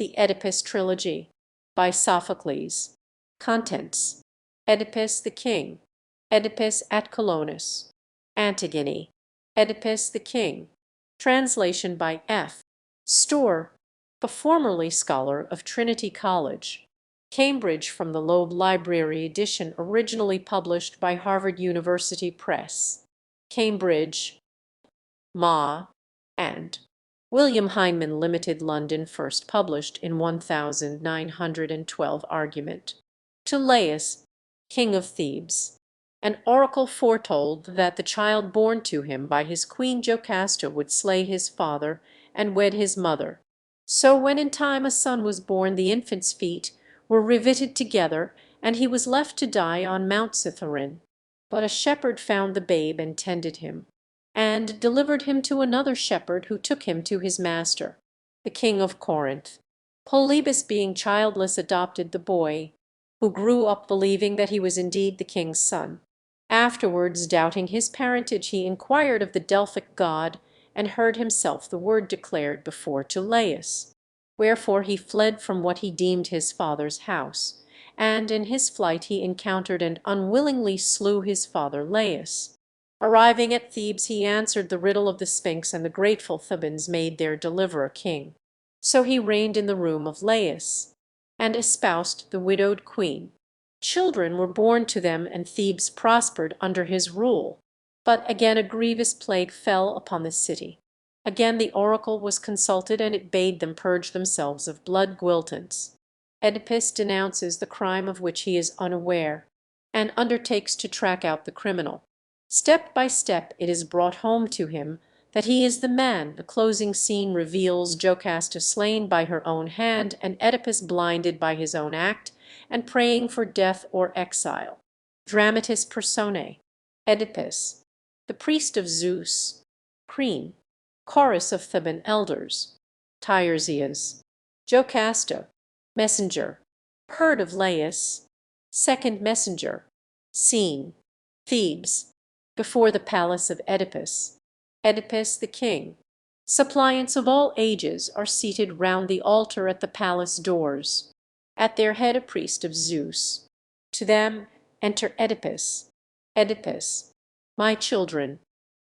The Oedipus Trilogy by Sophocles. Contents: Oedipus the King, Oedipus at Colonus, Antigone, Oedipus the King. Translation by F. Storr, the formerly scholar of Trinity College, Cambridge, from the Loeb Library edition originally published by Harvard University Press, Cambridge, Ma, and William Heinemann Limited, London, first published in 1912. Argument. To Laius, king of Thebes, an oracle foretold that the child born to him by his queen Jocasta would slay his father and wed his mother. So when in time a son was born, the infant's feet were riveted together, and he was left to die on Mount Cithaeron. But a shepherd found the babe and tended him, and delivered him to another shepherd, who took him to his master, the king of Corinth. Polybus, being childless, adopted the boy, who grew up believing that he was indeed the king's son. Afterwards, doubting his parentage, he inquired of the Delphic god, and heard himself the word declared before to Laius. Wherefore he fled from what he deemed his father's house, and in his flight he encountered and unwillingly slew his father Laius. Arriving at Thebes, he answered the riddle of the Sphinx, and the grateful Thebans made their deliverer king. So he reigned in the room of Laius, and espoused the widowed queen. Children were born to them, and Thebes prospered under his rule. But again a grievous plague fell upon the city. Again the oracle was consulted, and it bade them purge themselves of blood guiltance. Oedipus denounces the crime of which he is unaware, and undertakes to track out the criminal. Step by step it is brought home to him that he is the man. The closing scene reveals Jocasta slain by her own hand, and Oedipus blinded by his own act, and praying for death or exile. Dramatis Personae. Oedipus, the priest of Zeus. Cream. Chorus of Theban elders. Tiresias. Jocasta. Messenger. Heard of Laius. Second messenger. Scene. Thebes. Before the palace of Oedipus. Oedipus the king. Suppliants of all ages are seated round the altar at the palace doors. At their head a priest of Zeus. To them enter Oedipus. Oedipus, my children,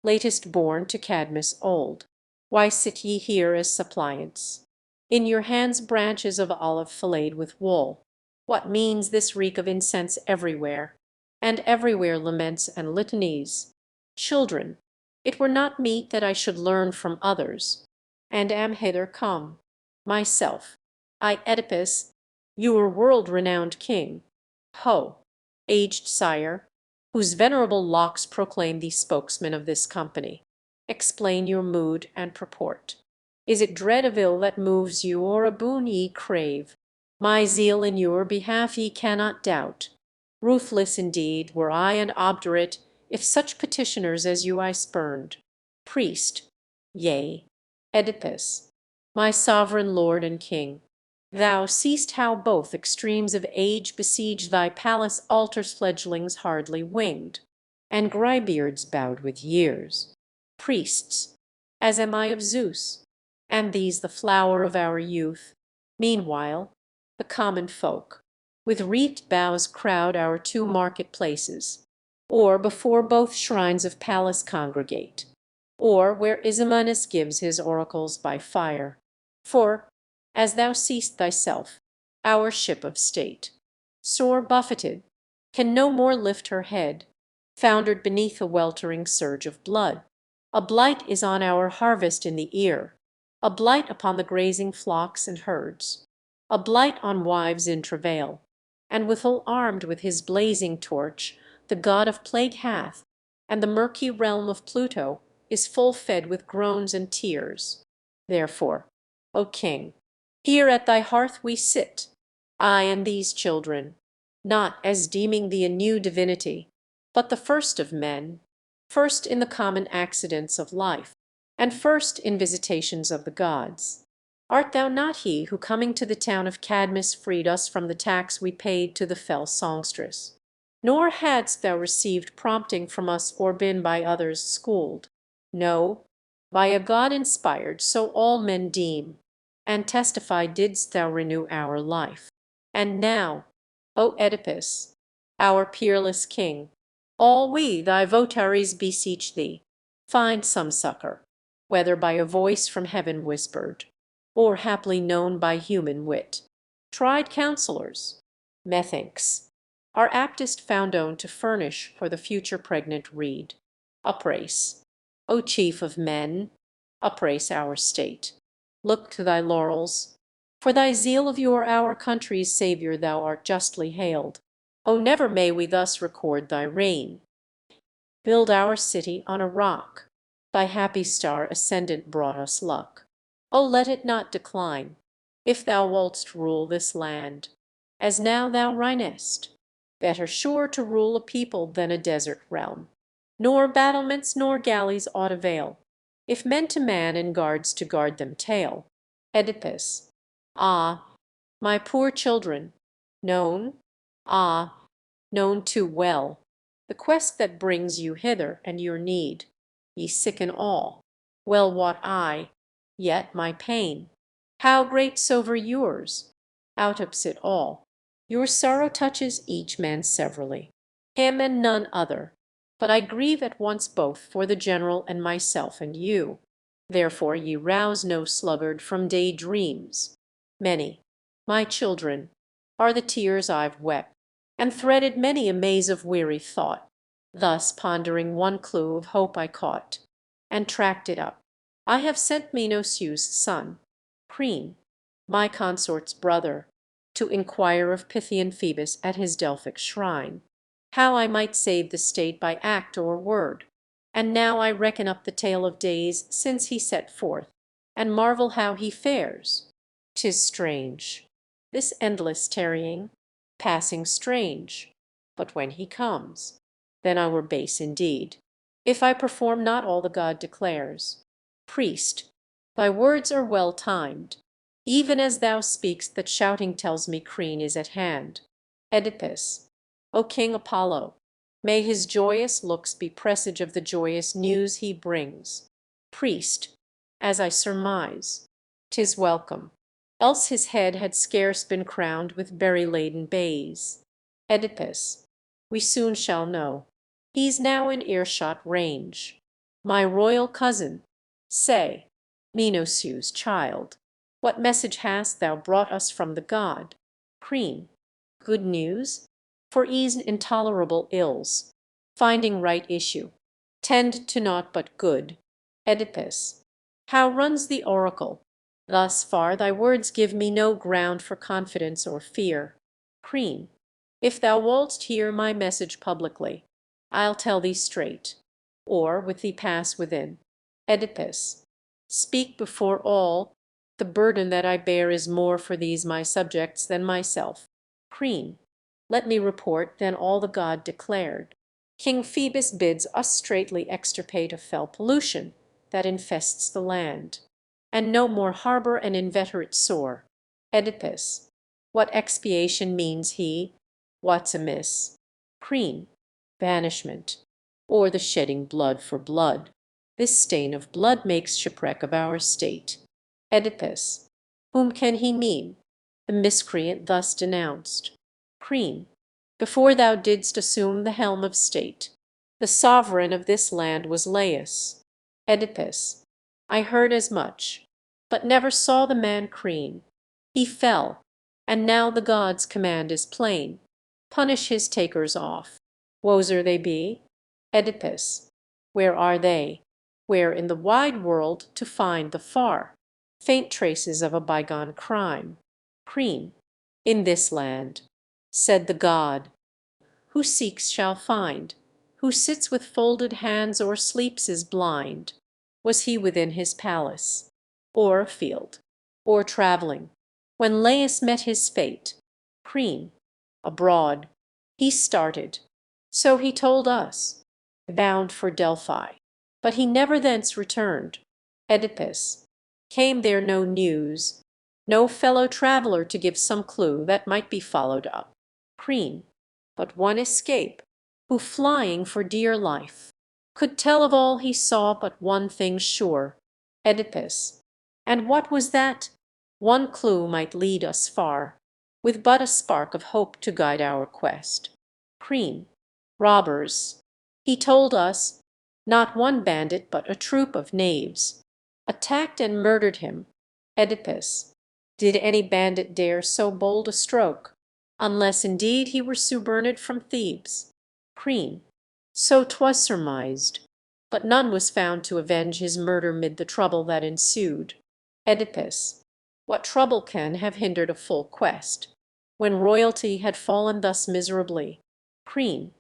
latest born to Cadmus old, why sit ye here as suppliants? In your hands branches of olive filleted with wool. What means this reek of incense everywhere? And everywhere laments and litanies. Children, it were not meet that I should learn from others, and am hither come. Myself, I Oedipus, your world-renowned king. Ho, aged sire, whose venerable locks proclaim thee spokesman of this company, explain your mood and purport. Is it dread of ill that moves you, or a boon ye crave? My zeal in your behalf ye cannot doubt. Ruthless indeed were I, and obdurate, if such petitioners as you I spurned. Priest, yea, Oedipus, my sovereign lord and king, thou seest how both extremes of age besiege thy palace altars, fledglings hardly winged, and greybeards bowed with years. Priests, as am I of Zeus, and these the flower of our youth. Meanwhile, the common folk, with wreathed boughs, crowd our two market-places, or before both shrines of Pallas congregate, or where Isomanus gives his oracles by fire. For, as thou seest thyself, our ship of state, sore buffeted, can no more lift her head, foundered beneath a weltering surge of blood. A blight is on our harvest in the ear, a blight upon the grazing flocks and herds, a blight on wives in travail, and withal armed with his blazing torch, the god of plague hath, and the murky realm of Pluto is full fed with groans and tears. Therefore, O king, here at thy hearth we sit, I and these children, not as deeming thee a new divinity, but the first of men, first in the common accidents of life, and first in visitations of the gods. Art thou not he who, coming to the town of Cadmus, freed us from the tax we paid to the fell songstress? Nor hadst thou received prompting from us, or been by others schooled. No, by a god inspired, so all men deem. and testify didst thou renew our life. And now, O Oedipus, our peerless king, all we thy votaries beseech thee, find some succor, whether by a voice from heaven whispered, or haply known by human wit. Tried counsellors, methinks, are aptest found to furnish for the future pregnant reed. Uprace, O chief of men, uprace our state. Look to thy laurels. For thy zeal of your our country's saviour thou art justly hailed. O never may we thus record thy reign. Build our city on a rock. Thy happy star ascendant brought us luck. O let it not decline, if thou wouldst rule this land, as now thou reignest. Better sure to rule a people than a desert realm. Nor battlements nor galleys aught avail, if men to man and guards to guard them tail. Oedipus. Ah, my poor children, known, ah, known too well, the quest that brings you hither and your need, ye sicken all. Well wot I, yet my pain, how great soever yours, outtops it all. Your sorrow touches each man severally, him and none other. But I grieve at once both for the general and myself and you. Therefore ye rouse no sluggard from day dreams. Many, my children, are the tears I've wept, and threaded many a maze of weary thought. Thus pondering one clue of hope I caught, and tracked it up. I have sent Minos's son, Creon, my consort's brother, to inquire of Pythian Phoebus at his Delphic shrine, how I might save the state by act or word. And now I reckon up the tale of days since he set forth, and marvel how he fares. 'Tis strange, this endless tarrying, passing strange. But when he comes, then I were base indeed, if I perform not all the god declares. Priest, thy words are well timed, even as thou speak'st that shouting tells me Creon is at hand. Oedipus, O King Apollo, may his joyous looks be presage of the joyous news he brings. Priest, as I surmise, 'tis welcome, else his head had scarce been crowned with berry-laden bays. Oedipus, we soon shall know. He's now in earshot range. My royal cousin, say, Minos's child, what message hast thou brought us from the god? Creon, good news? For ease intolerable ills, finding right issue, tend to naught but good. Oedipus, how runs the oracle? Thus far thy words give me no ground for confidence or fear. Creon, if thou wouldst hear my message publicly, I'll tell thee straight, or with thee pass within. Oedipus, speak before all. The burden that I bear is more for these my subjects than myself. Creon, let me report then all the god declared. King Phoebus bids us straightly extirpate a fell pollution that infests the land, and no more harbour an inveterate sore. Oedipus, what expiation means he? What's amiss? Creon, banishment, or the shedding blood for blood. This stain of blood makes shipwreck of our state. Oedipus, whom can he mean, the miscreant thus denounced? Creon, before thou didst assume the helm of state, the sovereign of this land was Laius. Oedipus, I heard as much, but never saw the man Creon. He fell, and now the god's command is plain. Punish his takers off. Woser they be? Oedipus, where are they? Where in the wide world to find the far, faint traces of a bygone crime? Creon, in this land, said the god. Who seeks shall find. Who sits with folded hands or sleeps is blind. Was he within his palace, or afield, or travelling, when Laius met his fate? Creon, abroad. He started, so he told us, bound for Delphi, but he never thence returned. Oedipus, came there no news, no fellow traveller to give some clue that might be followed up? Creon, but one escape, who flying for dear life, could tell of all he saw but one thing sure. Oedipus, and what was that? One clue might lead us far, with but a spark of hope to guide our quest. Cream. Robbers. He told us, not one bandit but a troop of knaves attacked and murdered him. Oedipus. Did any bandit dare so bold a stroke, unless indeed he were Suberned from Thebes? Cream. So 'twas surmised, but none was found to avenge his murder mid the trouble that ensued. Oedipus. What trouble can have hindered a full quest, when royalty had fallen thus miserably? Cream.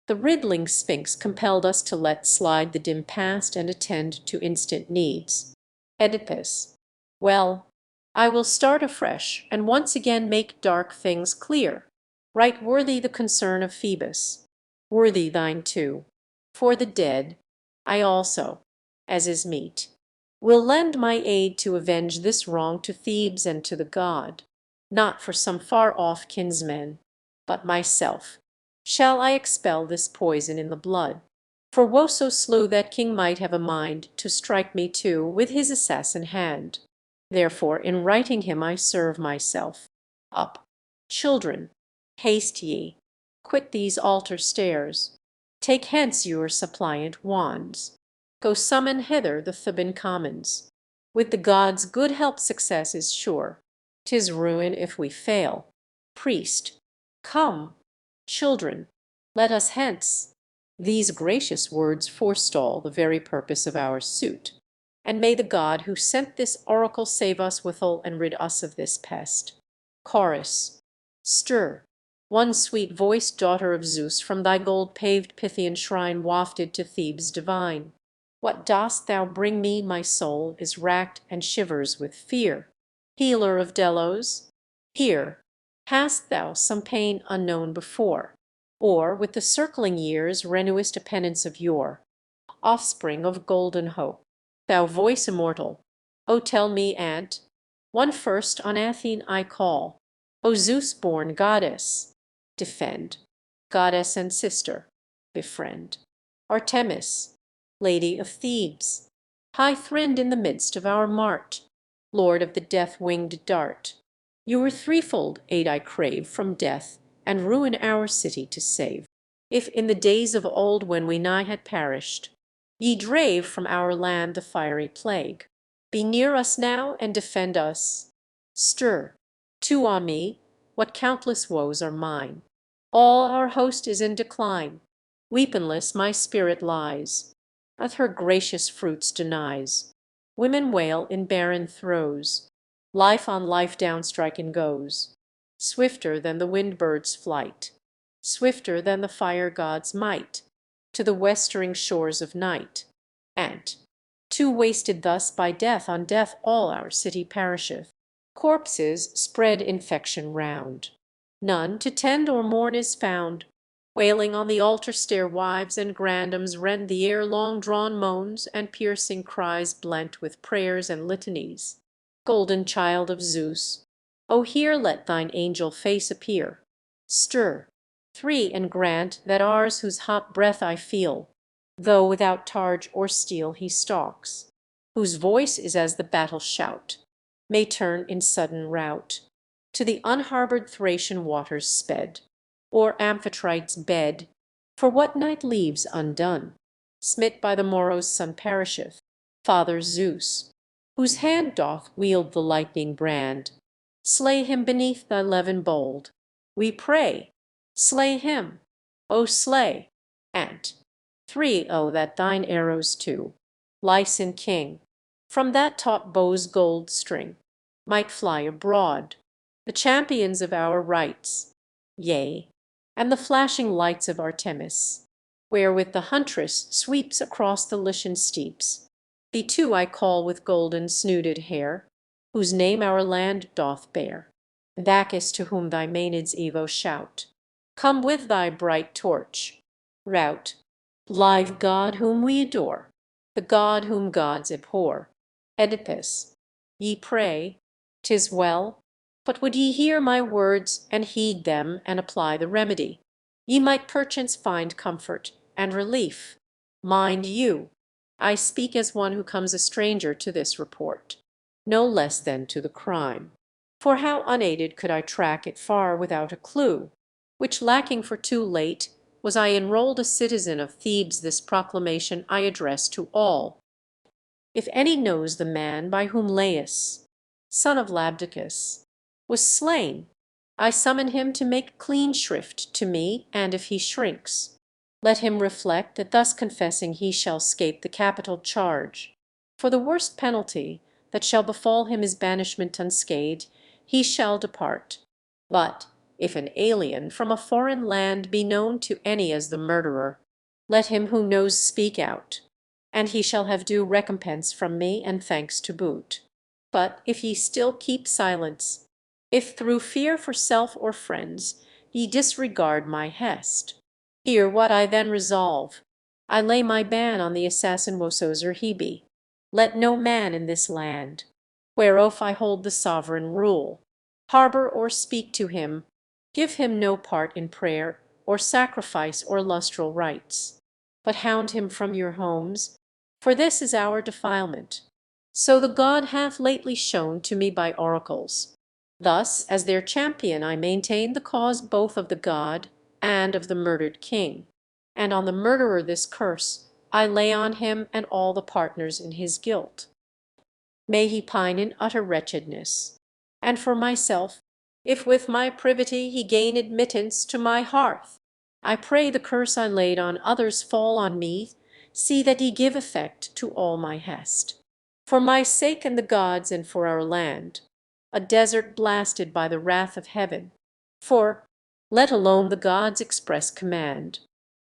The riddling Sphinx compelled us to let slide the dim past and attend to instant needs. Oedipus. Well, I will start afresh, and once again make dark things clear. Right worthy the concern of Phoebus, worthy thine too. For the dead, I also, as is meet, will lend my aid to avenge this wrong to Thebes and to the god. Not for some far-off kinsman, but myself, shall I expel this poison in the blood. For woe so slew that king might have a mind to strike me too with his assassin hand. Therefore in writing him I serve myself. Up, children, haste ye, quit these altar stairs, take hence your suppliant wands, go summon hither the Theban commons. With the gods good help success is sure, 'tis ruin if we fail. Priest, come, children, let us hence. These gracious words forestall the very purpose of our suit, and may the God who sent this oracle save us withal and rid us of this pest. Chorus. Stir, one sweet voiced daughter of Zeus, from thy gold-paved Pythian shrine wafted to Thebes divine. What dost thou bring me? My soul is racked and shivers with fear. Healer of Delos, here, hast thou some pain unknown before? Or with the circling years renewest a penance of yore? Offspring of golden hope, thou voice immortal, O tell me, aunt, one first on Athene I call, O Zeus-born goddess, defend, goddess and sister, befriend. Artemis, lady of Thebes, high throned in the midst of our mart, lord of the death-winged dart, your threefold aid I crave from death and ruin our city to save. If in the days of old when we nigh had perished, ye drave from our land the fiery plague, be near us now and defend us. Stir, too, on me, what countless woes are mine. All our host is in decline. Weaponless my spirit lies, as her gracious fruits denies. Women wail in barren throes. Life on life downstriken goes, swifter than the wind-bird's flight, swifter than the fire god's might, to the westering shores of night. And, too wasted thus by death on death all our city perisheth. Corpses spread infection round. None to tend or mourn is found. Wailing on the altar stair wives and grandams rend the air long-drawn moans and piercing cries blent with prayers and litanies. Golden child of Zeus, O here let thine angel face appear. Stir, three, and grant that ours whose hot breath I feel, though without targe or steel he stalks, whose voice is as the battle shout, may turn in sudden rout to the unharbored Thracian waters sped, or Amphitrite's bed. For what night leaves undone, smit by the morrow's sun perisheth, Father Zeus, whose hand doth wield the lightning brand, slay him beneath thy levin bold, we pray. Slay him, O slay, and three, O that thine arrows too, Lycian king, from that taut bow's gold string, might fly abroad, the champions of our rights, yea, and the flashing lights of Artemis, wherewith the huntress sweeps across the Lycian steeps. Thee too I call with golden snooded hair, whose name our land doth bear, Bacchus, to whom thy Maenads Evo shout. Come with thy bright torch, rout, live god whom we adore, the god whom gods abhor. Oedipus, ye pray, 'tis well, but would ye hear my words and heed them and apply the remedy, ye might perchance find comfort and relief. Mind you, I speak as one who comes a stranger to this report. no less than to the crime. For how unaided could I track it far without a clue? Which lacking for too late, was I enrolled a citizen of Thebes. This proclamation I address to all. If any knows the man by whom Laius, son of Labdacus, was slain, I summon him to make clean shrift to me, and if he shrinks, let him reflect that thus confessing he shall 'scape the capital charge. For the worst penalty that shall befall him is banishment unscathed. He shall depart. But if an alien from a foreign land be known to any as the murderer, let him who knows speak out, and he shall have due recompense from me, and thanks to boot. But if ye still keep silence, if through fear for self or friends ye disregard my hest, hear what I then resolve. I lay my ban on the assassin Wososer Hebe. Let no man in this land, whereof I hold the sovereign rule, harbor or speak to him, give him no part in prayer, or sacrifice, or lustral rites, but hound him from your homes, for this is our defilement. So the god hath lately shown to me by oracles. Thus, as their champion, I maintain the cause both of the god and of the murdered king, and on the murderer this curse I lay on him and all the partners in his guilt. May he pine in utter wretchedness. And for myself, if with my privity he gain admittance to my hearth, I pray the curse I laid on others fall on me. See that ye give effect to all my hest. For my sake and the gods, and for our land, a desert blasted by the wrath of heaven. For, let alone the gods express command,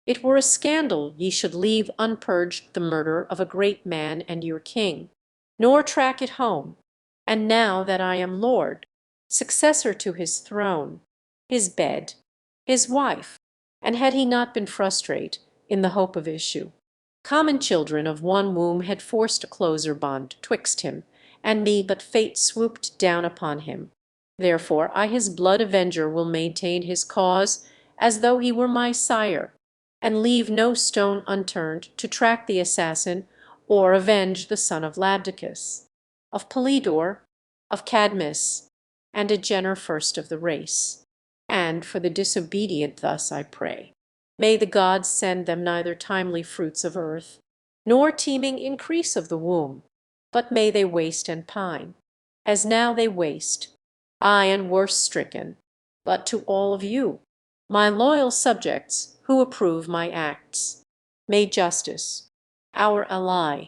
it were a scandal ye should leave unpurged the murder of a great man and your king, nor track it home. And now that I am lord, successor to his throne, his bed, his wife, and had he not been frustrate in the hope of issue, common children of one womb had forced a closer bond twixt him and me, but fate swooped down upon him. Therefore I his blood avenger will maintain his cause as though he were my sire, and leave no stone unturned to track the assassin or avenge the son of Labdacus, of Polydor, of Cadmus, and a Jenner first of the race. And for the disobedient thus I pray. May the gods send them neither timely fruits of earth, nor teeming increase of the womb, but may they waste and pine, as now they waste, ay, and worse stricken. But to all of you, my loyal subjects, who approve my acts, may justice, our ally,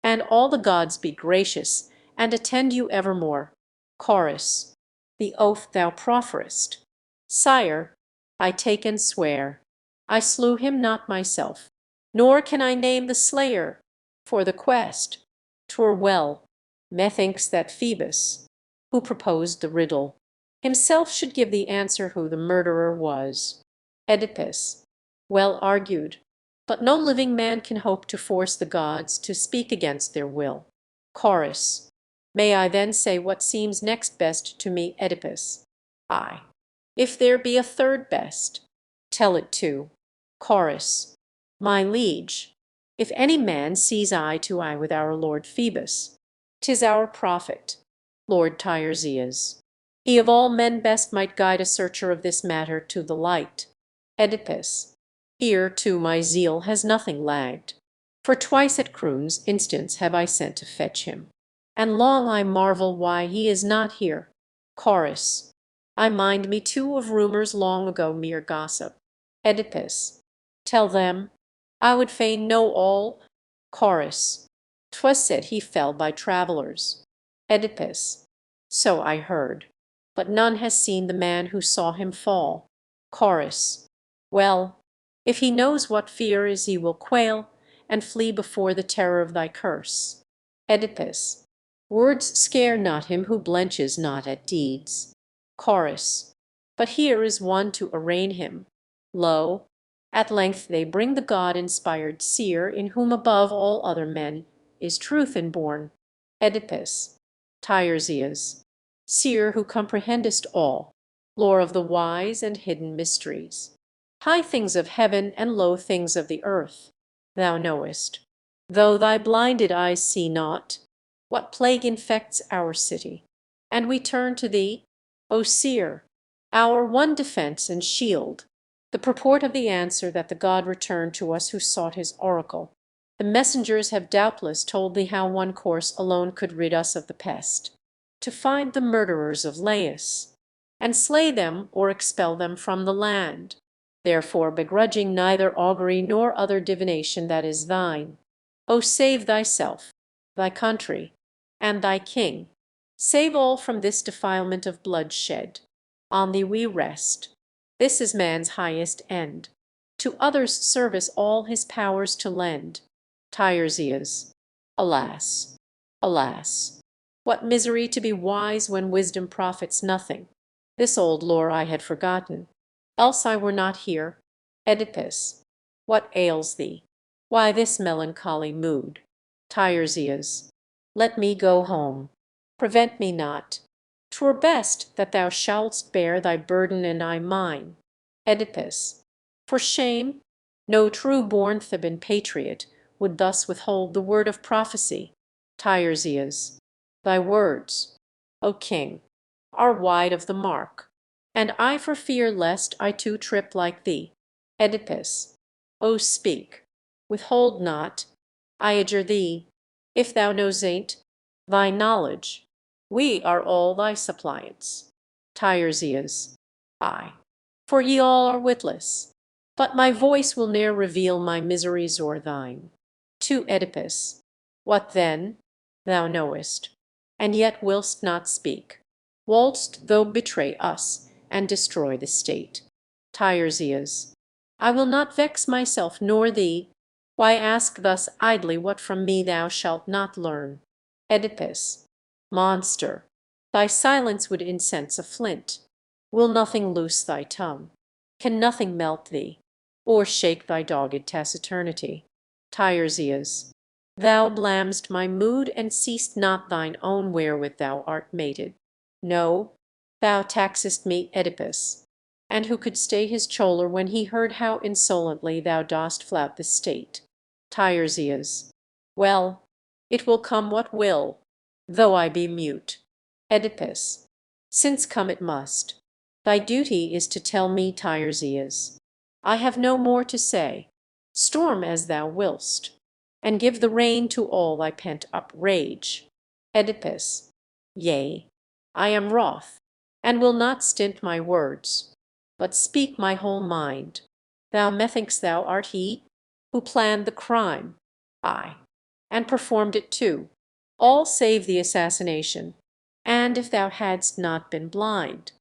and all the gods be gracious, and attend you evermore. Chorus. The oath thou profferest. Sire, I take and swear. I slew him not myself, nor can I name the slayer. For the quest, 'twere well, methinks, that Phoebus, who proposed the riddle, himself should give the answer who the murderer was. Oedipus. Well argued, but no living man can hope to force the gods to speak against their will. Chorus. May I then say what seems next best to me, Oedipus? Ay, if there be a third best, tell it too. Chorus. My liege, if any man sees eye to eye with our lord Phoebus, 'tis our prophet, Lord Tiresias. He of all men best might guide a searcher of this matter to the light. Oedipus. Here too my zeal has nothing lagged, for twice at Croon's instance have I sent to fetch him, and long I marvel why he is not here. Chorus. I mind me too of rumours long ago mere gossip. Oedipus. Tell them, I would fain know all. Chorus. 'Twas said he fell by travellers. Oedipus. So I heard, but none has seen the man who saw him fall. Chorus. Well, if he knows what fear is, he will quail and flee before the terror of thy curse. Oedipus. Words scare not him who blenches not at deeds. Chorus. But here is one to arraign him. Lo, at length they bring the god-inspired seer, in whom above all other men is truth inborn. Oedipus. Tiresias. Seer who comprehendest all, lore of the wise and hidden mysteries, high things of heaven and low things of the earth, thou knowest, though thy blinded eyes see not. What plague infects our city? And we turn to thee, O seer, our one defense and shield. The purport of the answer that the god returned to us who sought his oracle. The messengers have doubtless told thee how one course alone could rid us of the pest, to find the murderers of Laius, and slay them or expel them from the land. Therefore, begrudging neither augury nor other divination that is thine, O save thyself, thy country, and thy king. Save all from this defilement of bloodshed. On thee we rest. This is man's highest end, to others' service all his powers to lend. Tiresias. Alas, alas! What misery to be wise when wisdom profits nothing! This old lore I had forgotten, else I were not here. Oedipus. What ails thee? Why this melancholy mood? Tiresias. Let me go home. Prevent me not. 'Twere best that thou shouldst bear thy burden and I mine. Oedipus. For shame? No true-born Theban patriot would thus withhold the word of prophecy. Tiresias. Thy words, O king, are wide of the mark, and I for fear lest I too trip like thee. Oedipus. O speak, withhold not, I adjure thee, if thou know zaint, thy knowledge. We are all thy suppliants. Tiresias. Ay, for ye all are witless. But my voice will ne'er reveal my miseries or thine. To Oedipus. What then? Thou knowest, and yet willst not speak. Wouldst thou betray us and destroy the state? Tiresias. I will not vex myself nor thee. Why ask thus idly what from me thou shalt not learn? Oedipus. Monster, thy silence would incense a flint. Will nothing loose thy tongue? Can nothing melt thee, or shake thy dogged taciturnity? Tiresias. Thou blam'st my mood, and seest not thine own wherewith thou art mated. No, thou taxest me, Oedipus. And who could stay his choler when he heard how insolently thou dost flout the state? Tiresias. Well, it will come what will, though I be mute. Oedipus. Since come it must, thy duty is to tell me, Tiresias. I have no more to say. Storm as thou willst, and give the rein to all thy pent-up rage. Oedipus. Yea, I am wroth, and will not stint my words, but speak my whole mind. Thou methinks thou art he who planned the crime, ay, and performed it too, all save the assassination. And if thou hadst not been blind,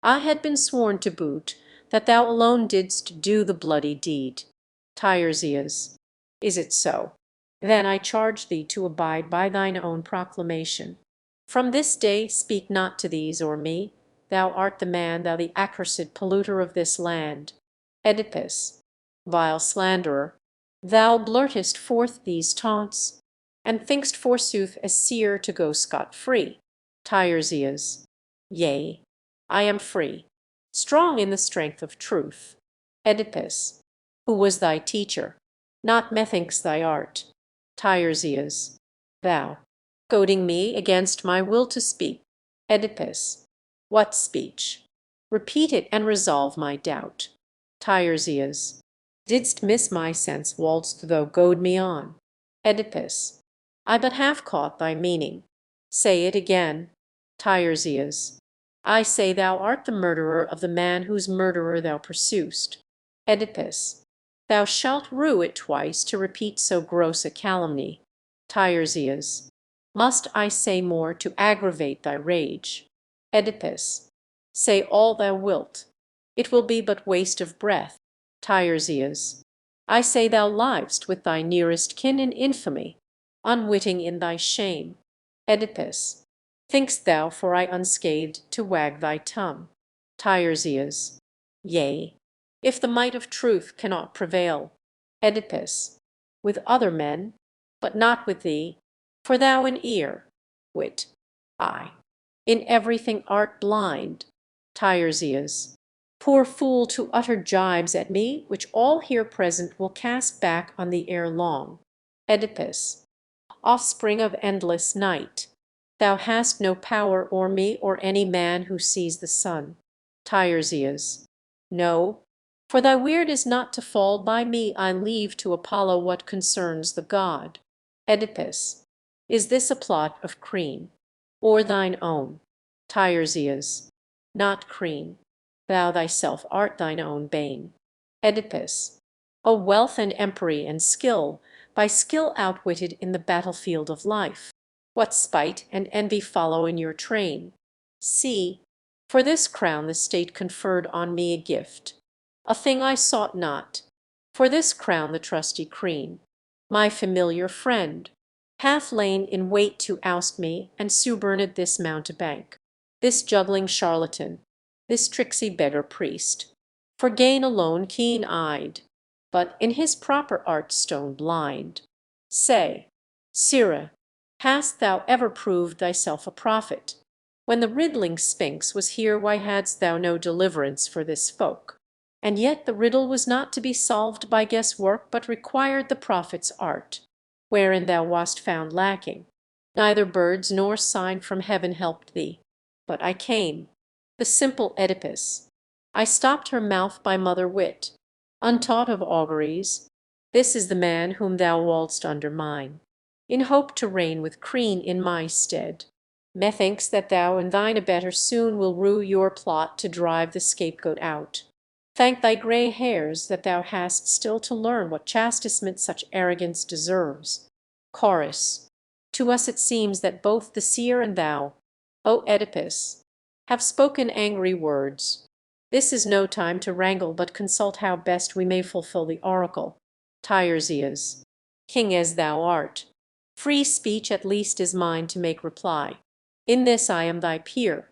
I had been sworn to boot that thou alone didst do the bloody deed. Tiresias. Is it so? Then I charge thee to abide by thine own proclamation. From this day speak not to these or me. Thou art the man, thou the accursed polluter of this land. Oedipus. Vile slanderer, thou blurtest forth these taunts, and thinkst forsooth as seer to go scot-free. Tiresias. Yea, I am free, strong in the strength of truth. Oedipus. Who was thy teacher? Not methinks thy art. Tiresias. Thou, goading me against my will to speak. Oedipus. What speech? Repeat it and resolve my doubt. Tiresias. Didst miss my sense whilst thou goad me on? Oedipus. I but half caught thy meaning. Say it again. Tiresias. I say thou art the murderer of the man whose murderer thou pursuest. Oedipus. Thou shalt rue it twice to repeat so gross a calumny. Tiresias. Must I say more to aggravate thy rage? Oedipus. Say all thou wilt. It will be but waste of breath. Tiresias. I say thou liest with thy nearest kin in infamy, unwitting in thy shame. Oedipus. Think'st thou for I unscathed to wag thy tongue? Tiresias. Yea, if the might of truth cannot prevail. Oedipus. With other men, but not with thee, for thou in ear, wit, eye, in everything art blind. Tiresias. Poor fool, to utter gibes at me which all here present will cast back on thee ere long. Oedipus. offspring of endless night. Thou hast no power o'er me or any man who sees the sun. Tiresias. No, for thy weird is not to fall by me. I leave to Apollo what concerns the god. Oedipus. Is this a plot of Crean, or thine own? Tiresias. Not Crean. Thou thyself art thine own bane. Oedipus. O wealth and empery and skill, by skill outwitted in the battlefield of life! What spite and envy follow in your train! See, for this crown the state conferred on me a gift, a thing I sought not. For this crown the trusty Crean, my familiar friend, hath lain in wait to oust me and suborned this mountebank, this juggling charlatan, this tricksy beggar priest, for gain alone keen-eyed, but in his proper art stone blind. Say, Sirrah, hast thou ever proved thyself a prophet? When the riddling Sphinx was here, why hadst thou no deliverance for this folk? And yet the riddle was not to be solved by guess-work, but required the prophet's art, wherein thou wast found lacking. Neither birds nor sign from heaven helped thee. But I came, the simple Oedipus. I stopped her mouth by mother wit, untaught of auguries. This is the man whom thou wouldst undermine, in hope to reign with Crean in my stead. Methinks that thou and thine abettor soon will rue your plot to drive the scapegoat out. Thank thy grey hairs that thou hast still to learn what chastisement such arrogance deserves. Chorus. To us it seems that both the seer and thou, O Oedipus, have spoken angry words. This is no time to wrangle, but consult how best we may fulfill the oracle. Tiresias. King as thou art, free speech at least is mine to make reply. In this I am thy peer.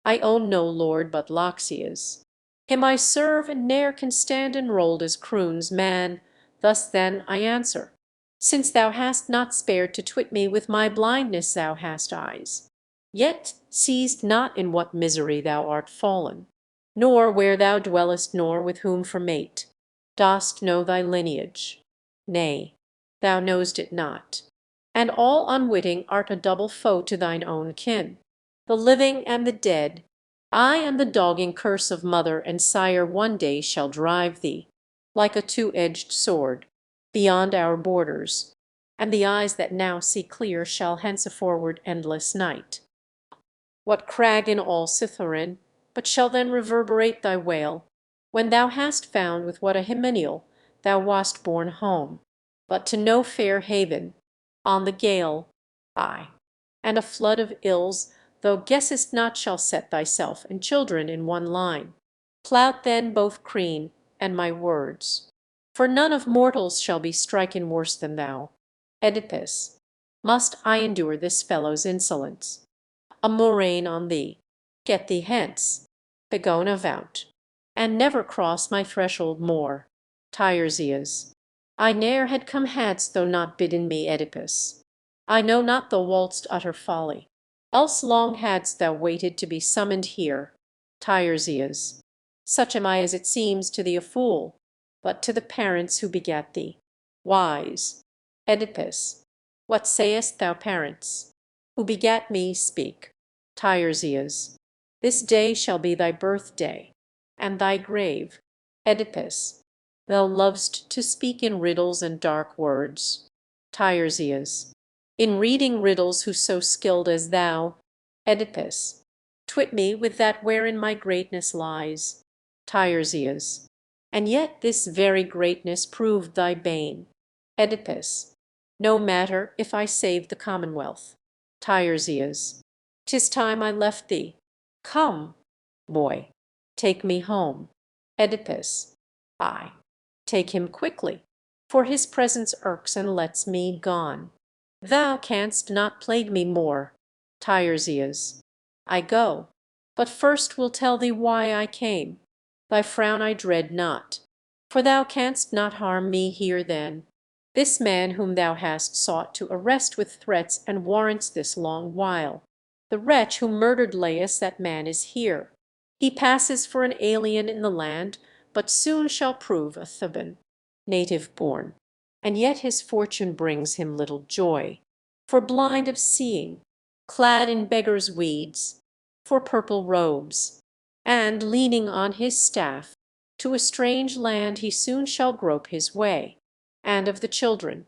I own no lord but Loxias. Him I serve, and ne'er can stand enrolled as croon's man. Thus then I answer, since thou hast not spared to twit me with my blindness, thou hast eyes, yet seest not in what misery thou art fallen, nor where thou dwellest, nor with whom for mate. Dost know thy lineage? Nay, thou know'st it not, and all unwitting art a double foe to thine own kin, the living and the dead. I and the dogging curse of mother and sire one day shall drive thee, like a two-edged sword, beyond our borders, and the eyes that now see clear shall henceforward endless night. What crag in all Cithaeron but shall then reverberate thy wail, when thou hast found with what a hymeneal thou wast borne home, but to no fair haven, on the gale, ay, and a flood of ills, thou guessest not, shall set thyself and children in one line. Plout then both Crean and my words, for none of mortals shall be striken worse than thou. Oedipus. Must I endure this fellow's insolence? A murrain on thee. Get thee hence. Begone avaunt, and never cross my threshold more. Tiresias. I ne'er had come hadst thou not bidden me, Oedipus. I know not thou wouldst utter folly, else long hadst thou waited to be summoned here. Tiresias. Such am I as it seems to thee a fool, but to the parents who begat thee, wise. Oedipus. What sayest thou, parents? Who begat me, speak. Tiresias. This day shall be thy birthday, and thy grave. Oedipus. Thou lov'st to speak in riddles and dark words. Tiresias. In reading riddles who so skilled as thou? Oedipus. Twit me with that wherein my greatness lies. Tiresias. And yet this very greatness proved thy bane. Oedipus. No matter if I save the commonwealth. Tiresias. 'Tis time I left thee. Come, boy, take me home. Oedipus. Ay, take him quickly, for his presence irks and lets me gone. Thou canst not plague me more. Tiresias. I go, but first will tell thee why I came. Thy frown I dread not, for thou canst not harm me here then. This man whom thou hast sought to arrest with threats and warrants this long while, the wretch who murdered Laius, that man is here. He passes for an alien in the land, but soon shall prove a Theban, native born, and yet his fortune brings him little joy. for blind of seeing, clad in beggar's weeds, for purple robes, and leaning on his staff, to a strange land he soon shall grope his way, and of the children,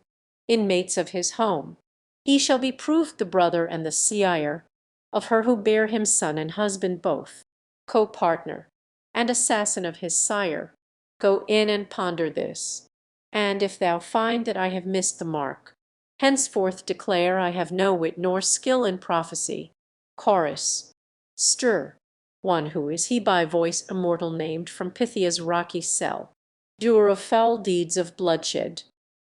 inmates of his home, he shall be proved the brother and the sire of her who bare him son and husband both, co-partner, and assassin of his sire. Go in and ponder this, and if thou find that I have missed the mark, henceforth declare I have no wit nor skill in prophecy. Chorus. Stir, one who is he by voice immortal named from Pythia's rocky cell, doer of foul deeds of bloodshed,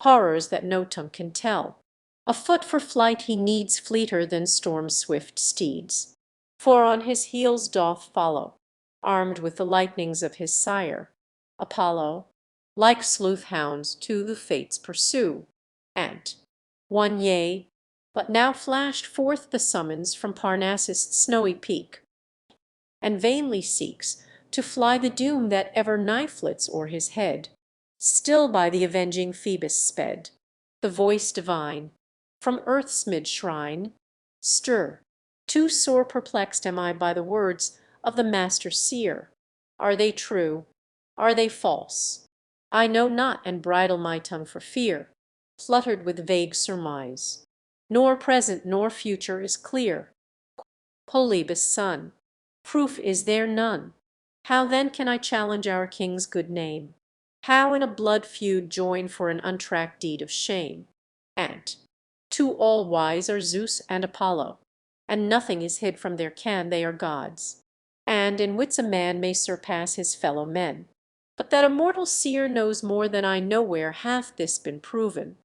horrors that no tongue can tell. Afoot for flight he needs fleeter than storm's swift steeds, for on his heels doth follow, armed with the lightnings of his sire, Apollo, like sleuth hounds to the fates pursue, and one yea, but now flashed forth the summons from Parnassus' snowy peak, and vainly seeks to fly the doom that ever nigh flits o'er his head. Still by the avenging Phoebus sped, the voice divine, from earth's mid shrine. Stir, too sore perplexed am I by the words of the master seer. Are they true? Are they false? I know not, and bridle my tongue for fear, fluttered with vague surmise. Nor present nor future is clear. Polybus' son, proof is there none. How then can I challenge our king's good name? How in a blood feud join for an untracked deed of shame? And two all wise are Zeus and Apollo, and nothing is hid from their ken, they are gods. And in wits a man may surpass his fellow men. But that a mortal seer knows more than I nowhere hath this been proven,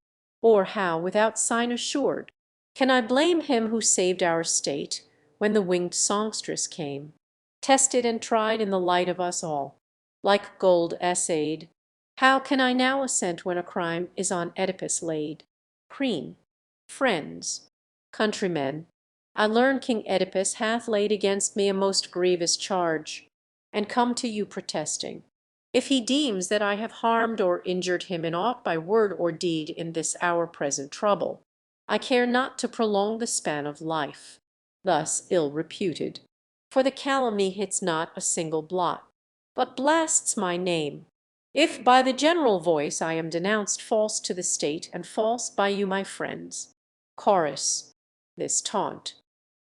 or how, without sign assured, can I blame him who saved our state when the winged songstress came, tested and tried in the light of us all, like gold assayed? How can I now assent when a crime is on Oedipus laid? Crean. Friends, countrymen, I learn King Oedipus hath laid against me a most grievous charge, and come to you protesting. If he deems that I have harmed or injured him in aught by word or deed in this our present trouble, I care not to prolong the span of life, thus ill reputed, for the calumny hits not a single blot, but blasts my name. If by the general voice I am denounced false to the state and false by you, my friends. Chorus. This taunt,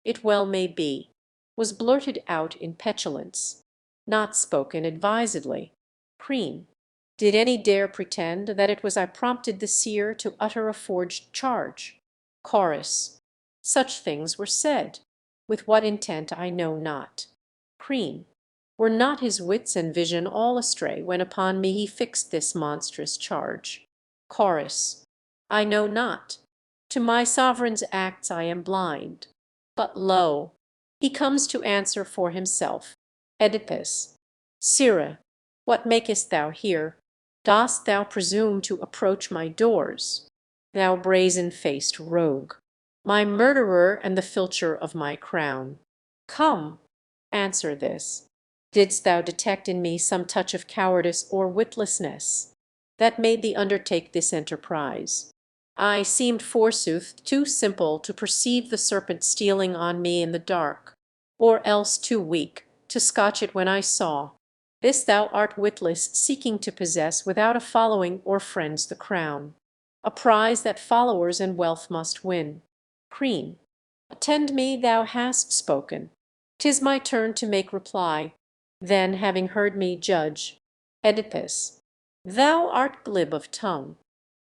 it well may be, was blurted out in petulance, not spoken advisedly. Crean. Did any dare pretend that it was I prompted the seer to utter a forged charge? Chorus. Such things were said. With what intent I know not. Crean. Were not his wits and vision all astray when upon me he fixed this monstrous charge? Chorus. I know not. To my sovereign's acts I am blind. But lo, he comes to answer for himself. Oedipus. Sirrah, what makest thou here? Dost thou presume to approach my doors? Thou brazen-faced rogue, my murderer and the filcher of my crown. Come, answer this. Didst thou detect in me some touch of cowardice or witlessness that made thee undertake this enterprise? I seemed forsooth too simple to perceive the serpent stealing on me in the dark, or else too weak to scotch it when I saw. This thou art witless, seeking to possess without a following or friends the crown, a prize that followers and wealth must win. Crean. Attend me, thou hast spoken. 'Tis my turn to make reply. Then, having heard me, judge. Oedipus. Thou art glib of tongue,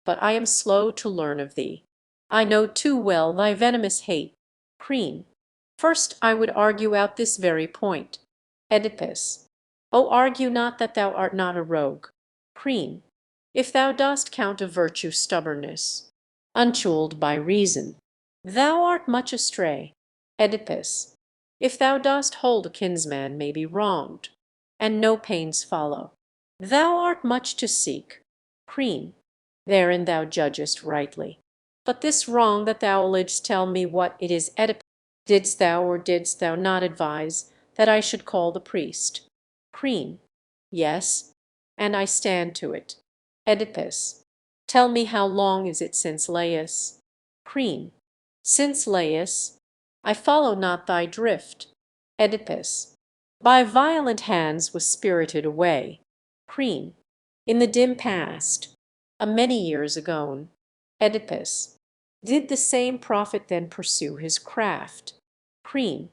but I am slow to learn of thee. I know too well thy venomous hate. Crean. First I would argue out this very point. Oedipus. O argue not that thou art not a rogue. Crean. If thou dost count a virtue stubbornness, untuled by reason, thou art much astray. Oedipus. If thou dost hold a kinsman may be wronged, and no pains follow, thou art much to seek. Crean. Therein thou judgest rightly. But this wrong that thou allegest, tell me what it is. Oedipus. Didst thou or didst thou not advise that I should call the priest? Crean. Yes, and I stand to it. Oedipus. Tell me how long is it since Laius? Crean. Since, Laius, I follow not thy drift. Oedipus, by violent hands was spirited away. Queen, in the dim past, a many years agone, Oedipus, did the same prophet then pursue his craft? Queen,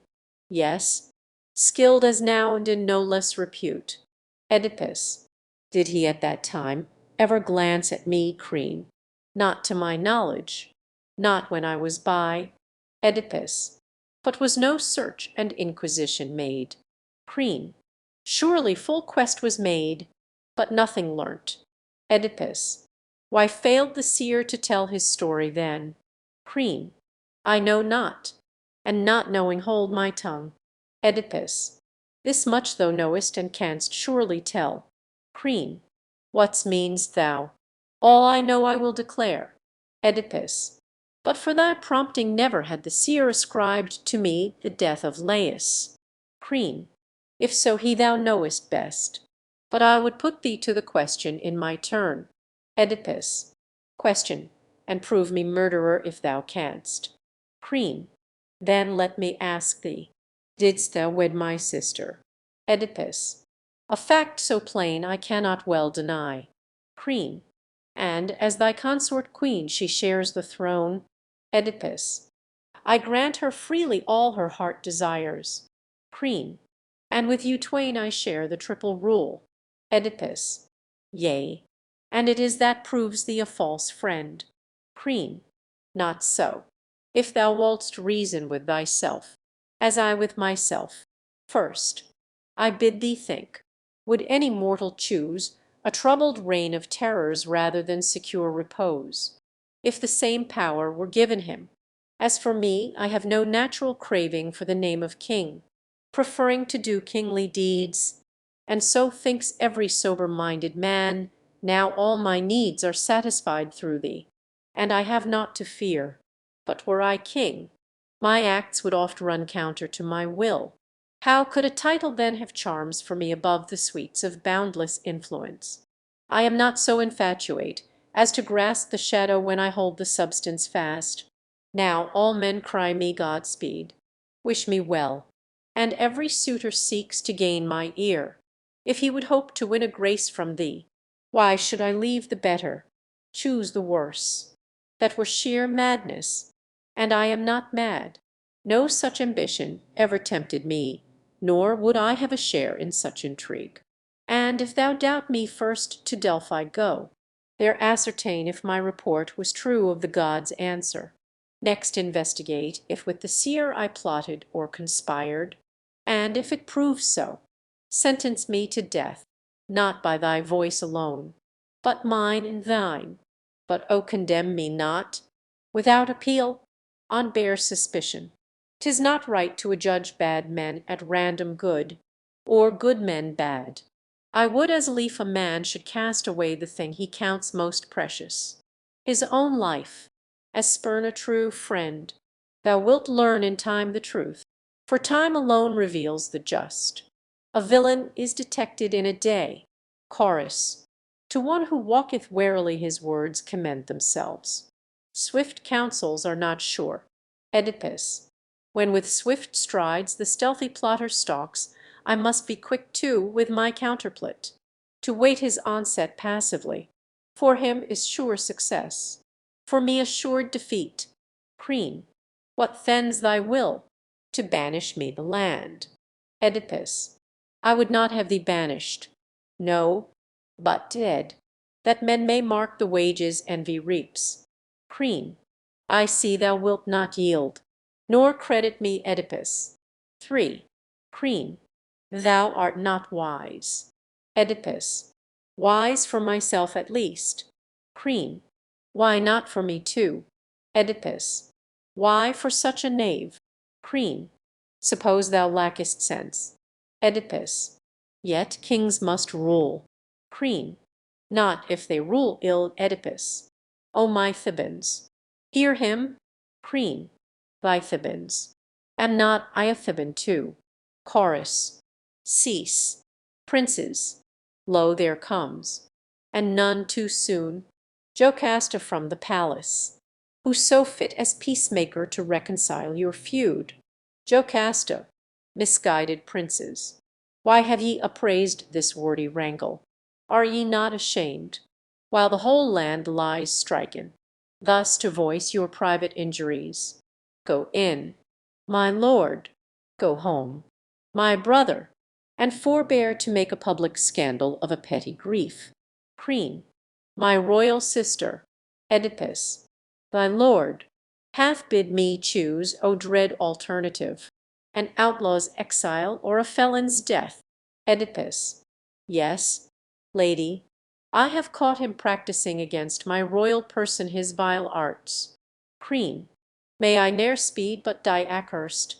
yes, skilled as now and in no less repute. Oedipus, did he at that time ever glance at me, Queen? Not to my knowledge, not when I was by. Oedipus, but was no search and inquisition made? Queen, surely full quest was made, but nothing learnt. Oedipus, why failed the seer to tell his story then? Queen, I know not, and not knowing hold my tongue. Oedipus, this much thou knowest and canst surely tell. Queen, what meanest thou? All I know I will declare. Oedipus, but for thy prompting never had the seer ascribed to me the death of Laius. Queen, if so he thou knowest best. But I would put thee to the question in my turn. Oedipus, question, and prove me murderer if thou canst. Queen, then let me ask thee, didst thou wed my sister? Oedipus, a fact so plain I cannot well deny. Queen, and as thy consort queen she shares the throne. Oedipus, I grant her freely all her heart desires. Queen, and with you twain I share the triple rule. Oedipus, yea, and it is that proves thee a false friend. Queen, not so, if thou wouldst reason with thyself, as I with myself. First, I bid thee think, would any mortal choose a troubled reign of terrors rather than secure repose, if the same power were given him? As for me, I have no natural craving for the name of king, preferring to do kingly deeds, and so thinks every sober-minded man. Now all my needs are satisfied through thee, and I have naught to fear. But were I king, my acts would oft run counter to my will. How could a title then have charms for me above the sweets of boundless influence? I am not so infatuate as to grasp the shadow when I hold the substance fast. Now all men cry me Godspeed, wish me well, and every suitor seeks to gain my ear. If he would hope to win a grace from thee, why should I leave the better, choose the worse? That were sheer madness, and I am not mad. No such ambition ever tempted me, nor would I have a share in such intrigue. And if thou doubt me, first to Delphi go, there ascertain if my report was true of the gods' answer. Next investigate if with the seer I plotted or conspired, and if it prove so, sentence me to death, not by thy voice alone, but mine and thine. But O condemn me not, without appeal, on bare suspicion. 'Tis not right to adjudge bad men at random good, or good men bad. I would as lief a man should cast away the thing he counts most precious, his own life, as spurn a true friend. Thou wilt learn in time the truth, for time alone reveals the just. A villain is detected in a day. Chorus. To one who walketh warily his words commend themselves. Swift counsels are not sure. Oedipus. When with swift strides the stealthy plotter stalks, I must be quick too with my counterplit. To wait his onset passively, for him is sure success, for me assured defeat. Queen, what thens thy will? To banish me the land. Oedipus, I would not have thee banished, no, but dead, that men may mark the wages envy reaps. Queen, I see thou wilt not yield, nor credit me Oedipus. 3. Queen, thou art not wise. Oedipus, wise for myself at least. Queen, why not for me too? Oedipus, why for such a knave? Queen, suppose thou lackest sense. Oedipus, yet kings must rule. Queen, not if they rule ill. Oedipus, O my Thebans, hear him. Queen, thy Thebans, am not I a Theban too? Chorus, cease. Princes, lo there comes, and none too soon, Jocasta from the palace. who so fit as peacemaker to reconcile your feud? Jocasta, misguided princes, why have ye upraised this wordy wrangle? Are ye not ashamed, while the whole land lies striken, thus to voice your private injuries? Go in, my lord, go home, my brother, and forbear to make a public scandal of a petty grief. Queen, my royal sister, Oedipus, thy lord, hath bid me choose, O dread alternative, an outlaw's exile or a felon's death. Oedipus, yes, lady, I have caught him practising against my royal person his vile arts. Queen, may I ne'er speed but die accursed,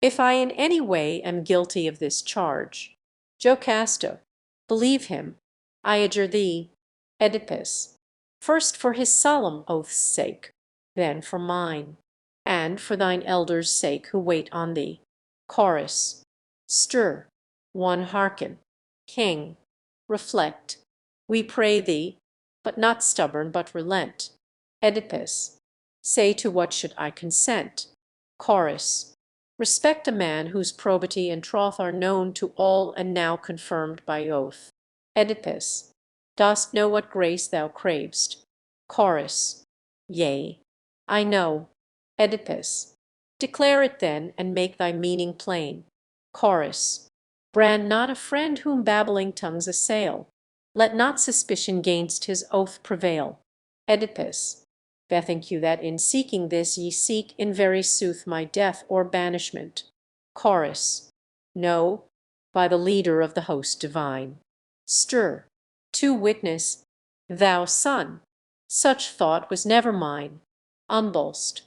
if I in any way am guilty of this charge. Jocasta, believe him, I adjure thee. Oedipus, first for his solemn oath's sake, then for mine, and for thine elders' sake who wait on thee. Chorus, stir, one hearken. King, reflect, we pray thee, but not stubborn, but relent. Oedipus, say to what should I consent? Chorus, respect a man whose probity and troth are known to all and now confirmed by oath. Oedipus, dost know what grace thou cravest? Chorus, yea, I know. Oedipus, declare it then, and make thy meaning plain. Chorus, brand not a friend whom babbling tongues assail. Let not suspicion gainst his oath prevail. Oedipus, bethink you that in seeking this ye seek in very sooth my death or banishment. Chorus, no, by the leader of the host divine. Stir, to witness, thou son, such thought was never mine. Unbolst,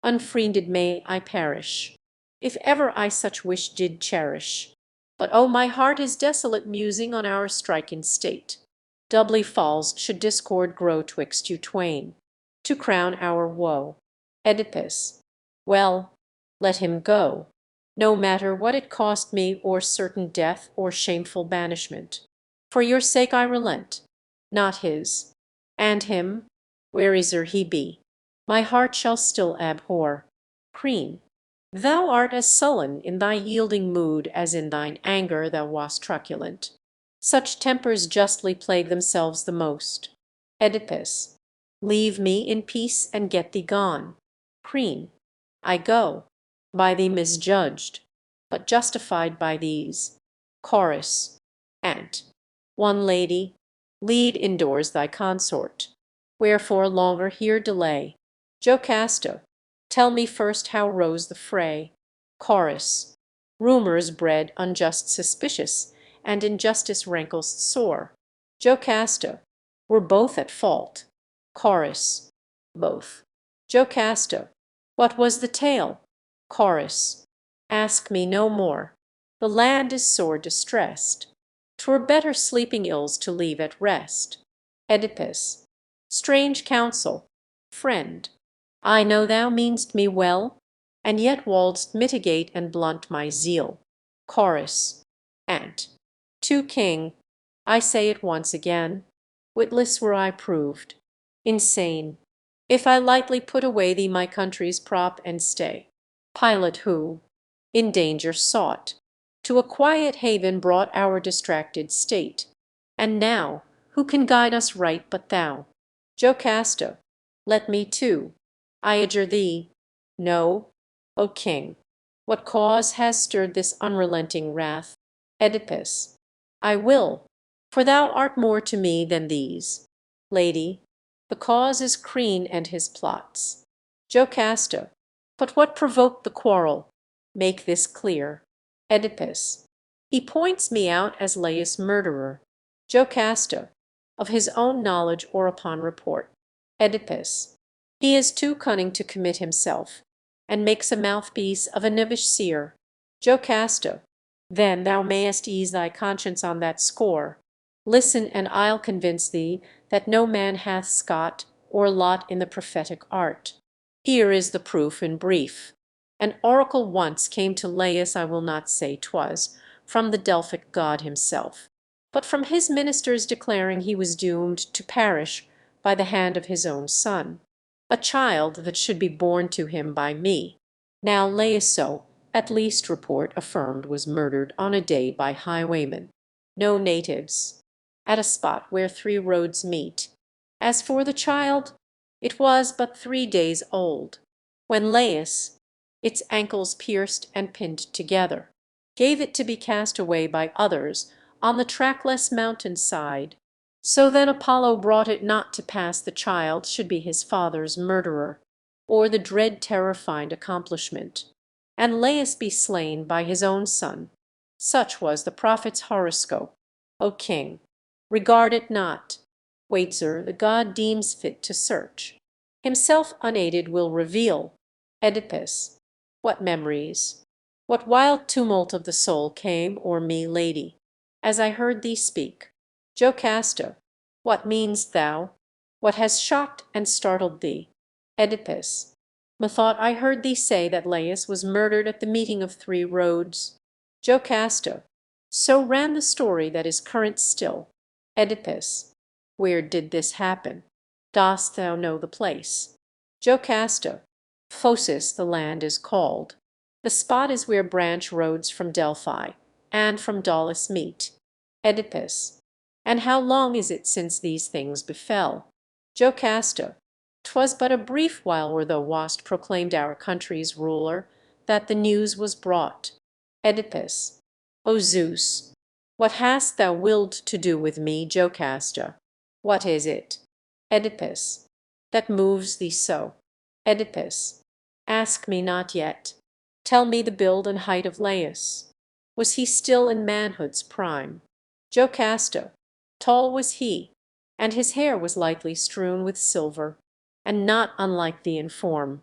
unfriended may I perish, if ever I such wish did cherish. But oh, my heart is desolate musing on our striken state. Doubly false should discord grow twixt you twain, to crown our woe. Oedipus, well, let him go, no matter what it cost me, or certain death or shameful banishment. For your sake I relent, not his. And him, wheresoe'er he be, my heart shall still abhor. Queen, thou art as sullen in thy yielding mood as in thine anger thou wast truculent. Such tempers justly plague themselves the most. Oedipus, leave me in peace and get thee gone. Queen, I go, by thee misjudged, but justified by these. Chorus, and, one lady, lead indoors thy consort. Wherefore longer here delay? Jocasta, tell me first how rose the fray. Chorus, rumors bred unjust suspicious, and injustice rankles sore. Jocasta, were both at fault. Chorus, both. Jocasta, what was the tale? Chorus, ask me no more. The land is sore distressed. 'Twere better sleeping ills to leave at rest. Oedipus, strange counsel, friend. I know thou mean'st me well, and yet wouldst mitigate and blunt my zeal. Chorus, and, to King, I say it once again, witless were I proved, insane, if I lightly put away thee my country's prop and stay. Pilot who, in danger sought, to a quiet haven brought our distracted state. And now, who can guide us right but thou? Jocasta, let me too, I adjure thee. Know, O King, what cause has stirred this unrelenting wrath? Oedipus, I will, for thou art more to me than these. Lady, the cause is Crean and his plots. Jocasta, but what provoked the quarrel? Make this clear. Oedipus, he points me out as Laius' murderer. Jocasta, of his own knowledge or upon report. Oedipus, he is too cunning to commit himself, and makes a mouthpiece of a knavish seer. Jocasta, then thou mayest ease thy conscience on that score. Listen, and I'll convince thee that no man hath scot or lot in the prophetic art. Here is the proof in brief. An oracle once came to Laius, I will not say 'twas, from the Delphic god himself, but from his ministers declaring he was doomed to perish by the hand of his own son. a child that should be born to him by me. Now Laius, so at least report affirmed, was murdered on a day by highwaymen, no natives, at a spot where three roads meet. As for the child, it was but 3 days old, when Laius, its ankles pierced and pinned together, gave it to be cast away by others on the trackless mountain side. So then Apollo brought it not to pass the child should be his father's murderer, or the dread terror find accomplishment, and Laius be slain by his own son. Such was the prophet's horoscope. O king, regard it not. Waitzer the god deems fit to search. Himself unaided will reveal. Oedipus, what memories, what wild tumult of the soul came o'er me, lady, as I heard thee speak. Jocasta, what meanest thou? What has shocked and startled thee? Oedipus, methought I heard thee say that Laius was murdered at the meeting of three roads. Jocasta, so ran the story that is current still. Oedipus, where did this happen? Dost thou know the place? Jocasta, Phocis the land is called. The spot is where branch roads from Delphi and from Daulis meet. Oedipus, and how long is it since these things befell? Jocasta, 'twas but a brief while where thou wast proclaimed our country's ruler, that the news was brought. Oedipus, O Zeus, what hast thou willed to do with me, Jocasta? What is it? Oedipus, that moves thee so? Oedipus, ask me not yet. Tell me the build and height of Laius. Was he still in manhood's prime? Jocasta, tall was he, and his hair was lightly strewn with silver, and not unlike thee in form.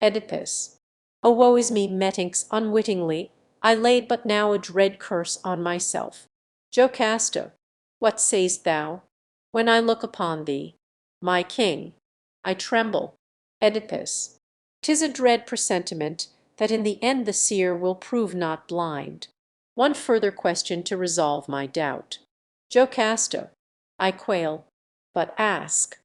Oedipus, O woe is me, methinks unwittingly I laid but now a dread curse on myself. Jocasta, what sayst thou? When I look upon thee, my king, I tremble. Oedipus, 'tis a dread presentiment that in the end the seer will prove not blind. One further question to resolve my doubt. Jocasta, I quail, but ask,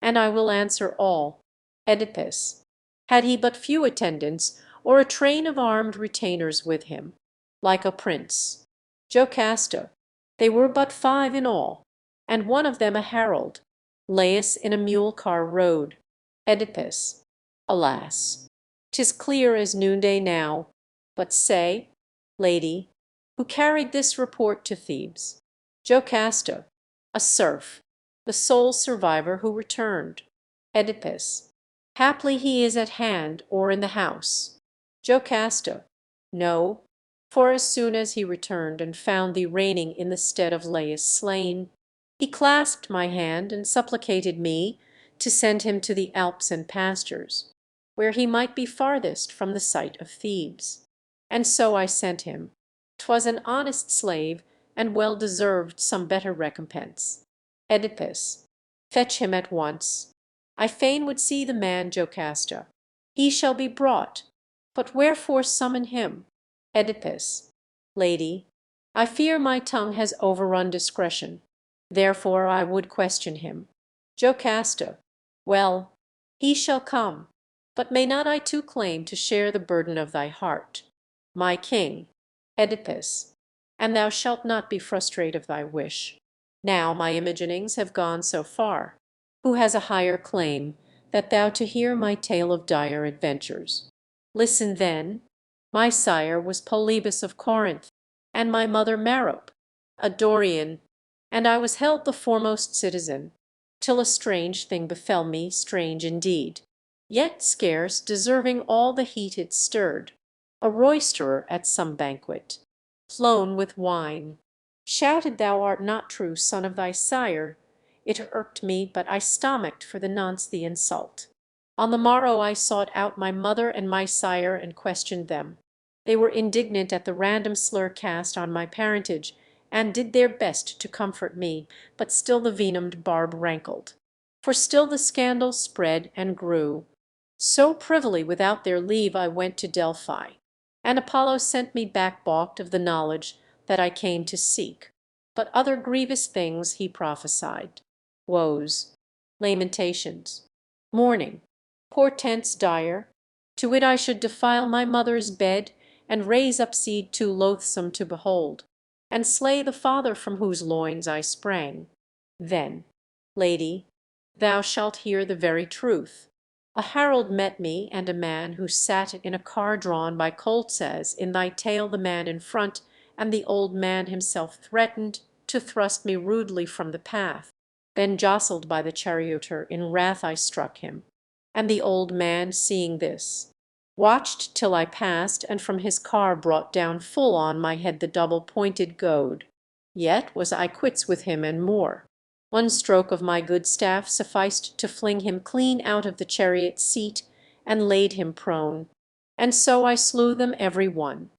and I will answer all. Oedipus, had he but few attendants, or a train of armed retainers with him, like a prince? Jocasta, they were but 5 in all, and one of them a herald. Laius in a mule car rode. Oedipus, alas, 'tis clear as noonday now. But say, lady, who carried this report to Thebes? Jocasta, a serf, the sole survivor who returned. Oedipus, haply he is at hand or in the house. Jocasta, no, for as soon as he returned and found thee reigning in the stead of Laius slain, he clasped my hand and supplicated me to send him to the Alps and pastures, where he might be farthest from the sight of Thebes. And so I sent him. 'Twas an honest slave, and well deserved some better recompense. Oedipus, fetch him at once. I fain would see the man, Jocasta. He shall be brought, but wherefore summon him? Oedipus, lady, I fear my tongue has overrun discretion, therefore I would question him. Jocasta, well, he shall come, but may not I too claim to share the burden of thy heart? My king, Oedipus, and thou shalt not be frustrate of thy wish. Now my imaginings have gone so far. Who has a higher claim that thou to hear my tale of dire adventures? Listen then. My sire was Polybus of Corinth, and my mother Merope, a Dorian, and I was held the foremost citizen, till a strange thing befell me, strange indeed, yet scarce deserving all the heat it stirred. A roisterer at some banquet, flown with wine, shouted, "Thou art not true son of thy sire." It irked me, but I stomached for the nonce the insult. On the morrow I sought out my mother and my sire and questioned them. They were indignant at the random slur cast on my parentage, and did their best to comfort me, but still the venomed barb rankled. For still the scandal spread and grew. So privily without their leave I went to Delphi, and Apollo sent me back balked of the knowledge that I came to seek. But other grievous things he prophesied: woes, lamentations, mourning, portents dire. To it I should defile my mother's bed, and raise up seed too loathsome to behold, and slay the father from whose loins I sprang. Then, lady, thou shalt hear the very truth. A herald met me, and a man who sat in a car drawn by colts as, in thy tale, the man in front and the old man himself threatened to thrust me rudely from the path. Then jostled by the charioteer, in wrath I struck him. And the old man, seeing this, watched till I passed, and from his car brought down full on my head the double-pointed goad. Yet was I quits with him and more. One stroke of my good staff sufficed to fling him clean out of the chariot seat, and laid him prone. And so I slew them every one.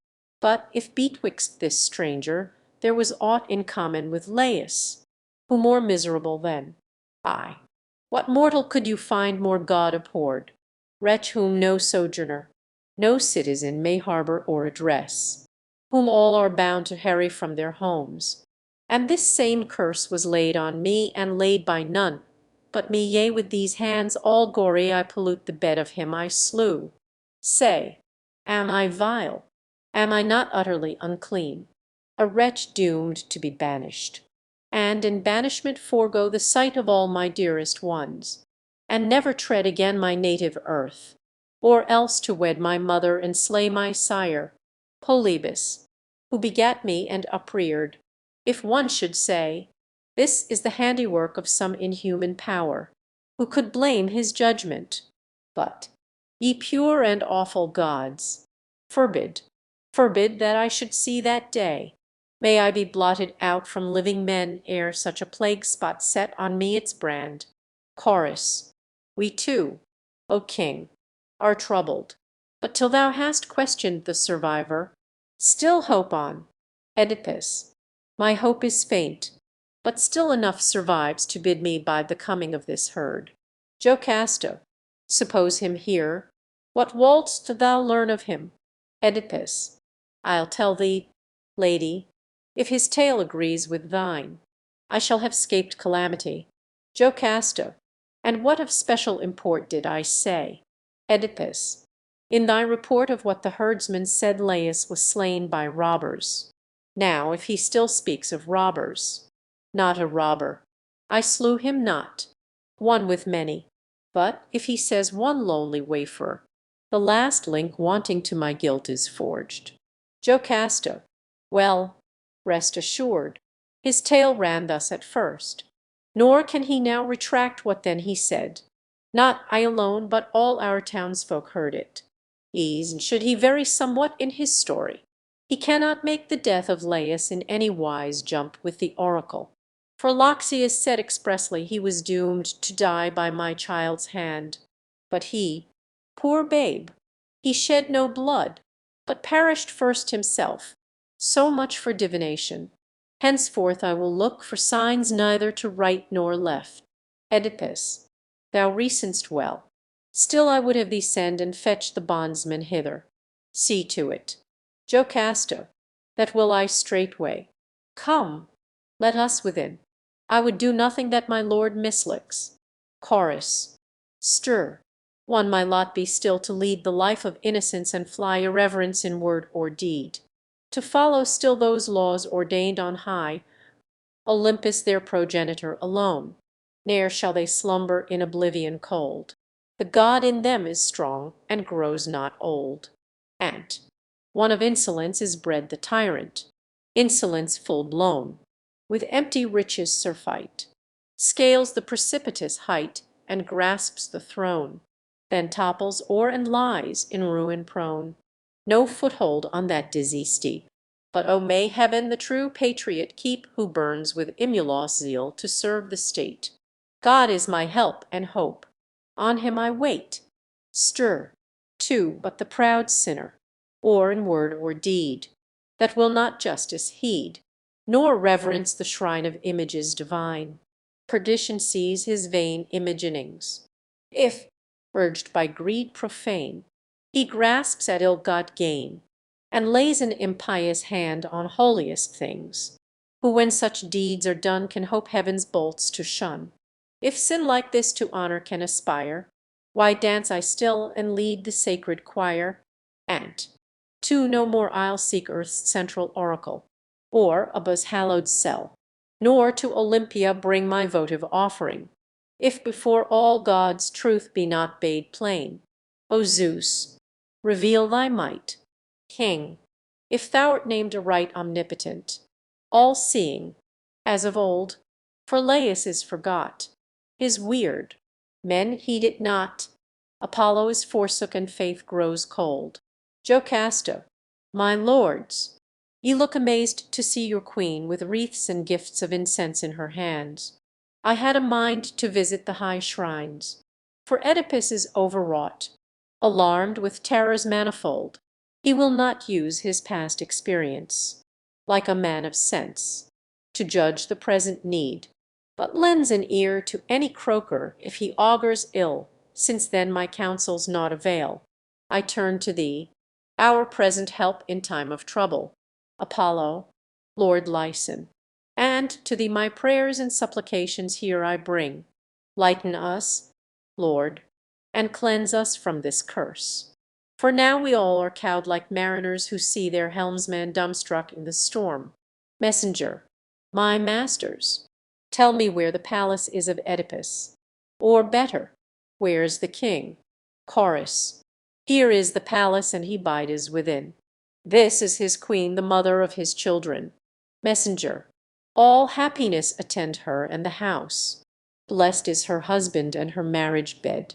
But if betwixt this stranger there was aught in common with Laius, who more miserable than I, what mortal could you find more God abhorred? Wretch whom no sojourner, no citizen may harbour or address, whom all are bound to harry from their homes. And this same curse was laid on me, and laid by none but me, yea, with these hands all gory I pollute the bed of him I slew. Say, am I vile? Am I not utterly unclean? A wretch doomed to be banished, and in banishment forego the sight of all my dearest ones, and never tread again my native earth, or else to wed my mother and slay my sire, Polybus, who begat me and upreared. If one should say, this is the handiwork of some inhuman power, who could blame his judgment? But, ye pure and awful gods, forbid, forbid that I should see that day. May I be blotted out from living men ere such a plague spot set on me its brand. Chorus. We too, O king, are troubled, but till thou hast questioned the survivor, still hope on. Oedipus. My hope is faint, but still enough survives to bid me bide the coming of this herd. Jocasta. Suppose him here, what wouldst thou learn of him? Oedipus. I'll tell thee, lady, if his tale agrees with thine. I shall have scaped calamity. Jocasta. And what of special import did I say? Oedipus. In thy report of what the herdsman said Laius was slain by robbers. Now, if he still speaks of robbers, not a robber, I slew him not, one with many. But if he says one lonely wafer, the last link wanting to my guilt is forged. Jocasta. Well, rest assured, his tale ran thus at first, nor can he now retract what then he said. Not I alone, but all our townsfolk heard it. Ease should he vary somewhat in his story, he cannot make the death of Laius in any wise jump with the oracle. For Loxias said expressly he was doomed to die by my child's hand. But he, poor babe, he shed no blood, but perished first himself. So much for divination. Henceforth I will look for signs neither to right nor left. Oedipus. Thou reason'st well. Still I would have thee send and fetch the bondsman hither. See to it. Jocasta. That will I straightway. Come, let us within. I would do nothing that my lord mislicks. Chorus. Stir. One my lot be still to lead the life of innocence and fly irreverence in word or deed. To follow still those laws ordained on high, Olympus their progenitor alone. Ne'er shall they slumber in oblivion cold. The god in them is strong and grows not old. And one of insolence is bred the tyrant, insolence full blown, with empty riches surfeit, scales the precipitous height and grasps the throne, then topples o'er and lies in ruin prone. No foothold on that dizzy steep. But O may heaven the true patriot keep, who burns with emulous zeal to serve the state. God is my help and hope. On him I wait. Stir, too, but the proud sinner, or in word or deed, that will not justice heed, nor reverence the shrine of images divine. Perdition sees his vain imaginings. If, urged by greed profane, he grasps at ill-got gain, and lays an impious hand on holiest things, who when such deeds are done can hope heaven's bolts to shun. If sin like this to honor can aspire, Why dance I still and lead the sacred choir? And to no more I'll seek earth's central oracle, or Abba's hallowed cell, nor to Olympia bring my votive offering, if before all gods truth be not bade plain. O Zeus, reveal thy might. King, if thou'rt named aright omnipotent, all-seeing, as of old, for Laius is forgot, is weird, men heed it not, Apollo is forsook and faith grows cold. Jocasta, my lords, ye look amazed to see your queen with wreaths and gifts of incense in her hands. I had a mind to visit the high shrines, for Oedipus is overwrought, alarmed with terrors manifold. He will not use his past experience, like a man of sense, to judge the present need, but lends an ear to any croaker if he augurs ill. Since then my counsels naught avail, I turn to thee, our present help in time of trouble, Apollo, Lord Lyson, and to thee my prayers and supplications here I bring. Lighten us, Lord, and cleanse us from this curse. For now we all are cowed like mariners who see their helmsman dumbstruck in the storm. Messenger, my masters, tell me where the palace is of Oedipus, or better, where's the king? Chorus. Here is the palace, and he bides within. This is his queen, the mother of his children. Messenger. All happiness attend her and the house. Blessed is her husband and her marriage bed.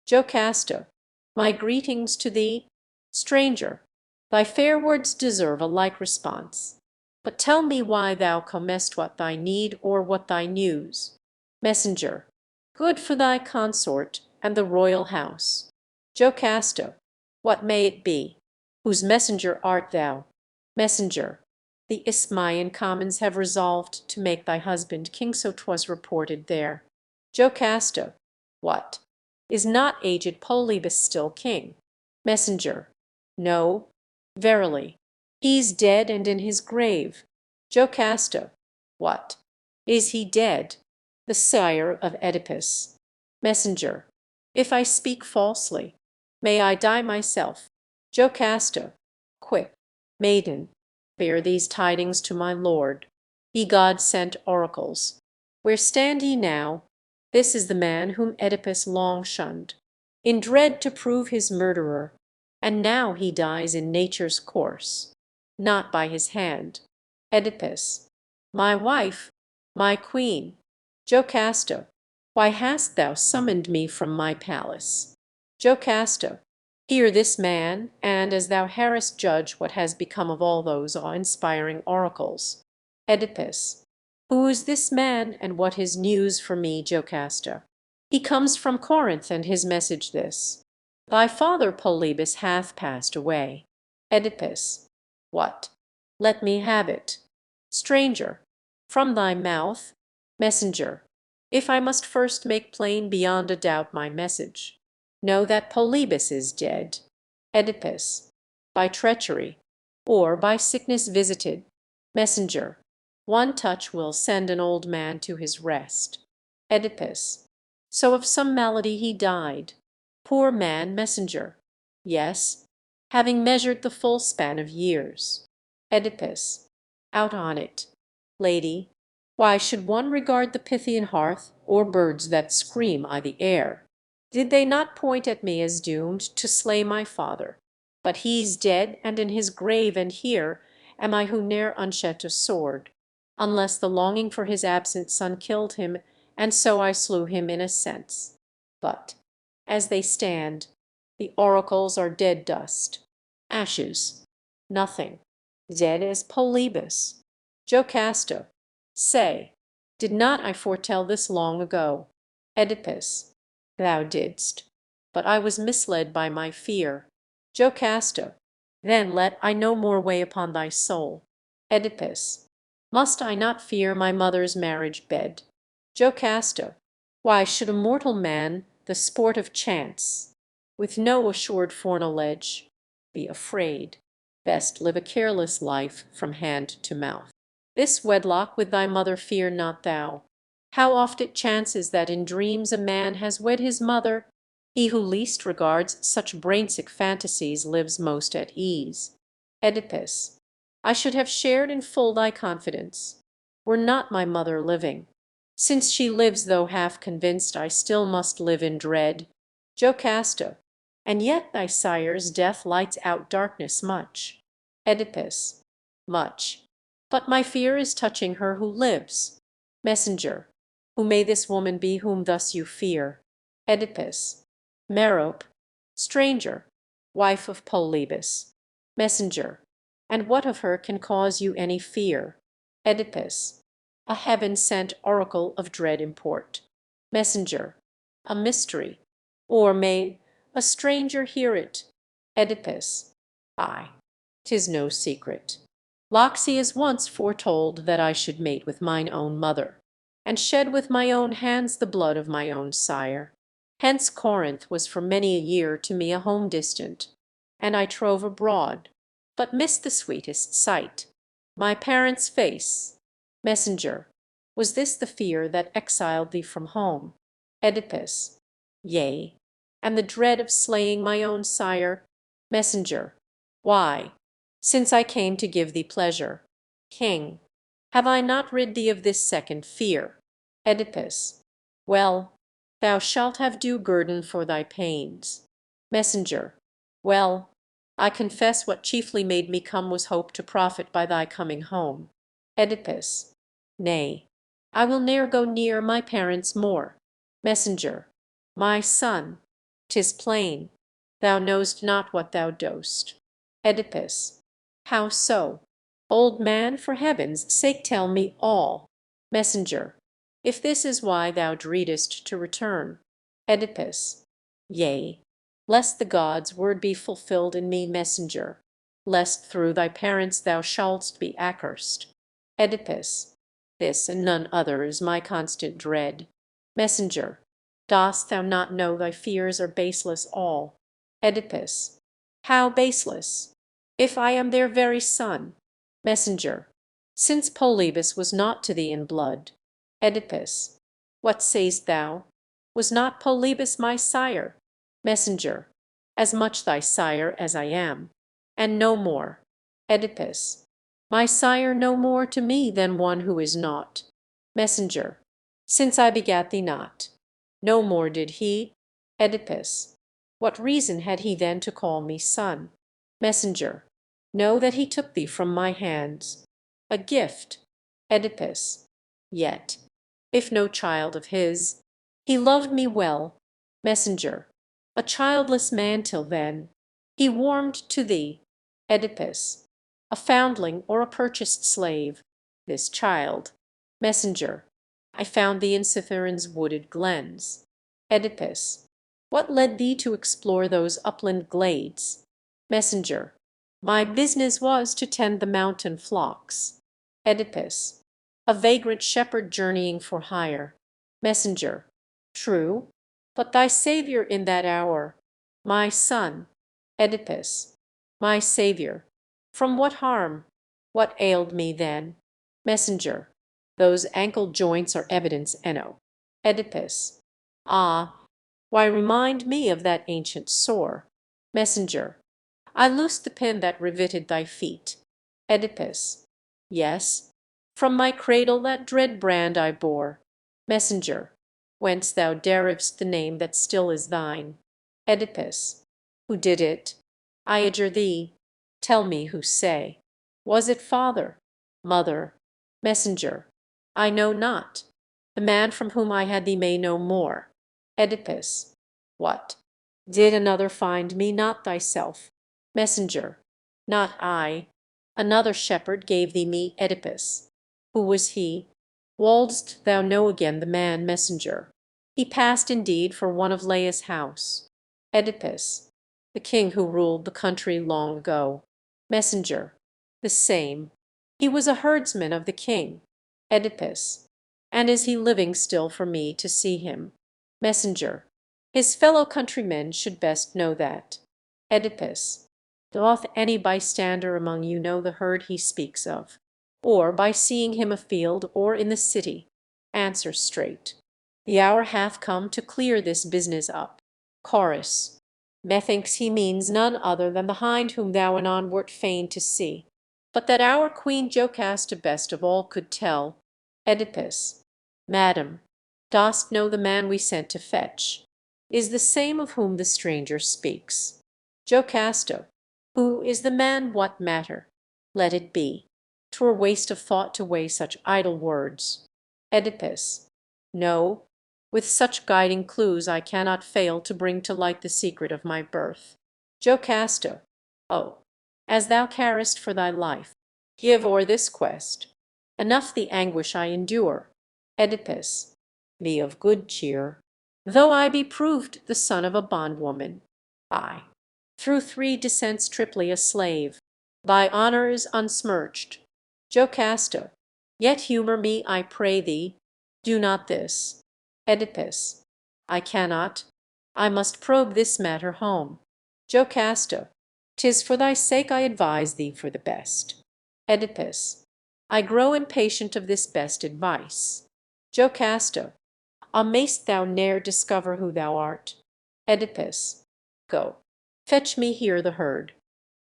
Jocasta. My greetings to thee. Stranger. Thy fair words deserve a like response. But tell me why thou comest, what thy need, or what thy news. Messenger. Good for thy consort and the royal house. Jocasta. What may it be? Whose messenger art thou? Messenger. The Isthmian commons have resolved to make thy husband king, so 'twas reported there. Jocasta. What? Is not aged Polybus still king? Messenger. No, verily. He's dead and in his grave. Jocasta. What? Is he dead? The sire of Oedipus. Messenger. If I speak falsely, may I die myself. Jocasta. Quick, maiden, bear these tidings to my lord. Ye God-sent oracles. Where stand ye now? This is the man whom Oedipus long shunned, in dread to prove his murderer, and now he dies in nature's course, not by his hand. Oedipus. My wife, my queen. Jocasta. Why hast thou summoned me from my palace? Jocasta. Hear this man, and as thou harest judge what has become of all those awe-inspiring oracles. Oedipus. Who is this man, and what his news for me, Jocasta? He comes from Corinth, and his message this: Thy father Polybus hath passed away. Oedipus. What? Let me have it. Stranger. From thy mouth. Messenger. If I must first make plain beyond a doubt my message, know that Polybus is dead. Oedipus. By treachery, or by sickness visited. Messenger. One touch will send an old man to his rest. Oedipus. So of some malady he died. Poor man. Messenger. Yes, having measured the full span of years. Oedipus. Out on it. Lady, why should one regard the Pythian hearth, or birds that scream i' the air? Did they not point at me as doomed to slay my father? But he's dead and in his grave, and here am I who ne'er unshet a sword, unless the longing for his absent son killed him, and so I slew him in a sense. But, as they stand, the oracles are dead dust, ashes, nothing, dead as Polybus. Jocasta. Say, did not I foretell this long ago? Oedipus. Thou didst, but I was misled by my fear. Jocasta. Then let I no more weigh upon thy soul. Oedipus. Must I not fear my mother's marriage bed? Jocasta. Why should a mortal man, the sport of chance, with no assured foreknowledge, be afraid? Best live a careless life from hand to mouth. This wedlock with thy mother fear not thou. How oft it chances that in dreams a man has wed his mother, He who least regards such brainsick fantasies lives most at ease. Oedipus. I should have shared in full thy confidence, were not my mother living. Since she lives, though half convinced, I still must live in dread. Jocasta. And yet thy sire's death lights out darkness much. Oedipus. Much. But my fear is touching her who lives. Messenger. Who may this woman be whom thus you fear? Oedipus. Merope. Stranger. Wife of Polybus. Messenger. And what of her can cause you any fear? Oedipus. A heaven-sent oracle of dread import. Messenger. A mystery. Or may a stranger hear it? Oedipus. Ay, 'tis no secret. Loxias once foretold that I should mate with mine own mother, and shed with my own hands the blood of my own sire. Hence Corinth was for many a year to me a home distant, and I trove abroad, but missed the sweetest sight, my parents' face. Messenger. Was this the fear that exiled thee from home? Oedipus. Yea, and the dread of slaying my own sire. Messenger. Why? Since I came to give thee pleasure. King. Have I not rid thee of this second fear? Oedipus. Well, thou shalt have due guerdon for thy pains. Messenger. Well, I confess what chiefly made me come was hope to profit by thy coming home. Oedipus. Nay, I will ne'er go near my parents more. Messenger. My son, 'tis plain, thou know'st not what thou dost. Oedipus. How so? Old man, for heaven's sake tell me all. Messenger. If this is why thou dreadest to return. Oedipus. Yea, lest the gods' word be fulfilled in me. Messenger. Lest through thy parents thou shouldst be accursed. Oedipus. This and none other is my constant dread. Messenger. Dost thou not know thy fears are baseless all? Oedipus. How baseless? If I am their very son. Messenger. Since Polybus was not to thee in blood. Oedipus. What say'st thou? Was not Polybus my sire? Messenger. As much thy sire as I am, and no more. Oedipus. My sire no more to me than one who is naught. Messenger. Since I begat thee not. No more did he. Oedipus. What reason had he then to call me son? Messenger. Know that he took thee from my hands. A gift. Oedipus. Yet, if no child of his, he loved me well. Messenger. A childless man till then. He warmed to thee. Oedipus. A foundling or a purchased slave. This child. Messenger. I found thee in Cithæron's wooded glens. Oedipus. What led thee to explore those upland glades? Messenger. My business was to tend the mountain flocks. Oedipus. A vagrant shepherd journeying for hire. Messenger. True, but thy Saviour in that hour. My son. Oedipus. My Saviour. From what harm? What ailed me then? Messenger. Those ankle joints are evidence enow. Oedipus. Ah, why remind me of that ancient sore? Messenger. I loosed the pin that riveted thy feet. Oedipus. Yes, from my cradle that dread brand I bore. Messenger. Whence thou derivest the name that still is thine. Oedipus. Who did it? I adjure thee, tell me who say. Was it father? Mother? Messenger. I know not. The man from whom I had thee may know more. Oedipus. What? Did another find me, not thyself? Messenger. Not I. Another shepherd gave thee me. Oedipus. Who was he? Wouldst thou know again the man? Messenger. He passed indeed for one of Laius' house. Oedipus. The king who ruled the country long ago. Messenger. The same. He was a herdsman of the king. Oedipus. And is he living still for me to see him? Messenger. His fellow countrymen should best know that. Oedipus. Doth any bystander among you know the herd he speaks of, or by seeing him afield or in the city? Answer straight. The hour hath come to clear this business up. Chorus. Methinks he means none other than the hind whom thou anon wert fain to see, but that our Queen Jocasta best of all could tell. Oedipus. Madam, dost know the man we sent to fetch is the same of whom the stranger speaks? Jocasta. Who is the man? What matter? Let it be. 'Twere waste of thought to weigh such idle words. Oedipus. No, with such guiding clues I cannot fail to bring to light the secret of my birth. Jocasta. Oh, as thou carest for thy life, give o'er this quest. Enough the anguish I endure. Oedipus. Be of good cheer. Though I be proved the son of a bondwoman, ay, through 3 descents triply a slave, thy honour is unsmirched. Jocasta. Yet humour me, I pray thee. Do not this. Oedipus. I cannot. I must probe this matter home. Jocasta. 'Tis for thy sake I advise thee for the best. Oedipus. I grow impatient of this best advice. Jocasta. Ah, mayst thou ne'er discover who thou art. Oedipus. Go, fetch me here the herd,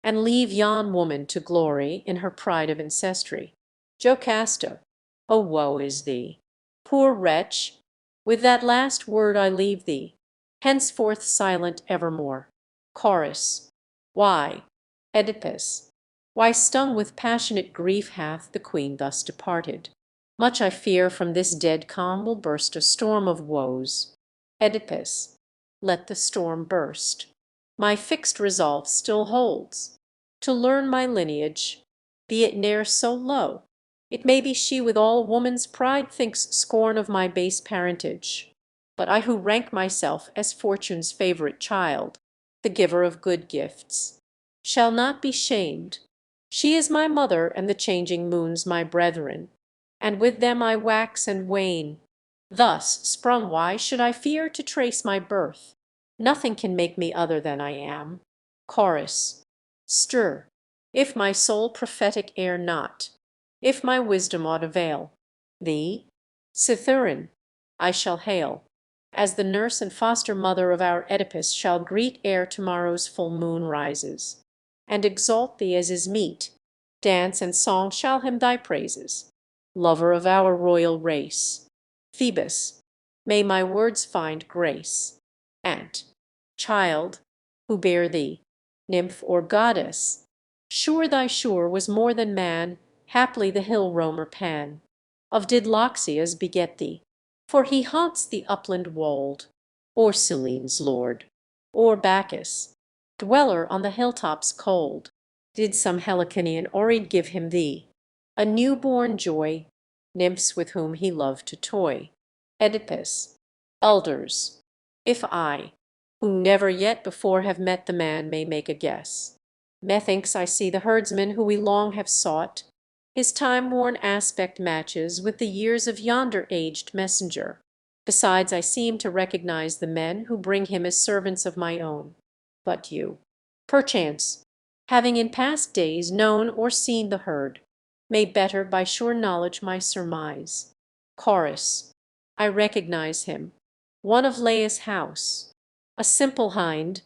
and leave yon woman to glory in her pride of ancestry. Jocasta. Oh, woe is thee! Poor wretch! With that last word I leave thee, henceforth silent evermore. Chorus. Why? Oedipus. Why, stung with passionate grief hath the queen thus departed. Much I fear from this dead calm will burst a storm of woes. Oedipus. Let the storm burst. My fixed resolve still holds, to learn my lineage, be it ne'er so low. It may be she with all woman's pride thinks scorn of my base parentage. But I who rank myself as fortune's favourite child, the giver of good gifts, shall not be shamed. She is my mother, and the changing moons my brethren, and with them I wax and wane. Thus sprung, why should I fear to trace my birth? Nothing can make me other than I am. Chorus. Stir, if my soul prophetic err not, if my wisdom aught avail. Thee, Cytherin, I shall hail, as the nurse and foster mother of our Oedipus shall greet ere tomorrow's full moon rises, and exalt thee as is meet. Dance and song shall hymn thy praises, lover of our royal race. Phoebus, may my words find grace. And, child, who bare thee, nymph or goddess, sure thy sure was more than man, haply the hill roamer Pan, of did Loxias beget thee, for he haunts the upland wold, or Selene's lord, or Bacchus, dweller on the hilltops cold, did some Heliconian Oread give him thee, a new-born joy, nymphs with whom he loved to toy. Oedipus. Elders, if I, who never yet before have met the man, may make a guess. Methinks I see the herdsman who we long have sought. His time-worn aspect matches with the years of yonder aged messenger. Besides, I seem to recognize the men who bring him as servants of my own. But you, perchance, having in past days known or seen the herd, may better by sure knowledge my surmise. Chorus. I recognize him, one of Laius' house, a simple hind,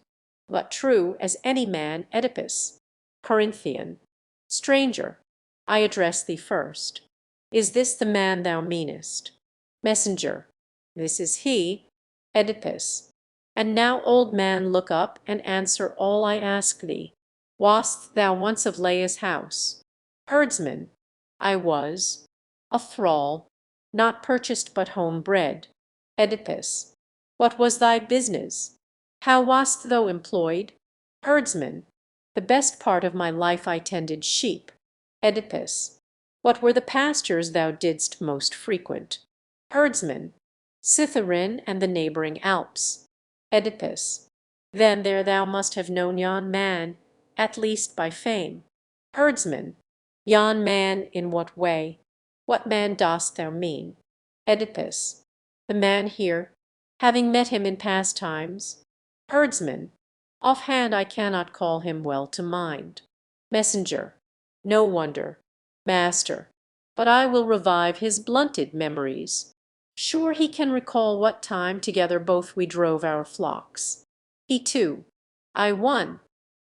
but true as any man. Oedipus. Corinthian. Stranger, I address thee first. Is this the man thou meanest? Messenger. This is he. Oedipus. And now, old man, look up and answer all I ask thee. Wast thou once of Laius' house? Herdsman. I was. A thrall, not purchased but home bred. Oedipus. What was thy business? How wast thou employed? Herdsman. The best part of my life I tended sheep. Oedipus. What were the pastures thou didst most frequent? Herdsman. Cytherin and the neighbouring Alps. Oedipus. Then there thou must have known yon man, at least by fame. Herdsman. Yon man in what way? What man dost thou mean? Oedipus. The man here, having met him in past times. Herdsman. Offhand I cannot call him well to mind. Messenger. No wonder, master, but I will revive his blunted memories. Sure he can recall what time together both we drove our flocks. He too, I won,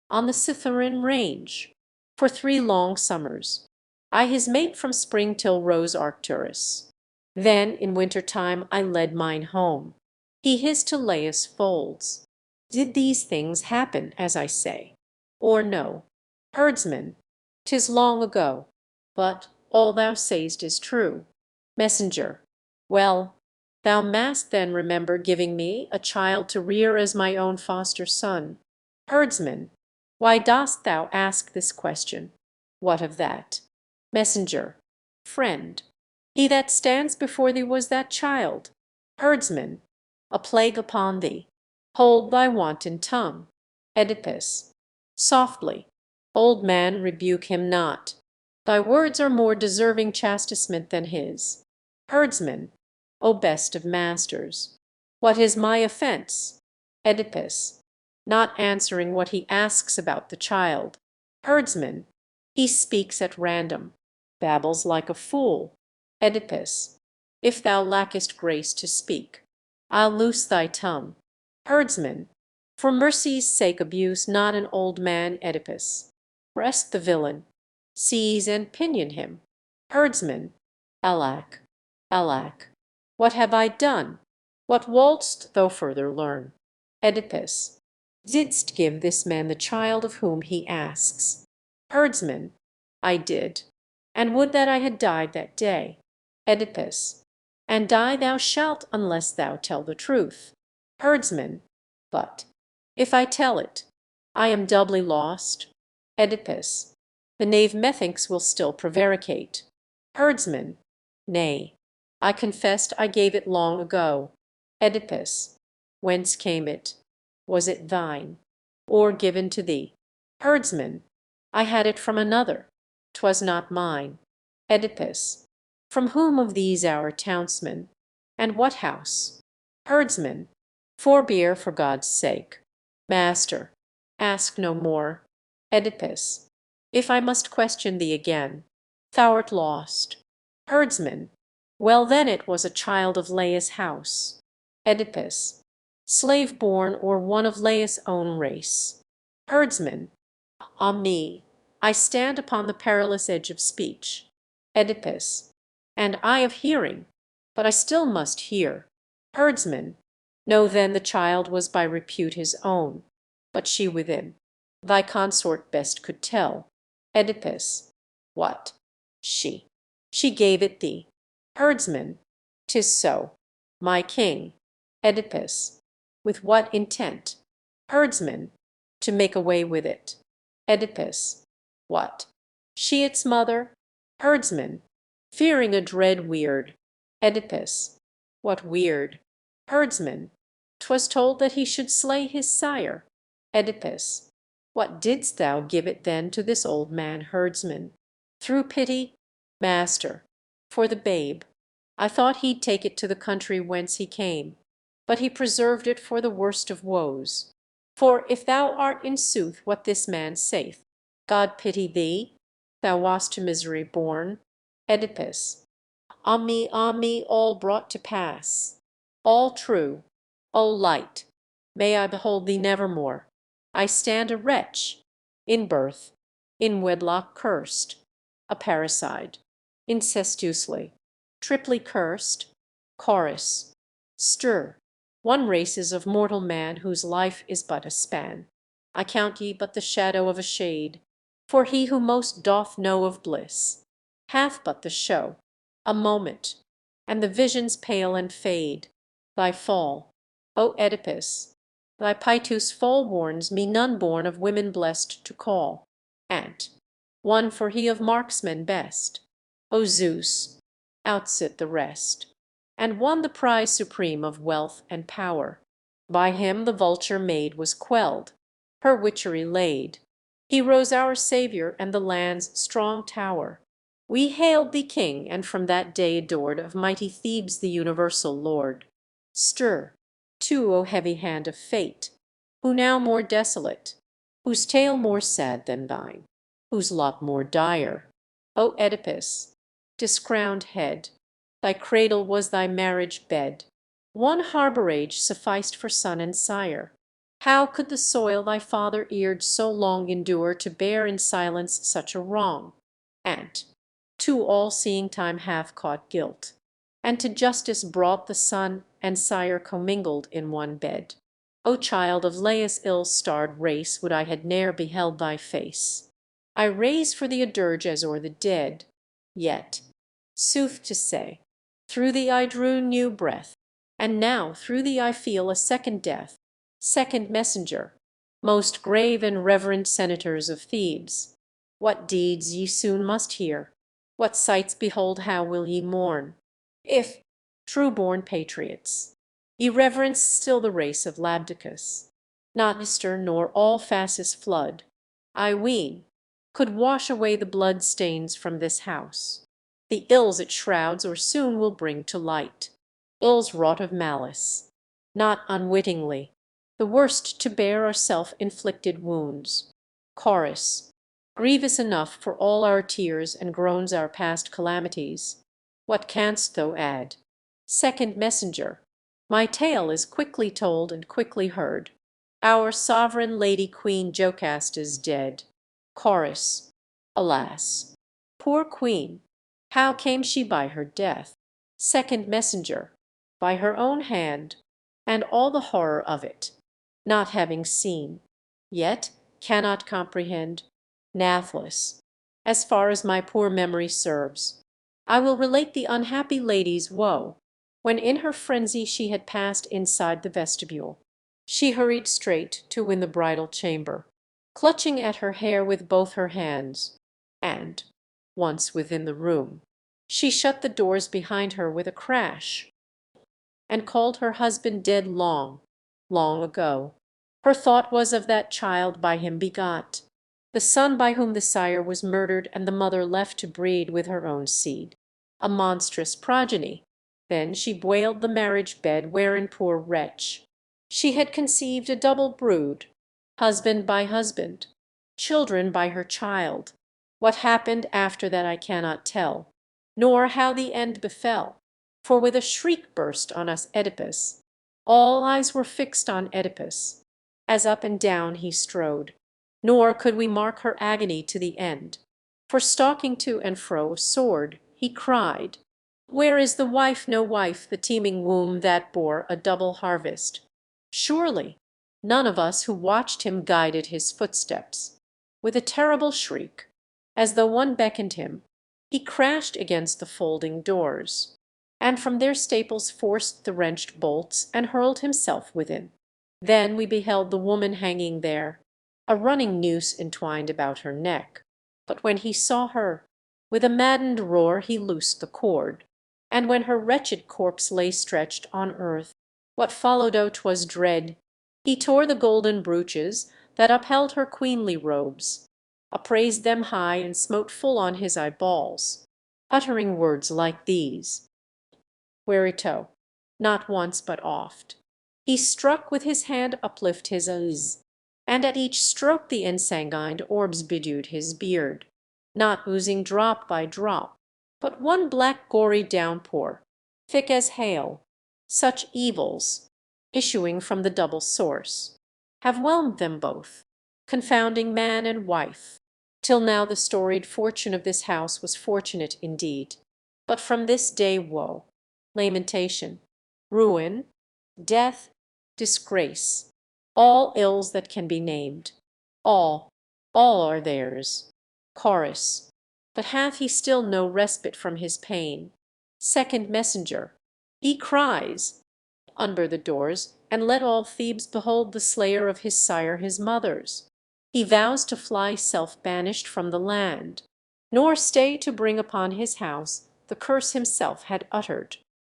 on the Cithaeron range, for 3 long summers, I his mate from spring till rose Arcturus. Then in winter time I led mine home, he his to Laius' folds. Did these things happen, as I say, or no? Herdsman, 'tis long ago, but all thou say'st is true. Messenger, well, thou mayst then remember giving me a child to rear as my own foster son. Herdsman, why dost thou ask this question? What of that? Messenger, friend, he that stands before thee was that child. Herdsman, a plague upon thee. Hold thy wanton tongue. Oedipus, softly, old man, rebuke him not. Thy words are more deserving chastisement than his. Herdsman, O best of masters, what is my offence? Oedipus, not answering what he asks about the child. Herdsman, he speaks at random, babbles like a fool. Oedipus, if thou lackest grace to speak, I'll loose thy tongue. Herdsman, for mercy's sake abuse not an old man. Oedipus, arrest the villain, seize and pinion him. Herdsman, alack, alack, what have I done? What wouldst thou further learn? Oedipus, didst give this man the child of whom he asks? Herdsman, I did, and would that I had died that day. Oedipus, and die thou shalt unless thou tell the truth. Herdsman, but if I tell it, I am doubly lost. Oedipus, the knave methinks will still prevaricate. Herdsman, nay, I confessed I gave it long ago. Oedipus, whence came it? Was it thine, or given to thee? Herdsman, I had it from another, 'twas not mine. Oedipus, from whom of these our townsmen, and what house? Herdsman, forbear for God's sake. Master, ask no more. Oedipus, if I must question thee again, thou'rt lost. Herdsman, well then it was a child of Laius' house. Oedipus, slave born or one of Laius' own race. Herdsman, ah me, I stand upon the perilous edge of speech. Oedipus, and I of hearing, but I still must hear. Herdsman, know then the child was by repute his own, but she within, thy consort best could tell. Oedipus, what? She. She gave it thee. Herdsman, 'tis so. My king. Oedipus, with what intent? Herdsman, to make away with it. Oedipus, what? She its mother? Herdsman, fearing a dread weird. Oedipus, what weird? Herdsman, 'twas told that he should slay his sire. Oedipus, what didst thou give it then to this old man? Herdsman, through pity? Master, for the babe. I thought he'd take it to the country whence he came, but he preserved it for the worst of woes. For if thou art in sooth what this man saith, God pity thee, thou wast to misery born. Oedipus, ah me, all brought to pass, all true. O light, may I behold thee nevermore. I stand a wretch, in birth, in wedlock cursed, a parricide, incestuously, triply cursed. Chorus, stir. One race is of mortal man whose life is but a span. I count ye but the shadow of a shade, for he who most doth know of bliss hath but the show, a moment, and the visions pale and fade. Thy fall, O Oedipus, thy piteous fall warns me none born of women blessed to call Ant, one for he of marksmen best. O Zeus, outsit the rest, and won the prize supreme of wealth and power. By him the vulture maid was quelled, her witchery laid. He rose our saviour and the land's strong tower. We hailed thee king, and from that day adored of mighty Thebes the universal lord. Stir, too, O heavy hand of fate, who now more desolate, whose tale more sad than thine, whose lot more dire. O Oedipus, discrowned head, thy cradle was thy marriage bed. One harbourage sufficed for son and sire. How could the soil thy father eared so long endure to bear in silence such a wrong? And to all-seeing time hath caught guilt, and to justice brought the son and sire commingled in one bed. O child of Laius' ill-starred race, would I had ne'er beheld thy face! I raise for thee a dirge as o'er the dead, yet, sooth to say, through thee I drew new breath, and now through thee I feel a second death. Second messenger, most grave and reverend senators of Thebes, what deeds ye soon must hear, what sights behold, how will ye mourn, if, true-born patriots, ye reverence still the race of Labdacus. Not Ister nor all Phasis' flood, I ween, could wash away the blood stains from this house. The ills it shrouds or soon will bring to light, ills wrought of malice, not unwittingly. The worst to bear are self-inflicted wounds. Chorus. Grievous enough for all our tears and groans our past calamities. What canst thou add? Second messenger. My tale is quickly told and quickly heard. Our sovereign lady Queen Jocasta is dead. Chorus. Alas! Poor queen! How came she by her death? Second messenger. By her own hand, and all the horror of it, not having seen, yet cannot comprehend, nathless, as far as my poor memory serves. I will relate the unhappy lady's woe. When in her frenzy she had passed inside the vestibule, she hurried straight to win the bridal chamber, clutching at her hair with both her hands, and, once within the room, she shut the doors behind her with a crash, and called her husband dead long, long ago. Her thought was of that child by him begot, the son by whom the sire was murdered and the mother left to breed with her own seed, a monstrous progeny. Then she bewailed the marriage bed wherein, poor wretch, she had conceived a double brood, husband by husband, children by her child. What happened after that I cannot tell, nor how the end befell. For with a shriek burst on us Oedipus. All eyes were fixed on Oedipus, as up and down he strode, nor could we mark her agony to the end. For stalking to and fro, sword, he cried, "Where is the wife, no wife, the teeming womb that bore a double harvest?" Surely none of us who watched him guided his footsteps. With a terrible shriek, as though one beckoned him, he crashed against the folding doors, and from their staples forced the wrenched bolts, and hurled himself within. Then we beheld the woman hanging there, a running noose entwined about her neck. But when he saw her, with a maddened roar he loosed the cord, and when her wretched corpse lay stretched on earth, what followed, oh, 'twas dread! He tore the golden brooches that upheld her queenly robes, upraised them high, and smote full on his eyeballs, uttering words like these: Verito, not once but oft. He struck with his hand uplift his eyes, and at each stroke the ensanguined orbs bedewed his beard, not oozing drop by drop, but one black gory downpour, thick as hail. Such evils, issuing from the double source, have whelmed them both, confounding man and wife. Till now the storied fortune of this house was fortunate indeed, but from this day woe, lamentation, ruin, death, disgrace, all ills that can be named, all, all are theirs. Chorus. But hath he still no respite from his pain? Second messenger. He cries, "Unbar the doors, and let all Thebes behold the slayer of his sire his mother's." He vows to fly self-banished from the land, nor stay to bring upon his house the curse himself had uttered.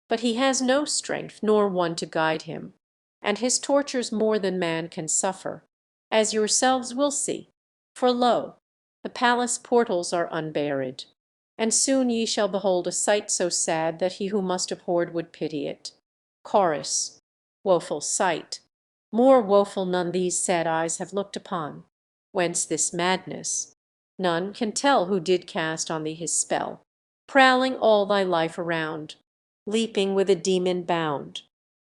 But he has no strength nor one to guide him, and his tortures more than man can suffer, as yourselves will see. For lo, the palace portals are unbarred, and soon ye shall behold a sight so sad that he who must abhorred would pity it. Chorus. Woeful sight! More woeful none these sad eyes have looked upon. Whence this madness? None can tell who did cast on thee his spell, prowling all thy life around, leaping with a demon bound.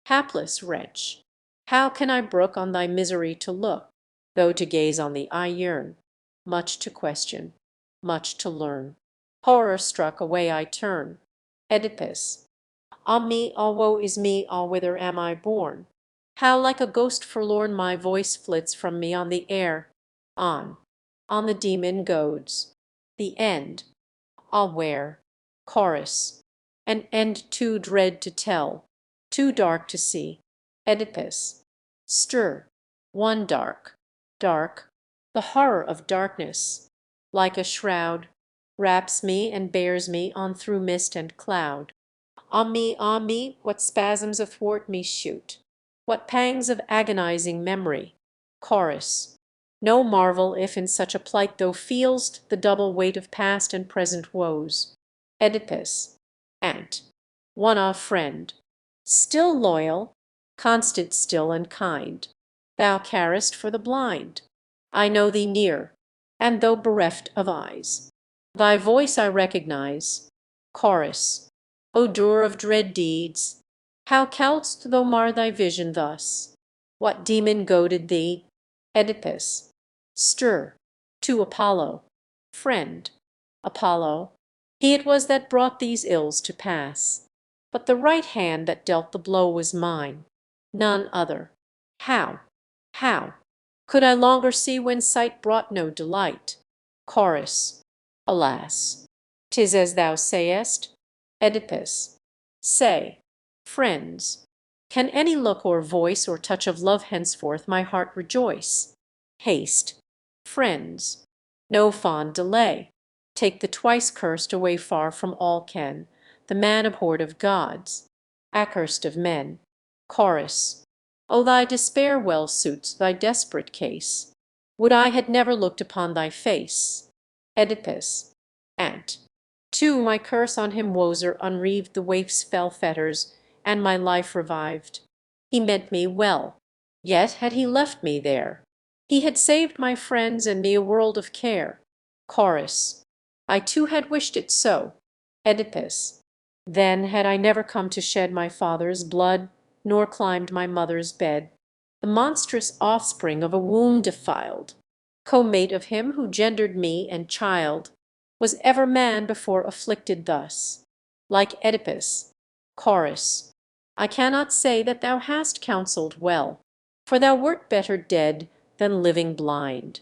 Hapless wretch! How can I brook on thy misery to look? Though to gaze on thee I yearn. Much to question, much to learn. Horror struck, away I turn. Oedipus. Ah me, ah woe is me, ah whither am I borne? How like a ghost forlorn my voice flits from me on the air. On, on the demon goads. The end. Ah where? Chorus. An end too dread to tell, too dark to see. Oedipus. Stir. One dark, dark, the horror of darkness, like a shroud, wraps me and bears me on through mist and cloud. Ah me, what spasms athwart me shoot! What pangs of agonizing memory! Chorus. No marvel if in such a plight thou feel'st the double weight of past and present woes. Oedipus. Ant. One ah friend, still loyal, constant still and kind, thou carest for the blind. I know thee near, and though bereft of eyes, thy voice I recognize. Chorus. O doer of dread deeds, how couldst thou mar thy vision thus? What demon goaded thee? Oedipus. Stir. To Apollo. Friend. Apollo. He it was that brought these ills to pass. But the right hand that dealt the blow was mine, none other. How? How? Could I longer see when sight brought no delight? Chorus. Alas! 'Tis as thou sayest. Oedipus. Say, friends, can any look or voice or touch of love henceforth my heart rejoice? Haste, friends, no fond delay. Take the twice cursed away far from all ken, the man abhorred of gods, accursed of men. Chorus. O thy despair well suits thy desperate case. Would I had never looked upon thy face. Oedipus. Ant. Too, my curse on him Wozer unreaved the waif's fell fetters, and my life revived. He meant me well, yet had he left me there, he had saved my friends and me a world of care. Chorus. I too had wished it so. Oedipus. Then had I never come to shed my father's blood, nor climbed my mother's bed, the monstrous offspring of a womb defiled, co-mate of him who gendered me and child. Was ever man before afflicted thus? Like Oedipus. Chorus. I cannot say that thou hast counselled well, for thou wert better dead than living blind.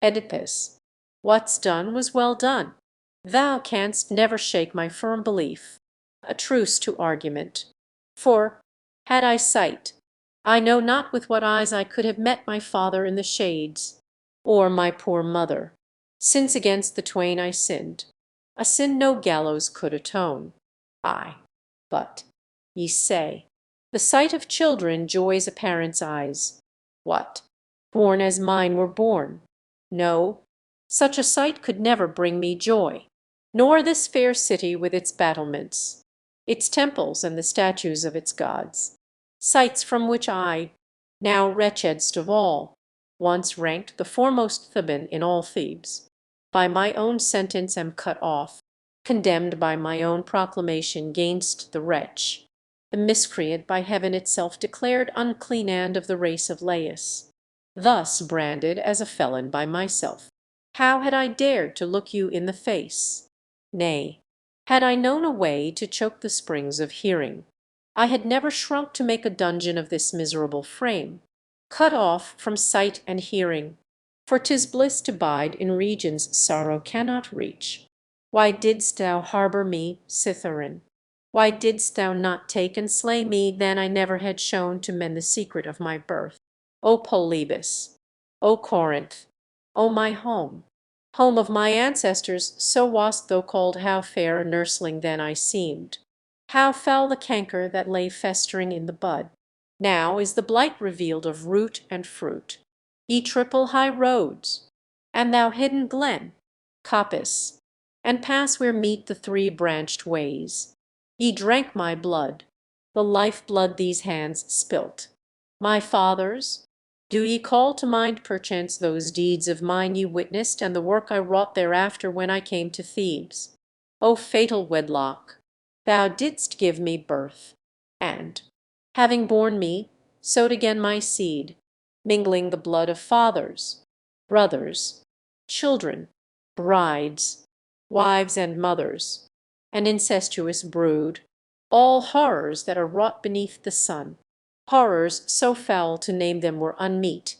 Oedipus. What's done was well done. Thou canst never shake my firm belief. A truce to argument. For, had I sight, I know not with what eyes I could have met my father in the shades, or my poor mother, since against the twain I sinned, a sin no gallows could atone. Ay, but, ye say, the sight of children joys a parent's eyes. What, born as mine were born? No, such a sight could never bring me joy, nor this fair city with its battlements, its temples and the statues of its gods, sights from which I, now wretchedst of all, once ranked the foremost Theban in all Thebes, by my own sentence am cut off, condemned by my own proclamation gainst the wretch, the miscreant by heaven itself declared unclean and of the race of Laius, thus branded as a felon by myself. How had I dared to look you in the face? Nay, had I known a way to choke the springs of hearing, I had never shrunk to make a dungeon of this miserable frame, cut off from sight and hearing, for 'tis bliss to bide in regions sorrow cannot reach. Why didst thou harbour me, Cytherin? Why didst thou not take and slay me then I never had shown to men the secret of my birth? O Polybus! O Corinth! O my home! Home of my ancestors, so wast thou called. How fair a nursling then I seemed! How foul the canker that lay festering in the bud! Now is the blight revealed of root and fruit. Ye triple high roads, and thou hidden glen, coppice, and pass where meet the three branched ways. Ye drank my blood, the life blood these hands spilt. My fathers, do ye call to mind perchance those deeds of mine ye witnessed and the work I wrought thereafter when I came to Thebes? O fatal wedlock! Thou didst give me birth, and, having borne me, sowed again my seed, mingling the blood of fathers, brothers, children, brides, wives and mothers, an incestuous brood, all horrors that are wrought beneath the sun, horrors so foul to name them were unmeet.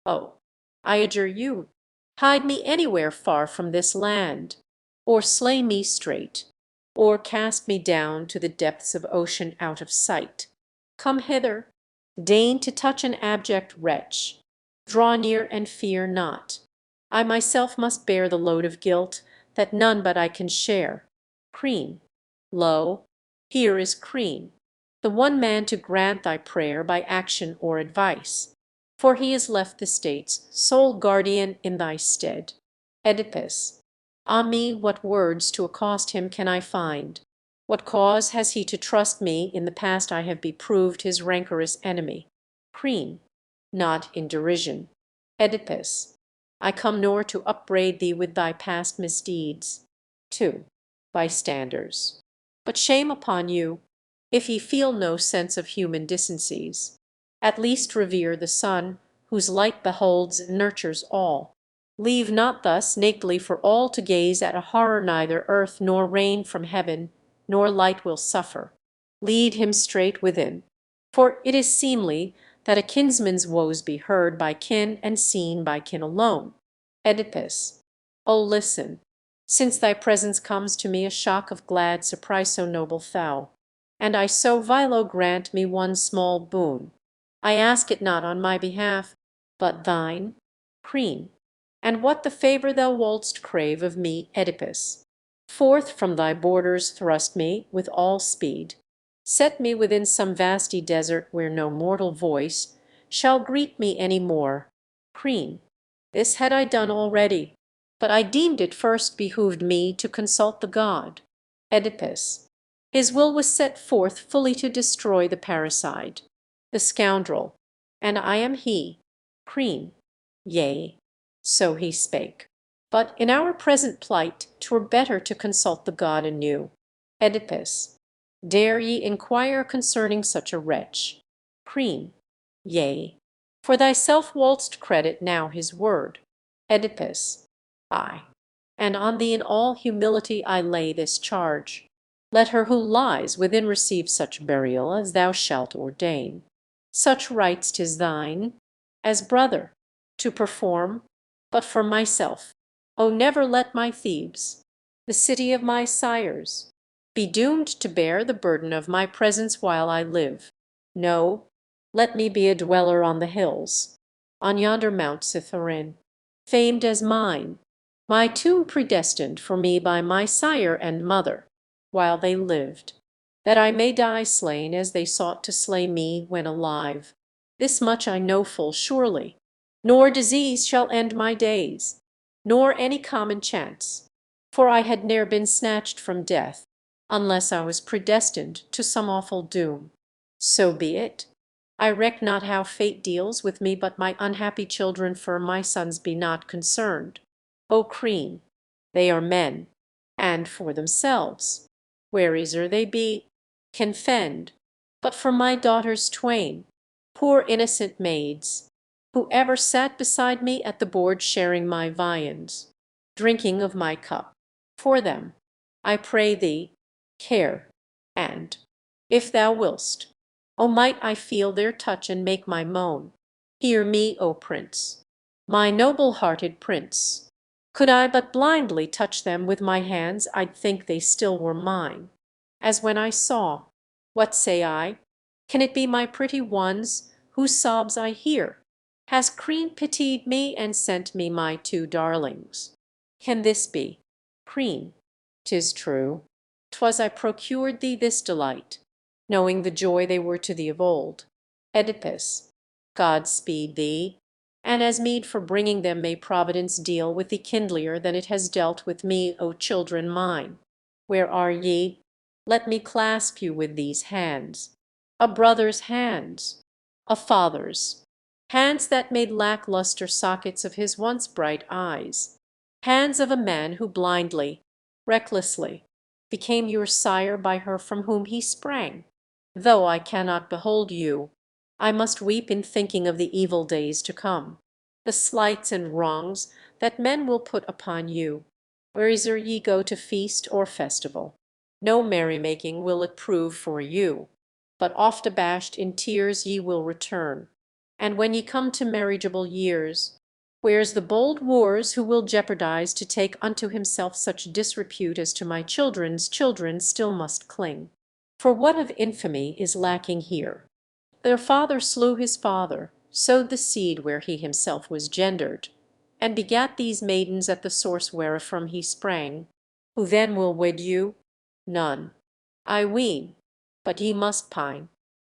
Oh, I adjure you, hide me anywhere far from this land, or slay me straight, or cast me down to the depths of ocean out of sight. Come hither, deign to touch an abject wretch. Draw near and fear not. I myself must bear the load of guilt that none but I can share. Crean, lo, here is Crean, the one man to grant thy prayer by action or advice, for he has left the states sole guardian in thy stead. Oedipus, ah me, what words to accost him can I find? What cause has he to trust me? In the past I have beproved his rancorous enemy. Crean, not in derision. Oedipus, I come nor to upbraid thee with thy past misdeeds. 2. Bystanders. But shame upon you, if ye feel no sense of human decencies. At least revere the sun, whose light beholds and nurtures all. Leave not thus nakedly for all to gaze at a horror neither earth nor rain from heaven nor light will suffer. Lead him straight within. For it is seemly that a kinsman's woes be heard by kin and seen by kin alone. Oedipus, O listen, since thy presence comes to me a shock of glad surprise so noble thou, and I so vilo grant me one small boon. I ask it not on my behalf, but thine. Crean, and what the favour thou wouldst crave of me, Oedipus? Forth from thy borders thrust me with all speed. Set me within some vasty desert where no mortal voice shall greet me any more. Crean, this had I done already, but I deemed it first behooved me to consult the god. Oedipus, his will was set forth fully to destroy the parricide, the scoundrel, and I am he. Crean, yea, so he spake. But in our present plight 'twere better to consult the god anew. Oedipus, dare ye inquire concerning such a wretch? Crean, yea, for thyself wouldst credit now his word. Oedipus, ay, and on thee in all humility I lay this charge. Let her who lies within receive such burial as thou shalt ordain. Such rites 'tis thine, as brother, to perform, but for myself, O never let my Thebes, the city of my sires, be doomed to bear the burden of my presence while I live. No, let me be a dweller on the hills, on yonder Mount Cithaeron, famed as mine, my tomb predestined for me by my sire and mother, while they lived, that I may die slain as they sought to slay me when alive. This much I know full surely, nor disease shall end my days, nor any common chance, for I had ne'er been snatched from death, unless I was predestined to some awful doom. So be it. I reck not how fate deals with me, but my unhappy children for my sons be not concerned. O Crean, they are men, and for themselves, wheresoe'er they be, can fend. But for my daughters twain, poor innocent maids, who ever sat beside me at the board sharing my viands, drinking of my cup, for them, I pray thee, care, and, if thou wilst, O might I feel their touch and make my moan, hear me, O Prince, my noble-hearted Prince. Could I but blindly touch them with my hands, I'd think they still were mine, as when I saw, what say I? Can it be my pretty ones whose sobs I hear? Has Crean pitied me and sent me my two darlings? Can this be? Crean, 'tis true. 'Twas I procured thee this delight, knowing the joy they were to thee of old. Oedipus, God speed thee, and as meed for bringing them may Providence deal with thee kindlier than it has dealt with me, O children mine. Where are ye? Let me clasp you with these hands, a brother's hands, a father's, hands that made lack-lustre sockets of his once bright eyes, hands of a man who blindly, recklessly, became your sire by her from whom he sprang. Though I cannot behold you, I must weep in thinking of the evil days to come, the slights and wrongs that men will put upon you, wheresoe'er ye go to feast or festival. No merrymaking will it prove for you, but oft abashed in tears ye will return. And when ye come to marriageable years, where's the bold wars who will jeopardize to take unto himself such disrepute as to my children's children still must cling? For what of infamy is lacking here? Their father slew his father, sowed the seed where he himself was gendered, and begat these maidens at the source wherefrom he sprang. Who then will wed you? None, I ween, but ye must pine,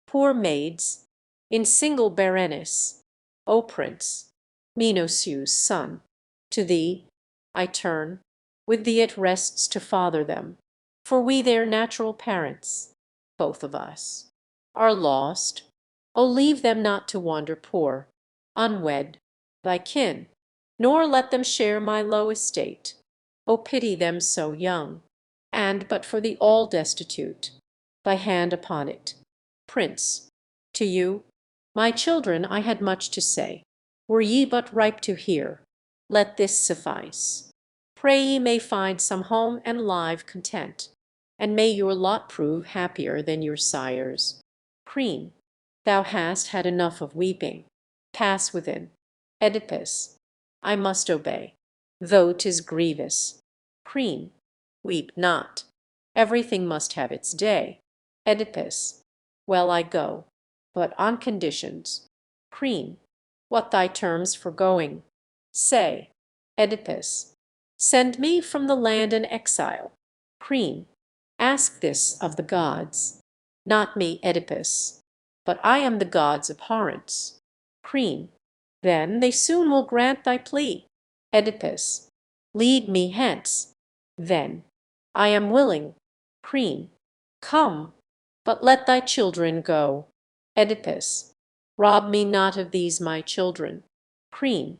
poor maids, in single Berenice. O Prince, Menoetius' son, to thee I turn, with thee it rests to father them, for we their natural parents, both of us, are lost. O leave them not to wander poor, unwed, thy kin, nor let them share my low estate. O pity them so young, and but for the all destitute. Thy hand upon it, Prince. To you, my children, I had much to say. Were ye but ripe to hear, let this suffice. Pray ye may find some home and live content, and may your lot prove happier than your sire's. Queen, thou hast had enough of weeping. Pass within. Oedipus, I must obey, though 'tis grievous. Queen, weep not. Everything must have its day. Oedipus, well, I go, but on conditions. Queen, what thy terms for going? Say. Oedipus, send me from the land an exile. Queen, ask this of the gods. Not me, Oedipus, but I am the gods' abhorrence. Queen, then they soon will grant thy plea. Oedipus, lead me hence. Then I am willing. Queen, come, but let thy children go. Oedipus, rob me not of these my children. Queen,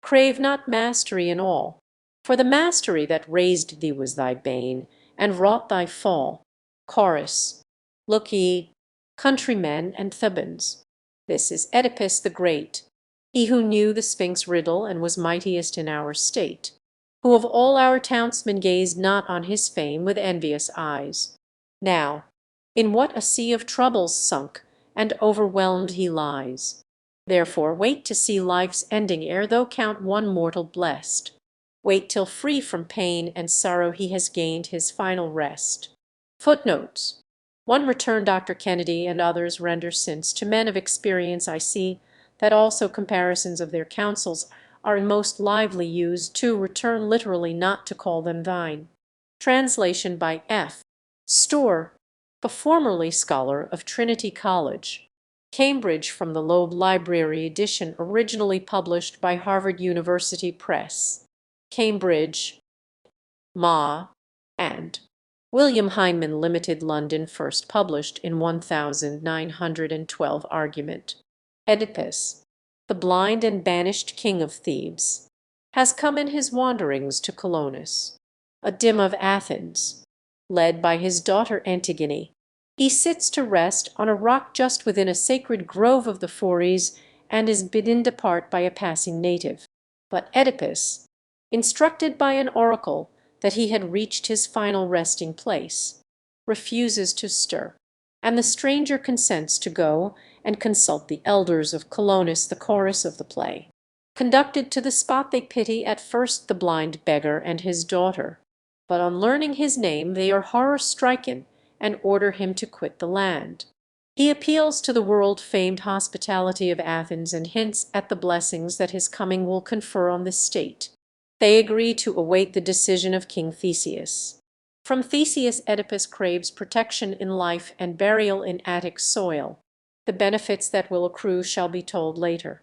crave not mastery in all, for the mastery that raised thee was thy bane, and wrought thy fall. Chorus, look ye, countrymen and Thebans, this is Oedipus the Great, he who knew the Sphinx riddle and was mightiest in our state, who of all our townsmen gazed not on his fame with envious eyes. Now, in what a sea of troubles sunk and overwhelmed he lies. Therefore wait to see life's ending ere thou count one mortal blessed. Wait till free from pain and sorrow he has gained his final rest. Footnotes. One return Dr. Kennedy and others render since to men of experience I see that also comparisons of their counsels are most lively used to return literally not to call them thine. Translation by F. Storr, the formerly scholar of Trinity College, Cambridge, from the Loeb Library edition originally published by Harvard University Press, Cambridge, Ma, and William Heinemann Limited, London, first published in 1912 argument. Oedipus, the blind and banished king of Thebes, has come in his wanderings to Colonus, a dim of Athens, led by his daughter Antigone. He sits to rest on a rock just within a sacred grove of the Fories, and is bidden depart by a passing native. But Oedipus, instructed by an oracle that he had reached his final resting place, refuses to stir, and the stranger consents to go and consult the elders of Colonus, the chorus of the play. Conducted to the spot, they pity at first the blind beggar and his daughter, but on learning his name they are horror-stricken and order him to quit the land. He appeals to the world-famed hospitality of Athens and hints at the blessings that his coming will confer on the state. They agree to await the decision of King Theseus. From Theseus Oedipus craves protection in life and burial in Attic soil. The benefits that will accrue shall be told later.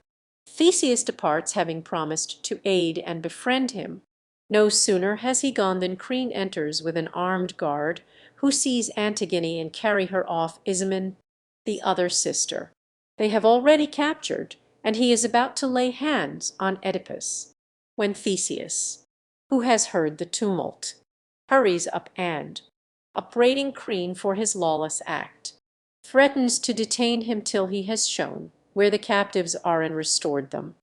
Theseus departs, having promised to aid and befriend him. No sooner has he gone than Creon enters with an armed guard, who seize Antigone and carry her off Ismen, the other sister. They have already captured, and he is about to lay hands on Oedipus, when Theseus, who has heard the tumult, hurries up and, upbraiding Creon for his lawless act, threatens to detain him till he has shown where the captives are and restored them.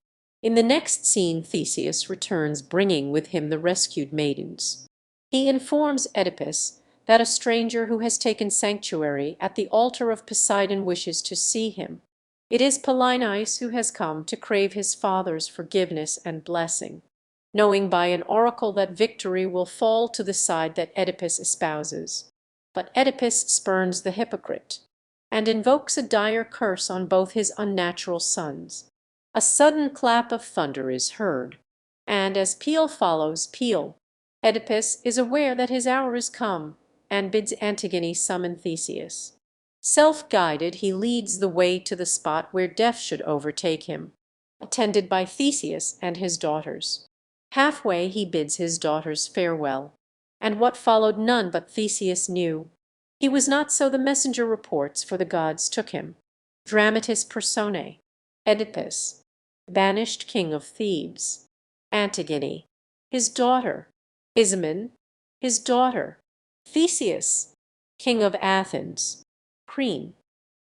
In the next scene Theseus returns bringing with him the rescued maidens. He informs Oedipus that a stranger who has taken sanctuary at the altar of Poseidon wishes to see him. It is Polynice who has come to crave his father's forgiveness and blessing, knowing by an oracle that victory will fall to the side that Oedipus espouses. But Oedipus spurns the hypocrite, and invokes a dire curse on both his unnatural sons. A sudden clap of thunder is heard, and as peal follows peal, Oedipus is aware that his hour is come, and bids Antigone summon Theseus. Self-guided, he leads the way to the spot where death should overtake him, attended by Theseus and his daughters. Halfway he bids his daughters farewell, and what followed none but Theseus knew. He was not so the messenger reports, for the gods took him. Dramatis personae. Oedipus, banished king of Thebes. Antigone, his daughter. Ismene, his daughter. Theseus, king of Athens. Creon,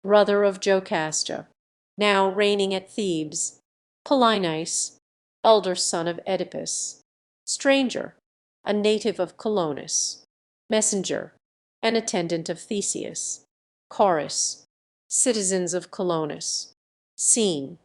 brother of Jocasta, now reigning at Thebes. Polynice, elder son of Oedipus. Stranger, a native of Colonus. Messenger, an attendant of Theseus. Chorus, citizens of Colonus. Scene,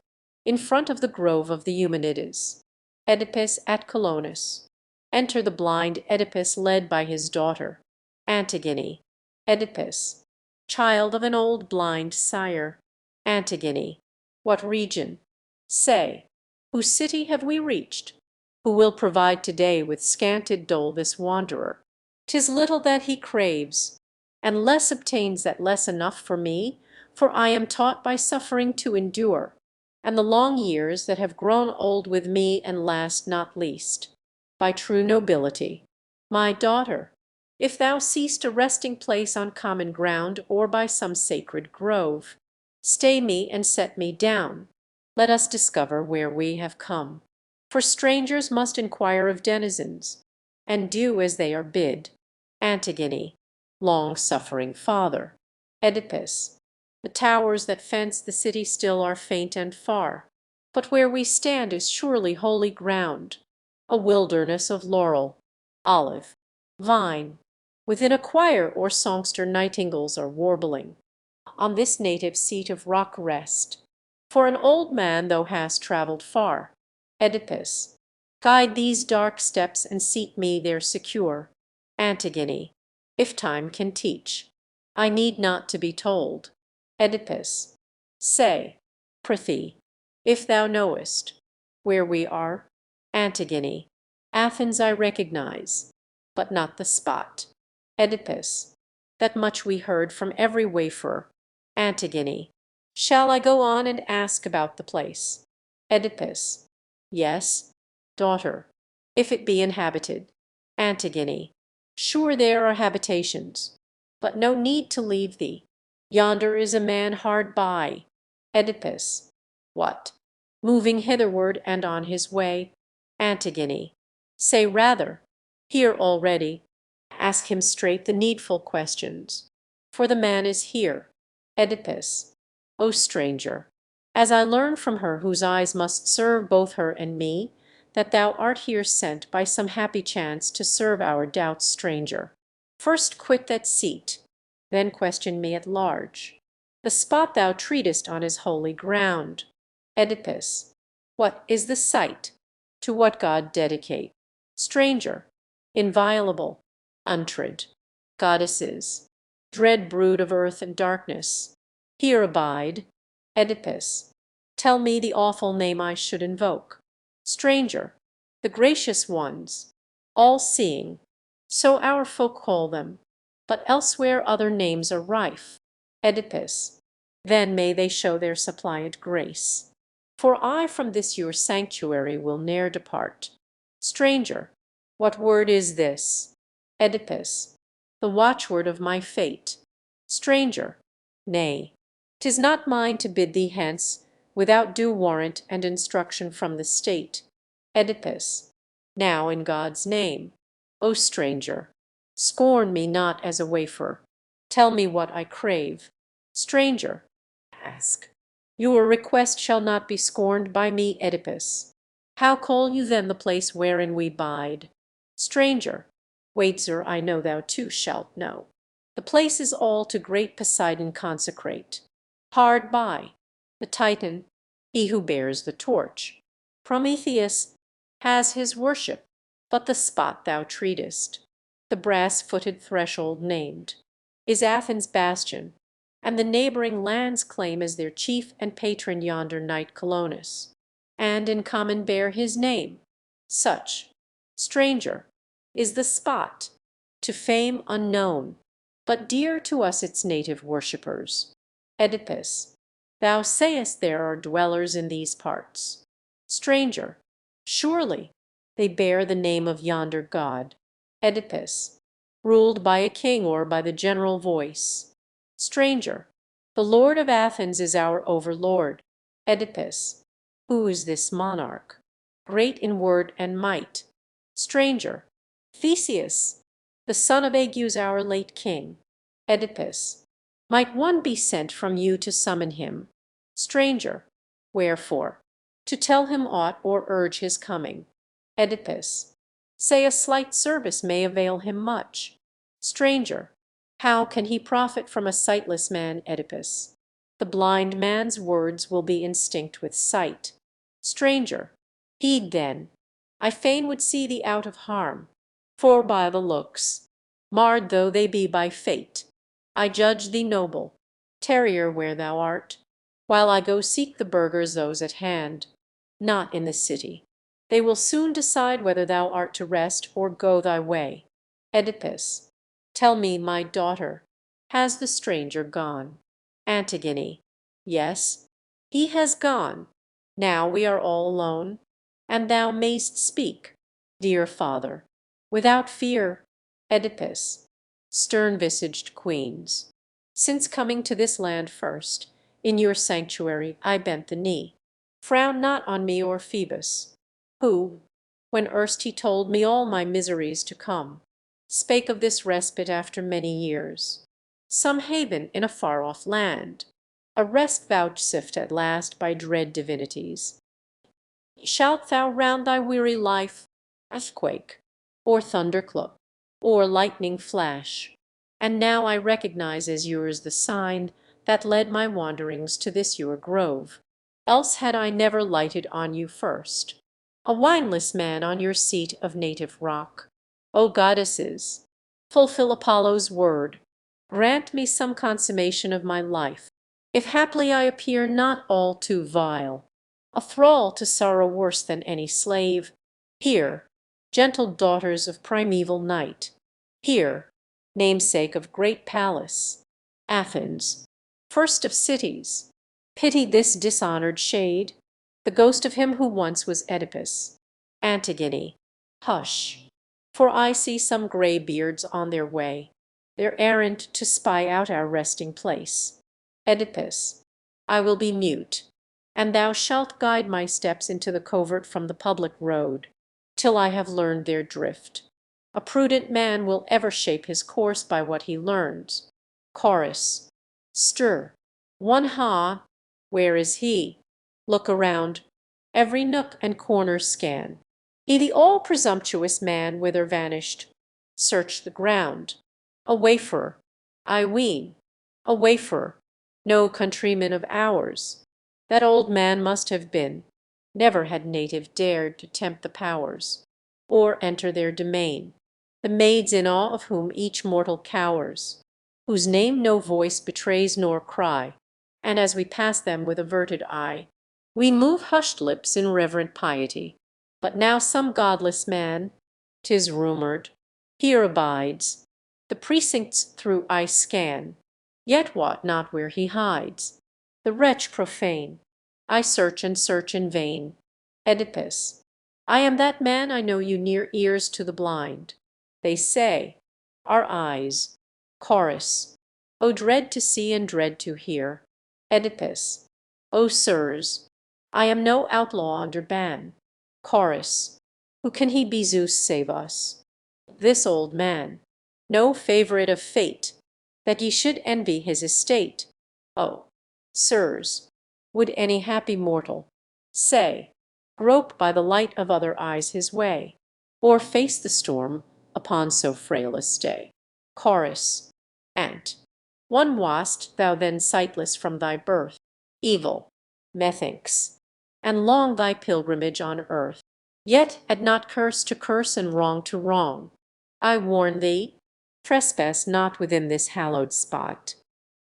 in front of the grove of the Eumenides. Oedipus at Colonus. Enter the blind Oedipus led by his daughter. Antigone. Oedipus, child of an old blind sire. Antigone. What region? Say, whose city have we reached? Who will provide today with scanted dole this wanderer? 'Tis little that he craves, and less obtains that less enough for me, for I am taught by suffering to endure, and the long years that have grown old with me, and last not least, by true nobility. My daughter, if thou seest a resting place on common ground, or by some sacred grove, stay me and set me down. Let us discover where we have come. For strangers must inquire of denizens, and do as they are bid. Antigone, long-suffering father. Oedipus, the towers that fence the city still are faint and far, but where we stand is surely holy ground, a wilderness of laurel, olive, vine. Within a choir or songster nightingales are warbling. On this native seat of rock rest. For an old man thou hast travelled far. Oedipus, guide these dark steps and seat me there secure. Antigone, if time can teach, I need not to be told. Oedipus, say, prithee, if thou knowest where we are. Antigone, Athens I recognize, but not the spot. Oedipus, that much we heard from every wayfarer. Antigone, shall I go on and ask about the place? Oedipus, yes, daughter, if it be inhabited. Antigone, sure there are habitations, but no need to leave thee. Yonder is a man hard by. Oedipus, what, moving hitherward and on his way? Antigone, say rather, here already. Ask him straight the needful questions, for the man is here. Oedipus, O stranger, as I learn from her whose eyes must serve both her and me, that thou art here sent by some happy chance to serve our doubts, stranger. First quit that seat, then question me at large. The spot thou treatest on is holy ground. Oedipus, what is the site? To what god dedicate? Stranger, inviolable, untrid, goddesses, dread brood of earth and darkness, here abide. Oedipus, tell me the awful name I should invoke. Stranger, the gracious ones, all-seeing, so our folk call them, but elsewhere other names are rife. Oedipus, then may they show their suppliant grace, for I from this your sanctuary will ne'er depart. Stranger, what word is this? Oedipus, the watchword of my fate. Stranger, nay, 'tis not mine to bid thee hence without due warrant and instruction from the state. Oedipus, now in God's name, O stranger, scorn me not as a wayfarer. Tell me what I crave. Stranger. Ask. Your request shall not be scorned by me, Oedipus. How call you then the place wherein we bide? Stranger. Wait, sir, I know thou too shalt know. The place is all to great Poseidon consecrate. Hard by, the Titan, he who bears the torch. Prometheus has his worship, but the spot thou treatest, the brass-footed threshold named, is Athens' bastion, and the neighboring lands claim as their chief and patron yonder knight Colonus, and in common bear his name. Such, stranger, is the spot, to fame unknown, but dear to us its native worshippers. Oedipus, thou sayest there are dwellers in these parts. Stranger, surely they bear the name of yonder god. Oedipus, ruled by a king or by the general voice. Stranger, the lord of Athens is our overlord. Oedipus, who is this monarch? Great in word and might. Stranger, Theseus, the son of Aegeus our late king. Oedipus, might one be sent from you to summon him? Stranger, wherefore? To tell him aught or urge his coming. Oedipus, say a slight service may avail him much. Stranger, how can he profit from a sightless man, Oedipus? The blind man's words will be instinct with sight. Stranger, heed then. I fain would see thee out of harm, for by the looks, marred though they be by fate, I judge thee noble. Tarrier where thou art, while I go seek the burghers those at hand, not in the city. They will soon decide whether thou art to rest or go thy way. Oedipus, tell me, my daughter, has the stranger gone? Antigone, yes, he has gone. Now we are all alone, and thou mayst speak, dear father, without fear. Oedipus, stern-visaged queens, since coming to this land first, in your sanctuary I bent the knee. Frown not on me or Phoebus, who, when erst he told me all my miseries to come, spake of this respite after many years, some haven in a far-off land, a rest vouchsafed at last by dread divinities. Shalt thou round thy weary life earthquake, or thunderclap, or lightning flash? And now I recognize as yours the sign that led my wanderings to this your grove. Else had I never lighted on you first, a wineless man on your seat of native rock. O goddesses, fulfill Apollo's word, grant me some consummation of my life, if haply I appear not all too vile, a thrall to sorrow worse than any slave. Hear, gentle daughters of primeval night, hear, namesake of great Pallas, Athens, first of cities, pity this dishonored shade, the ghost of him who once was Oedipus. Antigone, hush, for I see some grey beards on their way, their errand to spy out our resting place. Oedipus, I will be mute, and thou shalt guide my steps into the covert from the public road, till I have learned their drift. A prudent man will ever shape his course by what he learns. Chorus, stir. One ha! Where is he? Look around, every nook and corner scan. He the all-presumptuous man whither vanished? Search the ground. A waferer, I ween, a waferer, no countryman of ours. That old man must have been, never had native dared to tempt the powers, or enter their domain. The maids in awe of whom each mortal cowers, whose name no voice betrays nor cry, and as we pass them with averted eye, we move hushed lips in reverent piety. But now some godless man, 'tis rumoured, here abides. The precincts through I scan, yet wot not where he hides. The wretch profane, I search and search in vain. Oedipus, I am that man I know you near ears to the blind. They say, our eyes. Chorus, O dread to see and dread to hear. Oedipus, O sirs, I am no outlaw under ban. Chorus, who can he be, Zeus save us? This old man, no favourite of fate, that ye should envy his estate. Oh, sirs, would any happy mortal, say, grope by the light of other eyes his way, or face the storm upon so frail a stay? Chorus. Ant. One wast thou then sightless from thy birth, evil, methinks, and long thy pilgrimage on earth. Yet add not curse to curse and wrong to wrong. I warn thee, trespass not within this hallowed spot,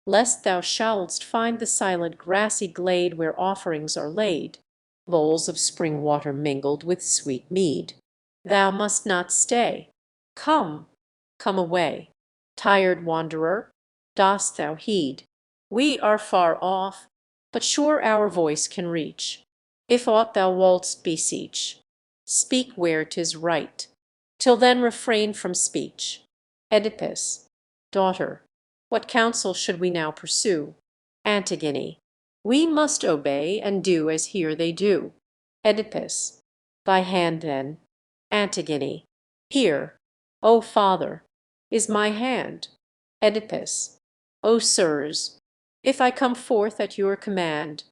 lest thou shouldst find the silent grassy glade where offerings are laid, bowls of spring water mingled with sweet mead. Thou must not stay. Come, come away. Tired wanderer, dost thou heed? We are far off, but sure our voice can reach. If aught thou wouldst beseech, speak where 'tis right. Till then refrain from speech. Oedipus. Daughter, what counsel should we now pursue? Antigone. We must obey and do as here they do. Oedipus. Thy hand then. Antigone. Here, O father, is my hand. Oedipus. O sirs, if I come forth at your command,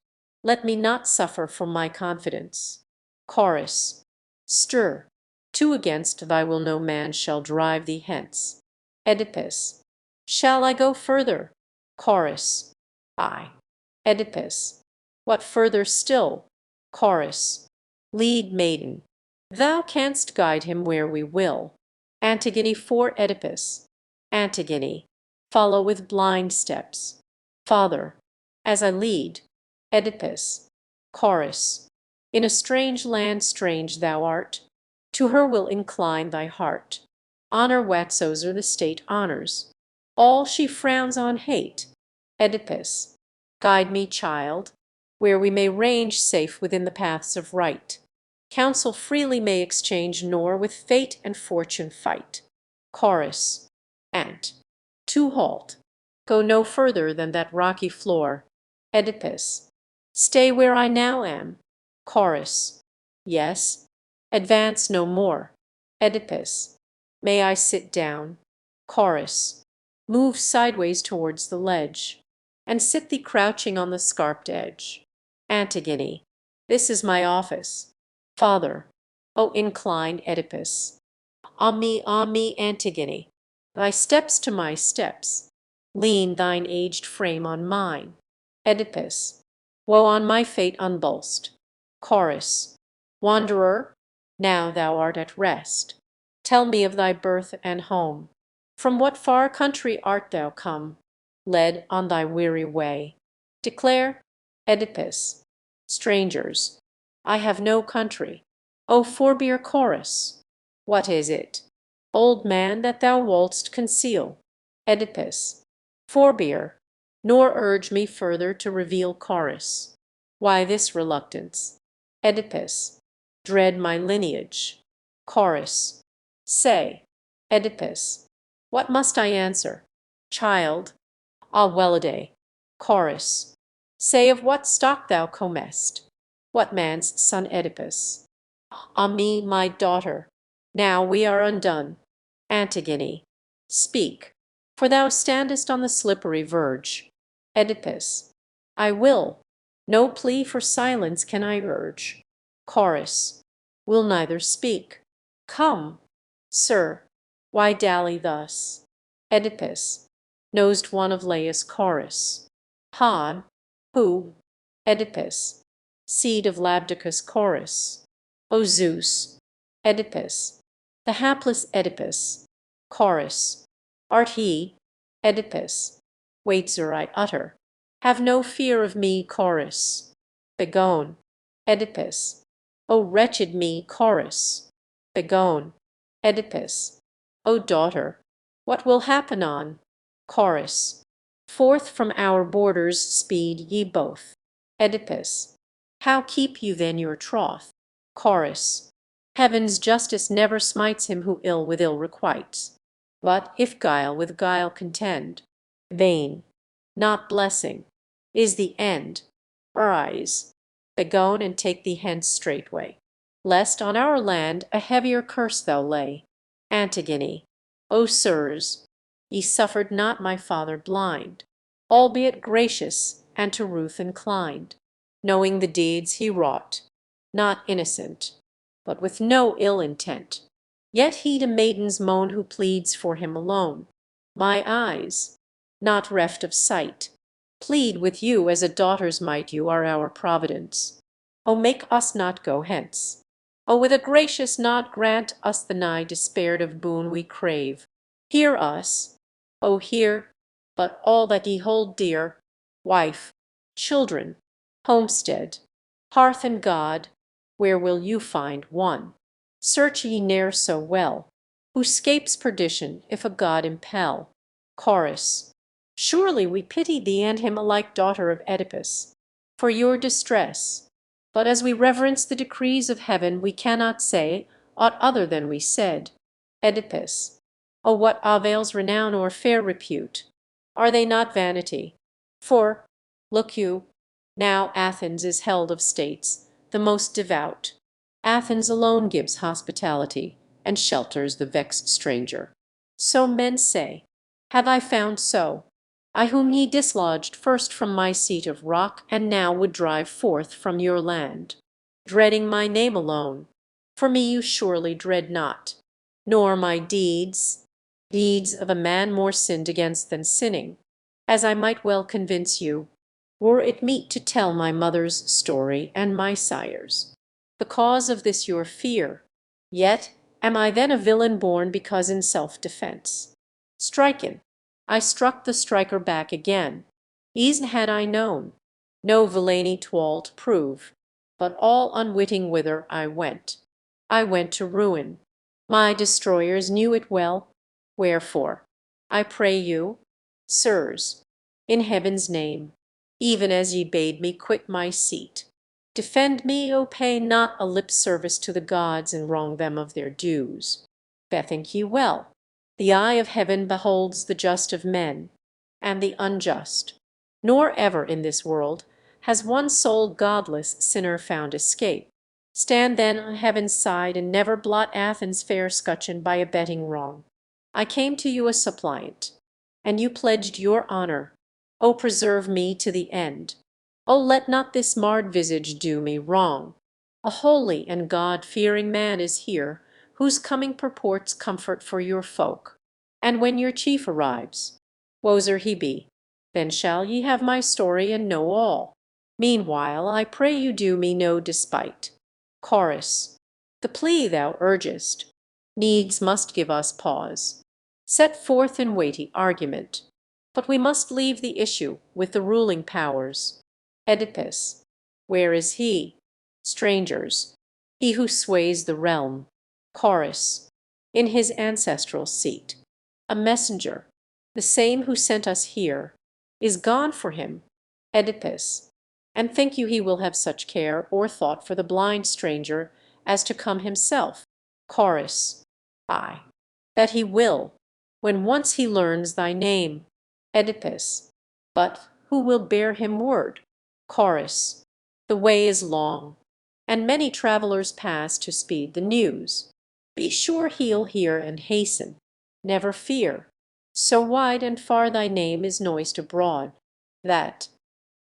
let me not suffer from my confidence. Chorus. Stir. Two against thy will no man shall drive thee hence. Oedipus. Shall I go further? Chorus. I. Oedipus. What further still? Chorus. Lead, maiden. Thou canst guide him where we will. Antigone for Oedipus. Antigone. Follow with blind steps. Father. As I lead. Oedipus. Chorus. In a strange land strange thou art. To her will incline thy heart. Honor whatsoever the state honors. All she frowns on hate. Oedipus. Guide me, child, where we may range safe within the paths of right. Counsel freely may exchange, nor with fate and fortune fight. Chorus. Ant. To halt. Go no further than that rocky floor. Oedipus. Stay where I now am. Chorus. Yes. Advance no more. Oedipus. May I sit down? Chorus. Move sideways towards the ledge, and sit thee crouching on the scarped edge. Antigone. This is my office. Father. O incline, Oedipus. Ah me, Antigone. Thy steps to my steps. Lean thine aged frame on mine. Oedipus. Woe on my fate unbolst. Chorus. Wanderer, now thou art at rest. Tell me of thy birth and home. From what far country art thou come, led on thy weary way? Declare. Oedipus. Strangers, I have no country. O forbear, Chorus. What is it, old man, that thou wouldst conceal? Oedipus. Forbear, nor urge me further to reveal. Chorus. Why this reluctance? Oedipus. Dread my lineage. Chorus. Say, Oedipus, what must I answer? Child. Ah, well-a-day. Chorus. Say of what stock thou comest. What man's son Oedipus? Ah me, my daughter, now we are undone. Antigone. Speak, for thou standest on the slippery verge. Oedipus. I will. No plea for silence can I urge. Chorus. Will neither speak. Come. Sir, why dally thus? Oedipus. Nosed one of Laius' chorus. Han. Who? Oedipus. Seed of Labdacus' chorus. O Zeus. Oedipus. The hapless Oedipus. Chorus. Art he? Oedipus. Wait, sir, I utter. Have no fear of me. Chorus. Begone. Oedipus. O wretched me. Chorus. Begone. Oedipus. O daughter, what will happen on? Chorus. Forth from our borders speed ye both. Oedipus. How keep you then your troth? Chorus. Heaven's justice never smites him who ill with ill requites. But if guile with guile contend, vain, not blessing, is the end. Arise, begone, and take thee hence straightway, lest on our land a heavier curse thou lay. Antigone. O sirs, ye suffered not my father blind. albeit gracious and to ruth inclined, knowing the deeds he wrought, not innocent, but with no ill intent. Yet he to maidens moan who pleads for him alone. My eyes, not reft of sight, plead with you as a daughter's might. You are our providence. O make us not go hence. O with a gracious nod grant us the nigh despaired of boon we crave. Hear us, O hear, but all that ye hold dear, wife, children, homestead, hearth and God, where will you find one? Search ye ne'er so well, who 'scapes perdition if a God impel. Chorus. Surely we pity thee and him alike, daughter of Oedipus, for your distress. But as we reverence the decrees of heaven, we cannot say aught other than we said. Oedipus. O what avails renown or fair repute? Are they not vanity? For, look you, now Athens is held of states the most devout. Athens alone gives hospitality and shelters the vexed stranger. So men say. Have I found so? I whom ye dislodged first from my seat of rock, and now would drive forth from your land, dreading my name alone. For me you surely dread not, nor my deeds of a man more sinned against than sinning, as I might well convince you, were it meet to tell my mother's story and my sire's, the cause of this your fear. Yet am I then a villain born because in self-defence. Striken, I struck the striker back again. E'en had I known, no villainy twall to prove, but all unwitting whither I went. I went to ruin. My destroyers knew it well. Wherefore, I pray you, sirs, in heaven's name, even as ye bade me quit my seat, defend me, O pay not a lip service to the gods and wrong them of their dues. Bethink ye well, the eye of heaven beholds the just of men, and the unjust, nor ever in this world has one sole godless sinner found escape. Stand then on heaven's side, and never blot Athens' fair scutcheon by abetting wrong. I came to you a suppliant, and you pledged your honour. O preserve me to the end. O let not this marred visage do me wrong. A holy and God-fearing man is here, whose coming purports comfort for your folk. And when your chief arrives, woser he be, then shall ye have my story and know all. Meanwhile I pray you do me no despite. Chorus. The plea thou urgest needs must give us pause. Set forth in weighty argument, but we must leave the issue with the ruling powers. Oedipus, where is he? Strangers, he who sways the realm. Chorus. In his ancestral seat. A messenger, the same who sent us here, is gone for him. Oedipus. And think you he will have such care or thought for the blind stranger as to come himself? Chorus. Ay, that he will, when once he learns thy name. Oedipus. But who will bear him word? Chorus. The way is long, and many travellers pass to speed the news. Be sure he'll hear and hasten. Never fear. So wide and far thy name is noised abroad, that,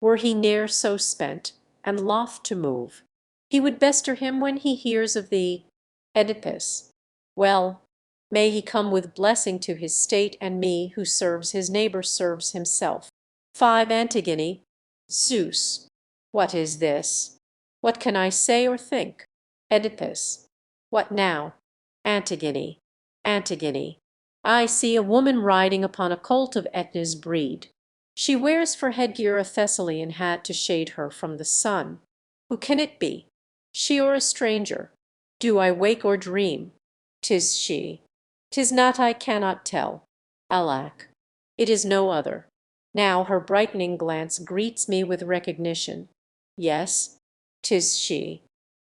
were he ne'er so spent, and loth to move, he would bester him when he hears of thee. Oedipus. Well, may he come with blessing to his state, and me, who serves his neighbour, serves himself. 5 Antigone. Zeus. What is this? What can I say or think? Oedipus. What now? Antigone. Antigone. I see a woman riding upon a colt of Aetna's breed. She wears for headgear a Thessalian hat to shade her from the sun. Who can it be? She or a stranger? Do I wake or dream? 'Tis she. 'Tis not, I cannot tell. Alack, it is no other. Now her brightening glance greets me with recognition. Yes, 'tis she.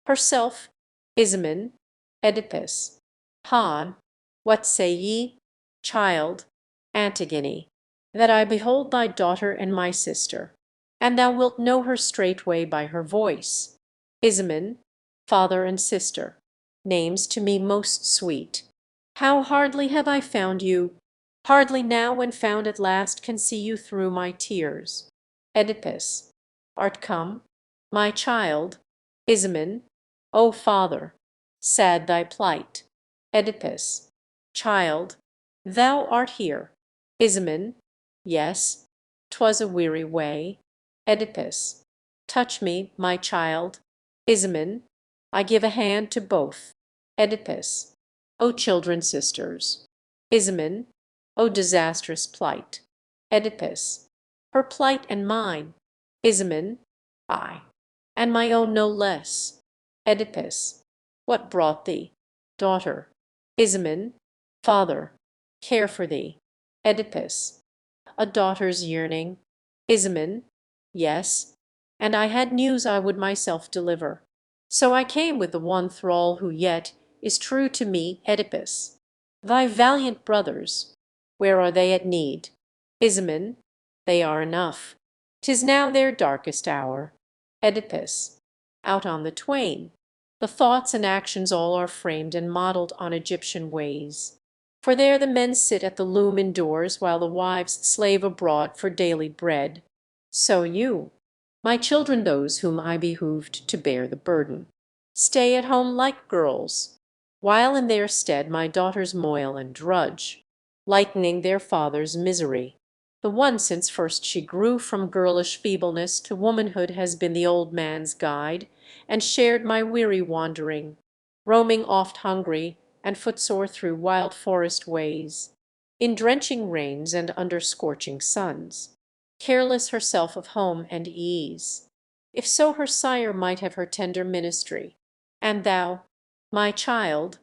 Herself, Ismen, Oedipus. Han, what say ye? Child, Antigone, that I behold thy daughter and my sister, and thou wilt know her straightway by her voice. Ismen, father and sister, names to me most sweet. How hardly have I found you! Hardly now, when found at last, can see you through my tears. Oedipus. Art come? My child. Ismen. O father, sad thy plight. Oedipus. Child, thou art here. Ismen. Yes, 'twas a weary way. Oedipus. Touch me, my child. Ismen. I give a hand to both. Oedipus. O children sisters. Ismen. O disastrous plight. Oedipus. Her plight and mine. Ismen. I. And my own no less. Oedipus. What brought thee? Daughter. Ismen. Father. Care for thee. Oedipus. A daughter's yearning. Ismen. Yes. And I had news I would myself deliver. So I came with the one thrall who yet is true to me, Oedipus. Thy valiant brothers, where are they at need? Ismen. They are enough. 'Tis now their darkest hour. Oedipus. Out on the twain. The thoughts and actions all are framed and modelled on Egyptian ways. For there the men sit at the loom indoors, while the wives slave abroad for daily bread. So you, my children, those whom I behooved to bear the burden, stay at home like girls, while in their stead my daughters moil and drudge, lightening their father's misery. The one, since first she grew from girlish feebleness to womanhood, has been the old man's guide, and shared my weary wandering, roaming oft hungry and footsore through wild forest ways, in drenching rains and under scorching suns, careless herself of home and ease, if so her sire might have her tender ministry. And thou, my child,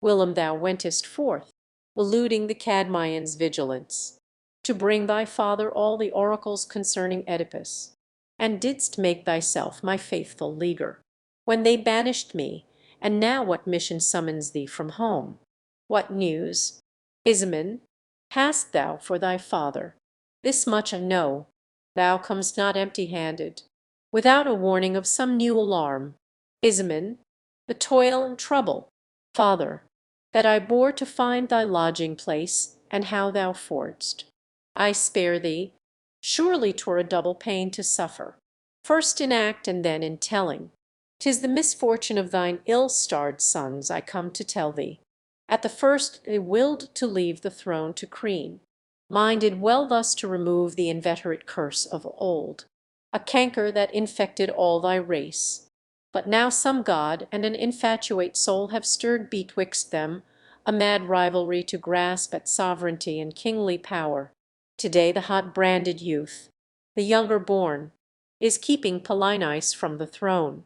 whilom thou wentest forth, eluding the Cadmeians' vigilance, to bring thy father all the oracles concerning Oedipus, and didst make thyself my faithful leaguer, when they banished me, and now what mission summons thee from home? What news? Ismen, hast thou for thy father? This much I know, thou comest not empty-handed, without a warning of some new alarm. Ismen, the toil and trouble, father, that I bore to find thy lodging place, and how thou ford'st. I spare thee. Surely 'twere a double pain to suffer, first in act and then in telling. 'Tis the misfortune of thine ill-starred sons I come to tell thee. At the first they willed to leave the throne to Crean, minded well thus to remove the inveterate curse of old, a canker that infected all thy race. But now some god and an infatuate soul have stirred betwixt them a mad rivalry to grasp at sovereignty and kingly power. Today the hot-branded youth, the younger born, is keeping Polynice from the throne,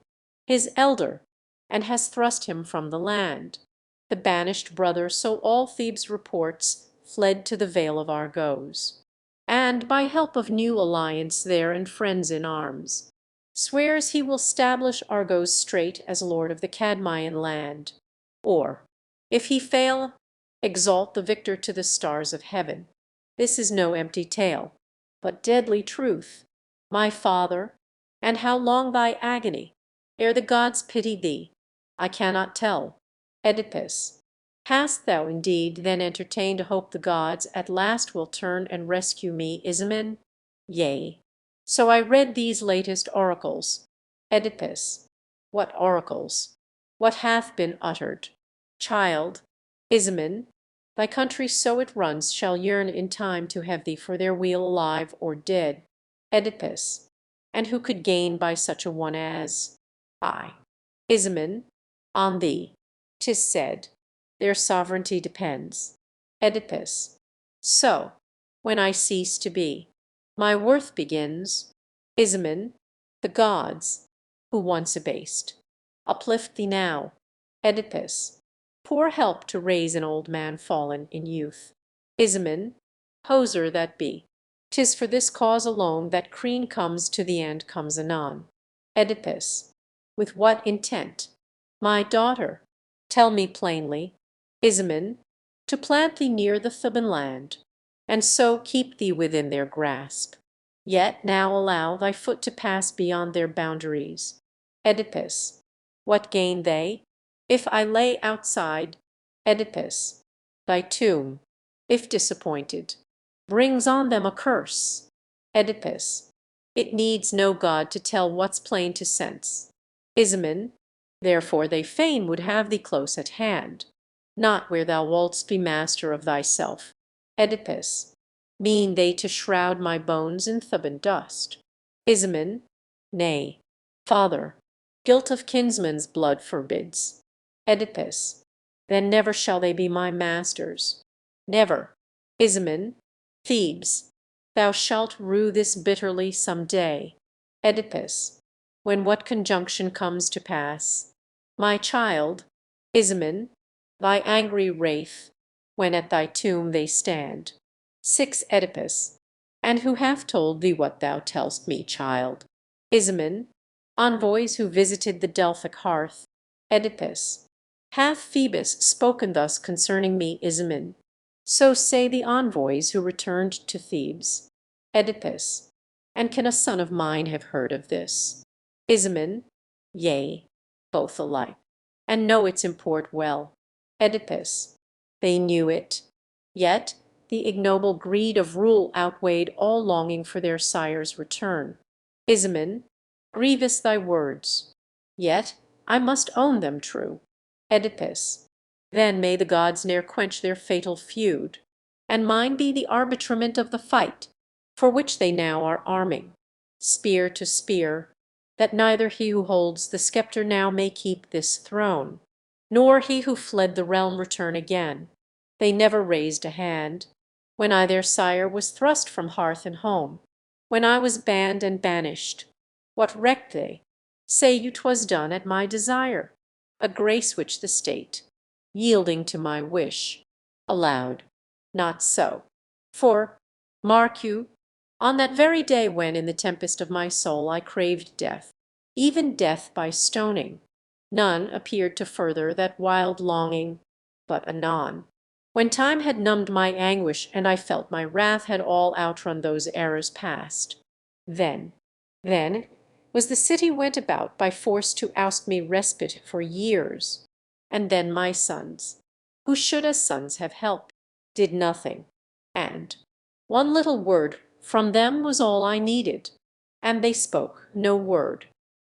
his elder, and has thrust him from the land. The banished brother, so all Thebes reports, fled to the vale of Argos, and by help of new alliance there and friends in arms, swears he will stablish Argos straight as lord of the Cadmeian land, or, if he fail, exalt the victor to the stars of heaven. This is no empty tale, but deadly truth. My father, and how long thy agony, ere the gods pity thee, I cannot tell. Oedipus, hast thou indeed then entertained a hope the gods at last will turn and rescue me, Ismen? Yea. So I read these latest oracles. Oedipus, what oracles? What hath been uttered? Child, Ismen, thy country, so it runs, shall yearn in time to have thee for their weal alive or dead. Oedipus, and who could gain by such a one as I? Ismen, on thee, 'tis said, their sovereignty depends. Oedipus, so, when I cease to be, my worth begins. Ismen, the gods, who once abased, uplift thee now. Oedipus, poor help to raise an old man fallen in youth. Ismen, poser that be, 'tis for this cause alone that Crean comes to the end comes anon. Oedipus, with what intent? My daughter, tell me plainly. Ismen, to plant thee near the Theban land, and so keep thee within their grasp. Yet now allow thy foot to pass beyond their boundaries. Oedipus, what gain they, if I lay outside? Oedipus, thy tomb, if disappointed, brings on them a curse. Oedipus. It needs no god to tell what's plain to sense. Ismen. Therefore they fain would have thee close at hand, not where thou wouldst be master of thyself. Oedipus. Mean they to shroud my bones in Theban dust? Ismen. Nay, father, guilt of kinsman's blood forbids. Oedipus. Then never shall they be my masters. Never. Ismen. Thebes. Thou shalt rue this bitterly some day. Oedipus. When what conjunction comes to pass? My child. Ismen. Thy angry wraith, when at thy tomb they stand. 6 Oedipus. And who hath told thee what thou tell'st me, child? Ismen. Envoys who visited the Delphic hearth. Oedipus. Hath Phoebus spoken thus concerning me, Ismen? So say the envoys who returned to Thebes. Oedipus. And can a son of mine have heard of this? Ismen. Yea, both alike, and know its import well. Oedipus. They knew it. Yet the ignoble greed of rule outweighed all longing for their sire's return. Ismen. Grievous thy words. Yet I must own them true. Oedipus. Then may the gods ne'er quench their fatal feud, and mine be the arbitrament of the fight, for which they now are arming, spear to spear, that neither he who holds the sceptre now may keep this throne, nor he who fled the realm return again. They never raised a hand, when I their sire was thrust from hearth and home, when I was banned and banished. What recked they? Say you 'twas done at my desire, a grace which the state, yielding to my wish, allowed. Not so. For, mark you, on that very day when in the tempest of my soul I craved death, even death by stoning, none appeared to further that wild longing, but anon, when time had numbed my anguish and I felt my wrath had all outrun those errors past, then was the city went about by force to oust me respite for years, and then my sons, who should as sons have helped, did nothing, and one little word from them was all I needed, and they spoke no word,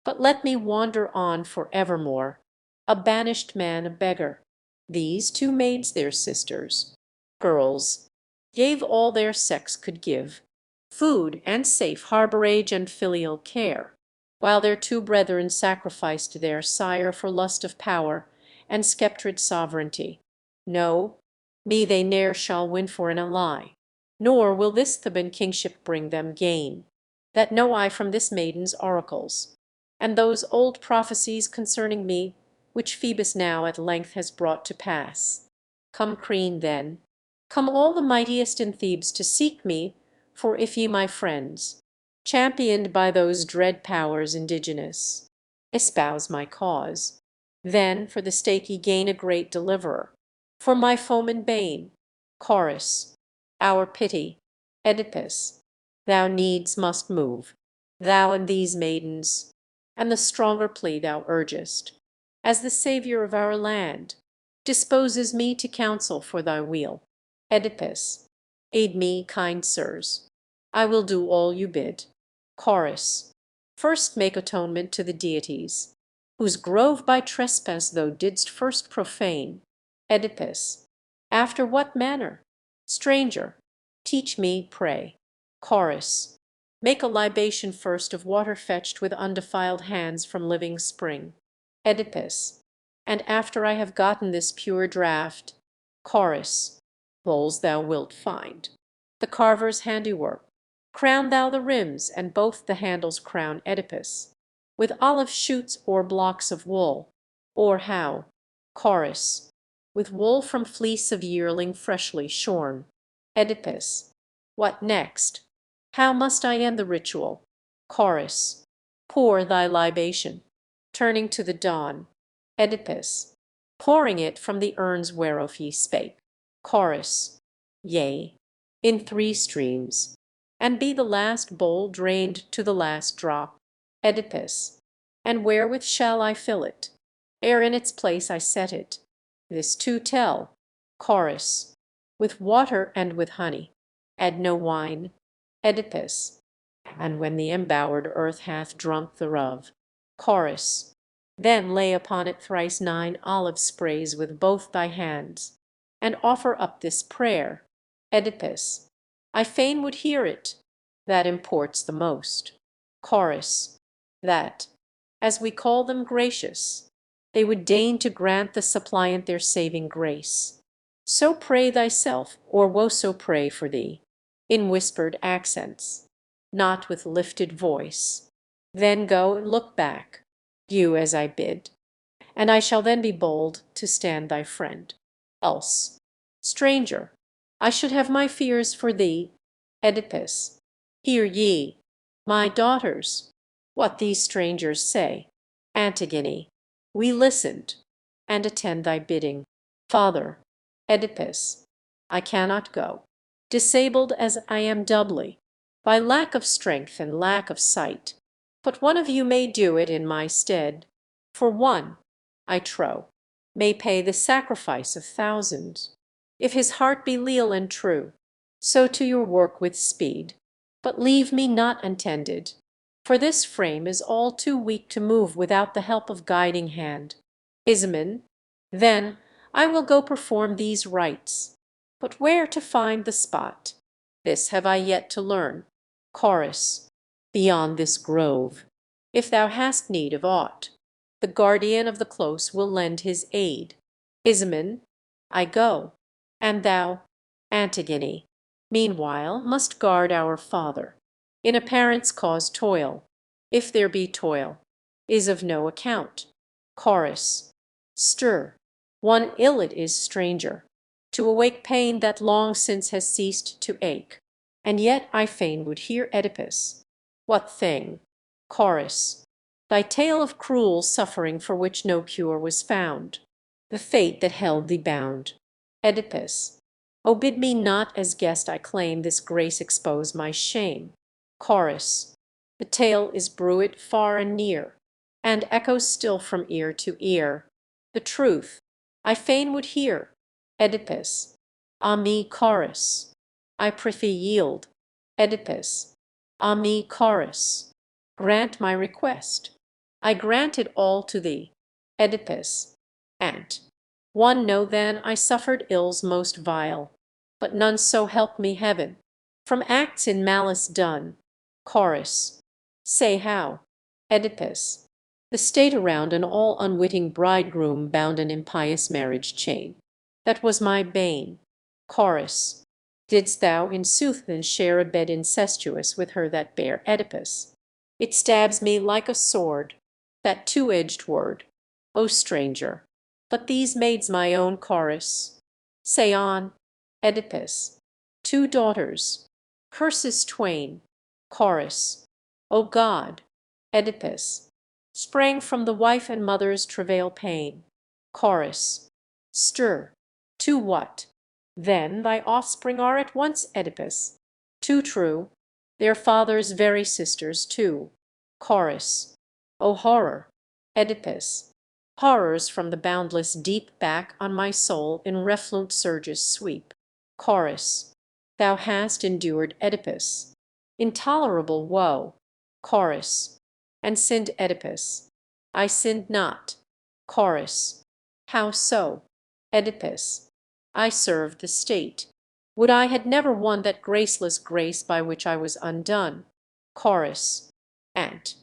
but let me wander on for evermore, a banished man, a beggar. These 2 maids their sisters, girls, gave all their sex could give, food and safe harborage and filial care, while their 2 brethren sacrificed their sire for lust of power and sceptred sovereignty. No, me they ne'er shall win for an ally, nor will this Theban kingship bring them gain. That know I from this maiden's oracles, and those old prophecies concerning me, which Phoebus now at length has brought to pass. Come Crean then, come all the mightiest in Thebes to seek me, for if ye my friends, championed by those dread powers indigenous, espouse my cause, then for the state ye gain a great deliverer, for my foeman bane, Chorus, our pity, Oedipus, thou needs must move, thou and these maidens, and the stronger plea thou urgest, as the saviour of our land, disposes me to counsel for thy weal. Oedipus, aid me, kind sirs. I will do all you bid. Chorus, first make atonement to the deities, whose grove by trespass thou didst first profane. Oedipus, after what manner? Stranger, teach me, pray. Chorus, make a libation first of water fetched with undefiled hands from living spring. Oedipus, and after I have gotten this pure draught. Chorus, bowls thou wilt find, the carver's handiwork. Crown thou the rims, and both the handles crown Oedipus, with olive shoots or blocks of wool, or how? Chorus, with wool from fleece of yearling freshly shorn. Oedipus, what next? How must I end the ritual? Chorus, pour thy libation, turning to the dawn. Oedipus, pouring it from the urns whereof ye spake. Chorus, yea, in 3 streams, and be the last bowl drained to the last drop. Oedipus, and wherewith shall I fill it, ere in its place I set it? This too tell. Chorus, with water and with honey. Add no wine. Oedipus. And when the embowered earth hath drunk thereof. Chorus. Then lay upon it thrice 9 olive sprays with both thy hands, and offer up this prayer. Oedipus. I fain would hear it. That imports the most. Chorus. That, as we call them gracious, they would deign to grant the suppliant their saving grace. So pray thyself, or woe so pray for thee, in whispered accents, not with lifted voice. Then go and look back, do as I bid, and I shall then be bold to stand thy friend. Else, stranger, I should have my fears for thee. Oedipus. Hear ye, my daughters, what these strangers say. Antigone. We listened, and attend thy bidding. Father. Oedipus. I cannot go, disabled as I am doubly, by lack of strength and lack of sight. But one of you may do it in my stead, for one, I trow, may pay the sacrifice of thousands, if his heart be leal and true. So to your work with speed, but leave me not untended, for this frame is all too weak to move without the help of guiding hand. Ismen, then I will go perform these rites. But where to find the spot? This have I yet to learn. Chorus. Beyond this grove. If thou hast need of aught, the guardian of the close will lend his aid. Ismen, I go, and thou, Antigone, meanwhile must guard our father. In a parent's cause toil, if there be toil, is of no account. Chorus. Stir, one ill it is, stranger, to awake pain that long since has ceased to ache. And yet I fain would hear Oedipus. What thing? Chorus. Thy tale of cruel suffering for which no cure was found, the fate that held thee bound. Oedipus. O bid me not as guest I claim this grace expose my shame. Chorus. The tale is bruit far and near, and echoes still from ear to ear. The truth I fain would hear. Oedipus. Ah me, Chorus. I prithee yield. Oedipus. Ah me, Chorus. Grant my request. I grant it all to thee. Oedipus. And one know then I suffered ills most vile, but none so help me heaven, from acts in malice done. Chorus. Say how. Oedipus. The state around an all unwitting bridegroom bound an impious marriage chain. That was my bane. Chorus. Didst thou in sooth then share a bed incestuous with her that bare Oedipus? It stabs me like a sword, that two-edged word, O stranger, but these maids my own. Chorus. Say on. Oedipus. 2 daughters. Curses twain. Chorus. O God. Oedipus. Sprang from the wife and mother's travail pain. Chorus. Stir. To what? Then thy offspring are at once, Oedipus. Too true. Their father's very sisters too. Chorus. O horror. Oedipus. Horrors from the boundless deep back on my soul in refluent surges sweep. Chorus. Thou hast endured, Oedipus, intolerable woe. Chorus. And sinned, Oedipus. I sinned not. Chorus. How so? Oedipus. I served the state. Would I had never won that graceless grace by which I was undone. Chorus. And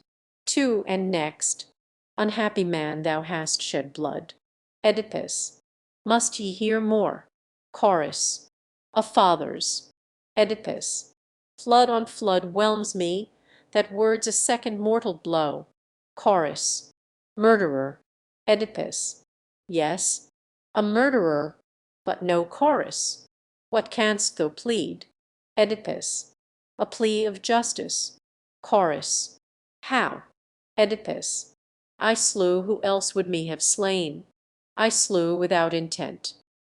two, and next, unhappy man, thou hast shed blood. Oedipus. Must ye hear more? Chorus. Of fathers. Oedipus. Flood on flood whelms me, that word's a second mortal blow. Chorus. Murderer. Oedipus. Yes, a murderer, but no chorus. What canst thou plead? Oedipus. A plea of justice. Chorus. How? Oedipus. I slew who else would me have slain. I slew without intent.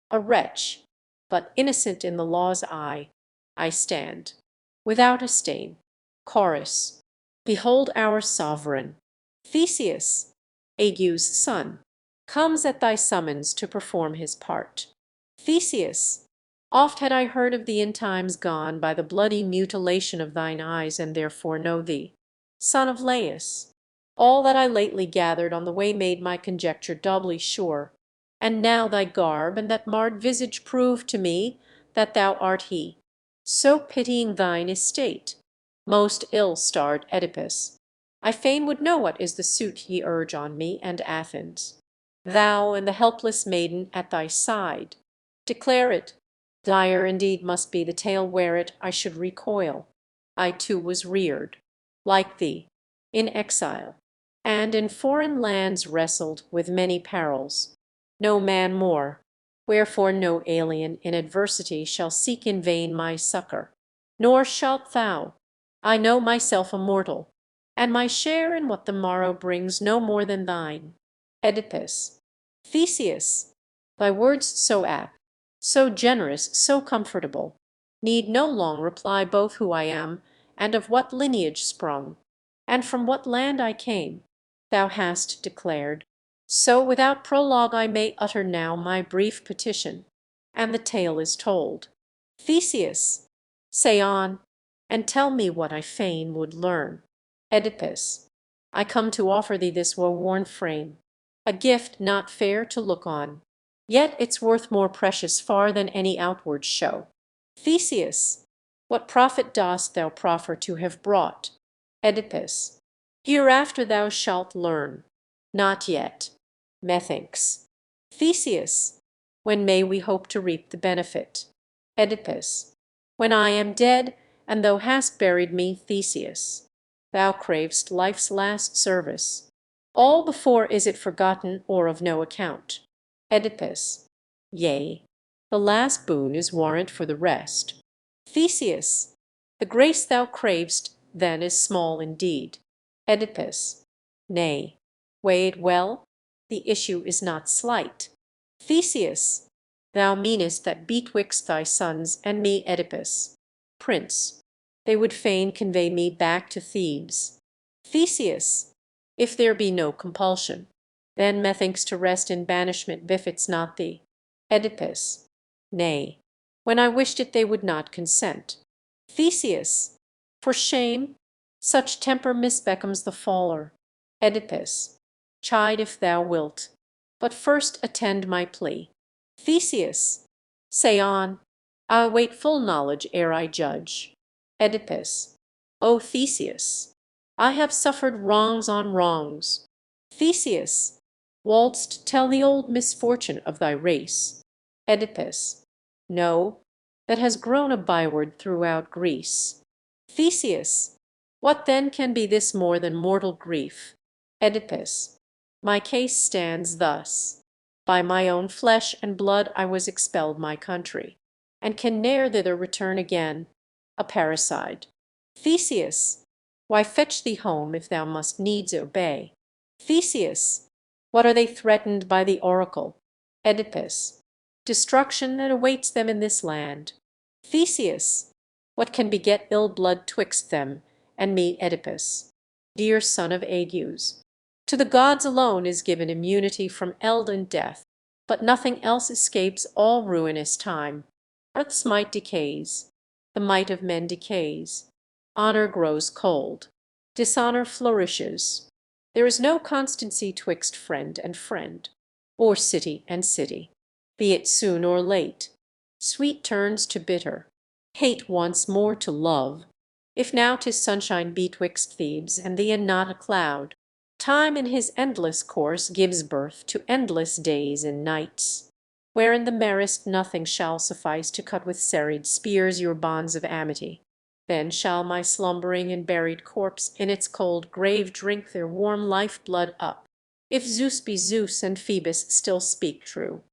A wretch, but innocent in the law's eye. I stand, without a stain. Chorus. Behold our sovereign. Theseus, Aegeus' son, comes at thy summons to perform his part. Theseus. Oft had I heard of thee in times gone by the bloody mutilation of thine eyes, and therefore know thee, son of Laius. All that I lately gathered on the way made my conjecture doubly sure, and now thy garb and that marred visage prove to me that thou art he. So pitying thine estate, most ill-starred Oedipus, I fain would know what is the suit ye urge on me and Athens. Thou and the helpless maiden at thy side, declare it. Dire indeed must be the tale where it I should recoil. I too was reared, like thee, in exile, and in foreign lands wrestled with many perils. No man more, wherefore no alien in adversity shall seek in vain my succor. Nor shalt thou. I know myself a mortal, and my share in what the morrow brings no more than thine. Oedipus. Theseus, thy words so apt, so generous, so comfortable, need no long reply both who I am, and of what lineage sprung, and from what land I came, thou hast declared. So without prologue I may utter now my brief petition, and the tale is told. Theseus, say on, and tell me what I fain would learn. Oedipus, I come to offer thee this woe-worn frame, a gift not fair to look on, yet its worth more precious far than any outward show. Theseus, what profit dost thou proffer to have brought? Oedipus, hereafter thou shalt learn. Not yet, methinks. Theseus, when may we hope to reap the benefit? Oedipus, when I am dead, and thou hast buried me, Theseus. Thou cravest life's last service. All before is it forgotten or of no account? Oedipus, yea, the last boon is warrant for the rest. Theseus, the grace thou cravest then is small indeed. Oedipus, nay, weigh it well, the issue is not slight. Theseus, thou meanest that betwixt thy sons and me, Oedipus, Prince, they would fain convey me back to Thebes. Theseus, if there be no compulsion, then methinks to rest in banishment befits not thee. Oedipus, nay, when I wished it they would not consent. Theseus, for shame, such temper misbecomes the faller. Oedipus, chide if thou wilt, but first attend my plea. Theseus, say on, I await full knowledge ere I judge. Oedipus, O Theseus, I have suffered wrongs on wrongs. Theseus, wouldst tell the old misfortune of thy race? Oedipus, no, that has grown a byword throughout Greece. Theseus, what then can be this more than mortal grief? Oedipus, my case stands thus. By my own flesh and blood I was expelled my country, and can ne'er thither return again, a parricide. Theseus, why fetch thee home if thou must needs obey? Theseus, what are they threatened by the oracle? Oedipus, destruction that awaits them in this land. Theseus, what can beget ill blood twixt them and me, Oedipus, dear son of agues? To the gods alone is given immunity from eld and death, but nothing else escapes all ruinous time. Earth's might decays, the might of men decays, honor grows cold, dishonor flourishes. There is no constancy twixt friend and friend, or city and city. Be it soon or late, sweet turns to bitter, hate once more to love. If now 'tis sunshine betwixt Thebes and thee and not a cloud, time in his endless course gives birth to endless days and nights, wherein the merest nothing shall suffice to cut with serried spears your bonds of amity. Then shall my slumbering and buried corpse in its cold grave drink their warm life-blood up, if Zeus be Zeus and Phoebus still speak true.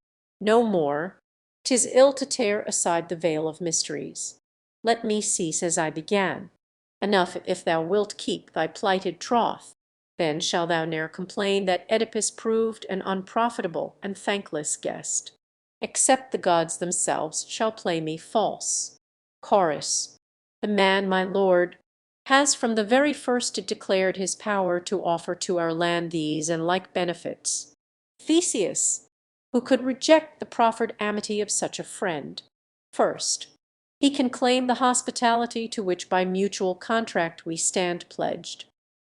No more. 'Tis ill to tear aside the veil of mysteries. Let me cease as I began. Enough if thou wilt keep thy plighted troth. Then shall thou ne'er complain that Oedipus proved an unprofitable and thankless guest. Except the gods themselves shall play me false. Chorus. The man, my lord, has from the very first declared his power to offer to our land these and like benefits. Theseus, who could reject the proffered amity of such a friend, First, he can claim the hospitality to which by mutual contract we stand pledged.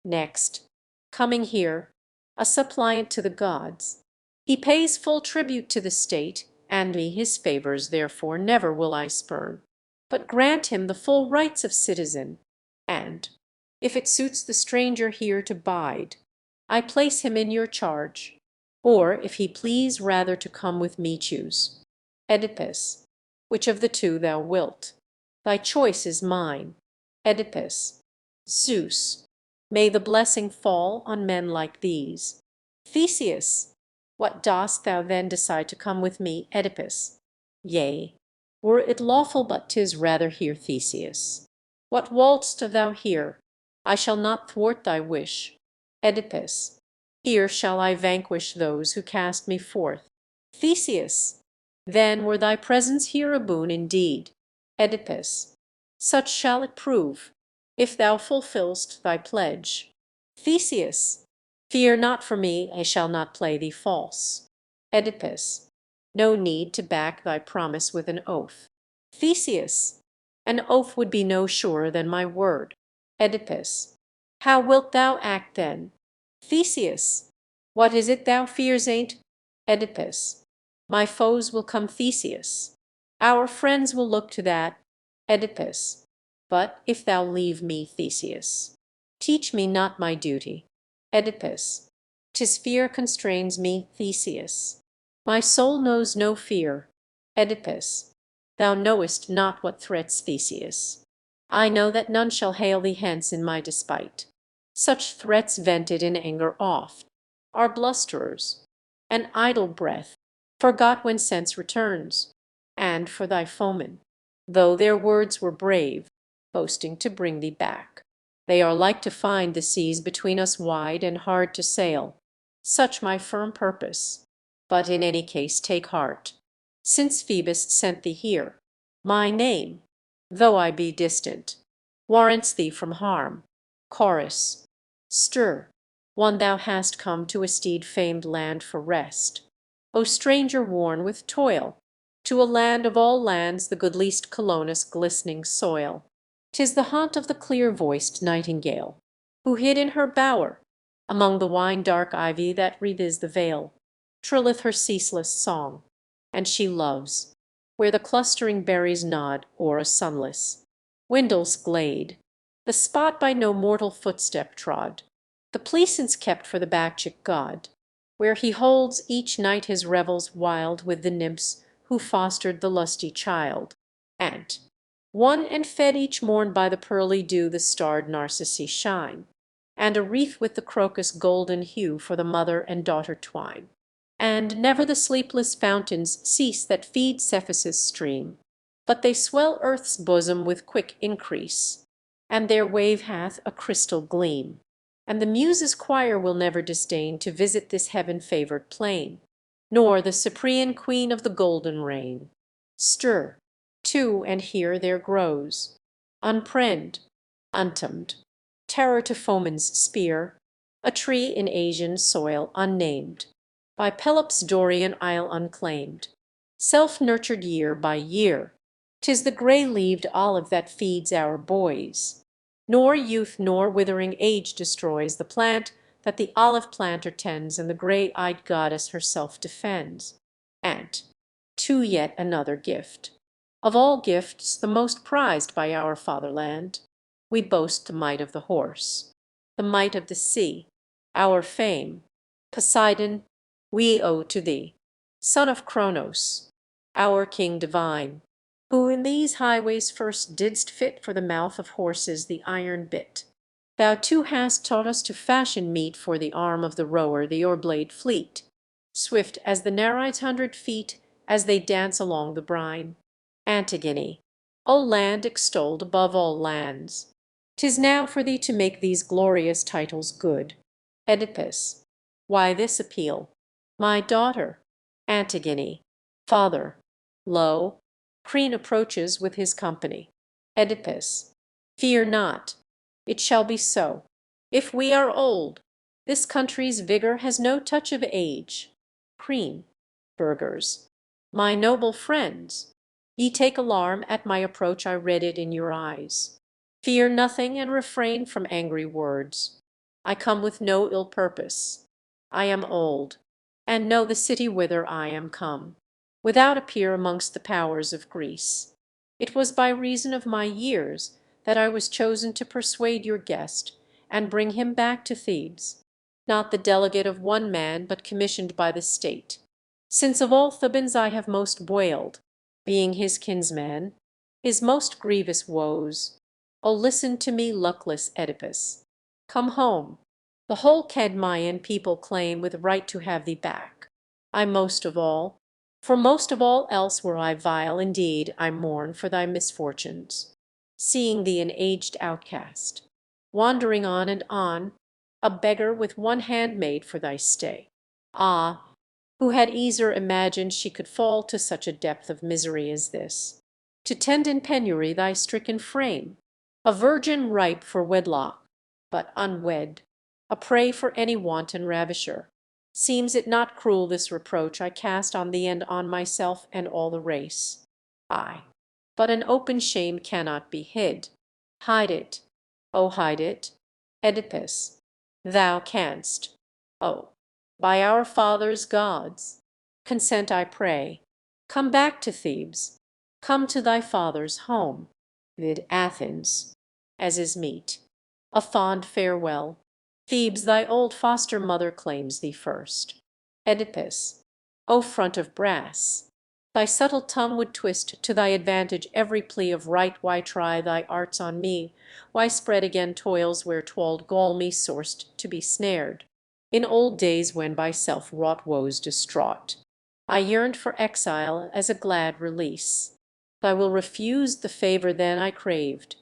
Next, coming here, a suppliant to the gods, he pays full tribute to the state, and me his favours therefore never will I spurn, but grant him the full rights of citizen, and, if it suits the stranger here to bide, I place him in your charge, or if he please rather to come with me choose. Oedipus, which of the two thou wilt? Thy choice is mine. Oedipus. Zeus. May the blessing fall on men like these. Theseus. What dost thou then decide to come with me, Oedipus? Yea, were it lawful, but 'tis rather here, Theseus. What walt'st thou here? I shall not thwart thy wish. Oedipus. Here shall I vanquish those who cast me forth. Theseus. Then were thy presence here a boon indeed. Oedipus. Such shall it prove, if thou fulfill'st thy pledge. Theseus. Fear not for me, I shall not play thee false. Oedipus. No need to back thy promise with an oath. Theseus. An oath would be no surer than my word. Oedipus. How wilt thou act then? Theseus. What is it thou fears ain't? Oedipus. My foes will come, Theseus. Our friends will look to that. Oedipus. But if thou leave me, Theseus, teach me not my duty. Oedipus. 'Tis fear constrains me, Theseus. My soul knows no fear. Oedipus. Thou knowest not what threats, Theseus. I know that none shall hale thee hence in my despite. Such threats vented in anger oft are blusterers, an idle breath, forgot when sense returns. And for thy foemen, though their words were brave, boasting to bring thee back, they are like to find the seas between us wide and hard to sail. Such my firm purpose. But in any case take heart, since Phoebus sent thee here. My name, though I be distant, warrants thee from harm. Chorus. Stir, one thou hast come to a steed-famed land for rest. O stranger worn with toil, to a land of all lands the goodliest Colonus' glistening soil. 'Tis the haunt of the clear-voiced nightingale, who hid in her bower, among the wine-dark ivy that wreathes the vale, trilleth her ceaseless song, and she loves, where the clustering berries nod o'er a sunless windless glade, the spot by no mortal footstep trod, the pleasance kept for the Bacchic god, where he holds each night his revels wild with the nymphs who fostered the lusty child, and, won and fed each morn by the pearly dew, the starred narcissi shine, and a wreath with the crocus golden hue for the mother and daughter twine. And never the sleepless fountains cease that feed Cephis's stream, but they swell earth's bosom with quick increase, and their wave hath a crystal gleam. And the Muses' choir will never disdain to visit this heaven-favoured plain, nor the Cyprian queen of the golden reign. Stir, too, and here there grows, unprenned, untamed, terror to foeman's spear, a tree in Asian soil unnamed, by Pelops' Dorian isle unclaimed, self-nurtured year by year. 'Tis the grey-leaved olive that feeds our boys. Nor youth nor withering age destroys the plant that the olive planter tends, and the grey-eyed goddess herself defends. And, to yet another gift, of all gifts the most prized by our fatherland, we boast the might of the horse, the might of the sea, our fame. Poseidon, we owe to thee, son of Cronos, our king divine, who in these highways first didst fit for the mouth of horses the iron bit. Thou too hast taught us to fashion meet for the arm of the rower, the oar-blade fleet, swift as the Nereids' 100 feet as they dance along the brine. Antigone, O land extolled above all lands, 'tis now for thee to make these glorious titles good. Oedipus. Why this appeal? My daughter. Antigone. Father. Lo, Creon approaches with his company. Oedipus. Fear not. It shall be so. If we are old, this country's vigour has no touch of age. Creon. Burghers. My noble friends, Ye take alarm at my approach, I read it in your eyes. Fear nothing and refrain from angry words. I come with no ill purpose. I am old, and know the city whither I am come, without a peer amongst the powers of Greece. It was by reason of my years that I was chosen to persuade your guest, and bring him back to Thebes, not the delegate of one man, but commissioned by the state. Since of all Thebans I have most wailed, being his kinsman, his most grievous woes. O listen to me, luckless Oedipus. Come home. The whole Cadmeian people claim with right to have thee back. I most of all, for most of all else were I vile indeed, I mourn for thy misfortunes, seeing thee an aged outcast, wandering on and on, a beggar with one handmaid for thy stay. Ah, who had easier imagined she could fall to such a depth of misery as this, to tend in penury thy stricken frame, a virgin ripe for wedlock, but unwed, a prey for any wanton ravisher. Seems it not cruel this reproach I cast on thee and on myself and all the race? Ay, but an open shame cannot be hid. Hide it, oh hide it, Oedipus, thou canst. Oh, by our fathers' gods, consent I pray. Come back to Thebes, come to thy father's home, vid Athens, as is meet. A fond farewell. Thebes, thy old foster mother claims thee first. Oedipus, O front of brass! Thy subtle tongue would twist to thy advantage every plea of right. Why try thy arts on me? Why spread again toils where 'twould gall me sorest to be snared? In old days when by self-wrought woes distraught, I yearned for exile as a glad release. Thou will refuse the favour then I craved,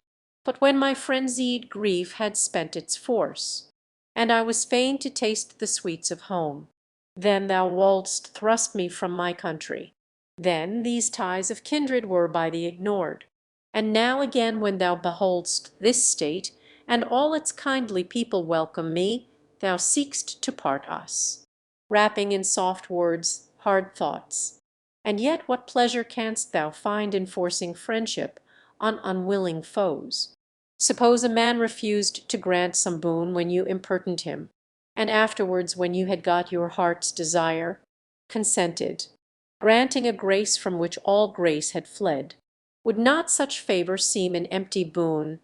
but when my frenzied grief had spent its force, and I was fain to taste the sweets of home, then thou wouldst thrust me from my country. Then these ties of kindred were by thee ignored, and now again when thou beholdst this state, and all its kindly people welcome me, thou seek'st to part us, wrapping in soft words hard thoughts. And yet what pleasure canst thou find in forcing friendship on unwilling foes? Suppose a man refused to grant some boon when you impertined him, and afterwards, when you had got your heart's desire, consented, granting a grace from which all grace had fled. Would not such favour seem an empty boon?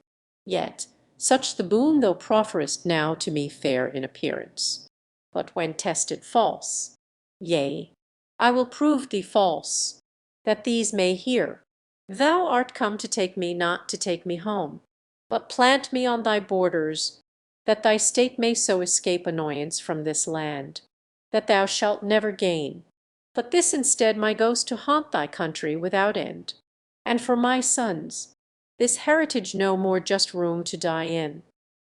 Yet such the boon thou profferest now to me fair in appearance, but when tested false. Yea, I will prove thee false, that these may hear. Thou art come to take me, not to take me home, but plant me on thy borders, that thy state may so escape annoyance from this land, that thou shalt never gain. But this instead my ghost to haunt thy country without end. And for my sons, this heritage no more just room to die in.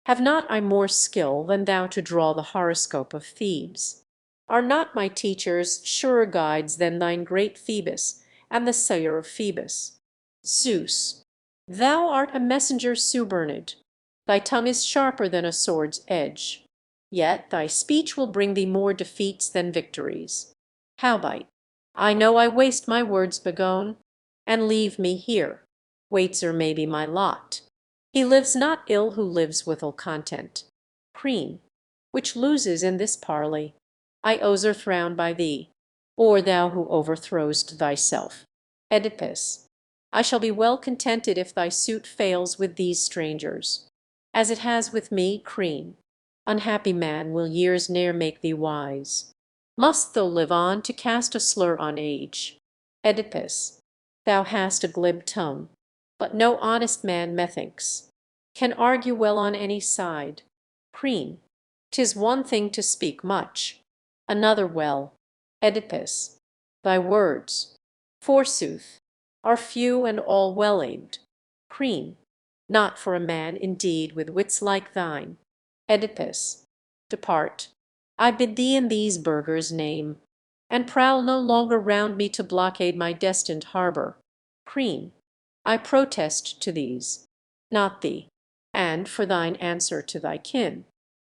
Have not I more skill than thou to draw the horoscope of Thebes? Are not my teachers surer guides than thine great Phoebus and the sire of Phoebus? Zeus, thou art a messenger suberned. Thy tongue is sharper than a sword's edge. Yet thy speech will bring thee more defeats than victories. Howbeit, I know I waste my words begone, and leave me here. Waitser may be my lot. He lives not ill who lives withal content. Crean, which loses in this parley, I overthrown by thee, or thou who overthrow'st thyself. Oedipus, I shall be well contented if thy suit fails with these strangers, as it has with me, Crean. Unhappy man, will years ne'er make thee wise? Must thou live on to cast a slur on age? Oedipus, thou hast a glib tongue, but no honest man, methinks, can argue well on any side. Crean, 'tis one thing to speak much, another well. Oedipus, thy words, forsooth, are few and all well aimed. Crean, not for a man indeed with wits like thine. Oedipus, depart. I bid thee in these burghers' name, and prowl no longer round me to blockade my destined harbour. Crean, I protest to these, not thee, and for thine answer to thy kin,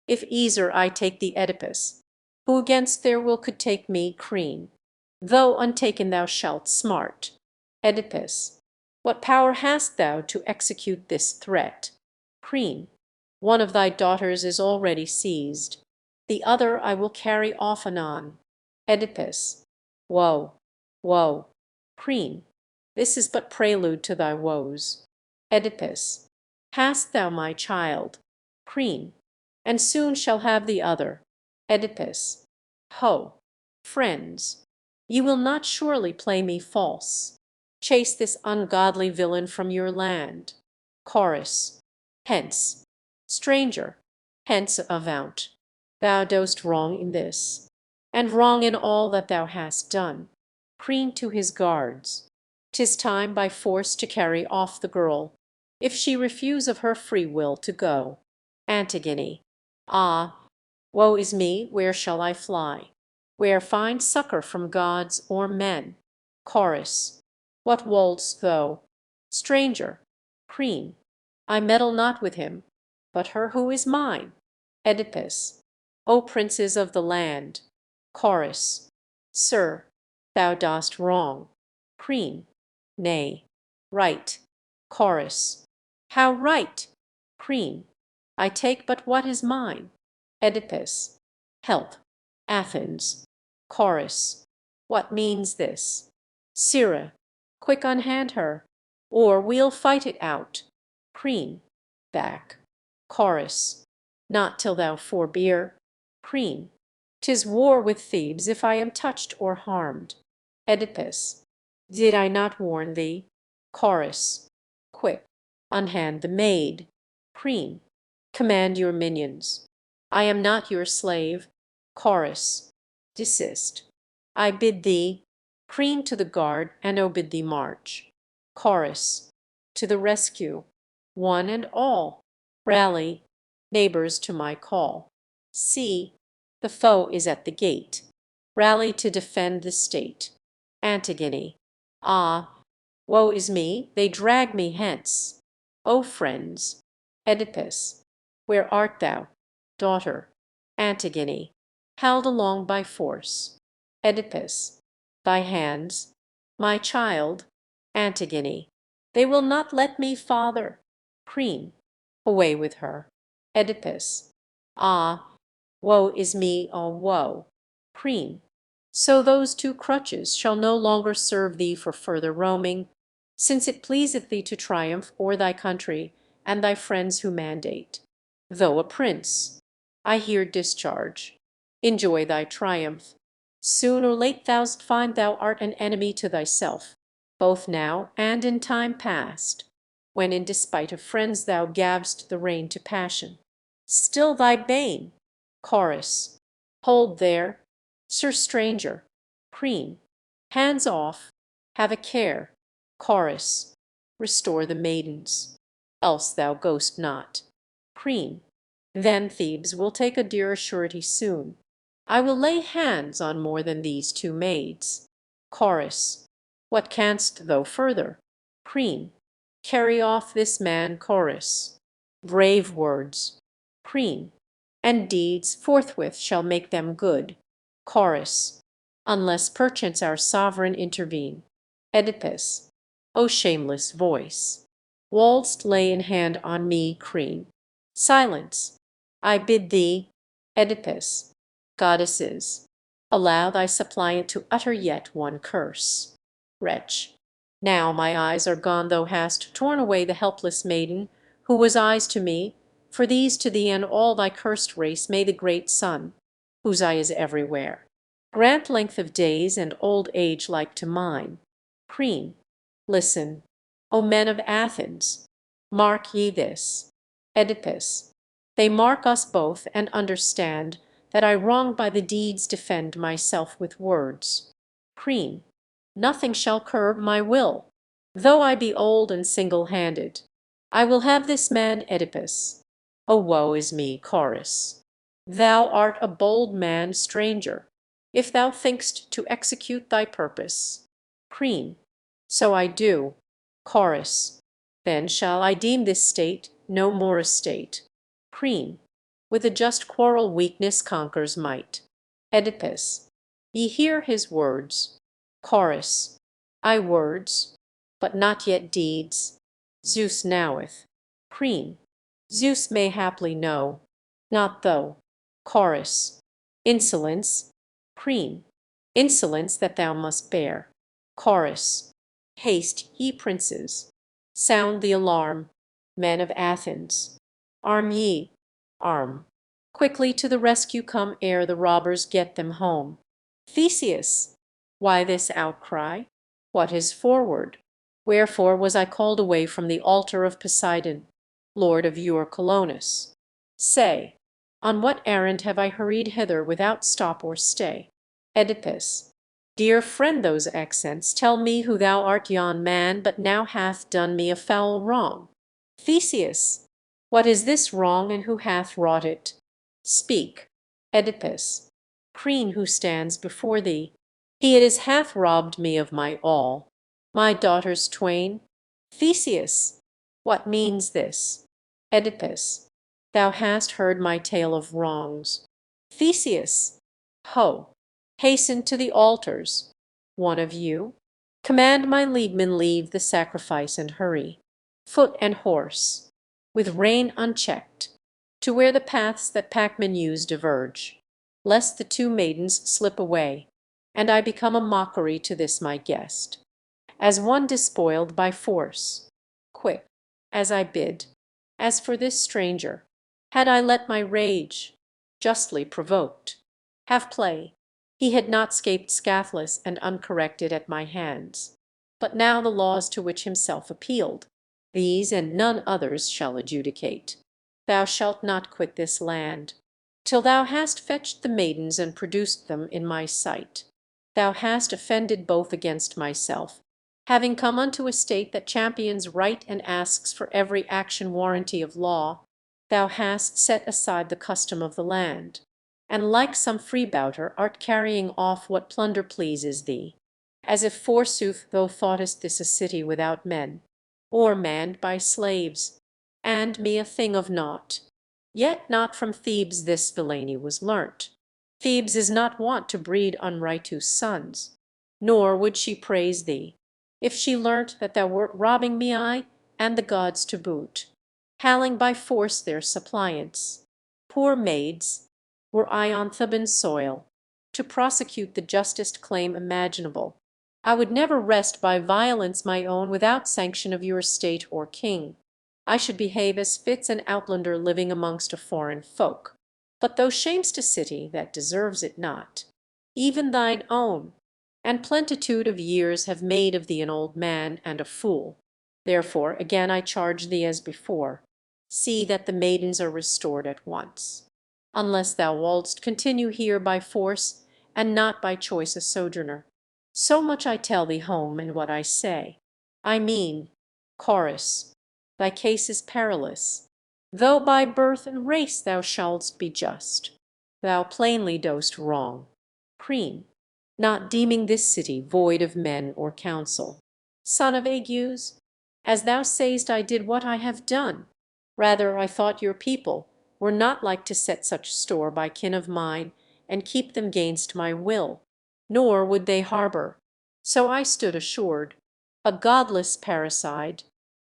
if easer I take thee, Oedipus, who against their will could take me, Crean, though untaken thou shalt smart. Oedipus. What power hast thou to execute this threat? Queen. One of thy daughters is already seized. The other I will carry off anon. Oedipus. Woe! Woe! Queen. This is but prelude to thy woes. Oedipus. Hast thou my child? Queen. And soon shall have the other. Oedipus. Ho! Friends, ye will not surely play me false. Chase this ungodly villain from your land. Chorus. Hence. Stranger, hence avaunt. Thou dost wrong in this, and wrong in all that thou hast done. Queen to his guards. 'Tis time by force to carry off the girl, if she refuse of her free will to go. Antigone. Ah, woe is me, where shall I fly? Where find succor from gods or men? Chorus. What wouldst thou? Stranger. Queen. I meddle not with him, but her who is mine. Oedipus. O princes of the land. Chorus. Sir, thou dost wrong. Queen. Nay, right. Chorus. How right? Queen. I take but what is mine. Oedipus. Help. Athens. Chorus. What means this? Sirrah, quick unhand her, or we'll fight it out. Queen. Back. Chorus. Not till thou forbear. Queen. 'Tis war with Thebes if I am touched or harmed. Oedipus. Did I not warn thee? Chorus. Quick. Unhand the maid. Queen. Command your minions. I am not your slave. Chorus. Desist. I bid thee. Queen to the guard, and O bid thee march. Chorus. To the rescue. One and all. Rally. Neighbors to my call. See, the foe is at the gate. Rally to defend the state. Antigone. Ah, woe is me, they drag me hence. O friends. Oedipus. Where art thou? Daughter. Antigone. Held along by force. Oedipus. Thy hands. My child. Antigone. They will not let me, father. Queen. Away with her. Oedipus. Ah, woe is me, oh woe. Queen. So those two crutches shall no longer serve thee for further roaming, since it pleaseth thee to triumph o'er thy country and thy friends who mandate. Though a prince, I here discharge. Enjoy thy triumph. Soon or late thou'st find thou art an enemy to thyself, both now and in time past, when in despite of friends thou gav'st the rein to passion. Still thy bane. Chorus. Hold there. Sir stranger. Queen. Hands off. Have a care. Chorus. Restore the maidens, else thou goest not. Queen. Then Thebes will take a dearer surety soon. I will lay hands on more than these two maids. Chorus. What canst thou further? Queen. Carry off this man. Chorus. Brave words. Queen. And deeds forthwith shall make them good. Chorus. Unless perchance our sovereign intervene. Oedipus. O shameless voice! Wouldst lay in hand on me, Queen? Silence. I bid thee. Oedipus. Goddesses, allow thy suppliant to utter yet one curse. Wretch, now my eyes are gone, thou hast torn away the helpless maiden who was eyes to me. For these to thee and all thy cursed race may the great sun, whose eye is everywhere, grant length of days and old age like to mine. Queen. Listen, O men of Athens, mark ye this. Oedipus. They mark us both, and understand that I wrong by the deeds defend myself with words. Queen. Nothing shall curb my will, though I be old and single-handed. I will have this man Oedipus. O woe is me. Chorus. Thou art a bold man, stranger, if thou think'st to execute thy purpose. Queen. So I do. Chorus. Then shall I deem this state no more a state. Queen. With a just quarrel weakness conquers might. Oedipus. Ye hear his words. Chorus. I words. but not yet deeds. Zeus knoweth. Preen. Zeus may haply know, not thou. Chorus. Insolence. Preen. Insolence that thou must bear. Chorus. Haste, ye princes. Sound the alarm, men of Athens. Arm ye. Arm. Quickly to the rescue come ere the robbers get them home. Theseus. Why this outcry? What is forward? Wherefore was I called away from the altar of Poseidon, lord of Eurycolonus? Say, on what errand have I hurried hither without stop or stay? Oedipus. Dear friend, those accents tell me who thou art. Yon man but now hath done me a foul wrong. Theseus. What is this wrong, and who hath wrought it? Speak. Oedipus. Preen, who stands before thee. He it is hath robbed me of my all, my daughters twain. Theseus. What means this? Oedipus. Thou hast heard my tale of wrongs. Theseus. Ho! Hasten to the altars. One of you. Command my leadmen leave the sacrifice and hurry, foot and horse, with rein unchecked, to where the paths that packmen use diverge, lest the two maidens slip away, and I become a mockery to this my guest, as one despoiled by force. Quick, as I bid. As for this stranger, had I let my rage, justly provoked, have play, he had not scaped scathless and uncorrected at my hands. But now the laws to which himself appealed, these and none others shall adjudicate. Thou shalt not quit this land, till thou hast fetched the maidens and produced them in my sight. Thou hast offended both against myself, having come unto a state that champions right and asks for every action warranty of law. Thou hast set aside the custom of the land, and like some freebouter art carrying off what plunder pleases thee, as if forsooth thou thoughtest this a city without men, or manned by slaves, and me a thing of naught. Yet not from Thebes this villainy was learnt. Thebes is not wont to breed unrighteous sons, nor would she praise thee, if she learnt that thou wert robbing me, I, and the gods to boot, halling by force their suppliants. Poor maids, were I on Theban soil, to prosecute the justest claim imaginable, I would never wrest by violence my own without sanction of your state or king. I should behave as fits an outlander living amongst a foreign folk. But thou shamest a city that deserves it not, even thine own, and plenitude of years have made of thee an old man and a fool. Therefore again I charge thee as before, see that the maidens are restored at once, unless thou wouldst continue here by force, and not by choice a sojourner. So much I tell thee home, and what I say, I mean. Chorus. Thy case is perilous. Though by birth and race thou shouldst be just, thou plainly dost wrong. Preen. Not deeming this city void of men or counsel. Son of Aegeus, as thou say'st I did what I have done. Rather I thought your people were not like to set such store by kin of mine, and keep them gainst my will, nor would they harbour. So I stood assured, a godless parricide,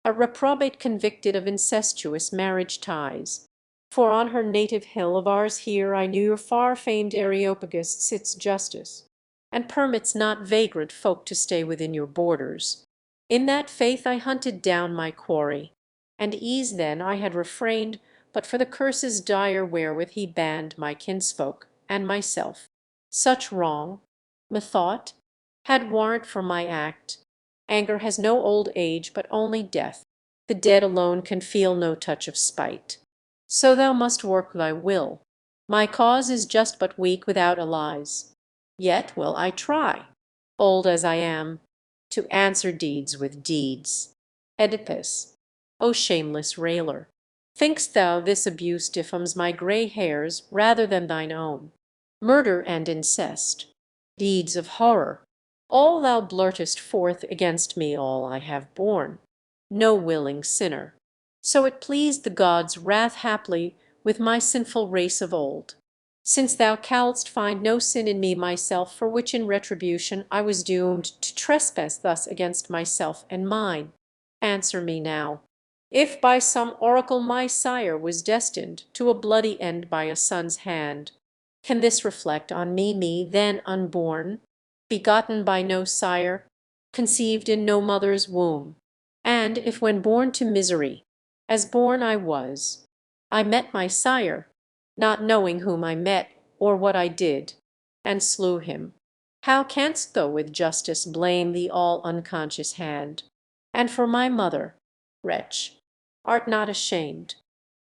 a reprobate convicted of incestuous marriage ties. For on her native hill of ours here I knew your far-famed Areopagus sits justice, and permits not vagrant folk to stay within your borders. In that faith I hunted down my quarry, and ease then I had refrained but for the curses dire wherewith he banned my kinsfolk and myself. Such wrong, methought, had warrant for my act. Anger has no old age, but only death. The dead alone can feel no touch of spite. So thou must work thy will. My cause is just but weak without allies. Yet will I try, old as I am, to answer deeds with deeds. Oedipus. O shameless railer, think'st thou this abuse diffams my grey hairs rather than thine own? Murder and incest, deeds of horror, all thou blurtest forth against me, all I have borne, no willing sinner. So it pleased the gods' wrath haply with my sinful race of old. since thou canst find no sin in me myself, for which in retribution I was doomed to trespass thus against myself and mine. Answer me now. If by some oracle my sire was destined to a bloody end by a son's hand, can this reflect on me then unborn, begotten by no sire, conceived in no mother's womb? And if when born to misery, as born I was, I met my sire, not knowing whom I met or what I did, and slew him, how canst thou with justice blame the all unconscious hand? And for my mother, wretch, art not ashamed,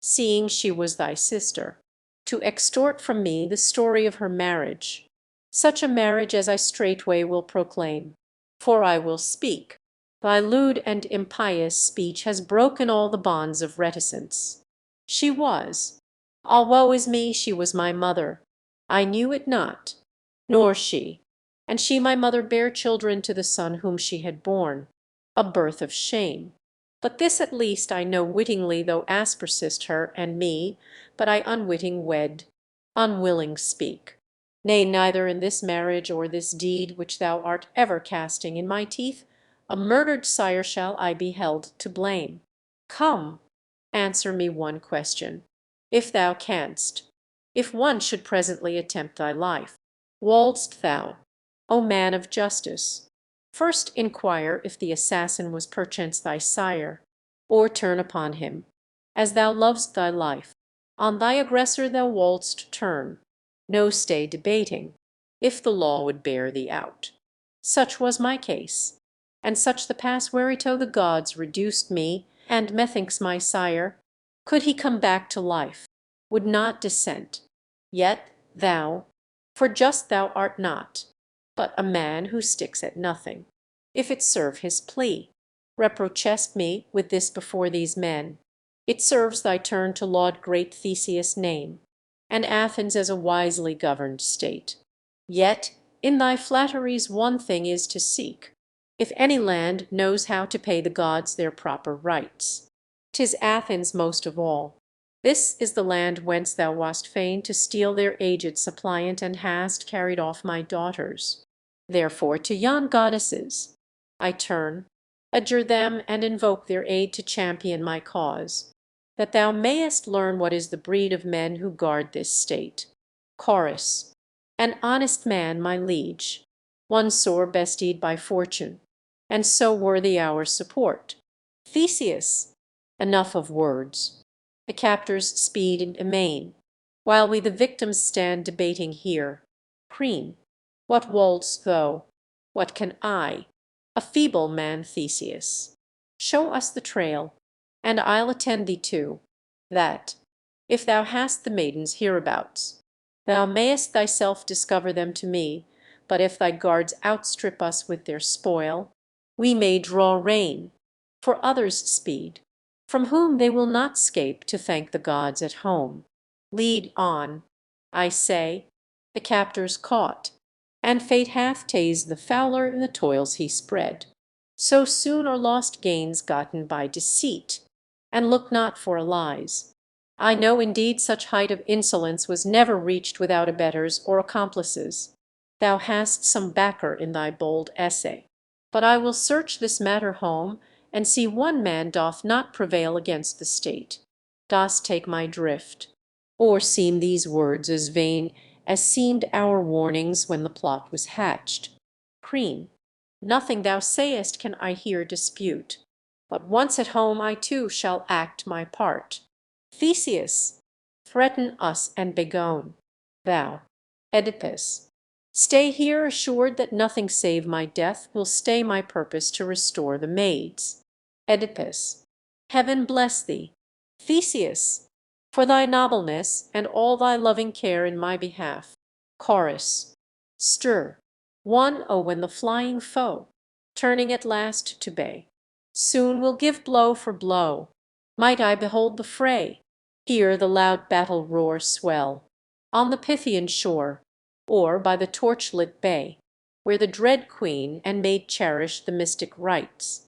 seeing she was thy sister, to extort from me the story of her marriage, such a marriage as I straightway will proclaim, for I will speak. Thy lewd and impious speech has broken all the bonds of reticence. She was. All woe is me, she was my mother. I knew it not, nor she. And she my mother bare children to the son whom she had borne, a birth of shame. But this at least I know wittingly, though aspersist her and me, but I unwitting wed, unwilling speak. Nay, neither in this marriage or this deed which thou art ever casting in my teeth, a murdered sire shall I be held to blame. Come, answer me one question, if thou canst. If one should presently attempt thy life, wouldst thou, O man of justice, first inquire if the assassin was perchance thy sire, or turn upon him, as thou lovest thy life, on thy aggressor thou wouldst turn, no stay debating, if the law would bear thee out. Such was my case, and such the pass whereto the gods reduced me, and methinks my sire, could he come back to life, would not dissent. Yet thou, for just thou art not, but a man who sticks at nothing, if it serve his plea, reproachest me with this before these men. It serves thy turn to laud great Theseus' name, and Athens as a wisely governed state. Yet in thy flatteries one thing is to seek, if any land knows how to pay the gods their proper rights. 'Tis Athens most of all. This is the land whence thou wast fain to steal their aged suppliant, and hast carried off my daughters. Therefore to yon goddesses I turn, adjure them and invoke their aid to champion my cause, that thou mayest learn what is the breed of men who guard this state. Chorus. An honest man, my liege, one sore bestied by fortune, and so worthy our support. Theseus. Enough of words. The captors speed amain, while we the victims stand debating here. Crean. What wouldst thou? What can I, a feeble man, Theseus? Show us the trail, and I'll attend thee too, that, if thou hast the maidens hereabouts, thou mayest thyself discover them to me, but if thy guards outstrip us with their spoil, we may draw rein, for others speed, from whom they will not scape to thank the gods at home. Lead on, I say, the captors caught, and fate hath tased the fowler in the toils he spread. So soon are lost gains gotten by deceit, and look not for allies. I know indeed such height of insolence was never reached without abettors or accomplices. Thou hast some backer in thy bold essay. But I will search this matter home, and see one man doth not prevail against the state. Dost take my drift? Or seem these words as vain as seemed our warnings when the plot was hatched? Crean. Nothing thou sayest can I here dispute, but once at home I too shall act my part. Theseus. Threaten us and begone. Thou. Oedipus. Stay here assured that nothing save my death will stay my purpose to restore the maids. Oedipus. Heaven bless thee, Theseus, for thy nobleness and all thy loving care in my behalf. Chorus. Stir, one, oh, when the flying foe, turning at last to bay, soon will give blow for blow. Might I behold the fray, hear the loud battle roar swell, on the Pythian shore, or by the torch-lit bay, where the dread queen and maid cherish the mystic rites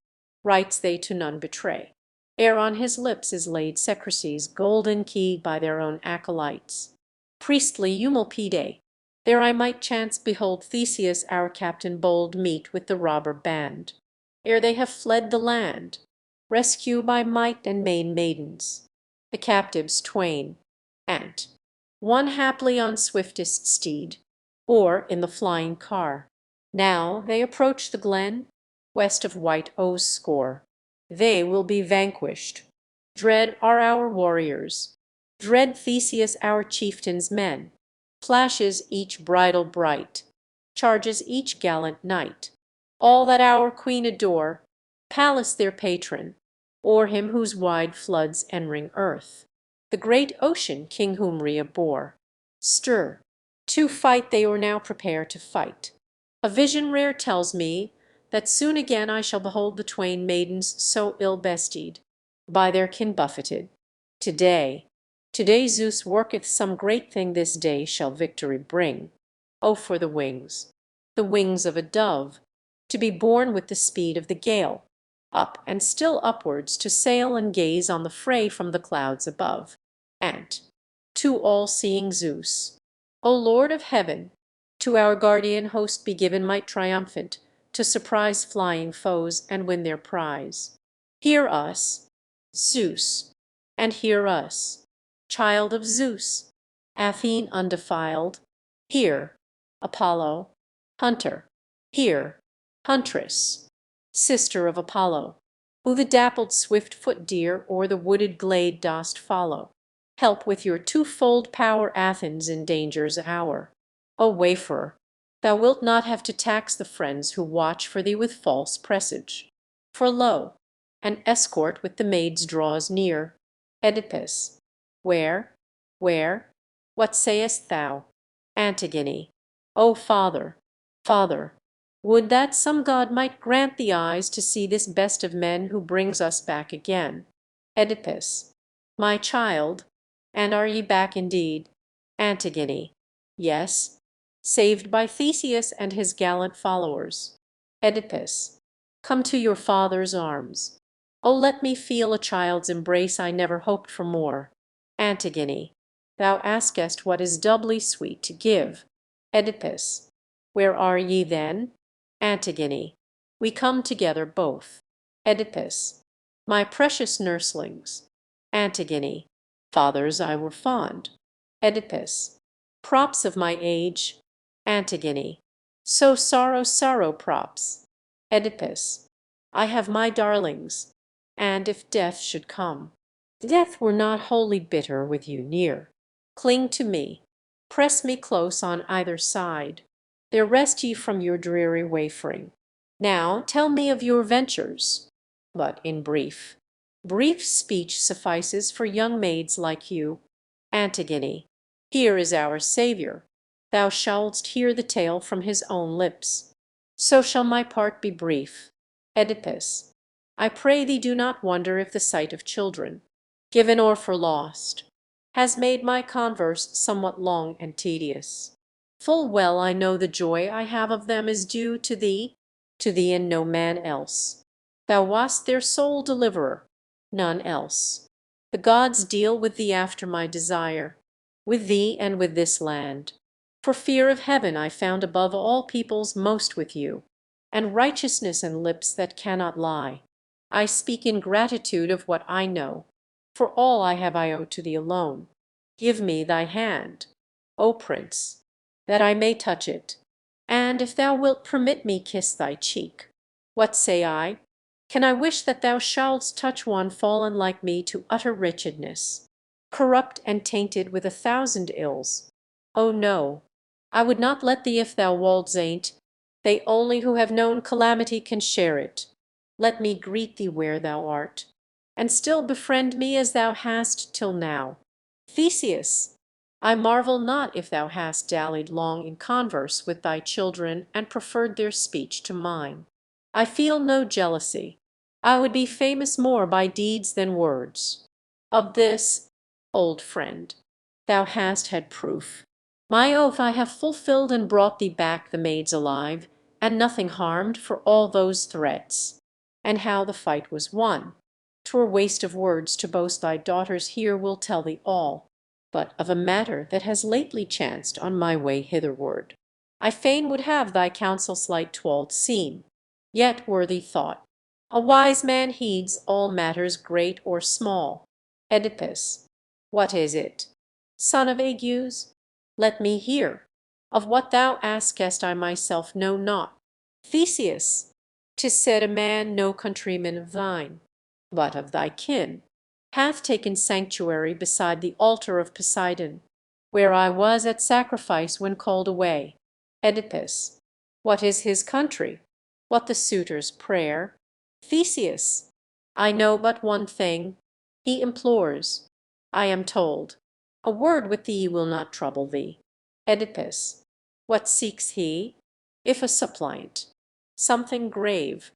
they to none betray, ere on his lips is laid secrecy's golden key by their own acolytes. priestly Eumolpide. There I might chance behold Theseus our captain bold meet with the robber band, ere they have fled the land, rescue by might and main maidens, the captives twain, and one haply on swiftest steed, or in the flying car. Now they approach the glen, west of White O's score. They will be vanquished. Dread are our warriors, dread Theseus our chieftain's men. Flashes each bridle bright, charges each gallant knight. All that our queen adore, Pallas their patron, or him whose wide floods enring earth, the great ocean King whom Rhea bore. Stir, to fight they or now prepare to fight. A vision rare tells me that soon again I shall behold the twain maidens so ill bestied, by their kin buffeted. To day Zeus worketh some great thing this day shall victory bring. Oh, for the wings of a dove, to be borne with the speed of the gale, up and still upwards to sail and gaze on the fray from the clouds above. And to all-seeing Zeus, O Lord of heaven, to our guardian host be given might triumphant to surprise flying foes and win their prize. Hear us, Zeus, and hear us, child of Zeus, Athene undefiled. Hear, Apollo, hunter. Hear, huntress, sister of Apollo, who the dappled swift-foot deer o'er the wooded glade dost follow. Help with your twofold power Athens in danger's hour. O wayfarer, thou wilt not have to tax the friends who watch for thee with false presage. For lo, an escort with the maids draws near. Oedipus, where, what sayest thou? Antigone, O father, father, would that some god might grant thee eyes to see this best of men who brings us back again. Oedipus, my child, and are ye back indeed? Antigone, yes, saved by Theseus and his gallant followers. Oedipus, come to your father's arms. O let me feel a child's embrace I never hoped for more. Antigone, thou askest what is doubly sweet to give. Oedipus, where are ye then? Antigone, we come together both. Oedipus, my precious nurslings. Antigone, fathers I were fond. Oedipus, props of my age. Antigone, so sorrow props. Oedipus, I have my darlings, and if death should come, death were not wholly bitter with you near. Cling to me, press me close on either side. There rest ye from your dreary wayfaring. Now tell me of your ventures, but in brief. Brief speech suffices for young maids like you. Antigone, here is our Saviour. Thou shouldst hear the tale from his own lips. So shall my part be brief. Oedipus, I pray thee do not wonder if the sight of children, given or for lost, has made my converse somewhat long and tedious. Full well I know the joy I have of them is due to thee and no man else. Thou wast their sole deliverer, none else. The gods deal with thee after my desire, with thee and with this land. For fear of heaven I found above all peoples most with you, and righteousness and lips that cannot lie. I speak in gratitude of what I know, for all I have I owe to thee alone. Give me thy hand, O Prince, that I may touch it, and if thou wilt permit me kiss thy cheek. What say I? Can I wish that thou shouldst touch one fallen like me to utter wretchedness, corrupt and tainted with 1,000 ills? Oh no, I would not let thee if thou wolds ain't. They only who have known calamity can share it. Let me greet thee where thou art, and still befriend me as thou hast till now. Theseus, I marvel not if thou hast dallied long in converse with thy children and preferred their speech to mine. I feel no jealousy. I would be famous more by deeds than words. Of this, old friend, thou hast had proof. My oath I have fulfilled and brought thee back the maids alive, and nothing harmed for all those threats. And how the fight was won, 'twere waste of words to boast thy daughters here will tell thee all. but of a matter that has lately chanced on my way hitherward. I fain would have thy counsel slight twould seem, yet worthy thought. A wise man heeds all matters great or small. Oedipus, what is it? Son of agues? Let me hear. Of what thou askest I myself know not. Theseus, 'tis said a man no countryman of thine, but of thy kin, hath taken sanctuary beside the altar of Poseidon, where I was at sacrifice when called away. Oedipus, what is his country? What the suitor's prayer? Theseus, I know but one thing. He implores, I am told, a word with thee will not trouble thee. Oedipus, what seeks he? If a suppliant, something grave.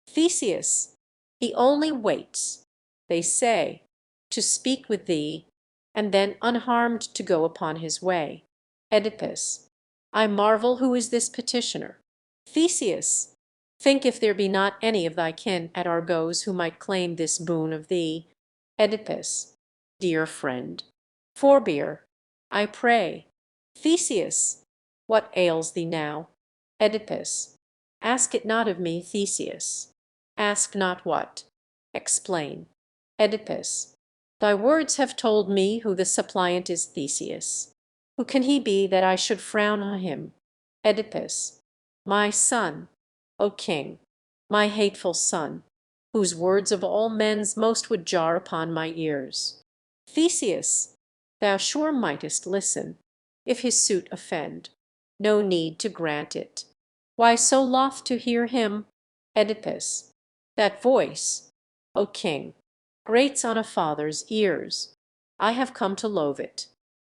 Theseus, he only waits, they say, to speak with thee, and then unharmed to go upon his way. Oedipus, I marvel who is this petitioner. Theseus, think if there be not any of thy kin at Argos who might claim this boon of thee. Oedipus, dear friend, forbear, I pray. Theseus, what ails thee now? Oedipus, ask it not of me, Theseus. Ask not what? Explain. Oedipus, thy words have told me who the suppliant is. Theseus, who can he be that I should frown on him? Oedipus, my son, O king, my hateful son, whose words of all men's most would jar upon my ears. Theseus, thou sure mightest listen, if his suit offend. No need to grant it. Why so loth to hear him? Oedipus, that voice, O king, grates on a father's ears. I have come to loathe it.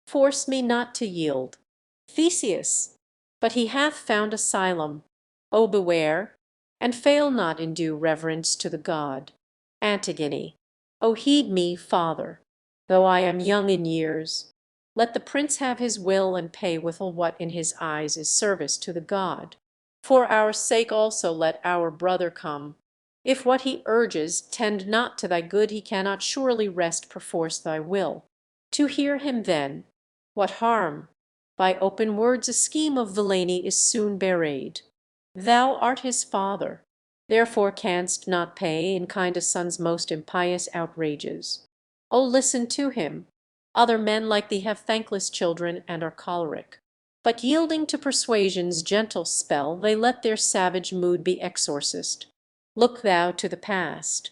Force me not to yield. Theseus, but he hath found asylum. O beware, and fail not in due reverence to the god. Antigone, O heed me, father, though I am young in years. Let the prince have his will and pay withal what in his eyes is service to the god. For our sake also let our brother come. If what he urges tend not to thy good, he cannot surely wrest perforce thy will. To hear him then, what harm? By open words a scheme of villainy is soon bewrayed. Thou art his father, therefore canst not pay in kind a son's most impious outrages. O listen to him. Other men like thee have thankless children and are choleric. But yielding to persuasion's gentle spell, they let their savage mood be exorcised. Look thou to the past.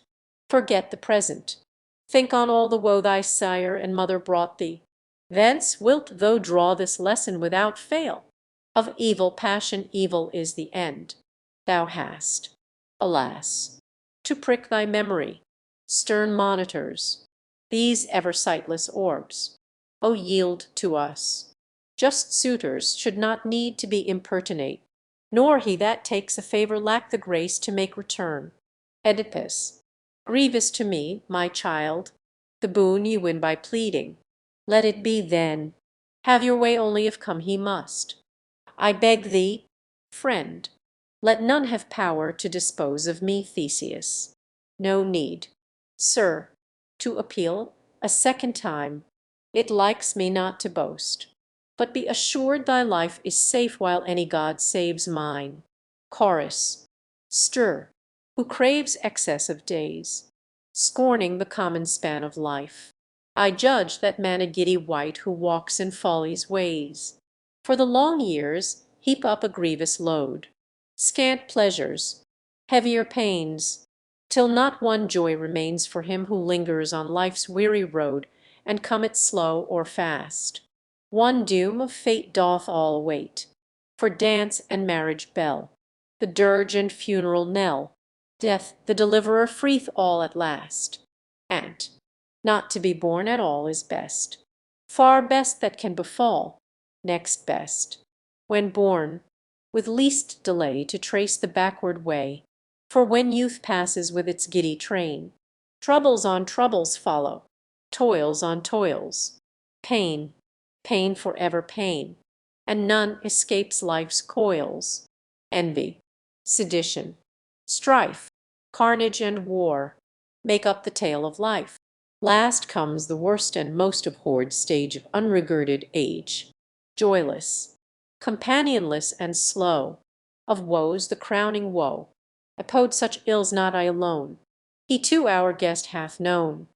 Forget the present. Think on all the woe thy sire and mother brought thee. Thence wilt thou draw this lesson without fail. Of evil passion evil is the end. Thou hast, alas, to prick thy memory, stern monitors, these ever sightless orbs. O yield to us. Just suitors should not need to be impertinate, nor he that takes a favor lack the grace to make return. Oedipus, grievous to me, my child, the boon you win by pleading. Let it be then. Have your way only if come he must. I beg thee, friend, let none have power to dispose of me. Theseus, no need, sir, to appeal a second time. It likes me not to boast. But be assured thy life is safe while any god saves mine. Chorus, stir, who craves excess of days, scorning the common span of life. I judge that man a giddy wight who walks in folly's ways. For the long years heap up a grievous load, scant pleasures, heavier pains, till not one joy remains for him who lingers on life's weary road, and come it slow or fast. One doom of fate doth all await, for dance and marriage bell, the dirge and funeral knell, death the deliverer freeth all at last. And not to be born at all is best, far best that can befall, next best, when born, with least delay to trace the backward way. For when youth passes with its giddy train, troubles on troubles follow, toils on toils, pain, pain for ever pain, and none escapes life's coils. Envy, sedition, strife, carnage, and war make up the tale of life. Last comes the worst and most abhorred stage of unregarded age, joyless, companionless, and slow, of woes the crowning woe. Abode such ills not I alone. He too our guest hath known,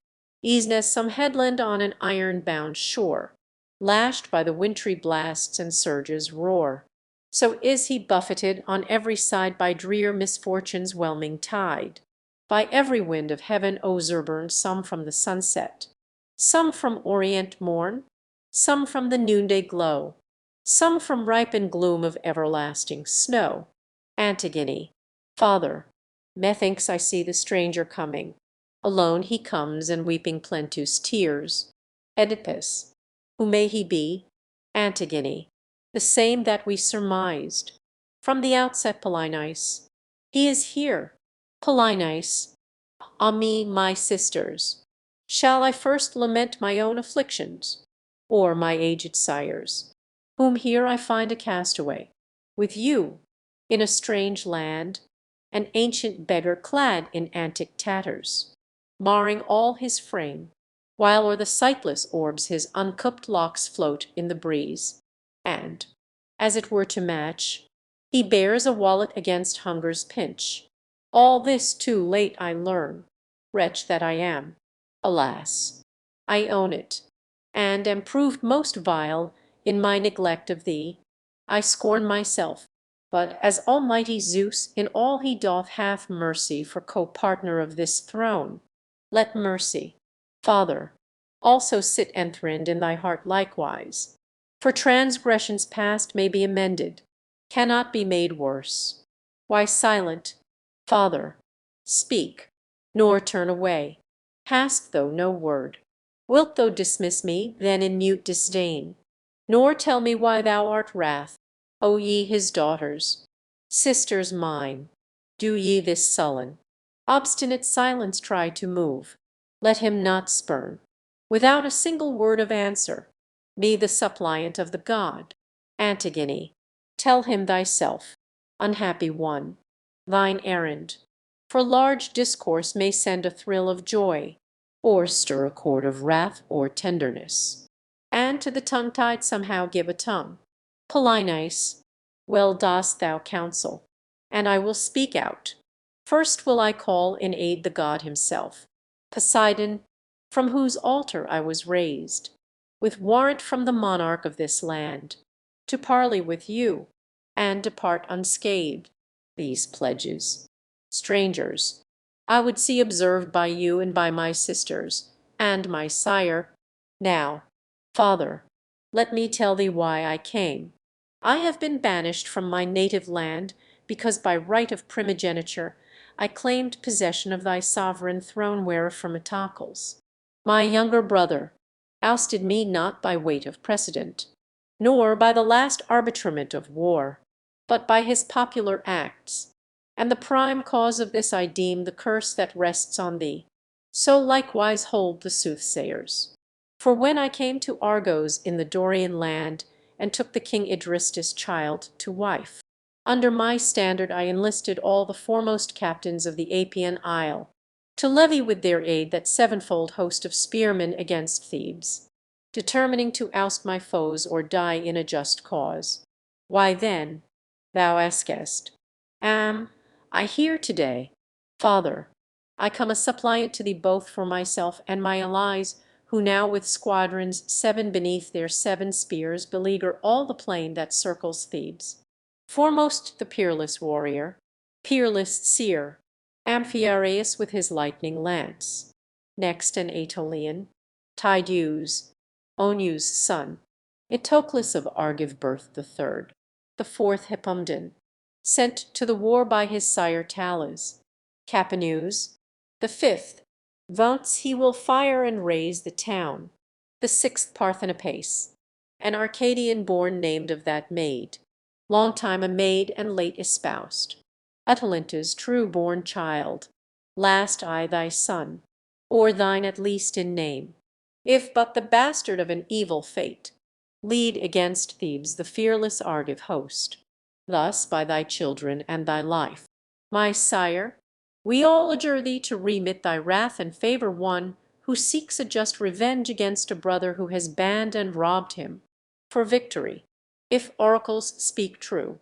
e'en as some headland on an iron-bound shore, lashed by the wintry blasts and surges' roar. So is he buffeted on every side by drear misfortune's whelming tide. By every wind of heaven o'erborne, some from the sunset, some from orient morn, some from the noonday glow, some from ripened gloom of everlasting snow. Antigone, Father, methinks I see the stranger coming. Alone he comes, and weeping plenteous tears. Oedipus, who may he be? Antigone, the same that we surmised from the outset, Polynice. He is here, Polynice. Ah me, my sisters! Shall I first lament my own afflictions, or my aged sire's, whom here I find a castaway, with you, in a strange land, an ancient beggar clad in antic tatters, marring all his frame, while o'er the sightless orbs his uncupped locks float in the breeze, and, as it were to match, he bears a wallet against hunger's pinch. All this too late I learn. Wretch that I am, alas! I own it, and am proved most vile in my neglect of thee. I scorn myself, but as Almighty Zeus in all he doth hath mercy for co-partner of this throne, let mercy, Father, also sit enthroned in thy heart likewise. For transgressions past may be amended, cannot be made worse. Why silent, Father? Speak, nor turn away. Hast thou no word? Wilt thou dismiss me then in mute disdain, nor tell me why thou art wrath? O ye his daughters, sisters mine, do ye this sullen, obstinate silence try to move. Let him not spurn, without a single word of answer, me the suppliant of the god. Antigone, tell him thyself, unhappy one, thine errand. For large discourse may send a thrill of joy, or stir a chord of wrath or tenderness, and to the tongue-tied somehow give a tongue. Polynice, well dost thou counsel, and I will speak out. First will I call in aid the god himself, Poseidon, from whose altar I was raised, with warrant from the monarch of this land, to parley with you, and depart unscathed. These pledges, strangers, I would see observed by you and by my sisters, and my sire. Now, Father, let me tell thee why I came. I have been banished from my native land because by right of primogeniture I claimed possession of thy sovereign throne wherefrom Sophocles, my younger brother, ousted me not by weight of precedent, nor by the last arbitrament of war, but by his popular acts. And the prime cause of this I deem the curse that rests on thee. So likewise hold the soothsayers. For when I came to Argos in the Dorian land, and took the king Idristus' child to wife, under my standard I enlisted all the foremost captains of the Apian isle, to levy with their aid that sevenfold host of spearmen against Thebes, determining to oust my foes or die in a just cause. Why then, thou askest, am I here to-day? Father, I come a suppliant to thee both for myself and my allies, who now with squadrons 7 beneath their 7 spears beleaguer all the plain that circles Thebes. Foremost the peerless warrior, peerless seer, Amphiaraus with his lightning lance. Next an Aetolian, Tydeus, Oeneus' son, Eteoclus of Argive birth the third, the fourth Hippomdon, sent to the war by his sire Talus, Capaneus, the fifth, vaunts he will fire and raze the town, the sixth Parthenopace, an Arcadian born named of that maid, long time a maid and late espoused, Atalanta's true-born child, last I thy son, or thine at least in name, if but the bastard of an evil fate, lead against Thebes the fearless Argive host. Thus by thy children and thy life, my sire, we all adjure thee to remit thy wrath and favour one who seeks a just revenge against a brother who has banned and robbed him. For victory, if oracles speak true,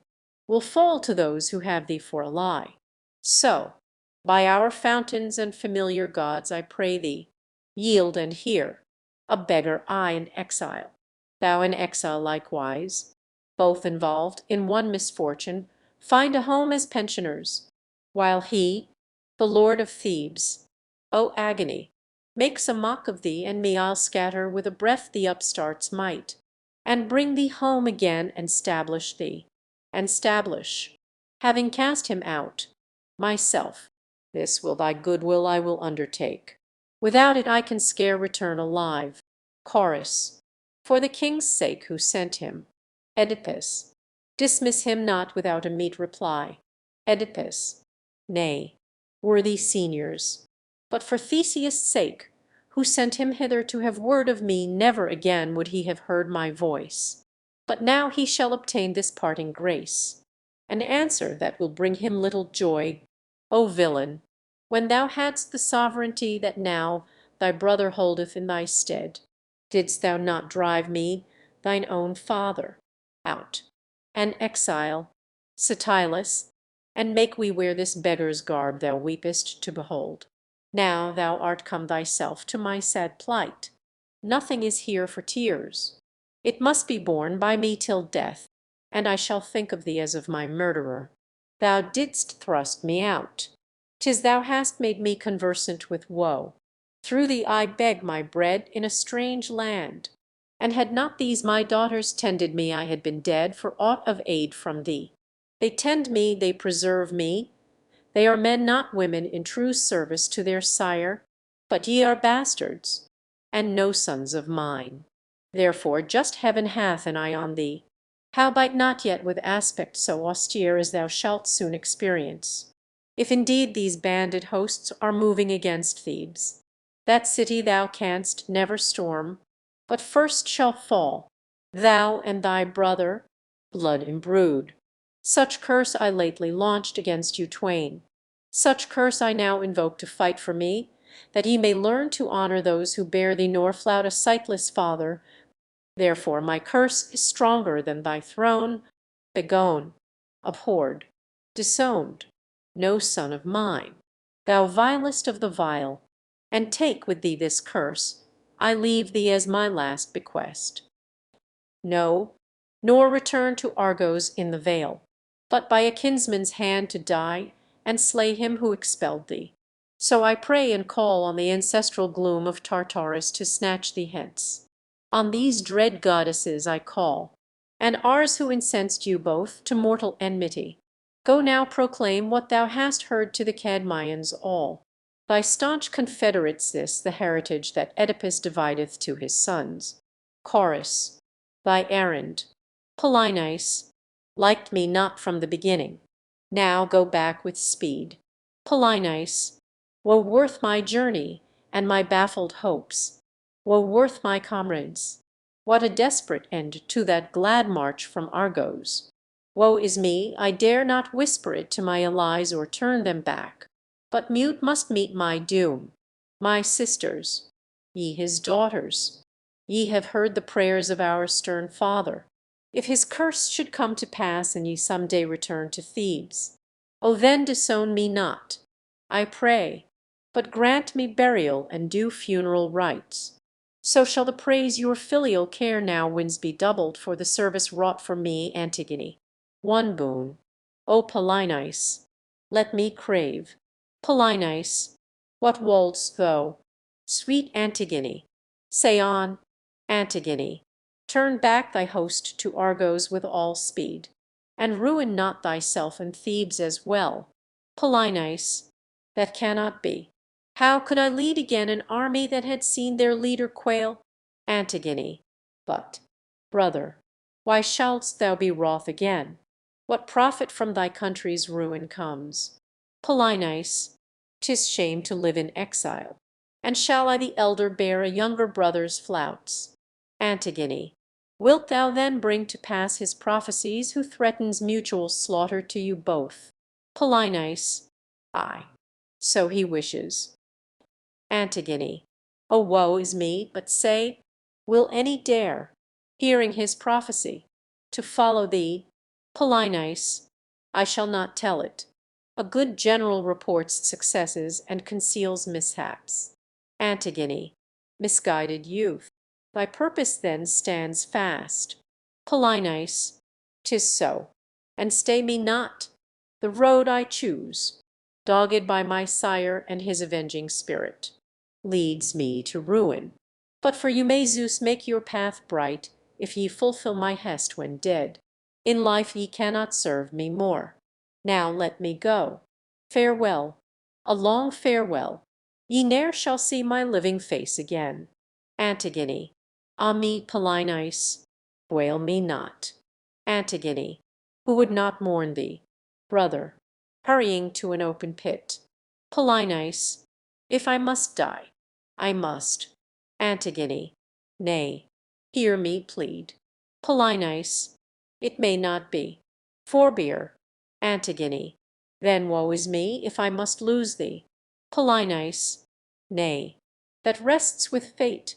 will fall to those who have thee for a lie. So, by our fountains and familiar gods, I pray thee, yield and hear. A beggar, I an exile, thou an exile likewise, both involved in one misfortune, find a home as pensioners, while he, the lord of Thebes, O agony, makes a mock of thee, and me I'll scatter with a breath the upstart's might, and bring thee home again and stablish thee, and stablish, having cast him out, myself. This will thy goodwill I will undertake. Without it I can scare return alive. Chorus. For the king's sake who sent him. Oedipus. Dismiss him not without a meet reply. Oedipus. Nay, worthy seniors, but for Theseus' sake, who sent him hither to have word of me, never again would he have heard my voice. But now he shall obtain this parting grace, an answer that will bring him little joy. O villain, when thou hadst the sovereignty that now thy brother holdeth in thy stead, didst thou not drive me, thine own father, out, an exile, Stylus, and make we wear this beggar's garb thou weepest to behold? Now thou art come thyself to my sad plight. Nothing is here for tears. It must be borne by me till death, and I shall think of thee as of my murderer. Thou didst thrust me out. 'Tis thou hast made me conversant with woe. Through thee I beg my bread in a strange land, and had not these my daughters tended me I had been dead for aught of aid from thee. They tend me, they preserve me. They are men, not women, in true service to their sire, but ye are bastards, and no sons of mine. Therefore just heaven hath an eye on thee, howbeit not yet with aspect so austere as thou shalt soon experience, if indeed these banded hosts are moving against Thebes. That city thou canst never storm, but first shall fall, thou and thy brother, blood imbrued. Such curse I lately launched against you twain. Such curse I now invoke to fight for me, that ye may learn to honor those who bear thee, nor flout a sightless father. Therefore my curse is stronger than thy throne. Begone, abhorred, disowned, no son of mine, thou vilest of the vile, and take with thee this curse. I leave thee as my last bequest. No, nor return to Argos in the vale, but by a kinsman's hand to die and slay him who expelled thee. So I pray and call on the ancestral gloom of Tartarus to snatch thee hence. On these dread goddesses I call, and ours who incensed you both to mortal enmity. Go now proclaim what thou hast heard to the Cadmeians all. Thy staunch confederates this, the heritage that Oedipus divideth to his sons. Chorus. Thy errand, Polynice, liked me not from the beginning. Now go back with speed. Polynice, woe worth my journey and my baffled hopes. Woe worth my comrades. What a desperate end to that glad march from Argos. Woe is me, I dare not whisper it to my allies or turn them back, but mute must meet my doom. My sisters, ye his daughters, ye have heard the prayers of our stern father. If his curse should come to pass and ye some day return to Thebes, O then disown me not, I pray, but grant me burial and due funeral rites. So shall the praise your filial care now wins be doubled for the service wrought for me, Antigone. One boon, O Polynice, let me crave. Polynice, what wouldst thou? Sweet Antigone, say on, Antigone. Turn back thy host to Argos with all speed, and ruin not thyself and Thebes as well. Polynice, that cannot be. How could I lead again an army that had seen their leader quail? Antigone, but, brother, why shouldst thou be wroth again? What profit from thy country's ruin comes? Polynice, 'tis shame to live in exile, and shall I the elder bear a younger brother's flouts? Antigone, wilt thou then bring to pass his prophecies who threatens mutual slaughter to you both? Polynice, ay, so he wishes. Antigone, O woe is me! But say, will any dare, hearing his prophecy, to follow thee, Polynice? I shall not tell it. A good general reports successes and conceals mishaps. Antigone, misguided youth, thy purpose then stands fast. Polynice, 'tis so, and stay me not. The road I choose, dogged by my sire and his avenging spirit, leads me to ruin. But for you may Zeus make your path bright, if ye fulfil my hest when dead. In life ye cannot serve me more. Now let me go. Farewell, a long farewell. Ye ne'er shall see my living face again. Antigone, ah me, Polynice, wail me not. Antigone, who would not mourn thee, brother, hurrying to an open pit. Polynice, if I must die, I must. Antigone, nay, hear me plead. Polynice, it may not be. Forbear. Antigone, then woe is me if I must lose thee. Polynice, nay, that rests with fate,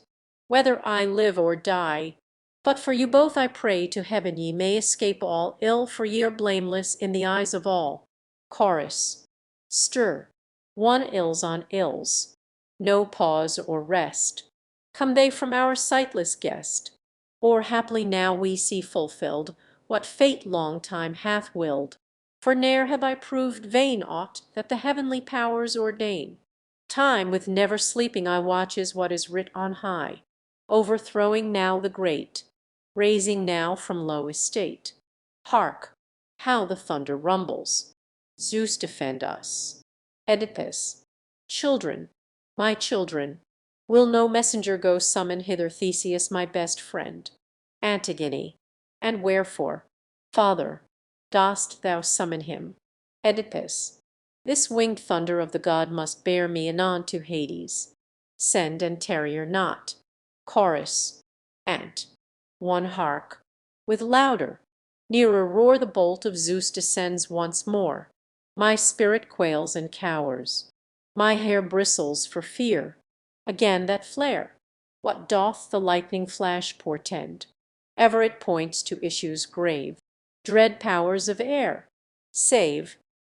whether I live or die. But for you both I pray to heaven ye may escape all ill, for ye are blameless in the eyes of all. Chorus. Stir, one ills on ills, no pause or rest. Come they from our sightless guest, or haply now we see fulfilled what fate long time hath willed. For ne'er have I proved vain aught that the heavenly powers ordain. Time with never sleeping I watches what is writ on high, overthrowing now the great, raising now from low estate. Hark, how the thunder rumbles! Zeus defend us. Oedipus. Children, my children, will no messenger go summon hither Theseus, my best friend? Antigone. And wherefore, father, dost thou summon him? Oedipus. This winged thunder of the god must bear me anon to Hades. Send and tarrier not. Chorus. Ant. One hark. With louder, nearer roar the bolt of Zeus descends once more. My spirit quails and cowers. My hair bristles for fear. Again that flare. What doth the lightning flash portend? Ever it points to issues grave. Dread powers of air, save!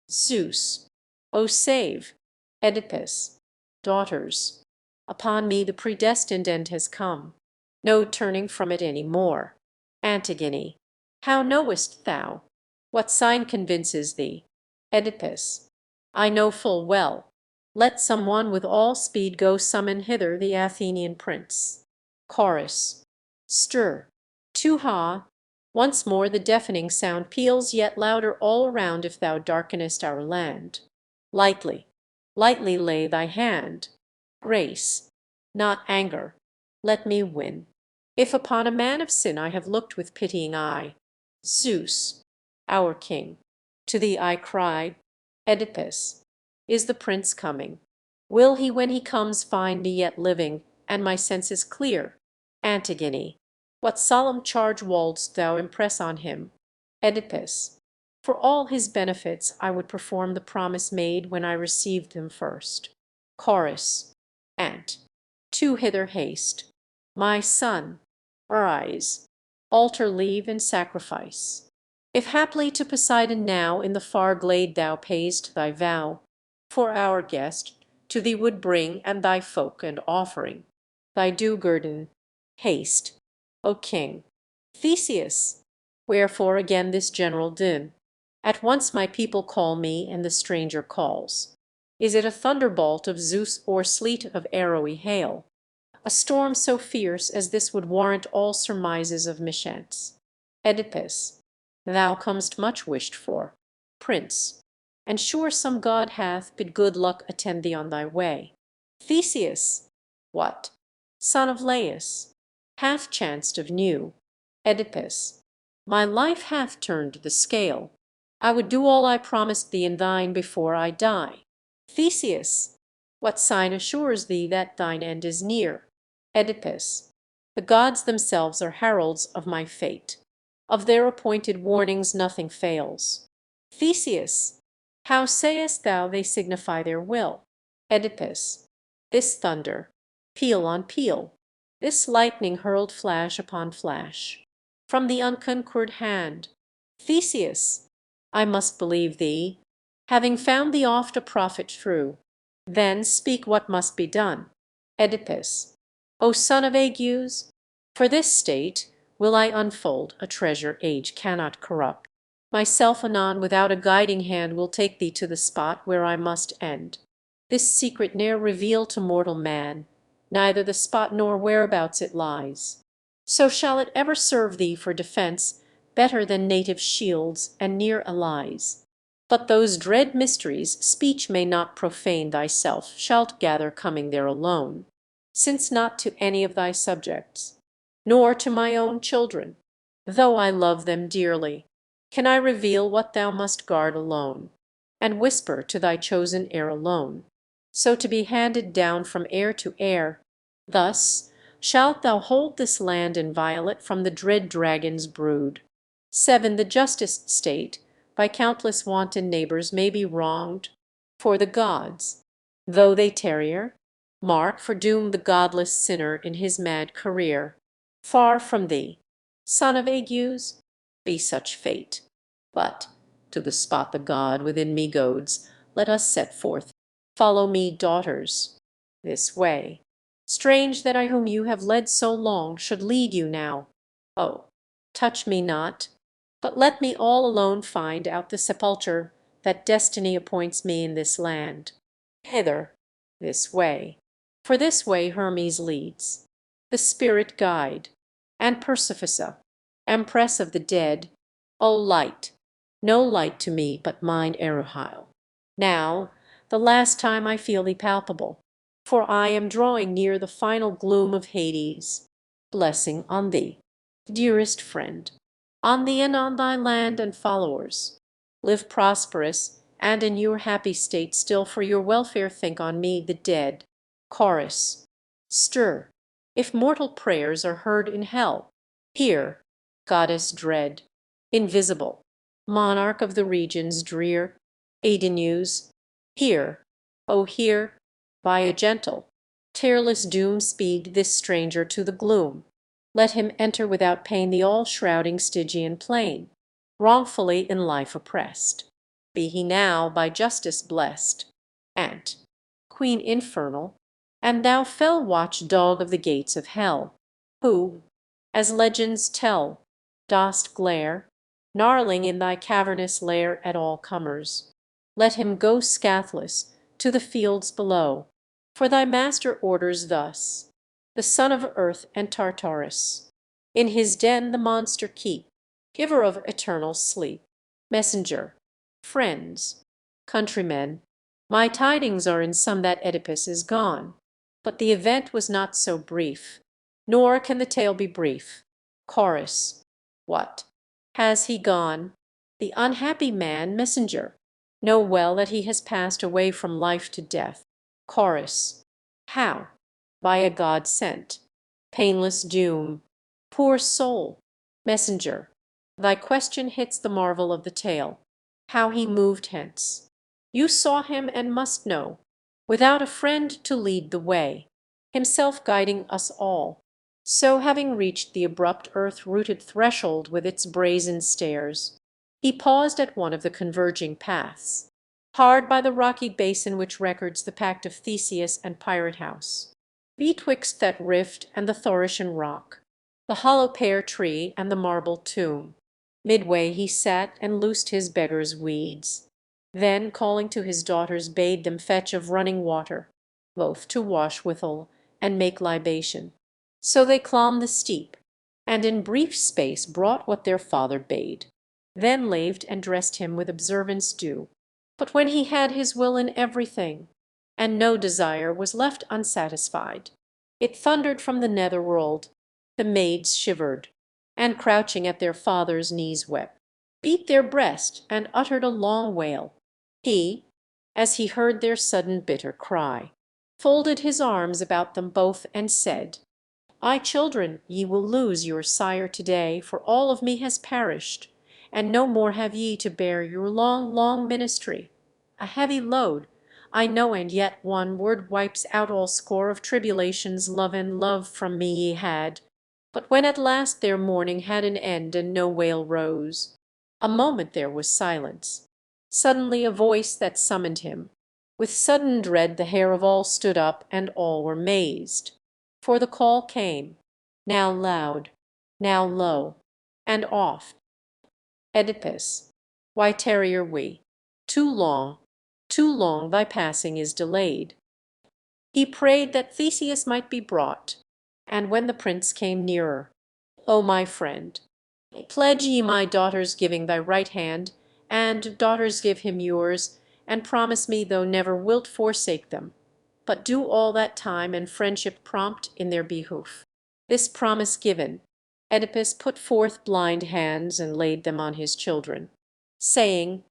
Zeus, O save! Oedipus, daughters, upon me the predestined end has come. No turning from it any more. Antigone. How knowest thou? What sign convinces thee? Oedipus. I know full well. Let some one with all speed go summon hither the Athenian prince. Chorus. Stir. To-ha! Once more the deafening sound peals yet louder all around if thou darkenest our land. Lightly, lightly lay thy hand. Grace, not anger, let me win. If upon a man of sin I have looked with pitying eye. Zeus, our king, to thee I cry. Oedipus, is the prince coming? Will he when he comes find me yet living, and my senses clear? Antigone. What solemn charge wouldst thou impress on him? Oedipus. For all his benefits I would perform the promise made when I received them first. Chorus. Ant. To hither haste. My son, arise. Altar leave and sacrifice. If haply to Poseidon now in the far glade thou pay'st thy vow, for our guest to thee would bring and thy folk and offering, thy due guerdon, haste, O king. Theseus, wherefore again this general din? At once my people call me, and the stranger calls. Is it a thunderbolt of Zeus or sleet of arrowy hail? A storm so fierce as this would warrant all surmises of mischance. Oedipus, thou comest much wished for, prince, and sure some god hath bid good luck attend thee on thy way. Theseus, what, son of Laius, hath chanced of new? Oedipus, my life hath turned the scale. I would do all I promised thee and thine before I die. Theseus, what sign assures thee that thine end is near? Oedipus, the gods themselves are heralds of my fate. Of their appointed warnings nothing fails. Theseus, how sayest thou they signify their will? Oedipus, this thunder, peal on peal, this lightning hurled flash upon flash. From the unconquered hand, Theseus, I must believe thee, having found thee oft a prophet true. Then speak what must be done. Oedipus, O son of Aegeus, for this state will I unfold a treasure age cannot corrupt. Myself anon without a guiding hand will take thee to the spot where I must end. This secret ne'er reveal to mortal man, neither the spot nor whereabouts it lies. So shall it ever serve thee for defence better than native shields and near allies. But those dread mysteries speech may not profane thyself shalt gather coming there alone, since not to any of thy subjects, nor to my own children, though I love them dearly, can I reveal what thou must guard alone, and whisper to thy chosen heir alone, so to be handed down from heir to heir. Thus shalt thou hold this land inviolate from the dread dragon's brood. 7. The justest state by countless wanton neighbours may be wronged, for the gods, though they terrier, mark for doom the godless sinner in his mad career. Far from thee, son of Aegeus, be such fate. But to the spot the god within me goads, let us set forth. Follow me, daughters, this way. Strange that I whom you have led so long should lead you now. Oh, touch me not, but let me all alone find out the sepulture that destiny appoints me in this land. Hither, this way, for this way Hermes leads, the spirit guide, and Persephassa, empress of the dead. O light, no light to me but mine Eruhile. Now, the last time I feel thee palpable, for I am drawing near the final gloom of Hades. Blessing on thee, dearest friend, on thee and on thy land and followers. Live prosperous, and in your happy state still for your welfare think on me, the dead. Chorus. Stir, if mortal prayers are heard in hell. Hear, goddess dread, invisible, monarch of the regions drear. Aidenus, hear, O hear, by a gentle, tearless doom speed this stranger to the gloom. Let him enter without pain the all-shrouding Stygian plain, wrongfully in life oppressed. Be he now by justice blessed. And, Queen infernal, and thou fell watch-dog of the gates of hell, who, as legends tell, dost glare, gnarling in thy cavernous lair at all comers, let him go scathless to the fields below, for thy master orders thus, the son of earth and Tartarus. In his den the monster keep, giver of eternal sleep. Messenger, friends, countrymen, my tidings are in sum that Oedipus is gone, but the event was not so brief, nor can the tale be brief. Chorus. What? Has he gone? The unhappy man, messenger, know well that he has passed away from life to death. Chorus. How? By a god sent, painless doom. Poor soul! Messenger, thy question hits the marvel of the tale, how he moved hence. You saw him and must know, without a friend to lead the way, himself guiding us all. So having reached the abrupt earth-rooted threshold with its brazen stairs, he paused at one of the converging paths, hard by the rocky basin which records the pact of Theseus and Pirate House. Betwixt that rift and the Thorician rock, the hollow pear tree and the marble tomb, midway he sat and loosed his beggar's weeds. Then, calling to his daughters, bade them fetch of running water, both to wash withal and make libation. So they clomb the steep, and in brief space brought what their father bade. Then laved and dressed him with observance due. But when he had his will in everything, and no desire was left unsatisfied, it thundered from the nether world. The maids shivered, and crouching at their father's knees wept, beat their breast, and uttered a long wail. He, as he heard their sudden bitter cry, folded his arms about them both and said, "I, children, ye will lose your sire to-day, for all of me has perished, and no more have ye to bear your long, long ministry. A heavy load, I know, and yet one word wipes out all score of tribulations. Love and love from me ye had. But when at last their mourning had an end and no wail rose, a moment there was silence. Suddenly a voice that summoned him. With sudden dread the hair of all stood up, and all were mazed. For the call came, now loud, now low, and oft. Oedipus, why tarrier we? Too long thy passing is delayed. He prayed that Theseus might be brought, and when the prince came nearer, O my friend, pledge ye my daughter's giving thy right hand, and daughters give him yours, and promise me thou never wilt forsake them, but do all that time and friendship prompt in their behoof. This promise given, Oedipus put forth blind hands and laid them on his children, saying,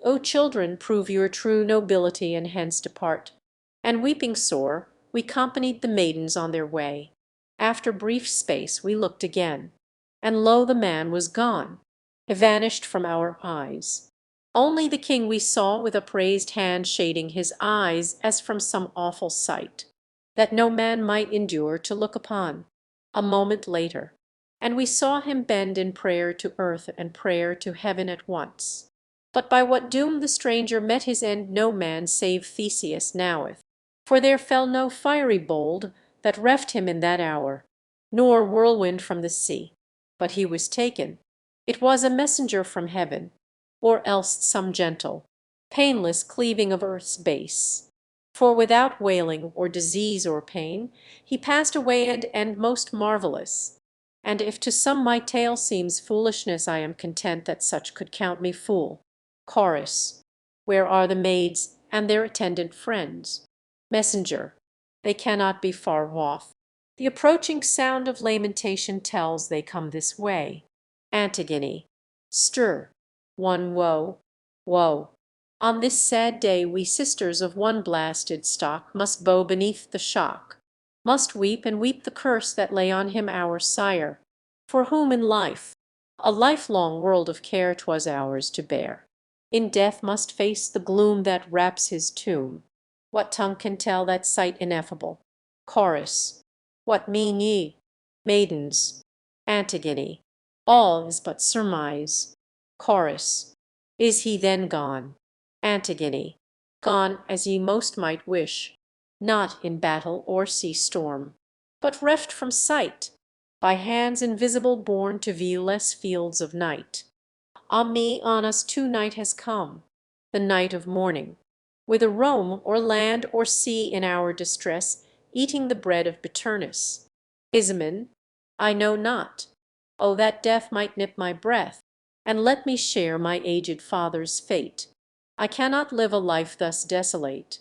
O children, prove your true nobility, and hence depart. And weeping sore, we companied the maidens on their way. After brief space we looked again, and lo, the man was gone, vanished from our eyes. Only the king we saw with upraised hand shading his eyes as from some awful sight, that no man might endure to look upon. A moment later, and we saw him bend in prayer to earth and prayer to heaven at once. But by what doom the stranger met his end no man save Theseus knoweth. For there fell no fiery bolt that reft him in that hour, nor whirlwind from the sea. But he was taken. It was a messenger from heaven, or else some gentle, painless cleaving of earth's base. For without wailing or disease or pain, he passed away and end most marvellous. And if to some my tale seems foolishness, I am content that such could count me fool. Chorus. Where are the maids and their attendant friends? Messenger. They cannot be far off. The approaching sound of lamentation tells they come this way. Antigone. Stir. One woe. Woe. On this sad day we sisters of one blasted stock must bow beneath the shock, must weep and weep the curse that lay on him our sire, for whom in life, a lifelong world of care 'twas ours to bear. In death must face the gloom that wraps his tomb. What tongue can tell that sight ineffable? Chorus. What mean ye? Maidens. Antigone. All is but surmise. Chorus. Is he then gone? Antigone. Gone as ye most might wish, not in battle or sea storm, but reft from sight, by hands invisible borne to viewless fields of night. On me, on us too night has come, the night of mourning, whither roam or land or sea in our distress, eating the bread of bitterness. Ismen, I know not. Oh, that death might nip my breath, and let me share my aged father's fate. I cannot live a life thus desolate.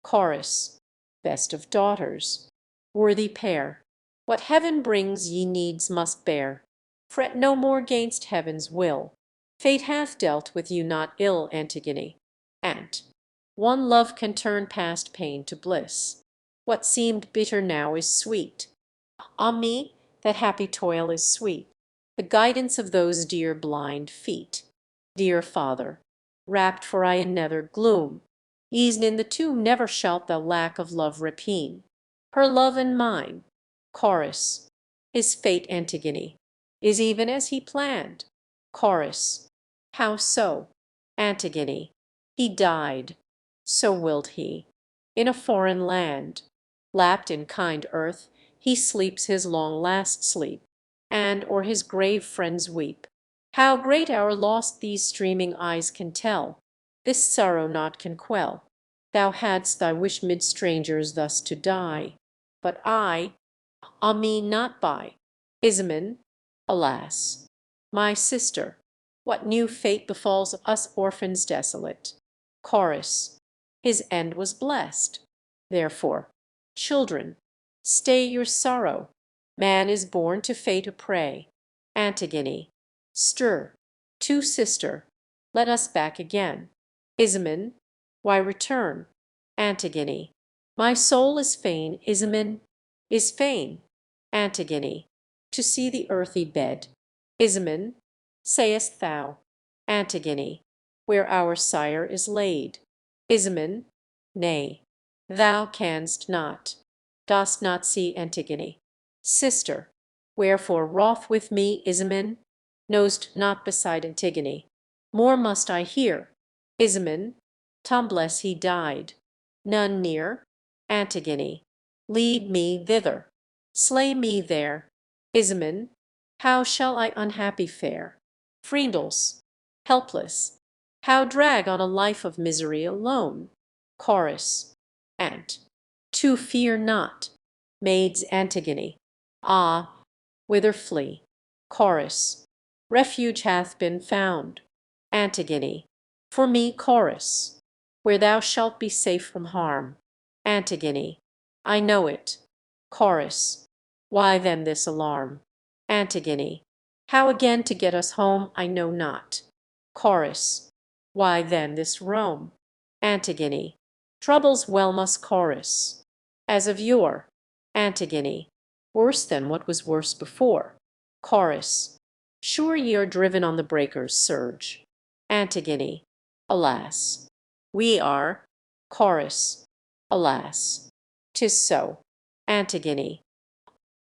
Chorus. Best of daughters. Worthy pair. What heaven brings ye needs must bear. Fret no more 'gainst heaven's will. Fate hath dealt with you not ill, Antigone. Ant. One love can turn past pain to bliss. What seemed bitter now is sweet. Ah me, that happy toil is sweet, the guidance of those dear blind feet. Dear father, wrapped for I in nether gloom, e'en in the tomb never shalt thou lack of love rapine. Her love and mine. Chorus. His fate, Antigone, is even as he planned. Chorus. How so? Antigone. He died. So willed he. In a foreign land, lapped in kind earth, he sleeps his long last sleep, and o'er his grave friends weep. How great our loss these streaming eyes can tell, this sorrow naught can quell. Thou hadst thy wish mid strangers thus to die, but I, ah me, not by. Ismen, alas, my sister, what new fate befalls us orphans desolate? Chorus. His end was blessed. Therefore, children, stay your sorrow. Man is born to fate a prey. Antigone. Stir. To sister. Let us back again. Ismen. Why return? Antigone. My soul is fain, Ismen, is fain. Antigone. To see the earthy bed. Ismen. Sayest thou? Antigone. Where our sire is laid. Ismen. Nay, thou canst not. Dost not see, Antigone? Sister, wherefore wroth with me, Ismen? Know'st not beside Antigone. More must I hear. Ismen, tumbless he died. None near? Antigone, lead me thither. Slay me there. Ismen, how shall I unhappy fare? Friendles, helpless, how drag on a life of misery alone? Chorus. Ant. To fear not. Maids Antigone. Ah, whither flee? Chorus. Refuge hath been found. Antigone. For me, Chorus. Where thou shalt be safe from harm. Antigone. I know it. Chorus. Why then this alarm? Antigone. How again to get us home I know not. Chorus. Why then this Rome? Antigone. Troubles well must chorus. As of yore. Antigone. Worse than what was worse before. Chorus. Sure ye are driven on the breakers' surge. Antigone. Alas. We are. Chorus. Alas. 'Tis so. Antigone.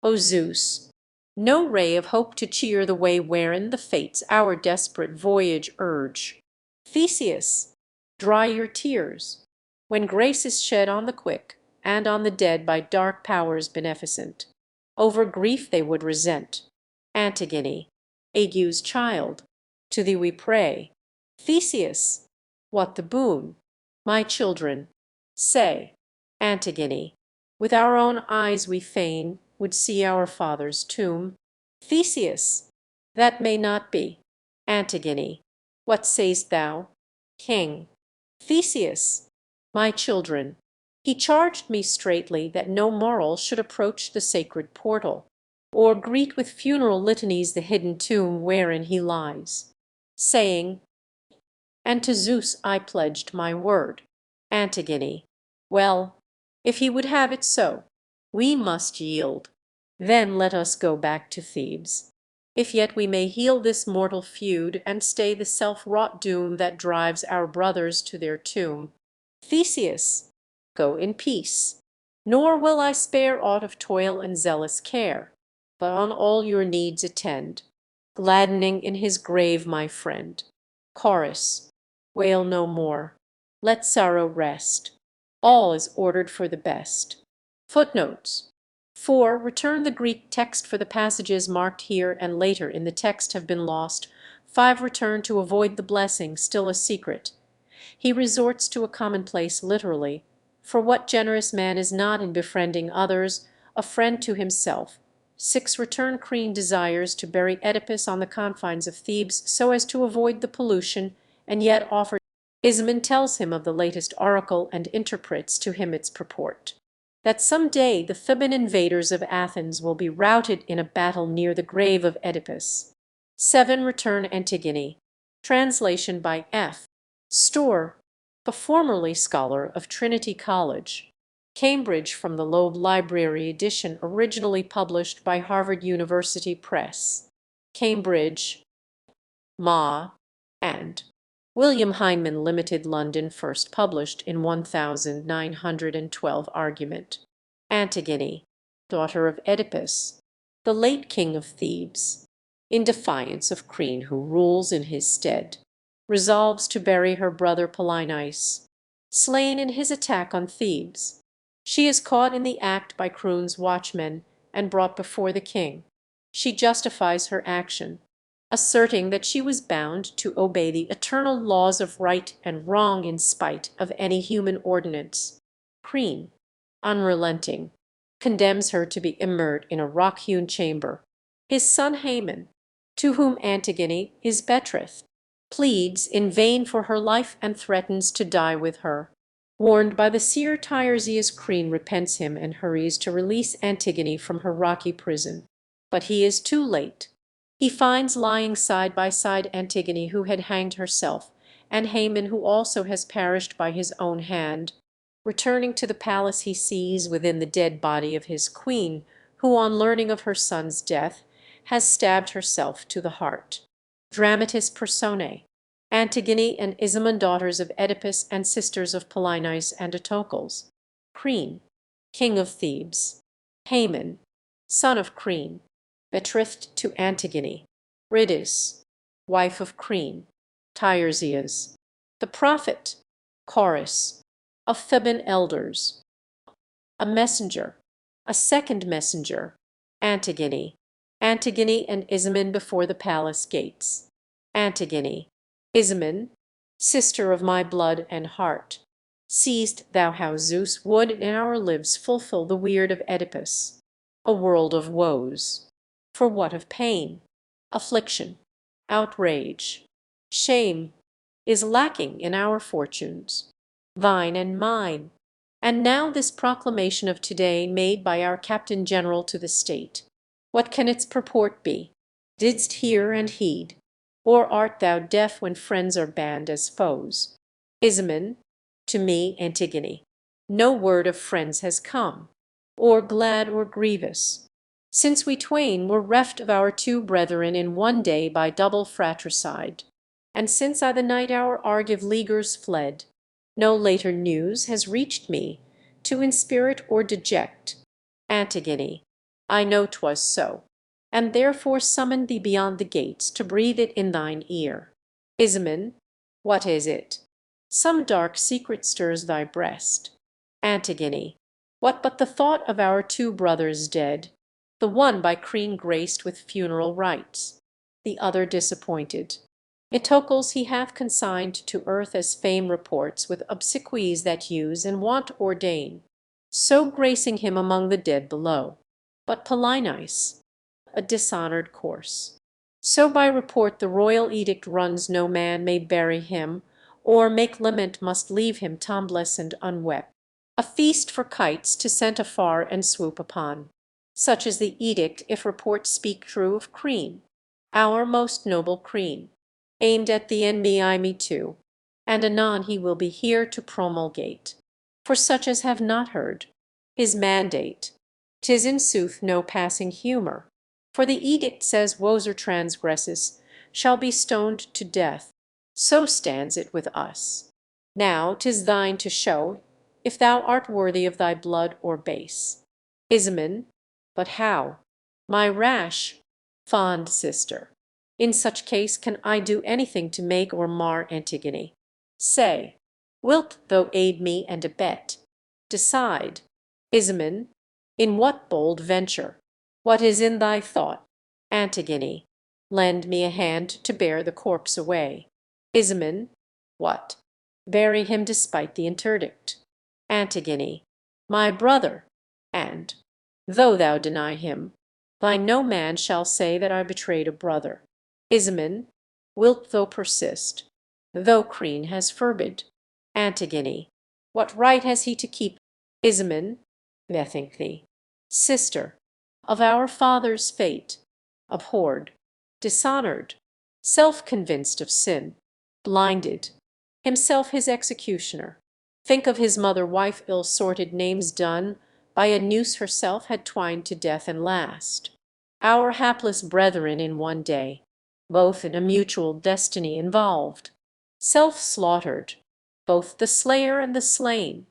O Zeus, no ray of hope to cheer the way wherein the fates our desperate voyage urge. Theseus, dry your tears, when grace is shed on the quick and on the dead by dark powers beneficent. Over grief they would resent. Antigone, Ague's child, to thee we pray. Theseus, what the boon? My children, say. Antigone, with our own eyes we fain would see our father's tomb. Theseus, that may not be. Antigone, what sayst thou? King. Theseus, my children, he charged me straitly that no mortal should approach the sacred portal, or greet with funeral litanies the hidden tomb wherein he lies, saying, and to Zeus I pledged my word. Antigone, well, if he would have it so, we must yield. Then let us go back to Thebes, if yet we may heal this mortal feud and stay the self-wrought doom that drives our brothers to their tomb. Theseus, go in peace, nor will I spare aught of toil and zealous care, but on all your needs attend, gladdening in his grave my friend. Chorus. Wail no more. Let sorrow rest. All is ordered for the best. Footnotes. 4. Return the Greek text for the passages marked here and later in the text have been lost. 5. Return to avoid the blessing, still a secret. He resorts to a commonplace literally, for what generous man is not in befriending others, a friend to himself. 6. Return Crean desires to bury Oedipus on the confines of Thebes so as to avoid the pollution, and yet offer. Ismen tells him of the latest oracle and interprets to him its purport, that some day the Theban invaders of Athens will be routed in a battle near the grave of Oedipus. 7. Return Antigone. Translation by F. Storr, a formerly scholar of Trinity College, Cambridge, from the Loeb Library edition originally published by Harvard University Press, Cambridge, Ma, and William Heinemann Limited, London, first published in 1912 argument. Antigone, daughter of Oedipus, the late king of Thebes, in defiance of Crean who rules in his stead, resolves to bury her brother Polynice, slain in his attack on Thebes. She is caught in the act by Creon's watchmen and brought before the king. She justifies her action, asserting that she was bound to obey the eternal laws of right and wrong in spite of any human ordinance. Crean, unrelenting, condemns her to be immured in a rock-hewn chamber. His son Haman, to whom Antigone is betrothed, pleads in vain for her life and threatens to die with her. Warned by the seer Tiresias, Crean repents him and hurries to release Antigone from her rocky prison. But he is too late. He finds lying side by side Antigone, who had hanged herself, and Haman, who also has perished by his own hand. Returning to the palace, he sees within the dead body of his queen, who, on learning of her son's death, has stabbed herself to the heart. Dramatis Personae. Antigone and Ismene, daughters of Oedipus and sisters of Polynice and Autocles. Creon, king of Thebes. Haman, son of Creon, betrothed to Antigone. Rytis, wife of Creon. Tiresias, the prophet. Chorus, of Theban elders. A messenger, a second messenger. Antigone, Antigone and Ismene before the palace gates. Antigone, Ismene, sister of my blood and heart, seest thou how Zeus would in our lives fulfill the weird of Oedipus, a world of woes? For what of pain, affliction, outrage, shame is lacking in our fortunes, thine and mine? And now this proclamation of today made by our Captain General to the state, what can its purport be? Didst hear and heed? Or art thou deaf when friends are banned as foes? Ismene, to me, Antigone, no word of friends has come, or glad or grievous, since we twain were reft of our two brethren in one day by double fratricide, and since I the night our Argive leaguers fled, no later news has reached me to inspirit or deject. Antigone, I know 'twas so, and therefore summoned thee beyond the gates to breathe it in thine ear. Ismene, what is it? Some dark secret stirs thy breast. Antigone, what but the thought of our two brothers dead, the one by Creon graced with funeral rites, the other disappointed. Autocles he hath consigned to earth as fame reports, with obsequies that use and wont ordain, so gracing him among the dead below. But Polynice, a dishonored corse. So by report the royal edict runs no man may bury him, or make lament must leave him tombless and unwept. A feast for kites to scent afar and swoop upon. Such is the edict, if report speak true of Creon, our most noble Creon, aimed at the me too, and anon he will be here to promulgate, for such as have not heard, his mandate. 'Tis in sooth no passing humour, for the edict says whoso transgresses shall be stoned to death. So stands it with us. Now 'tis thine to show if thou art worthy of thy blood or base. Ismene, but how? My rash, fond sister, in such case can I do anything to make or mar Antigone? Say, wilt thou aid me and abet? Decide, Ismene, in what bold venture? What is in thy thought? Antigone, lend me a hand to bear the corpse away. Ismene, what? Bury him despite the interdict. Antigone, my brother, and, though thou deny him, by no man shall say that I betrayed a brother. Ismene, wilt thou persist, though Creon has forbid? Antigone, what right has he to keep? Ismene, bethink thee, sister, of our father's fate, abhorred, dishonoured, self-convinced of sin, blinded, himself his executioner. Think of his mother-wife ill-sorted names done, by a noose herself had twined to death and last. Our hapless brethren in one day, both in a mutual destiny involved, self-slaughtered, both the slayer and the slain.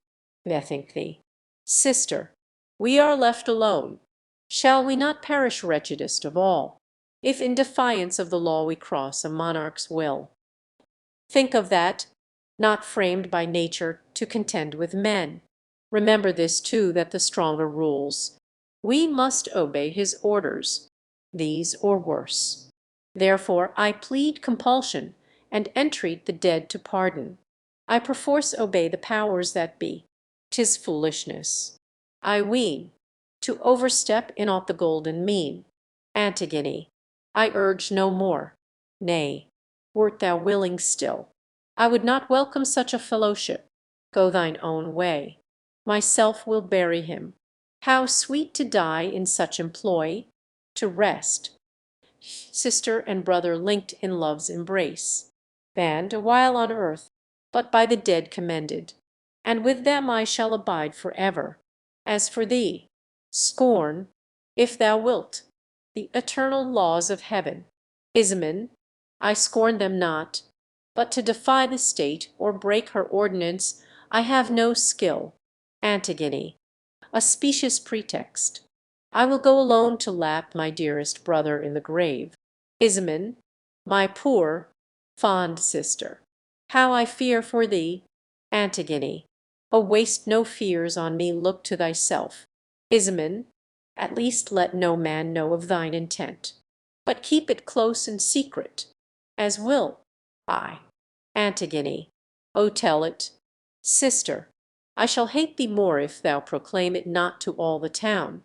Bethink thee, sister, we are left alone. Shall we not perish wretchedest of all, if in defiance of the law we cross a monarch's will? Think of that, not framed by nature to contend with men. Remember this too, that the stronger rules. We must obey his orders, these or worse. Therefore I plead compulsion, and entreat the dead to pardon. I perforce obey the powers that be. 'Tis foolishness, I ween, to overstep in aught the golden mean. Antigone, I urge no more. Nay, wert thou willing still, I would not welcome such a fellowship. Go thine own way. Myself will bury him. How sweet to die in such employ, to rest, sister and brother linked in love's embrace, banned a while on earth, but by the dead commended, and with them I shall abide for ever. As for thee, scorn, if thou wilt, the eternal laws of heaven. Ismene, I scorn them not. But to defy the state or break her ordinance I have no skill. Antigone. A specious pretext. I will go alone to lap my dearest brother in the grave. Ismen. My poor, fond sister. How I fear for thee. Antigone. O waste no fears on me, look to thyself. Ismen. At least let no man know of thine intent, but keep it close and secret, as will I. Antigone. O tell it. Sister. I shall hate thee more if thou proclaim it not to all the town.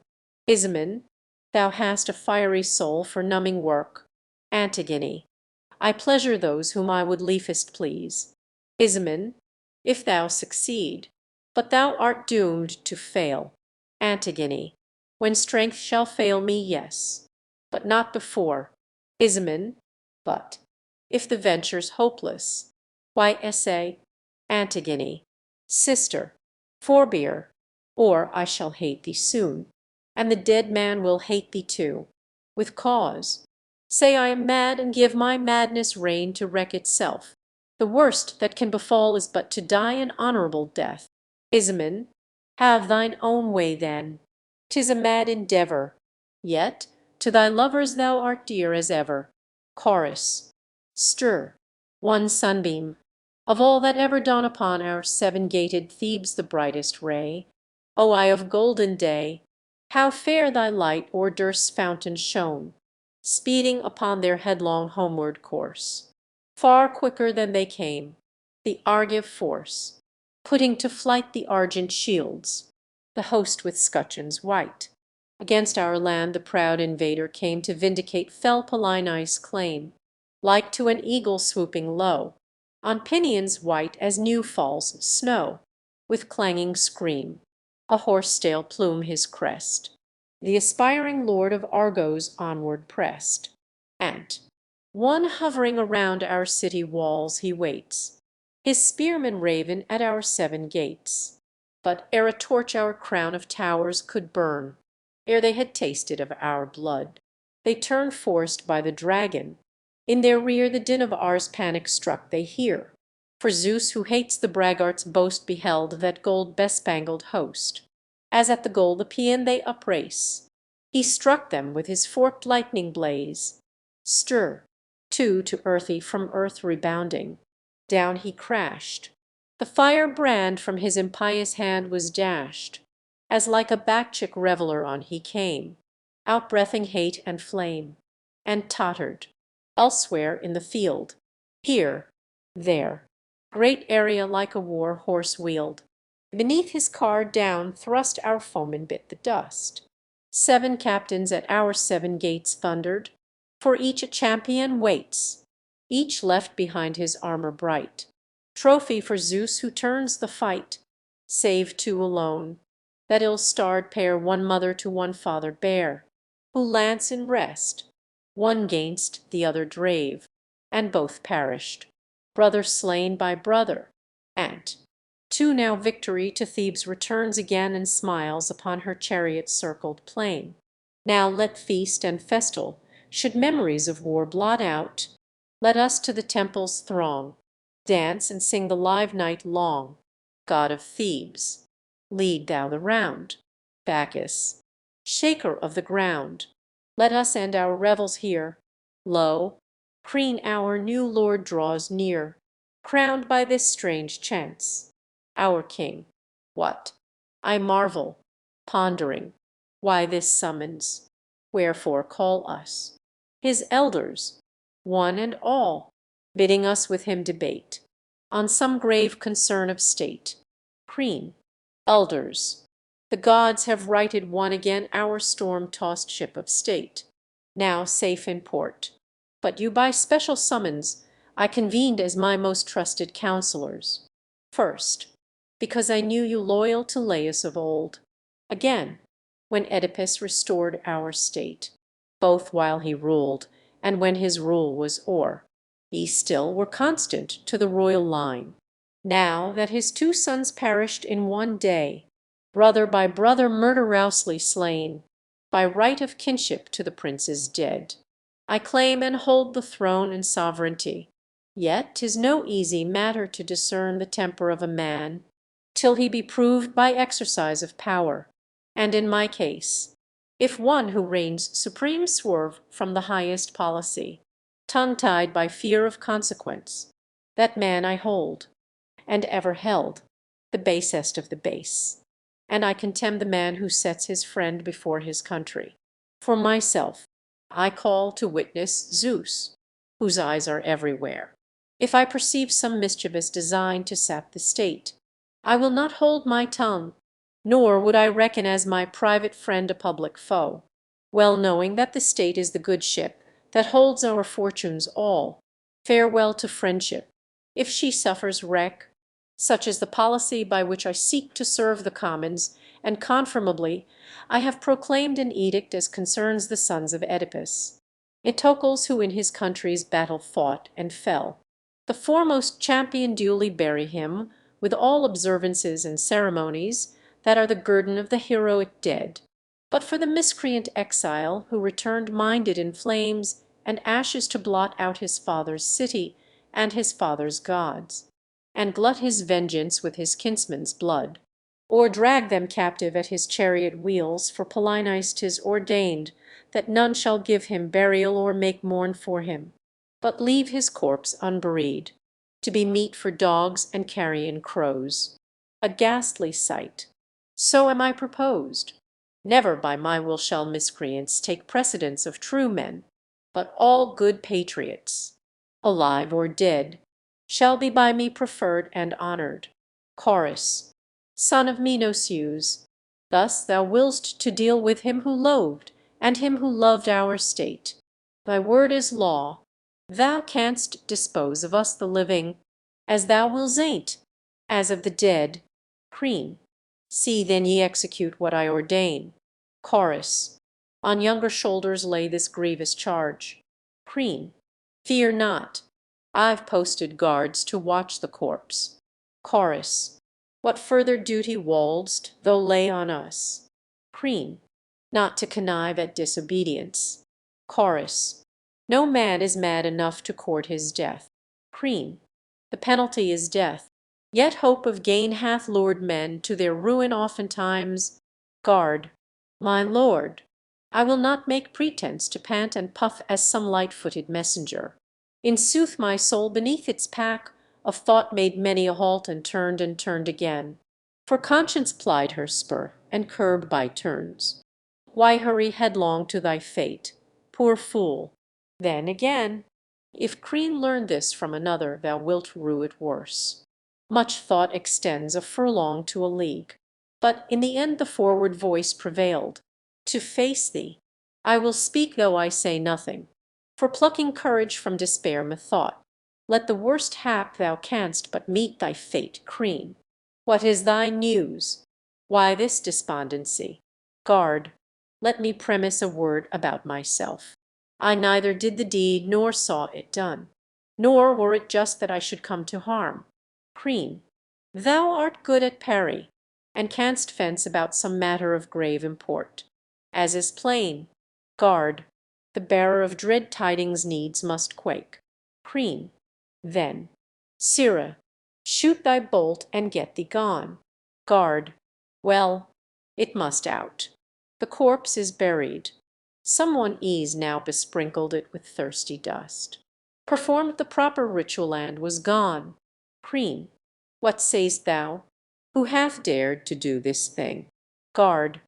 Ismen. Thou hast a fiery soul for numbing work. Antigone. I pleasure those whom I would liefest please. Ismen. If thou succeed. But thou art doomed to fail. Antigone. When strength shall fail me, yes. But not before. Ismen. But if the venture's hopeless, why essay. Antigone. Sister. Forbear, or I shall hate thee soon, and the dead man will hate thee too, with cause. Say I am mad, and give my madness rein to wreck itself. The worst that can befall is but to die an honourable death. Ismen. Have thine own way then. 'Tis a mad endeavour, yet to thy lovers thou art dear as ever. Chorus. Stir, one sunbeam, of all that ever dawn upon our seven-gated Thebes the brightest ray. O eye of golden day, how fair thy light o'er Durst's fountain shone, speeding upon their headlong homeward course, far quicker than they came, the Argive force, putting to flight the argent shields, the host with scutcheons white. Against our land the proud invader came to vindicate fell Pellini's claim, like to an eagle swooping low, on pinions white as new falls snow, with clanging scream, a horse-tail plume his crest. The aspiring lord of Argos onward pressed, and, one hovering around our city walls he waits, his spearmen raven at our seven gates. But ere a torch our crown of towers could burn, ere they had tasted of our blood, they turn forced by the dragon. In their rear the din of Ars panic struck they hear, for Zeus who hates the braggart's boast beheld that gold bespangled host. As at the goal the paean they uprace, he struck them with his forked lightning blaze. Stir, too, to earthy from earth rebounding, down he crashed. The firebrand from his impious hand was dashed, as like a Bacchic reveller on he came, outbreathing hate and flame, and tottered, elsewhere in the field, here, there, great area like a war horse wheeled. Beneath his car down thrust our foeman bit the dust. Seven captains at our seven gates thundered, for each a champion waits, each left behind his armour bright. Trophy for Zeus who turns the fight, save two alone, that ill-starred pair one mother to one father bare, who lance in rest, one 'gainst the other drave, and both perished, brother slain by brother, and two now victory to Thebes returns again and smiles upon her chariot-circled plain. Now let feast and festal, should memories of war blot out, let us to the temples throng, dance and sing the live night long. God of Thebes, lead thou the round. Bacchus, shaker of the ground, let us end our revels here. Lo, Crene our new lord draws near, crowned by this strange chance. Our king, what? I marvel, pondering, why this summons, wherefore call us, his elders, one and all, bidding us with him debate on some grave concern of state. Crene, elders, the gods have righted one again our storm-tossed ship of state, now safe in port. But you by special summons I convened as my most trusted counsellors. First, because I knew you loyal to Laius of old. Again, when Oedipus restored our state, both while he ruled and when his rule was o'er, ye still were constant to the royal line. Now that his two sons perished in one day, brother by brother murderously slain, by right of kinship to the princes dead, I claim and hold the throne and sovereignty. Yet 'tis no easy matter to discern the temper of a man, till he be proved by exercise of power; and in my case, if one who reigns supreme swerve from the highest policy, tongue-tied by fear of consequence, that man I hold, and ever held, the basest of the base, and I contemn the man who sets his friend before his country. For myself, I call to witness Zeus, whose eyes are everywhere. If I perceive some mischievous design to sap the state, I will not hold my tongue, nor would I reckon as my private friend a public foe, well knowing that the state is the good ship that holds our fortunes all. Farewell to friendship, if she suffers wreck. Such is the policy by which I seek to serve the commons, and conformably I have proclaimed an edict as concerns the sons of Oedipus, Itocles, who in his country's battle fought and fell. The foremost champion duly bury him, with all observances and ceremonies that are the guerdon of the heroic dead. But for the miscreant exile, who returned minded in flames and ashes to blot out his father's city and his father's gods, and glut his vengeance with his kinsmen's blood, or drag them captive at his chariot wheels, for Polynice 'tis ordained that none shall give him burial or make mourn for him, but leave his corpse unburied, to be meat for dogs and carrion crows. A ghastly sight. So am I proposed. Never by my will shall miscreants take precedence of true men, but all good patriots, alive or dead, shall be by me preferred and honored. Chorus. Son of Menoeus, thus thou willst to deal with him who loathed, and him who loved our state. Thy word is law. Thou canst dispose of us the living, as thou willsaint, as of the dead. Crean. See then ye execute what I ordain. Chorus. On younger shoulders lay this grievous charge. Crean. Fear not. I've posted guards to watch the corpse. Chorus. What further duty wouldst thou lay on us? Crean. Not to connive at disobedience. Chorus. No man is mad enough to court his death. Crean. The penalty is death. Yet hope of gain hath lured men to their ruin oftentimes. Guard. My lord, I will not make pretence to pant and puff as some light-footed messenger. In sooth my soul beneath its pack of thought made many a halt and turned again. For conscience plied her spur and curb by turns. Why hurry headlong to thy fate, poor fool? Then again, if Crean learn this from another, thou wilt rue it worse. Much thought extends a furlong to a league, but in the end the forward voice prevailed. To face thee, I will speak though I say nothing, for plucking courage from despair methought. Let the worst hap thou canst but meet thy fate, Crean. What is thy news? Why this despondency? Guard, let me premise a word about myself. I neither did the deed nor saw it done, nor were it just that I should come to harm. Crean. Thou art good at parry, and canst fence about some matter of grave import, as is plain. Guard, the bearer of dread tidings needs must quake. Crean. Then, Sirrah, shoot thy bolt and get thee gone. Guard. Well, it must out. The corpse is buried. Some one ease now besprinkled it with thirsty dust, performed the proper ritual, and was gone. Crean. What sayst thou? Who hath dared to do this thing? Guard.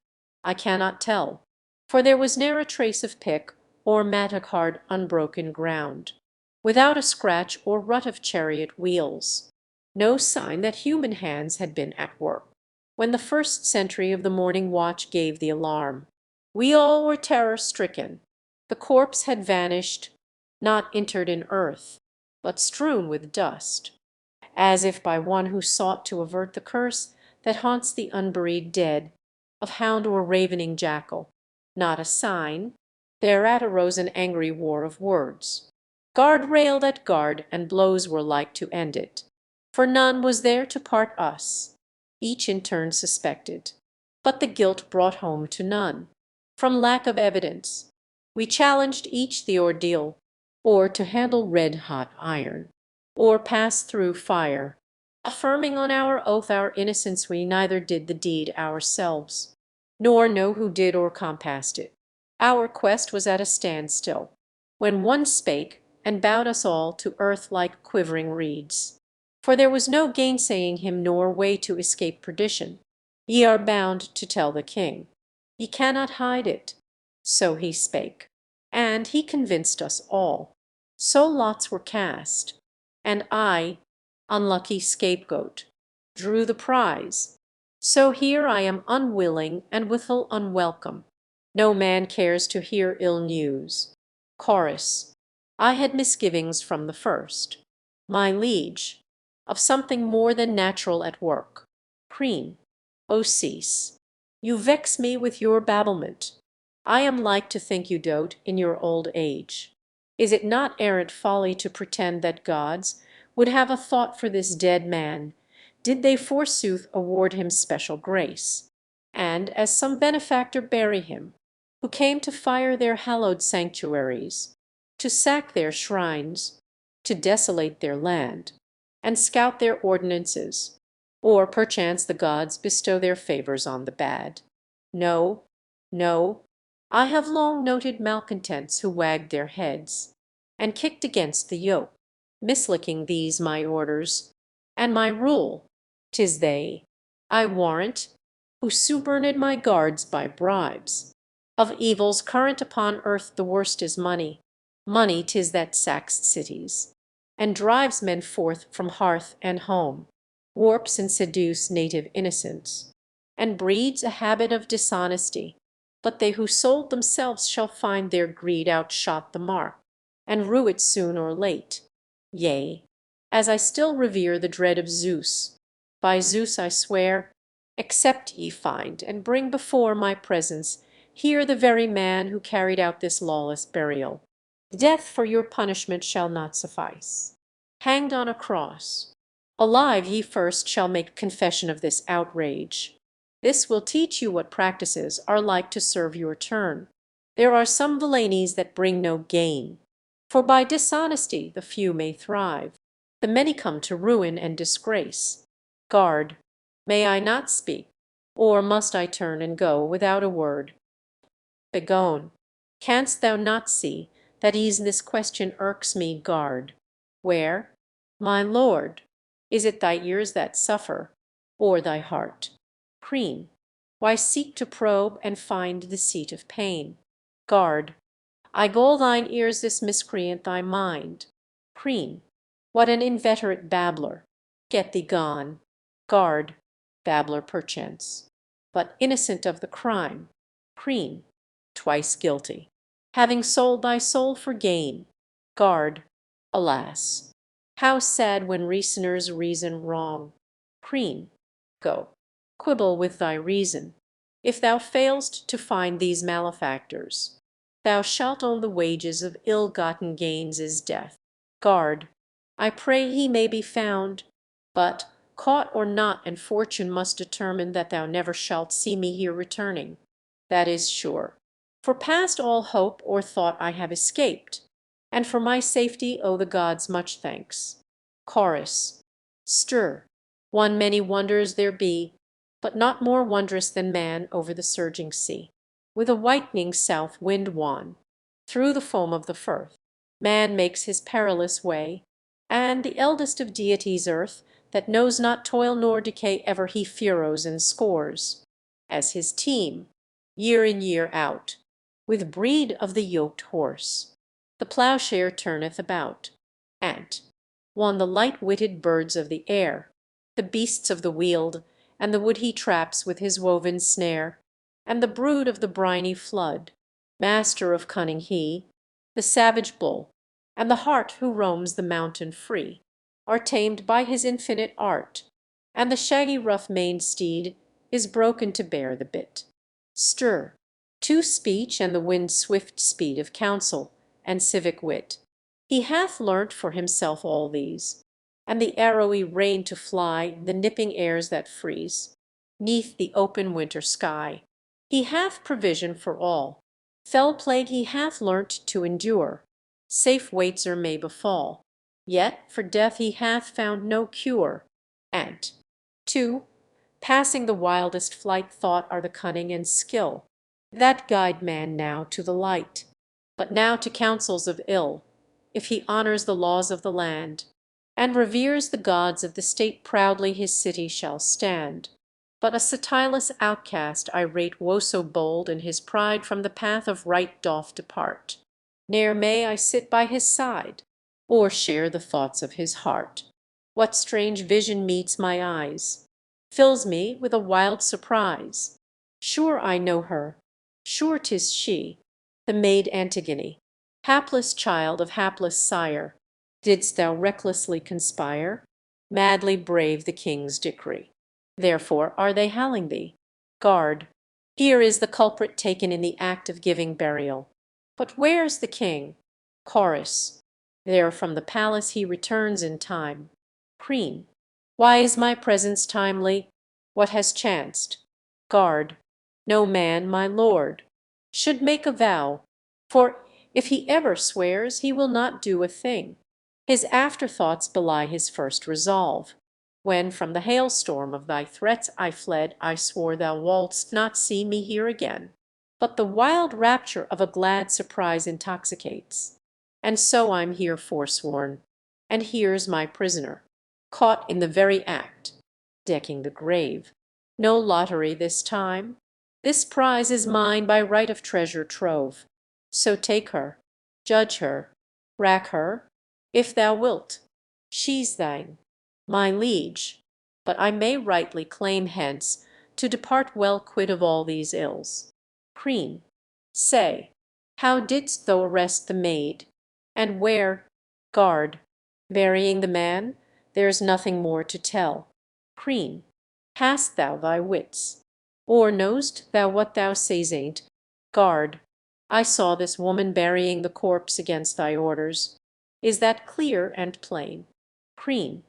I cannot tell, for there was ne'er a trace of pick or mattock hard unbroken ground, without a scratch or rut of chariot wheels. No sign that human hands had been at work when the first sentry of the morning watch gave the alarm. We all were terror-stricken. The corpse had vanished, not interred in earth, but strewn with dust, as if by one who sought to avert the curse that haunts the unburied dead, of hound or ravening jackal. Not a sign. Thereat arose an angry war of words. Guard railed at guard, and blows were like to end it. For none was there to part us. Each in turn suspected, but the guilt brought home to none. From lack of evidence, we challenged each the ordeal, or to handle red-hot iron. or pass through fire, affirming on our oath our innocence we neither did the deed ourselves, nor know who did or compassed it. Our quest was at a standstill, when one spake and bowed us all to earth like quivering reeds. For there was no gainsaying him nor way to escape perdition. Ye are bound to tell the king. Ye cannot hide it. So he spake, and he convinced us all. So lots were cast, and I, unlucky scapegoat, drew the prize. So here I am unwilling and withal unwelcome. No man cares to hear ill news. Chorus. I had misgivings from the first, my liege, of something more than natural at work. Preen. O cease. You vex me with your babblement. I am like to think you dote in your old age. Is it not arrant folly to pretend that gods would have a thought for this dead man, did they forsooth award him special grace, and as some benefactor bury him, who came to fire their hallowed sanctuaries, to sack their shrines, to desolate their land, and scout their ordinances, or perchance the gods bestow their favors on the bad. No, no, I have long noted malcontents who wagged their heads, and kicked against the yoke, mislicking these my orders, and my rule. 'Tis they, I warrant, who suborned my guards by bribes. Of evils current upon earth the worst is money. Money 'tis that sacks cities, and drives men forth from hearth and home, warps and seduce native innocence, and breeds a habit of dishonesty. But they who sold themselves shall find their greed outshot the mark, and rue it soon or late. Yea, as I still revere the dread of Zeus, by Zeus I swear, except ye find and bring before my presence here the very man who carried out this lawless burial, death for your punishment shall not suffice. Hanged on a cross, alive ye first shall make confession of this outrage. This will teach you what practices are like to serve your turn. There are some villainies that bring no gain, for by dishonesty the few may thrive, the many come to ruin and disgrace. Guard, may I not speak, or must I turn and go without a word? Begone, canst thou not see that e'en this question irks me? Guard, where? My lord, is it thy ears that suffer, or thy heart? Preen, why seek to probe and find the seat of pain? Guard, I gall thine ears this miscreant thy mind. Preen, what an inveterate babbler! Get thee gone. Guard, babbler perchance, but innocent of the crime. Preen, twice guilty, having sold thy soul for gain. Guard, alas, how sad when reasoners reason wrong. Preen, go, quibble with thy reason. If thou failst to find these malefactors, thou shalt own the wages of ill-gotten gains is death. Guard, I pray he may be found, but caught or not, and fortune must determine that thou never shalt see me here returning. That is sure. For past all hope or thought I have escaped, and for my safety owe the gods much thanks. Chorus. Stir. One many wonders there be, but not more wondrous than man over the surging sea. With a whitening south wind wan, through the foam of the firth, man makes his perilous way, and the eldest of deities earth, that knows not toil nor decay, ever he furrows and scores, as his team, year in year out, with breed of the yoked horse. The ploughshare turneth about, and won the light-witted birds of the air, the beasts of the weald, and the wood he traps with his woven snare, and the brood of the briny flood. Master of cunning he, the savage bull, and the hart who roams the mountain free, are tamed by his infinite art, and the shaggy rough-maned steed is broken to bear the bit. Stir, to speech and the wind's swift speed of counsel and civic wit. He hath learnt for himself all these, and the arrowy rein to fly the nipping airs that freeze 'neath the open winter sky. He hath provision for all. Fell plague he hath learnt to endure. Safe waits may befall. Yet for death he hath found no cure. And 2. Passing the wildest flight thought are the cunning and skill that guide man now to the light, but now to counsels of ill. If he honors the laws of the land, and reveres the gods of the state, proudly his city shall stand. But a satilus outcast I rate woe so bold, and his pride from the path of right doth depart. Ne'er may I sit by his side, or share the thoughts of his heart. What strange vision meets my eyes, fills me with a wild surprise. Sure I know her, sure 'tis she, the maid Antigone. Hapless child of hapless sire, didst thou recklessly conspire? Madly brave the king's decree. Therefore are they halling thee. Guard, here is the culprit taken in the act of giving burial. But where's the king? Chorus. There from the palace he returns in time. Queen. Why is my presence timely? What has chanced? Guard. No man, my lord, should make a vow, for if he ever swears he will not do a thing. His afterthoughts belie his first resolve. When from the hailstorm of thy threats I fled, I swore thou wouldst not see me here again. But the wild rapture of a glad surprise intoxicates, and so I'm here forsworn, and here's my prisoner, caught in the very act, decking the grave. No lottery this time. This prize is mine by right of treasure trove. So take her, judge her, rack her, if thou wilt. She's thine, my liege, but I may rightly claim hence to depart well quit of all these ills. Queen. Say, how didst thou arrest the maid, and where? Guard. Burying the man, there's nothing more to tell. Queen. Hast thou thy wits? Or know'st thou what thou say'st? Guard. I saw this woman burying the corpse against thy orders. Is that clear and plain? Queen.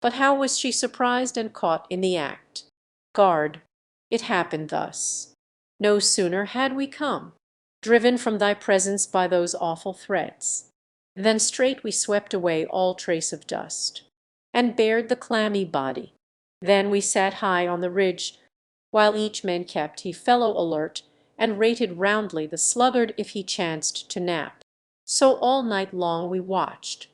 But how was she surprised and caught in the act? Guard. It happened thus. No sooner had we come, driven from thy presence by those awful threats, than straight we swept away all trace of dust, and bared the clammy body. Then we sat high on the ridge, while each man kept he fellow alert, and rated roundly the sluggard if he chanced to nap. So all night long we watched,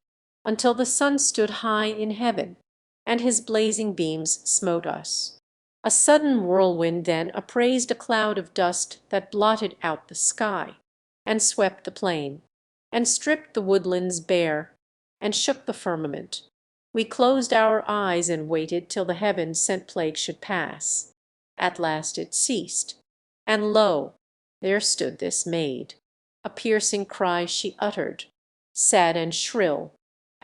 until the sun stood high in heaven, and his blazing beams smote us. A sudden whirlwind then upraised a cloud of dust that blotted out the sky, and swept the plain, and stripped the woodlands bare, and shook the firmament. We closed our eyes and waited till the heavens sent plague should pass. At last it ceased, and lo, there stood this maid. A piercing cry she uttered, sad and shrill,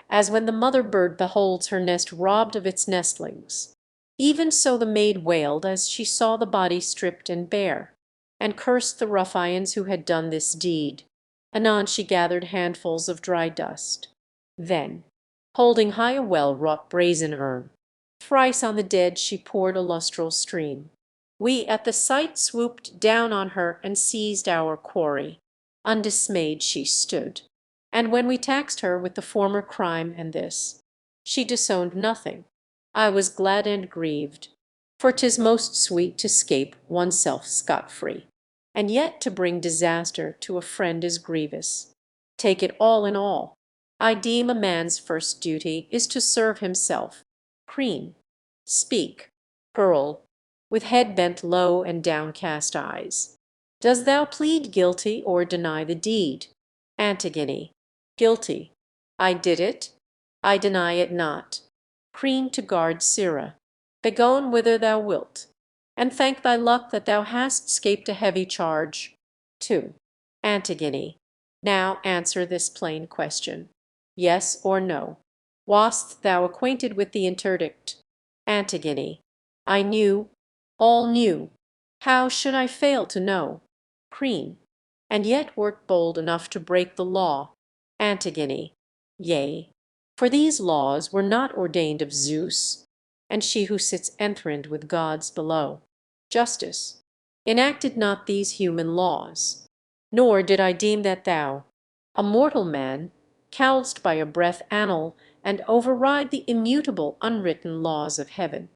as when the mother bird beholds her nest robbed of its nestlings. Even so the maid wailed as she saw the body stripped and bare, and cursed the ruffians who had done this deed. Anon she gathered handfuls of dry dust. Then, holding high a well-wrought brazen urn, thrice on the dead she poured a lustral stream. We at the sight swooped down on her and seized our quarry. Undismayed she stood, and when we taxed her with the former crime and this, she disowned nothing. I was glad and grieved, for 'tis most sweet to 'scape oneself scot-free, and yet to bring disaster to a friend is grievous. Take it all in all, I deem a man's first duty is to serve himself. Queen. Speak, girl, with head bent low and downcast eyes. Does thou plead guilty or deny the deed? Antigone. Guilty. I did it. I deny it not. Queen to guard Sirrah. Begone whither thou wilt, and thank thy luck that thou hast 'scaped a heavy charge. 2. Antigone. Now answer this plain question, yes or no. Wast thou acquainted with the interdict? Antigone. I knew, all knew. How should I fail to know? Queen. And yet wert bold enough to break the law. Antigone. Yea, for these laws were not ordained of Zeus, and she who sits enthroned with gods below. Justice. Enacted not these human laws. Nor did I deem that thou, a mortal man, cowled by a breath anal and override the immutable, unwritten laws of heaven.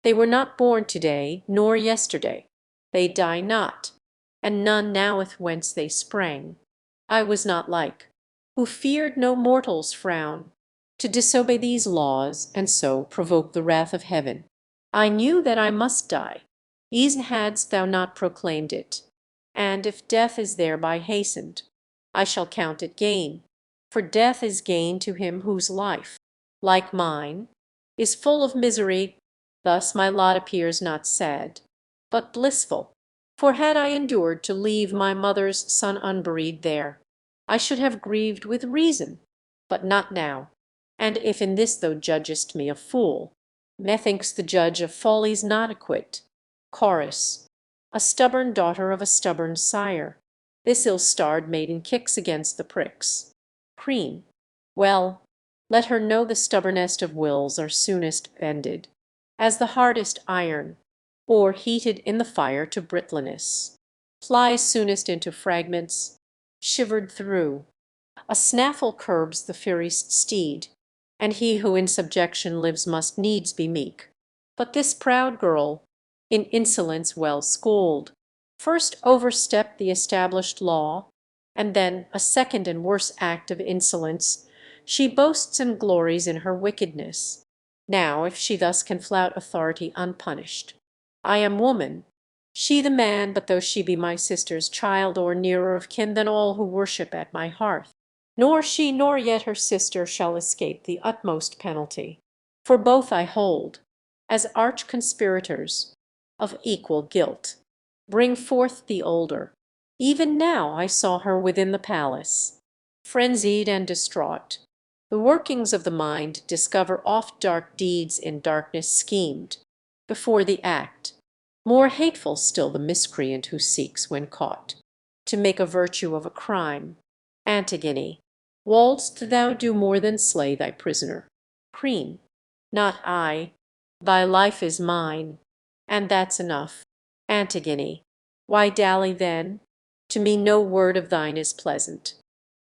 They were not born to-day, nor yesterday. They die not, and none knoweth whence they sprang. I was not like, who feared no mortal's frown, to disobey these laws, and so provoke the wrath of heaven. I knew that I must die, e'en hadst thou not proclaimed it, and if death is thereby hastened, I shall count it gain, for death is gain to him whose life, like mine, is full of misery. Thus my lot appears not sad, but blissful, for had I endured to leave my mother's son unburied there, I should have grieved with reason, but not now. And if in this thou judgest me a fool, methinks the judge of folly's not acquit. Chorus. A stubborn daughter of a stubborn sire, this ill-starred maiden kicks against the pricks. Preen. Well, let her know the stubbornest of wills are soonest bended, as the hardest iron, or heated in the fire to brittleness, flies soonest into fragments, shivered through. A snaffle curbs the fiercest steed, and he who in subjection lives must needs be meek. But this proud girl, in insolence well schooled, first overstepped the established law, and then a second and worse act of insolence. She boasts and glories in her wickedness. Now, if she thus can flout authority unpunished, I am woman, she the man, but though she be my sister's child, or nearer of kin than all who worship at my hearth, nor she nor yet her sister shall escape the utmost penalty. For both I hold, as arch conspirators, of equal guilt. Bring forth the older. Even now I saw her within the palace, frenzied and distraught. The workings of the mind discover oft dark deeds in darkness schemed, before the act. More hateful still the miscreant who seeks, when caught, to make a virtue of a crime. Antigone. Wouldst thou do more than slay thy prisoner? Preen. Not I. Thy life is mine, and that's enough. Antigone. Why dally then? To me no word of thine is pleasant.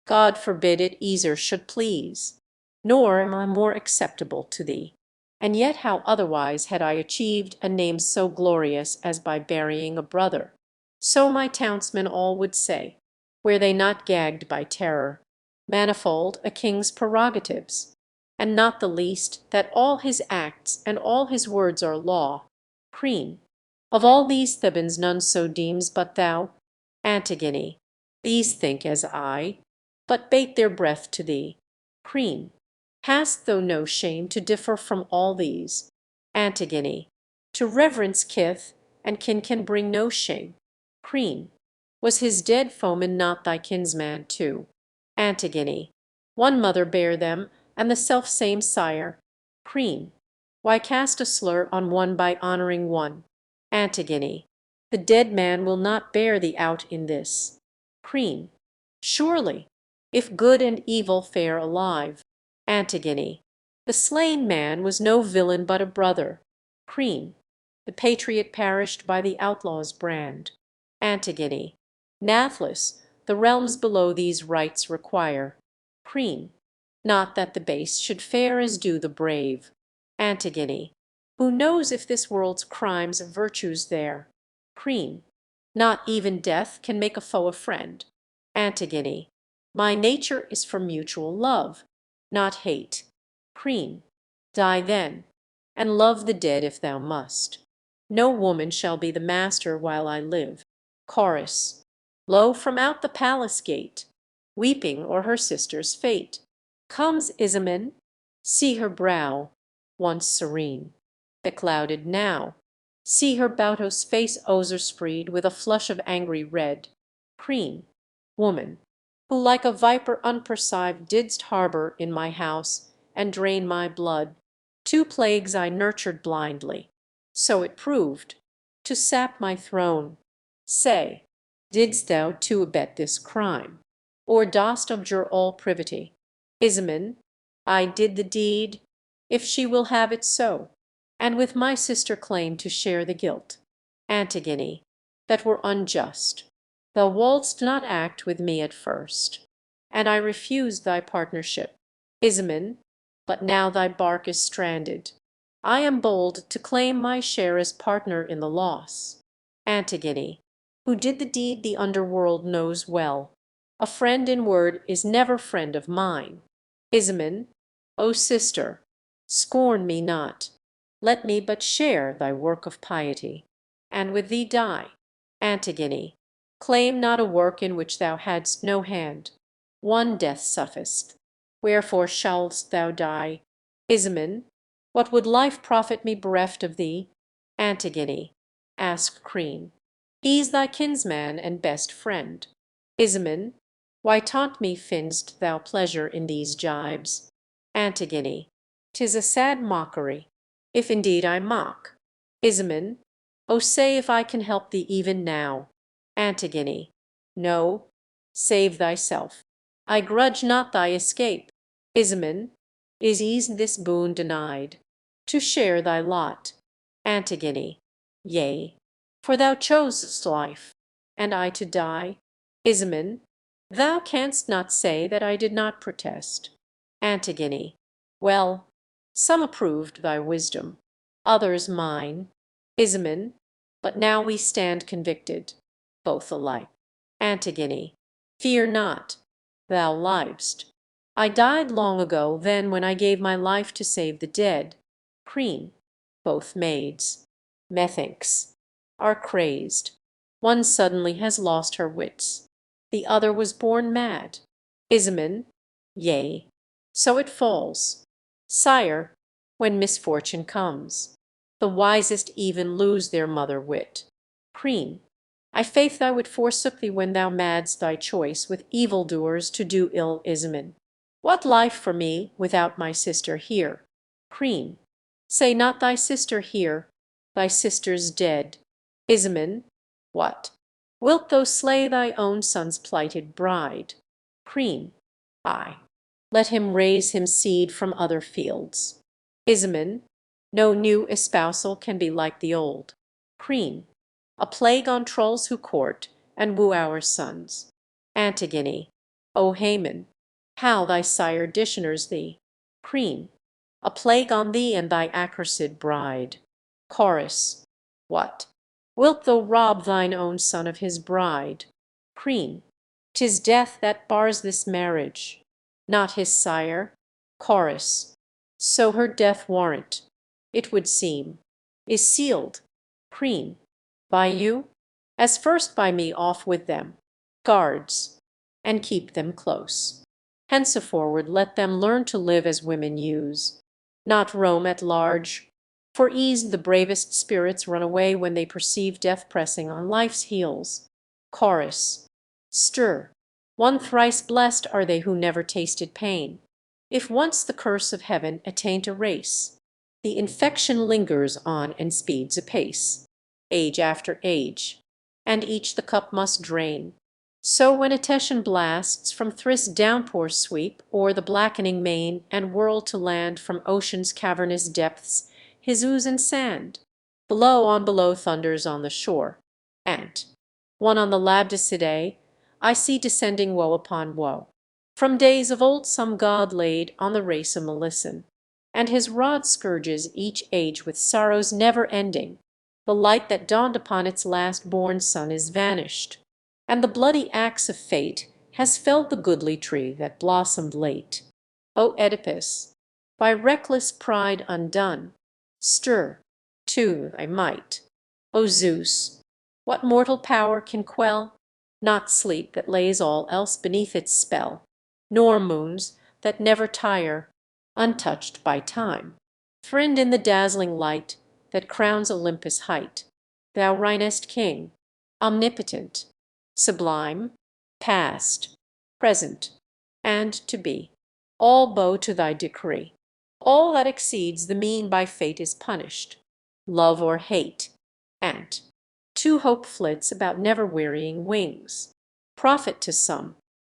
God forbid it easer should please. Nor am I more acceptable to thee. And yet how otherwise had I achieved a name so glorious as by burying a brother? So my townsmen all would say, were they not gagged by terror. Manifold a king's prerogatives, and not the least that all his acts and all his words are law. Preen. Of all these Thebans none so deems but thou. Antigone. These think as I, but bate their breath to thee. Preen. Hast thou no shame to differ from all these? Antigone. To reverence kith, and kin can bring no shame. Preen. Was his dead foeman not thy kinsman too? Antigone. One mother bare them, and the self-same sire. Preen. Why cast a slur on one by honouring one? Antigone. The dead man will not bear thee out in this. Preen. Surely, if good and evil fare alive. Antigone. The slain man was no villain but a brother. Preen. The patriot perished by the outlaw's brand. Antigone. Nathless, the realms below these rites require. Preen. Not that the base should fare as do the brave. Antigone. Who knows if this world's crimes of virtues there? Preen. Not even death can make a foe a friend. Antigone. My nature is for mutual love, not hate. Preen. Die then, and love the dead if thou must. No woman shall be the master while I live. Chorus. Lo, from out the palace gate, weeping o'er her sister's fate, comes Izamin. See her brow, once serene, beclouded now. See her Bautos face overspread with a flush of angry red. Preen. Woman, who like a viper unperceived didst harbour in my house and drain my blood. Two plagues I nurtured blindly, so it proved, to sap my throne. Say, didst thou too abet this crime, or dost abjure all privity? Izamin, I did the deed, if she will have it so, and with my sister claim to share the guilt. Antigone, that were unjust. Thou wouldst not act with me at first, and I refused thy partnership. Izamin, but now thy bark is stranded. I am bold to claim my share as partner in the loss. Antigone, who did the deed the underworld knows well. A friend in word is never friend of mine. Ismen, O sister, scorn me not. Let me but share thy work of piety, and with thee die. Antigone, claim not a work in which thou hadst no hand. One death sufficed. Wherefore shouldst thou die? Ismen, what would life profit me bereft of thee? Antigone, ask Crean. He's thy kinsman and best friend. Ismen, why taunt me find'st thou pleasure in these gibes? Antigone, 'tis a sad mockery, if indeed I mock. Ismen, O say if I can help thee even now. Antigone, no, save thyself. I grudge not thy escape. Ismen, is this boon denied? To share thy lot. Antigone, yea, for thou chosest life, and I to die. Ismen, thou canst not say that I did not protest. Antigone, well, some approved thy wisdom, others mine. Ismen, but now we stand convicted, both alike. Antigone, fear not, thou livest. I died long ago then when I gave my life to save the dead. Crean, both maids, methinks, are crazed. One suddenly has lost her wits, the other was born mad. Ismen, yea, so it falls. Sire, when misfortune comes, the wisest even lose their mother wit. Crean, I faith I would forsook thee when thou madst thy choice with evildoers to do ill. Ismen, what life for me without my sister here? Crean, say not thy sister here, thy sister's dead. Ismen, what? Wilt thou slay thy own son's plighted bride? Crean, ay, let him raise him seed from other fields. Ismen, no new espousal can be like the old. Crean, a plague on trolls who court and woo our sons. Antigone, O Haman, how thy sire dishonors thee. Crean, a plague on thee and thy accursed bride. Chorus, what? Wilt thou rob thine own son of his bride? Crean, 'tis death that bars this marriage, not his sire. Chorus, so her death warrant, it would seem, is sealed. Crean, by you? As first by me off with them. Guards, and keep them close. Henceforward let them learn to live as women use, not roam at large. For ease the bravest spirits run away when they perceive death pressing on life's heels. Chorus, stir. One thrice blessed are they who never tasted pain. If once the curse of heaven attaint a race, the infection lingers on and speeds apace, age after age, and each the cup must drain. So when a Tetian blasts from Thryss downpours sweep o'er the blackening main and whirl to land from ocean's cavernous depths his ooze and sand, below on below thunders on the shore, and, one on the Labdacidae, I see descending woe upon woe. From days of old some god laid on the race a malison, and his rod scourges each age with sorrows never ending. The light that dawned upon its last born son is vanished, and the bloody axe of fate has felled the goodly tree that blossomed late. O Oedipus, by reckless pride undone, stir to thy might. O Zeus, what mortal power can quell? Not sleep that lays all else beneath its spell, nor moons that never tire, untouched by time. Friend in the dazzling light that crowns Olympus' height, thou reignest king, omnipotent, sublime, past, present, and to be. All bow to thy decree. All that exceeds the mean by fate is punished, love or hate, and to hope flits about never wearying wings. Profit to some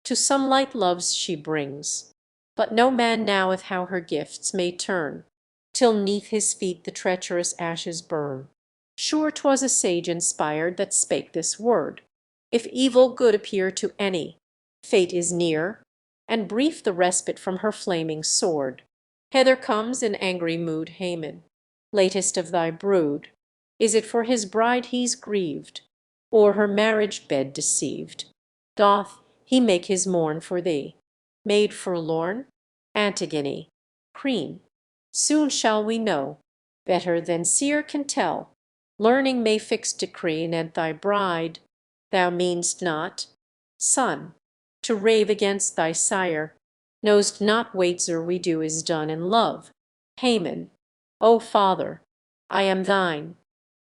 light loves she brings, but no man knoweth how her gifts may turn, till 'neath his feet the treacherous ashes burn. Sure 'twas a sage inspired that spake this word. If evil good appear to any, fate is near, and brief the respite from her flaming sword. Hither comes in angry mood Haman, latest of thy brood. Is it for his bride he's grieved, or her marriage bed deceived? Doth he make his mourn for thee, maid forlorn? Antigone, Queen, soon shall we know, better than seer can tell. Learning may fix decree anent thy bride. Thou mean'st not, son, to rave against thy sire. Know'st not whatsoe'er we do is done in love. Haman, O father, I am thine,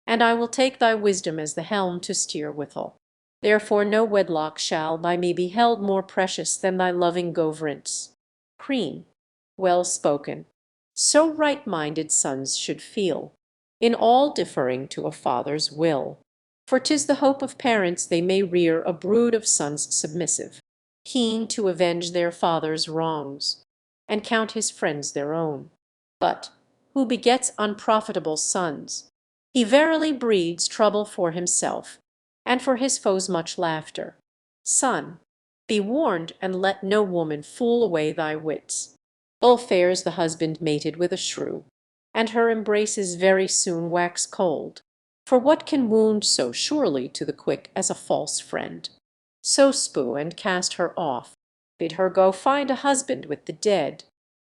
and I will take thy wisdom as the helm to steer withal. Therefore no wedlock shall by me be held more precious than thy loving governance. Queen, well spoken. So right-minded sons should feel, in all differing to a father's will. For 'tis the hope of parents they may rear a brood of sons submissive, keen to avenge their father's wrongs, and count his friends their own. But who begets unprofitable sons, he verily breeds trouble for himself, and for his foes much laughter. Son, be warned, and let no woman fool away thy wits. Ill fares the husband mated with a shrew, and her embraces very soon wax cold. For what can wound so surely to the quick as a false friend? So spue and cast her off, bid her go find a husband with the dead.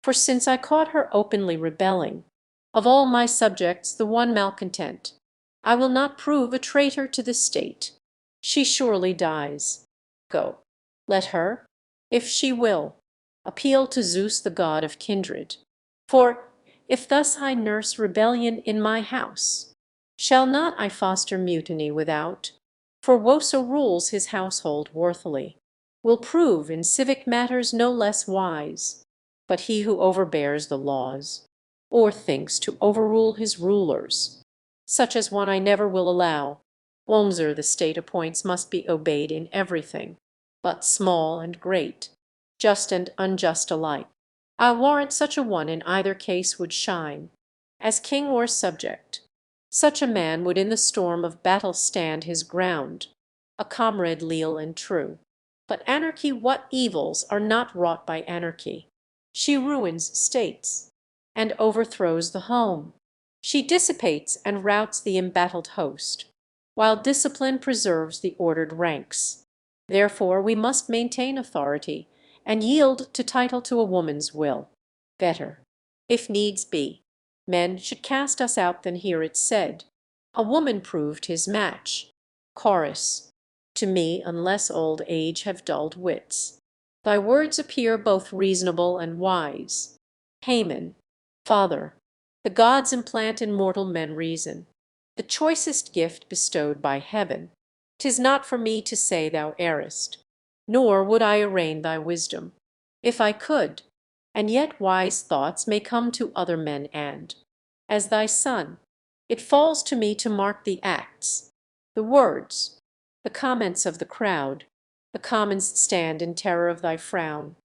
For since I caught her openly rebelling, of all my subjects the one malcontent, I will not prove a traitor to the state. She surely dies. Go, let her, if she will, appeal to Zeus the god of kindred. For if thus I nurse rebellion in my house, shall not I foster mutiny without? For whoso rules his household worthily will prove in civic matters no less wise. But he who overbears the laws, or thinks to overrule his rulers, such as one I never will allow. Whomsoe'er the state appoints must be obeyed in everything, but small and great, just and unjust alike. I warrant such a one in either case would shine, as king or subject. Such a man would in the storm of battle stand his ground, a comrade leal and true. But anarchy, what evils are not wrought by anarchy? She ruins states, and overthrows the home. She dissipates and routs the embattled host, while discipline preserves the ordered ranks. Therefore we must maintain authority, and yield to title to a woman's will. Better, if needs be, men should cast us out than hear it said, a woman proved his match. Chorus, to me, unless old age have dulled wits, thy words appear both reasonable and wise. Haman, father, the gods implant in mortal men reason, the choicest gift bestowed by heaven. 'Tis not for me to say thou errest, nor would I arraign thy wisdom, if I could, and yet wise thoughts may come to other men and, as thy son, it falls to me to mark the acts, the words, the comments of the crowd. The commons stand in terror of thy frown,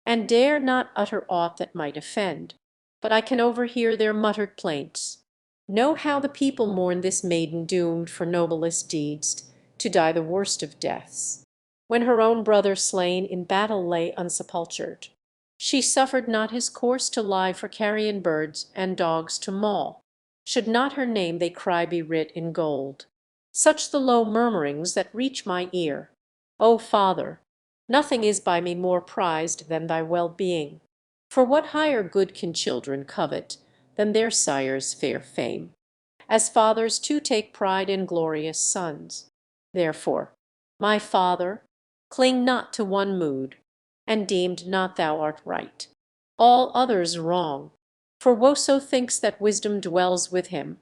and dare not utter aught that might offend, but I can overhear their muttered plaints. Know how the people mourn this maiden doomed for noblest deeds to die the worst of deaths, when her own brother slain in battle lay unsepultured. She suffered not his corse to lie for carrion birds and dogs to maul. Should not her name, they cry, be writ in gold? Such the low murmurings that reach my ear. O father, nothing is by me more prized than thy well-being. For what higher good can children covet than their sire's fair fame? As fathers too take pride in glorious sons. Therefore, my father, cling not to one mood, and deemed not thou art right, all others wrong. For whoso thinks that wisdom dwells with him,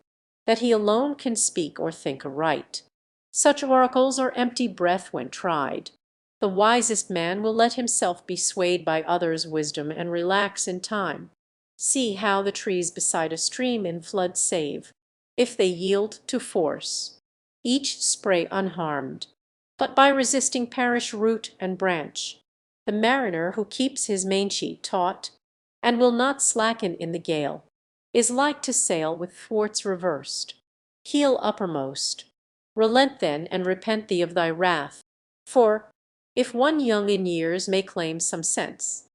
that he alone can speak or think aright, such oracles are empty breath when tried. The wisest man will let himself be swayed by others' wisdom and relax in time. See how the trees beside a stream in flood save, if they yield to force, each spray unharmed, but by resisting perish root and branch. The mariner who keeps his mainsheet taut, and will not slacken in the gale, is like to sail with thwarts reversed, keel uppermost. Relent then, and repent thee of thy wrath. For if one young in years may claim some sense,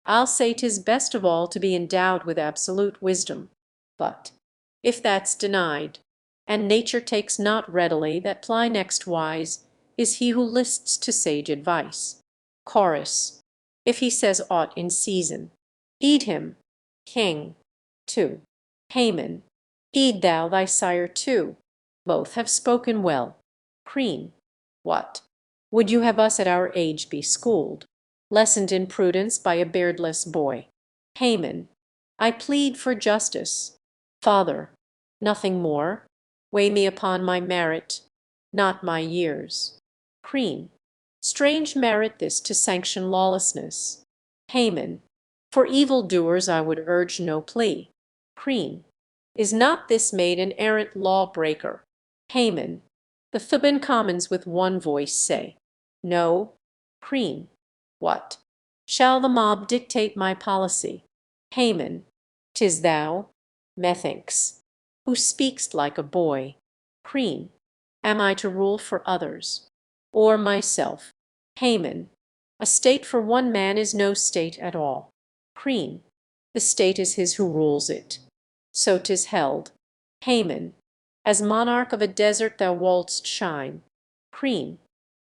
I'll say 'tis best of all to be endowed with absolute wisdom. But if that's denied, and nature takes not readily, that ply next wise is he who lists to sage advice. Chorus. If he says aught in season, heed him. King. 2. Haman. Heed thou thy sire too. Both have spoken well. Queen. What? Would you have us at our age be schooled, lessoned in prudence by a beardless boy? Haman. I plead for justice. Father. Nothing more. Weigh me upon my merit, not my years. Queen. Strange merit this to sanction lawlessness. Haman. For evil-doers I would urge no plea. Queen. Is not this maid an errant law-breaker? Haman. The Theban commons with one voice say, No. Queen. What? Shall the mob dictate my policy? Haman. 'Tis thou, methinks, who speak'st like a boy. Queen. Am I to rule for others, or myself? Haman. A state for one man is no state at all. Queen. The state is his who rules it. So 'tis held. Haman. As monarch of a desert thou wouldst shine. Queen.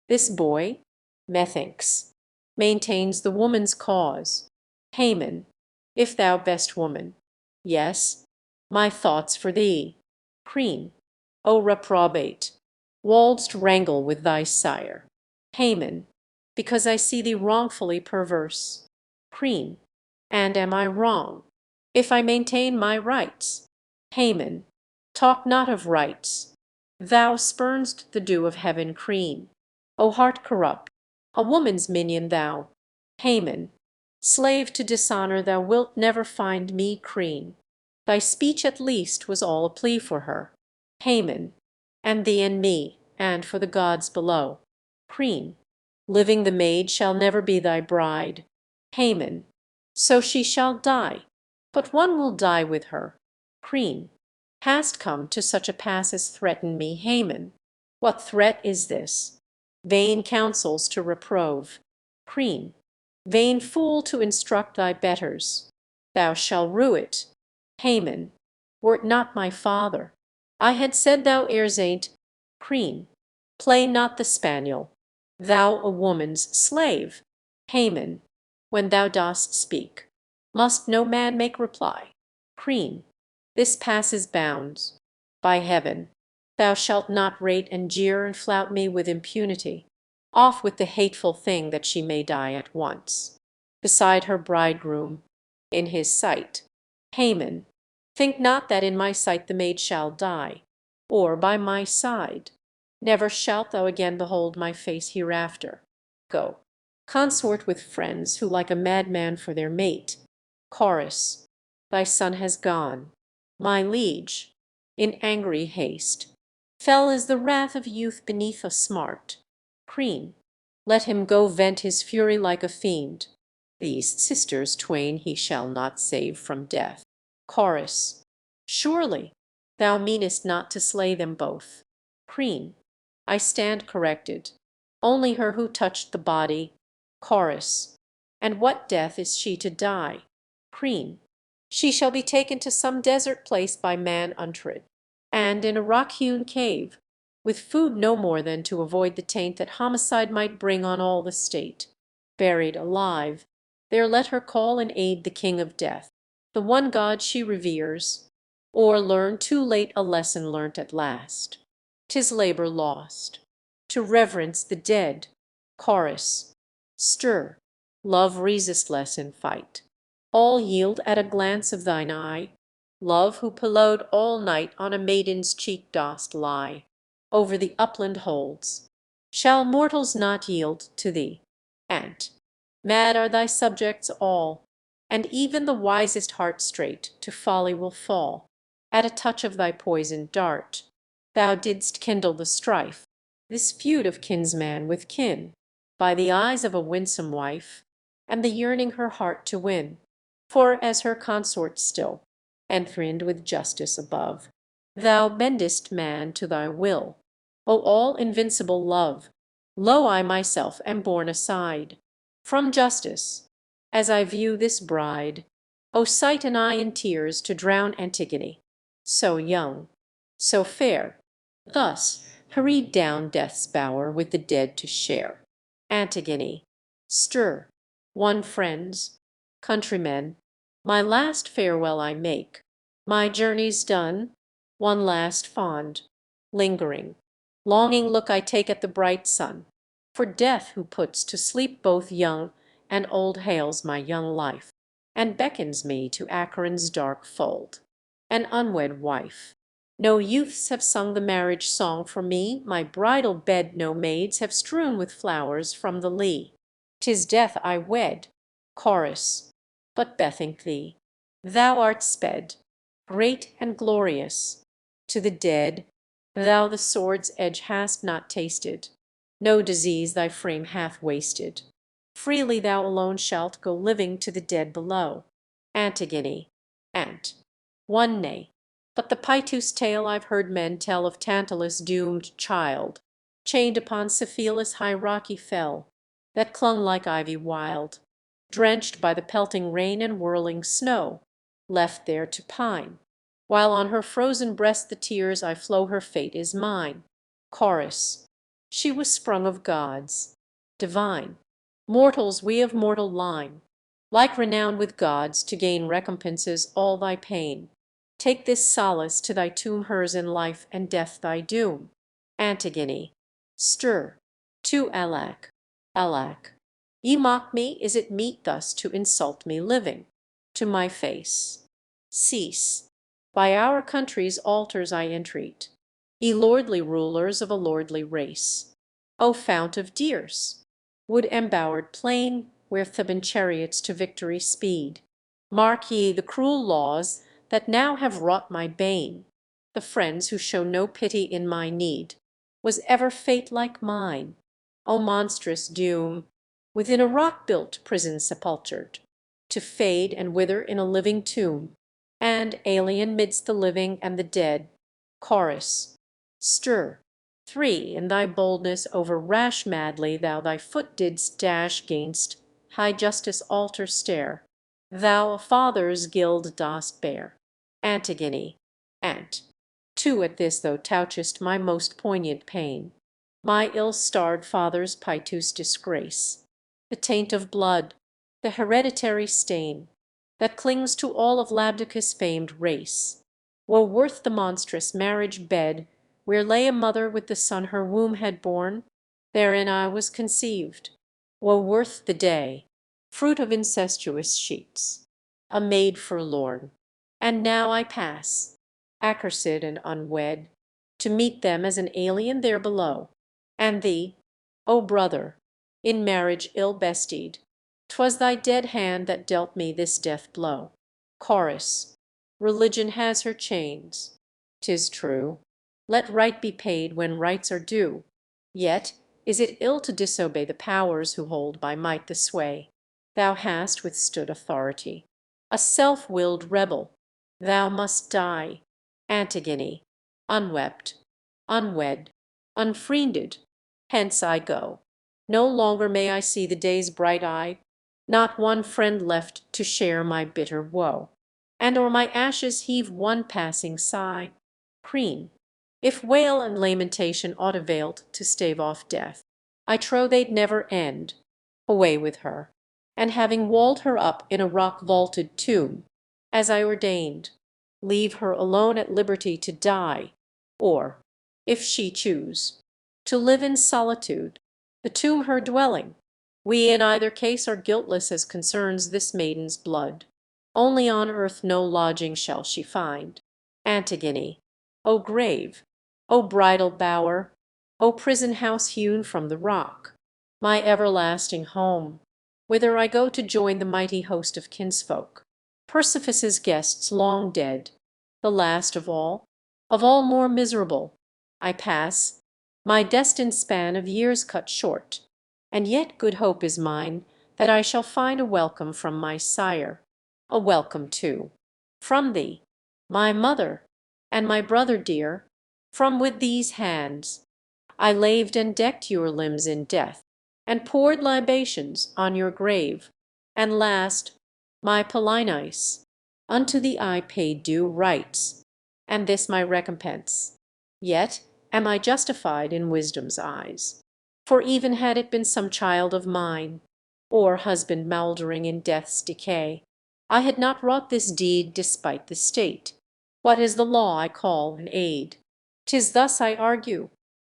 This boy, methinks, maintains the woman's cause. Haman. If thou best woman, yes, my thoughts for thee. Queen. O reprobate, wouldst wrangle with thy sire. Haman. Because I see thee wrongfully perverse. Queen. And am I wrong, if I maintain my rights? Haman. Talk not of rights. Thou spurn'st the dew of heaven. Queen. O heart corrupt, a woman's minion thou. Haman. Slave to dishonor thou wilt never find me. Queen. Thy speech at least was all a plea for her. Haman. And thee and me, and for the gods below. Queen. Living the maid shall never be thy bride. Haman. So she shall die, but one will die with her. Queen. Hast come to such a pass as threaten me? Haman. What threat is this? Vain counsels to reprove. Queen. Vain fool to instruct thy betters. Thou shalt rue it. Haman. Were't not my father, I had said thou ain't. Queen. Play not the spaniel, thou a woman's slave. Haman. When thou dost speak, must no man make reply? Queen. This passes bounds. By heaven, thou shalt not rate and jeer and flout me with impunity. Off with the hateful thing that she may die at once, beside her bridegroom, in his sight. Haman. Think not that in my sight the maid shall die, or by my side. Never shalt thou again behold my face hereafter. Go, consort with friends who like a madman for their mate. Chorus. Thy son has gone. My liege, in angry haste, fell as the wrath of youth beneath a smart. Queen. Let him go vent his fury like a fiend. These sisters twain he shall not save from death. Chorus. Surely thou meanest not to slay them both. Queen. I stand corrected. Only her who touched the body. Chorus. And what death is she to die? Queen. She shall be taken to some desert place by man untrid, and in a rock-hewn cave, with food no more than to avoid the taint that homicide might bring on all the state. Buried alive, there let her call and aid the king of death, the one God she reveres, or learn too late a lesson learnt at last. 'Tis labor lost, to reverence the dead. Chorus. Stir, love resistless in fight. All yield at a glance of thine eye. Love, who pillowed all night on a maiden's cheek dost lie, over the upland holds. Shall mortals not yield to thee? And mad are thy subjects all, and even the wisest heart straight to folly will fall. At a touch of thy poisoned dart, thou didst kindle the strife, this feud of kinsman with kin, by the eyes of a winsome wife, and the yearning her heart to win. For as her consort still, enthroned with justice above, thou bendest man to thy will. O all invincible love! Lo, I myself am borne aside from justice, as I view this bride. O sight an eye in tears to drown Antigone, so young, so fair, thus hurried down death's bower with the dead to share. Antigone, stir, one friends, countrymen, my last farewell I make. My journey's done, one last fond, lingering, longing look I take at the bright sun. For death, who puts to sleep both young and old, hails my young life, and beckons me to Acheron's dark fold, an unwed wife. No youths have sung the marriage song for me, my bridal bed no maids have strewn with flowers from the lea. 'Tis death I wed, Chorus, but bethink thee, thou art sped, great and glorious, to the dead. Thou the sword's edge hast not tasted, no disease thy frame hath wasted. Freely thou alone shalt go living to the dead below. Antigone, Ant. One nay, but the Pytous tale I've heard men tell of Tantalus' doomed child, chained upon Cephalus' high rocky fell, that clung like ivy wild, drenched by the pelting rain and whirling snow, left there to pine, while on her frozen breast the tears I flow, her fate is mine. Chorus. She was sprung of gods, divine. Mortals we of mortal line, like renown with gods, to gain recompenses all thy pain. Take this solace to thy tomb, hers in life and death thy doom. Antigone, stir, to alack, alack. Ye mock me, is it meet thus to insult me living? To my face. Cease. By our country's altars I entreat, ye lordly rulers of a lordly race. O fount of Dirs, wood embowered plain, where Theban chariots to victory speed, mark ye the cruel laws that now have wrought my bane. The friends who show no pity in my need, was ever fate like mine? O monstrous doom, within a rock-built prison sepultured, to fade and wither in a living tomb, and alien midst the living and the dead. Chorus. Stir. 3. In thy boldness over rash madly thou thy foot didst dash 'gainst high justice' altar stair, thou a father's guild dost bear. Antigone, Ant. 2. At this thou touchest my most poignant pain, my ill-starred father's Pytous disgrace, the taint of blood, the hereditary stain, that clings to all of Labdacus' famed race. Woe worth the monstrous marriage bed, where lay a mother with the son her womb had borne, therein I was conceived. Woe worth the day, fruit of incestuous sheets, a maid forlorn. And now I pass, accursed and unwed, to meet them as an alien there below. And thee, O brother, in marriage ill bestied, 'twas thy dead hand that dealt me this death blow. Chorus. Religion has her chains, 'tis true. Let right be paid when rights are due. Yet is it ill to disobey the powers who hold by might the sway. Thou hast withstood authority. A self-willed rebel, thou must die. Antigone, unwept, unwed, unfriended. Hence I go. No longer may I see the day's bright eye, not one friend left to share my bitter woe, and o'er my ashes heave one passing sigh. Preen, if wail and lamentation aught availed to stave off death, I trow they'd never end. Away with her, and having walled her up in a rock-vaulted tomb, as I ordained, leave her alone at liberty to die, or, if she choose, to live in solitude, the tomb her dwelling. We in either case are guiltless as concerns this maiden's blood. Only on earth no lodging shall she find. Antigone, O grave, O bridal bower, O prison house hewn from the rock, my everlasting home, whither I go to join the mighty host of kinsfolk, Persephas's guests long dead, the last of all more miserable. I pass, my destined span of years cut short, and yet good hope is mine that I shall find a welcome from my sire, a welcome, too, from thee, my mother, and my brother dear, from with these hands I laved and decked your limbs in death, and poured libations on your grave. And last, my Polynice, unto thee I paid due rites, and this my recompense. Yet am I justified in wisdom's eyes. For even had it been some child of mine, or husband mouldering in death's decay, I had not wrought this deed despite the state. What is the law I call an aid? 'Tis thus I argue.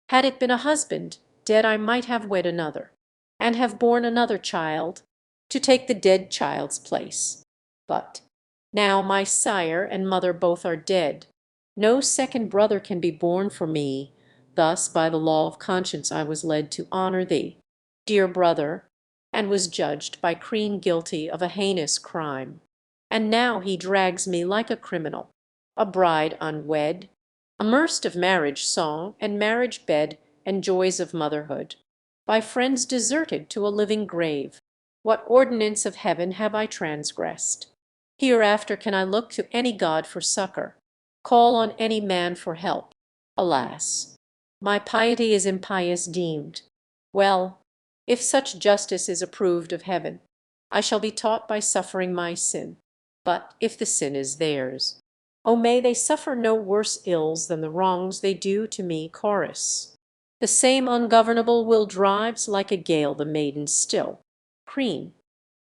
Had it been a husband, dead I might have wed another, and have borne another child, to take the dead child's place. But now my sire and mother both are dead. No second brother can be born for me. Thus by the law of conscience I was led to honour thee, dear brother, and was judged by Crean guilty of a heinous crime. And now he drags me like a criminal, a bride unwed, immersed of marriage song and marriage bed and joys of motherhood, by friends deserted to a living grave. What ordinance of heaven have I transgressed? Hereafter can I look to any god for succor, call on any man for help? Alas! my piety is impious deemed. Well, if such justice is approved of heaven, I shall be taught by suffering my sin. But if the sin is theirs, oh may they suffer no worse ills than the wrongs they do to me. Chorus. The same ungovernable will drives like a gale the maiden still. Crean.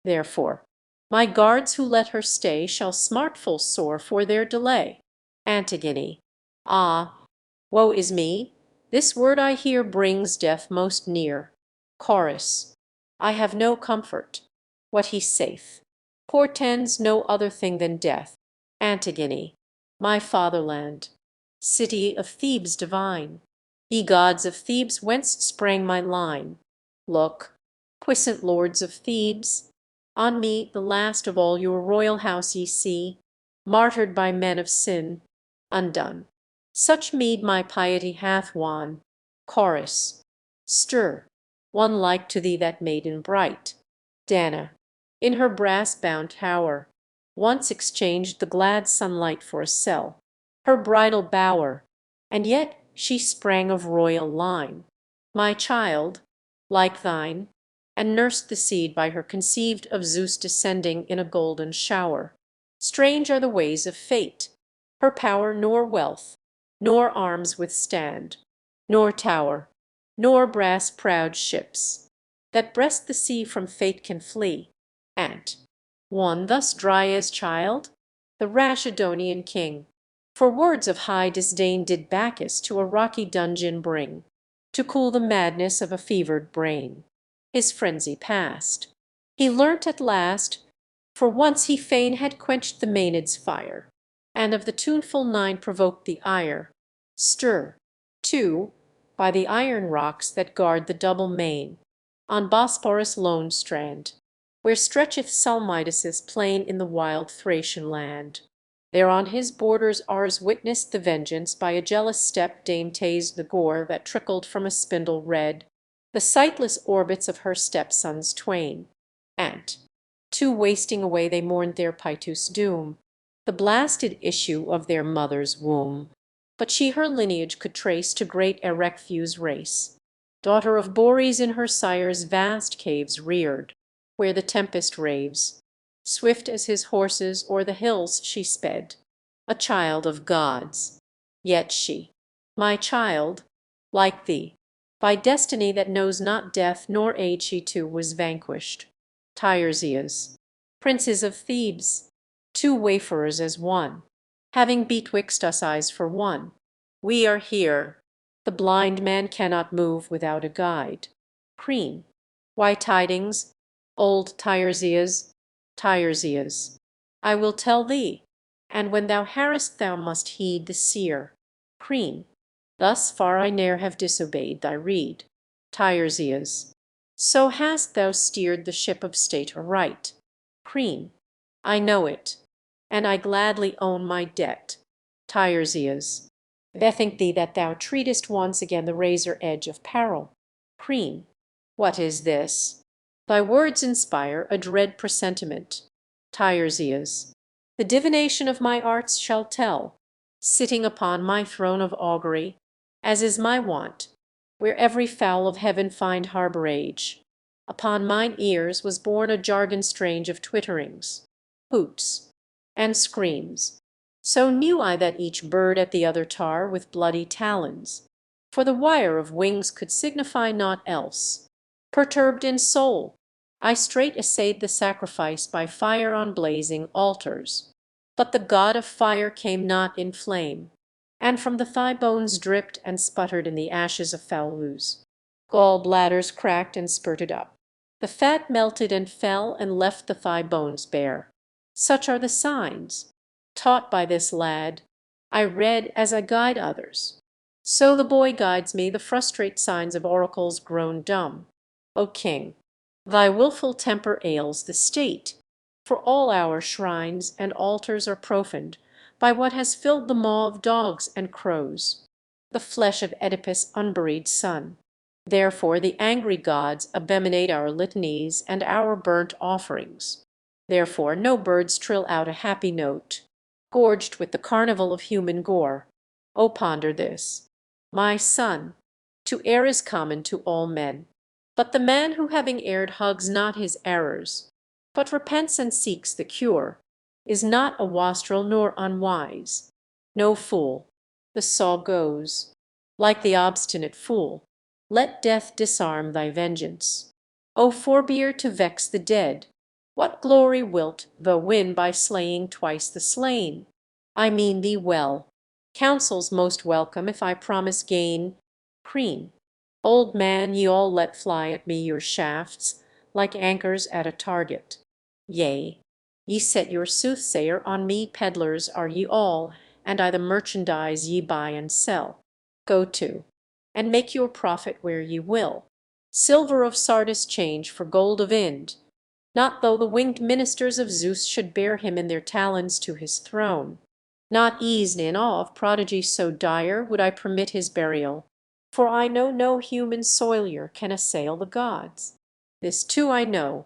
Therefore, my guards who let her stay shall smart full sore for their delay. Antigone. Ah, woe is me! This word I hear brings death most near. Chorus. I have no comfort. What he saith portends no other thing than death. Antigone. My fatherland, city of Thebes divine, ye gods of Thebes, whence sprang my line? Look, puissant lords of Thebes, on me, the last of all your royal house ye see, martyred by men of sin, undone. Such meed my piety hath won. Chorus. Stir, one like to thee that maiden bright, Dana, in her brass-bound tower, once exchanged the glad sunlight for a cell, her bridal bower, and yet she sprang of royal line. My child, like thine, and nursed the seed by her conceived of Zeus descending in a golden shower. Strange are the ways of fate. Her power nor wealth, nor arms withstand, nor tower, nor brass-prowed ships that breast the sea from fate can flee. And one thus dry as child, the rash Edonian king, for words of high disdain did Bacchus to a rocky dungeon bring, to cool the madness of a fevered brain. His frenzy past, he learnt at last, for once he fain had quenched the Maenad's fire, and of the tuneful nine provoked the ire. Stir, too, by the iron rocks that guard the double main, on Bosporus' lone strand, where stretcheth Salmydus' plain in the wild Thracian land. There on his borders Ars witnessed the vengeance by a jealous step Dame tased the gore that trickled from a spindle red, the sightless orbits of her stepsons twain. And, too wasting away they mourned their Pytus' doom, the blasted issue of their mother's womb. But she her lineage could trace to great Erectheus' race, daughter of Boreas in her sire's vast caves reared, where the tempest raves. Swift as his horses o'er the hills she sped, a child of gods. Yet she, my child, like thee, by destiny that knows not death nor age she too was vanquished. Tiresias, princes of Thebes, two wayfarers as one, having betwixt us eyes for one. We are here. The blind man cannot move without a guide. Crean. Why tidings, old Tiresias? Tiresias. I will tell thee, and when thou harrest thou must heed the seer. Crean. Thus far I ne'er have disobeyed thy rede. Tiresias. So hast thou steered the ship of state aright. Crean. I know it, and I gladly own my debt. Tiresias. Bethink thee that thou treatest once again the razor edge of peril. Crean. What is this? Thy words inspire a dread presentiment. Tiresias. The divination of my arts shall tell, sitting upon my throne of augury, as is my wont, where every fowl of heaven find harborage. Upon mine ears was borne a jargon strange of twitterings, hoots, and screams. So knew I that each bird at the other tar with bloody talons, for the wire of wings could signify naught else. Perturbed in soul, I straight essayed the sacrifice by fire on blazing altars. But the god of fire came not in flame, and from the thigh bones dripped and sputtered in the ashes of foul ooze. Gall bladders cracked and spurted up. The fat melted and fell and left the thigh bones bare. Such are the signs. Taught by this lad, I read as I guide others. So the boy guides me the frustrate signs of oracles grown dumb. O king, thy wilful temper ails the state, for all our shrines and altars are profaned by what has filled the maw of dogs and crows, the flesh of Oedipus' unburied son. Therefore the angry gods abominate our litanies and our burnt offerings. Therefore no birds trill out a happy note, gorged with the carnival of human gore. O ponder this, my son. To err is common to all men, but the man who having erred hugs not his errors, but repents and seeks the cure, is not a wastrel nor unwise. No fool, the saw goes, like the obstinate fool. Let death disarm thy vengeance. O forbear to vex the dead. What glory wilt thou win by slaying twice the slain? I mean thee well. Counsels most welcome if I promise gain. Preen. Old man, ye all let fly at me your shafts, like anchors at a target. Yea, ye set your soothsayer on me, peddlers are ye all, and I the merchandise ye buy and sell. Go to, and make your profit where ye will. Silver of Sardis change for gold of Ind, not though the winged ministers of Zeus should bear him in their talons to his throne. Not eased in awe of prodigy so dire would I permit his burial, for I know no human soilure can assail the gods. This too I know,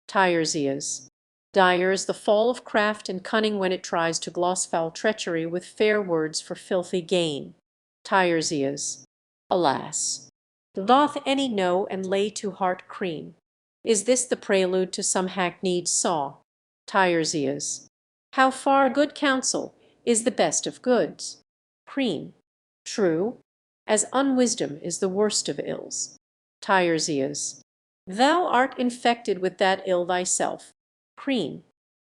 Tiresias. Dire is the fall of craft and cunning when it tries to gloss foul treachery with fair words for filthy gain. Tiresias. Alas! Doth any know and lay to heart cream? Is this the prelude to some hackneyed saw? Tiresias. How far good counsel is the best of goods? Cream. True, as unwisdom is the worst of ills. Tiresias. Thou art infected with that ill thyself. Cream.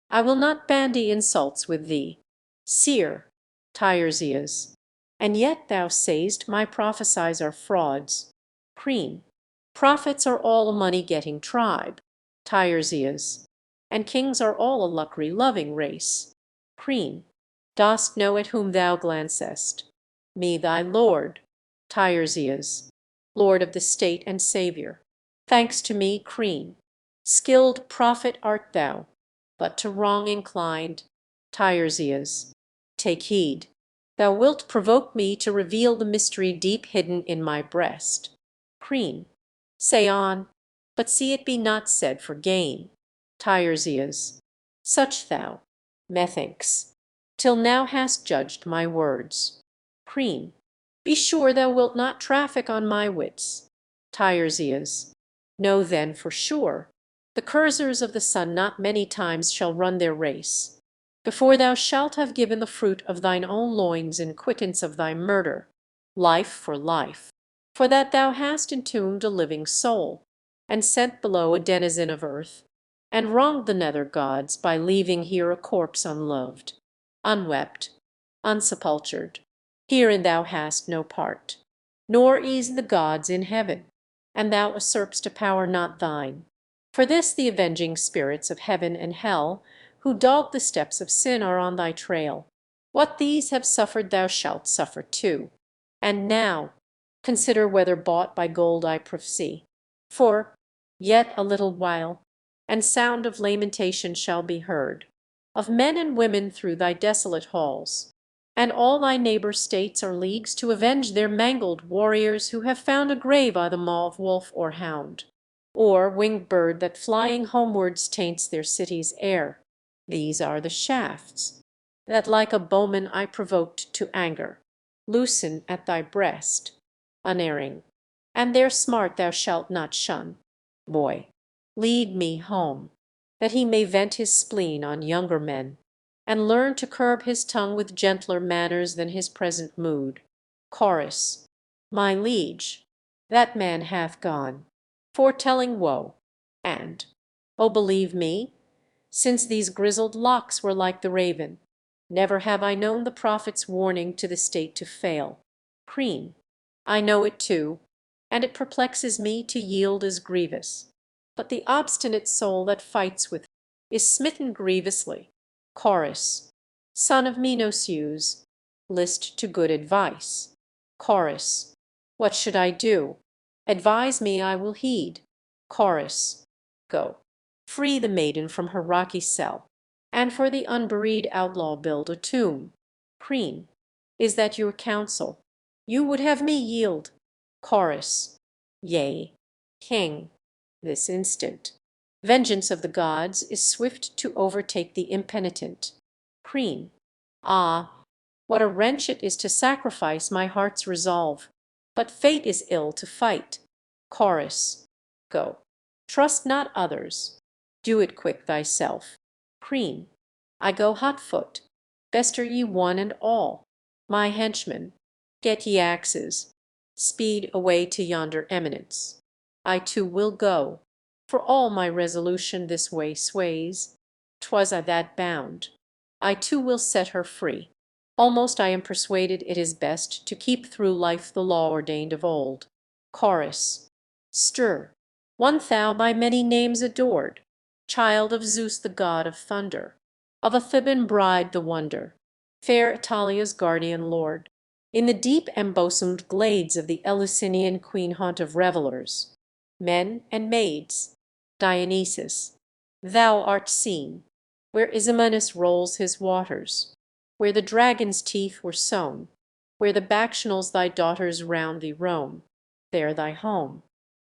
I will not bandy insults with thee. Seer. Tiresias. And yet thou say'st my prophesies are frauds. Cream. Prophets are all a money-getting tribe. Tiresias. And kings are all a luckery-loving race. Cream. Dost know at whom thou glancest? Me thy lord. Tiresias. Lord of the state and saviour. Thanks to me, Cream. Skilled prophet art thou, but to wrong inclined. Tiresias. Take heed. Thou wilt provoke me to reveal the mystery deep hidden in my breast. Cream. Say on, but see it be not said for gain. Tiresias. Such thou, methinks, till now hast judged my words. Cream. Be sure thou wilt not traffic on my wits. Tiresias. Know then for sure, the coursers of the sun not many times shall run their race, before thou shalt have given the fruit of thine own loins in quittance of thy murder, life for life, for that thou hast entombed a living soul, and sent below a denizen of earth, and wronged the nether gods by leaving here a corpse unloved, unwept, unsepultured. Herein thou hast no part, nor ease the gods in heaven, and thou usurpst a power not thine. For this the avenging spirits of heaven and hell, who dog the steps of sin, are on thy trail. What these have suffered thou shalt suffer too. And now consider whether bought by gold I prophesy. For yet a little while, and sound of lamentation shall be heard, of men and women through thy desolate halls, and all thy neighbor states are leagues to avenge their mangled warriors who have found a grave by the maw of wolf or hound, or winged bird that flying homewards taints their city's air. These are the shafts that like a bowman I provoked to anger, loosen at thy breast, unerring, and their smart thou shalt not shun. Boy, lead me home, that he may vent his spleen on younger men, and learn to curb his tongue with gentler manners than his present mood. Chorus. My liege, that man hath gone, foretelling woe, and, oh, believe me, since these grizzled locks were like the raven, never have I known the prophet's warning to the state to fail. Preen. I know it too, and it perplexes me to yield is grievous. But the obstinate soul that fights with is smitten grievously. Chorus. Son of Menoeus, list to good advice. Chorus. What should I do? Advise me, I will heed. Chorus. Go. Free the maiden from her rocky cell, and for the unburied outlaw build a tomb. Preen. Is that your counsel? You would have me yield. Chorus. Yea, king, this instant. Vengeance of the gods is swift to overtake the impenitent. Preen. Ah, what a wrench it is to sacrifice my heart's resolve! But fate is ill to fight. Chorus. Go. Trust not others. Do it quick thyself. Preen. I go hot-foot. Bester ye one and all. My henchmen, get ye axes. Speed away to yonder eminence. I too will go, for all my resolution this way sways. 'Twas I that bound. I too will set her free. Almost I am persuaded it is best to keep through life the law ordained of old. Chorus. Stir, one thou by many names adored, child of Zeus the god of thunder, of a Theban bride the wonder, fair Italia's guardian lord, in the deep embosomed glades of the Eleusinian queen haunt of revellers, men and maids, Dionysus, thou art seen, where Ismenus rolls his waters, where the dragon's teeth were sown, where the Bacchanals thy daughters round thee roam, there thy home.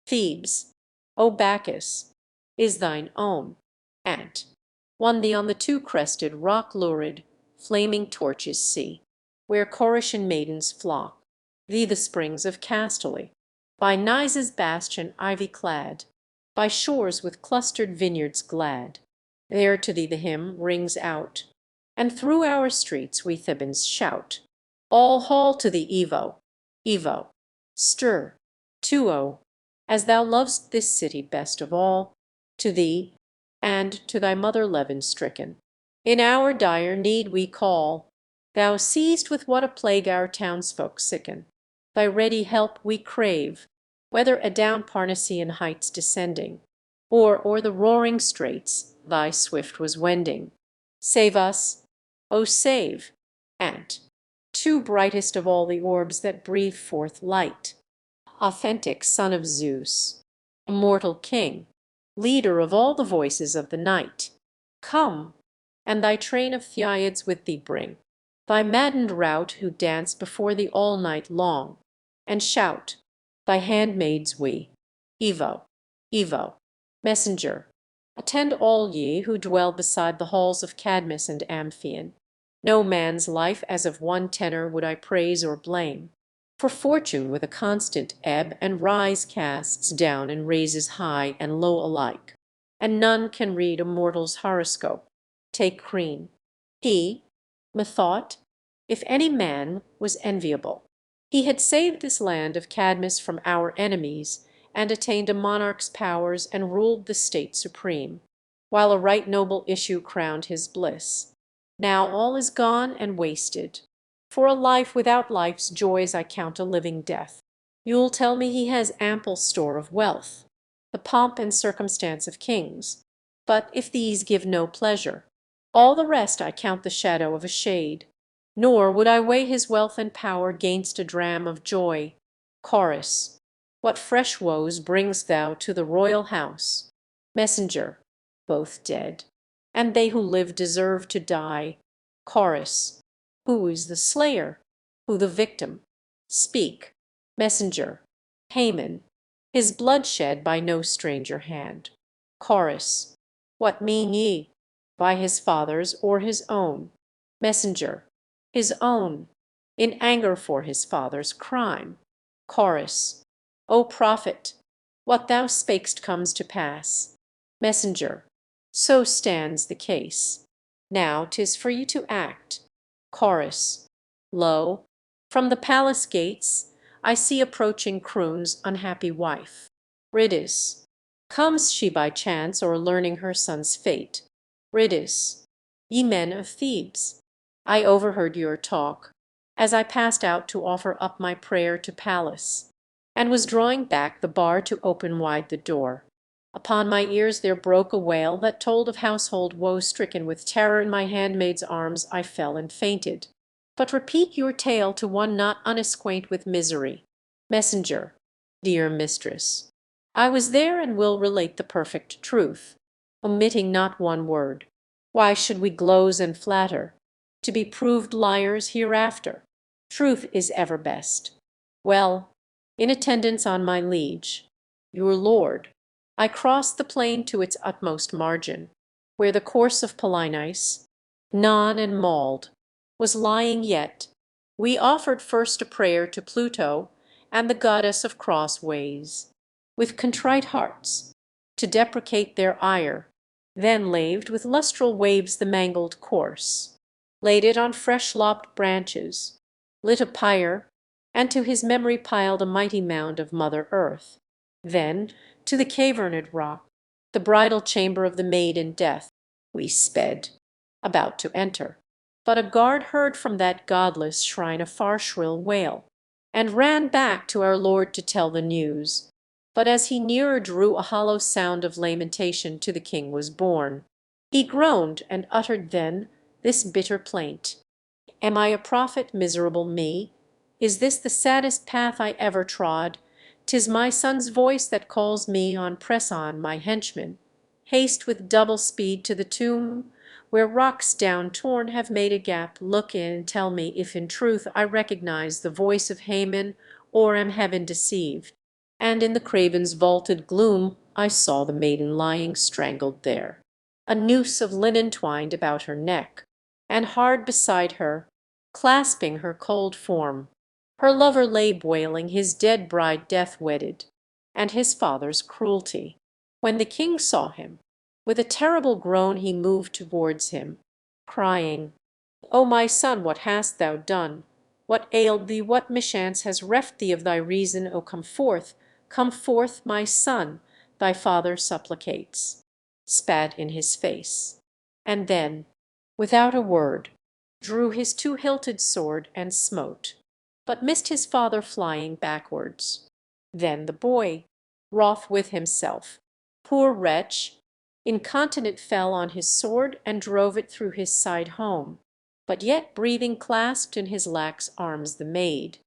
Thebes, O Bacchus, is thine own, and won thee on the two-crested rock lurid, flaming torches see, where Chorician maidens flock, thee the springs of Castaly, by Nisa's bastion ivy-clad, by shores with clustered vineyards glad, there to thee the hymn rings out, and through our streets we Thebans shout, all haul to thee, Evo, Evo, stir, Tuo, as thou lovest this city best of all, to thee, and to thy mother Levin stricken. In our dire need we call, thou seest with what a plague our townsfolk sicken. Thy ready help we crave, whether adown Parnassian heights descending, or o'er the roaring straits thy swift was wending. Save us, O save, and, too brightest of all the orbs that breathe forth light, authentic son of Zeus, immortal king, leader of all the voices of the night, come, and thy train of Thyiads with thee bring, thy maddened rout who dance before thee all night long, and shout, thy handmaids we, Evo, Evo, messenger, attend all ye who dwell beside the halls of Cadmus and Amphion. No man's life as of one tenor would I praise or blame, for fortune with a constant ebb and rise casts down and raises high and low alike, and none can read a mortal's horoscope. Take Crean. He, methought, if any man, was enviable. He had saved this land of Cadmus from our enemies, and attained a monarch's powers, and ruled the state supreme, while a right noble issue crowned his bliss. Now all is gone and wasted. For a life without life's joys I count a living death. You'll tell me he has ample store of wealth, the pomp and circumstance of kings. But if these give no pleasure, all the rest I count the shadow of a shade. Nor would I weigh his wealth and power gainst a dram of joy. Chorus. What fresh woes bringst thou to the royal house? Messenger. Both dead, and they who live deserve to die. Chorus. Who is the slayer? Who the victim? Speak. Messenger. Haman. His blood shed by no stranger hand. Chorus. What mean ye? By his father's or his own? Messenger. His own, in anger for his father's crime. Chorus. O prophet, what thou spakest comes to pass. Messenger. So stands the case. Now 'tis for you to act. Chorus. Lo, from the palace gates I see approaching Croon's unhappy wife. Ridis. Comes she by chance or learning her son's fate? Ridis. Ye men of Thebes, I overheard your talk, as I passed out to offer up my prayer to Pallas, and was drawing back the bar to open wide the door. Upon my ears there broke a wail that told of household woe. Stricken with terror in my handmaid's arms I fell and fainted. But repeat your tale to one not unacquaint with misery. Messenger. Dear mistress, I was there and will relate the perfect truth, omitting not one word. Why should we glose and flatter, to be proved liars hereafter? Truth is ever best. Well, in attendance on my liege, your lord, I crossed the plain to its utmost margin, where the corse of Polynice, gnawn and mauled, was lying yet. We offered first a prayer to Pluto and the goddess of cross ways, with contrite hearts, to deprecate their ire, then laved with lustral waves the mangled corse, laid it on fresh lopped branches, lit a pyre, and to his memory piled a mighty mound of Mother Earth. Then to the caverned rock, the bridal chamber of the maid in death, we sped, about to enter. But a guard heard from that godless shrine a far shrill wail, and ran back to our lord to tell the news. But as he nearer drew, a hollow sound of lamentation to the king was borne. He groaned, and uttered then this bitter plaint: Am I a prophet, miserable me? Is this the saddest path I ever trod? 'Tis my son's voice that calls me on. Press on, my henchmen, haste with double speed to the tomb, where rocks down torn have made a gap. Look in, tell me if in truth I recognize the voice of Haman, or am heaven deceived. And in the craven's vaulted gloom I saw the maiden lying strangled there, a noose of linen twined about her neck, and hard beside her, clasping her cold form, her lover lay bewailing his dead bride death wedded, and his father's cruelty. When the king saw him, with a terrible groan he moved towards him, crying, O my son, what hast thou done? What ailed thee? What mischance has reft thee of thy reason? O come forth, my son, thy father supplicates. Spat in his face, and then, without a word, drew his two-hilted sword and smote, but missed his father flying backwards. Then the boy, wroth with himself, poor wretch, incontinent fell on his sword and drove it through his side home, but yet breathing clasped in his lax arms the maid,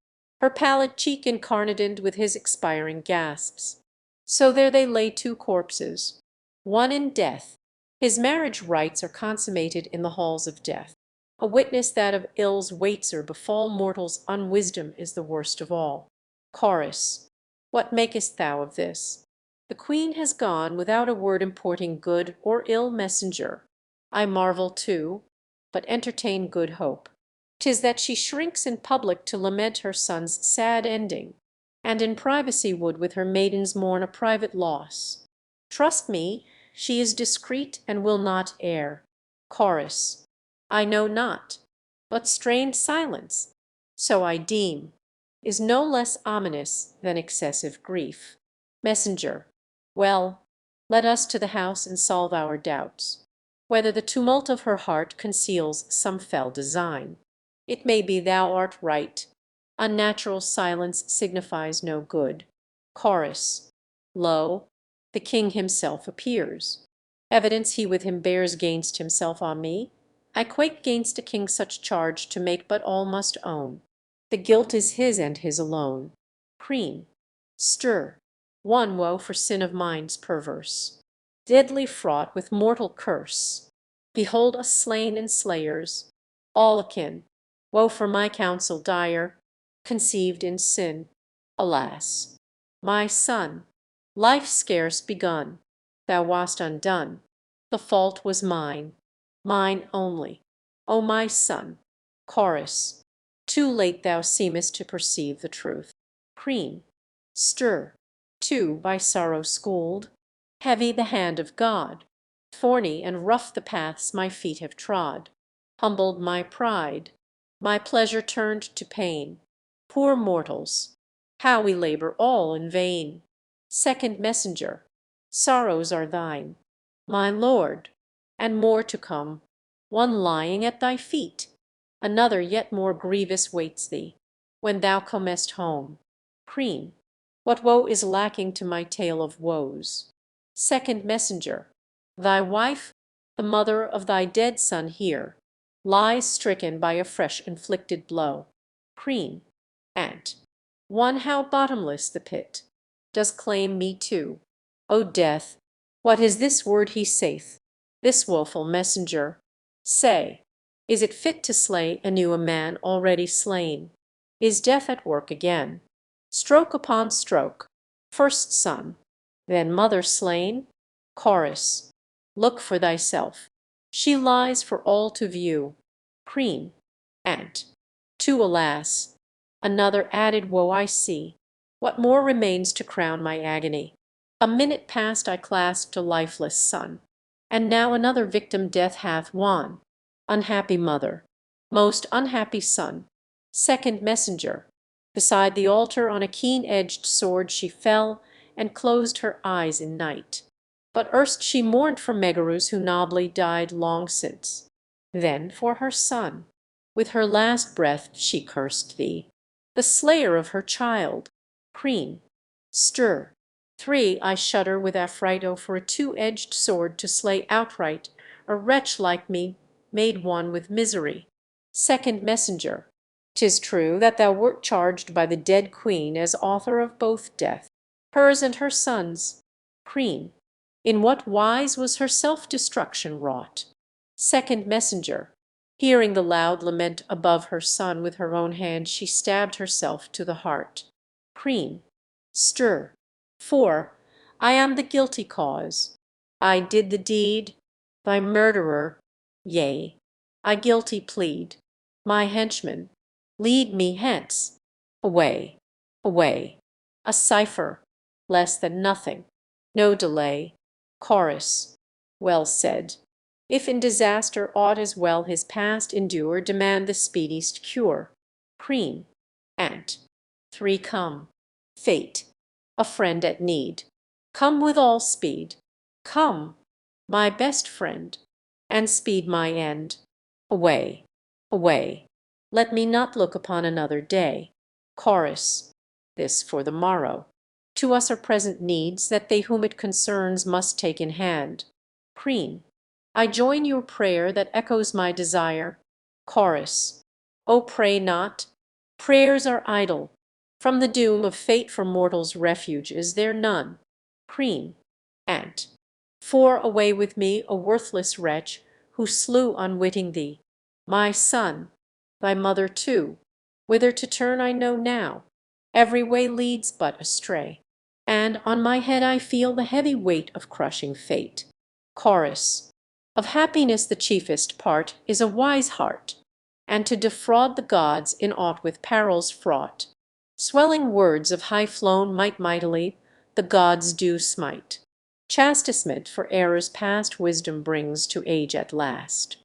her pallid cheek incarnadined with his expiring gasps. So there they lay, two corpses, one in death. His marriage rites are consummated in the halls of death. A witness that of ills waits or befall mortals unwisdom is the worst of all. Chorus. What makest thou of this? The queen has gone without a word importing good or ill messenger. I marvel too, but entertain good hope. 'Tis that she shrinks in public to lament her son's sad ending, and in privacy would with her maidens mourn a private loss. Trust me, she is discreet and will not err. Chorus. I know not, but strained silence, so I deem, is no less ominous than excessive grief. Messenger. Well, let us to the house and solve our doubts, whether the tumult of her heart conceals some fell design. It may be thou art right. Unnatural silence signifies no good. Chorus. Lo, the king himself appears. Evidence he with him bears gainst himself on me. I quake gainst a king such charge to make, but all must own the guilt is his and his alone. Cream. Stir. One woe for sin of minds perverse, deadly fraught with mortal curse. Behold us slain and slayers, all akin. Woe for my counsel dire, conceived in sin. Alas, my son, life scarce begun, thou wast undone. The fault was mine only, O my son. Chorus. Too late thou seemest to perceive the truth. Cream. Stir. Too by sorrow schooled, Heavy the hand of God, thorny and rough the paths my feet have trod, humbled my pride, my pleasure turned to pain. Poor mortals, how we labor all in vain! Second messenger, sorrows are thine, my Lord, and more to come, one lying at thy feet, another yet more grievous waits thee, when thou comest home. Preen, what woe is lacking to my tale of woes? Second messenger, thy wife, the mother of thy dead son here, lies stricken by a fresh inflicted blow. Preen, and one how bottomless the pit does claim me too. O death, what is this word he saith, this woeful messenger? Say, is it fit to slay anew a man already slain? Is death at work again? Stroke upon stroke, first son, then mother slain? Chorus, look for thyself, she lies for all to view. Preen, and two, alas, another added woe I see. What more remains to crown my agony? A minute past I clasped a lifeless son, and now another victim death hath won. Unhappy mother, most unhappy son, second messenger, beside the altar on a keen-edged sword she fell, and closed her eyes in night. But erst she mourned for Megareus who nobly died long since. Then for her son, with her last breath she cursed thee, the slayer of her child. Preen, stir. Three, I shudder with affright for a two-edged sword to slay outright a wretch like me made one with misery. Second messenger, 'tis true that thou wert charged by the dead queen as author of both death, hers and her son's. Preen, in what wise was her self-destruction wrought? Second messenger, hearing the loud lament above her son, with her own hand she stabbed herself to the heart. Preen, stir. 4, I am the guilty cause. I did the deed, thy murderer, yea, I guilty plead. My henchman, lead me hence. Away, away. A cipher, less than nothing, no delay. Chorus, well said. If in disaster aught as well his past endure, demand the speediest cure. Preen, and 3, come. Fate, a friend at need, come with all speed. Come, my best friend, and speed my end. Away, away. Let me not look upon another day. Chorus, this for the morrow. To us are present needs that they whom it concerns must take in hand. Preen, I join your prayer that echoes my desire. Chorus, O pray not, prayers are idle. From the doom of fate for mortals refuge is there none. Preen, and 4, away with me, a worthless wretch, who slew unwitting thee, my son, thy mother too. Whither to turn I know now, every way leads but astray, and on my head I feel the heavy weight of crushing fate. Chorus, of happiness the chiefest part is a wise heart, and to defraud the gods in aught with perils fraught. Swelling words of high flown might mightily the gods do smite. Chastisement for errors past wisdom brings to age at last.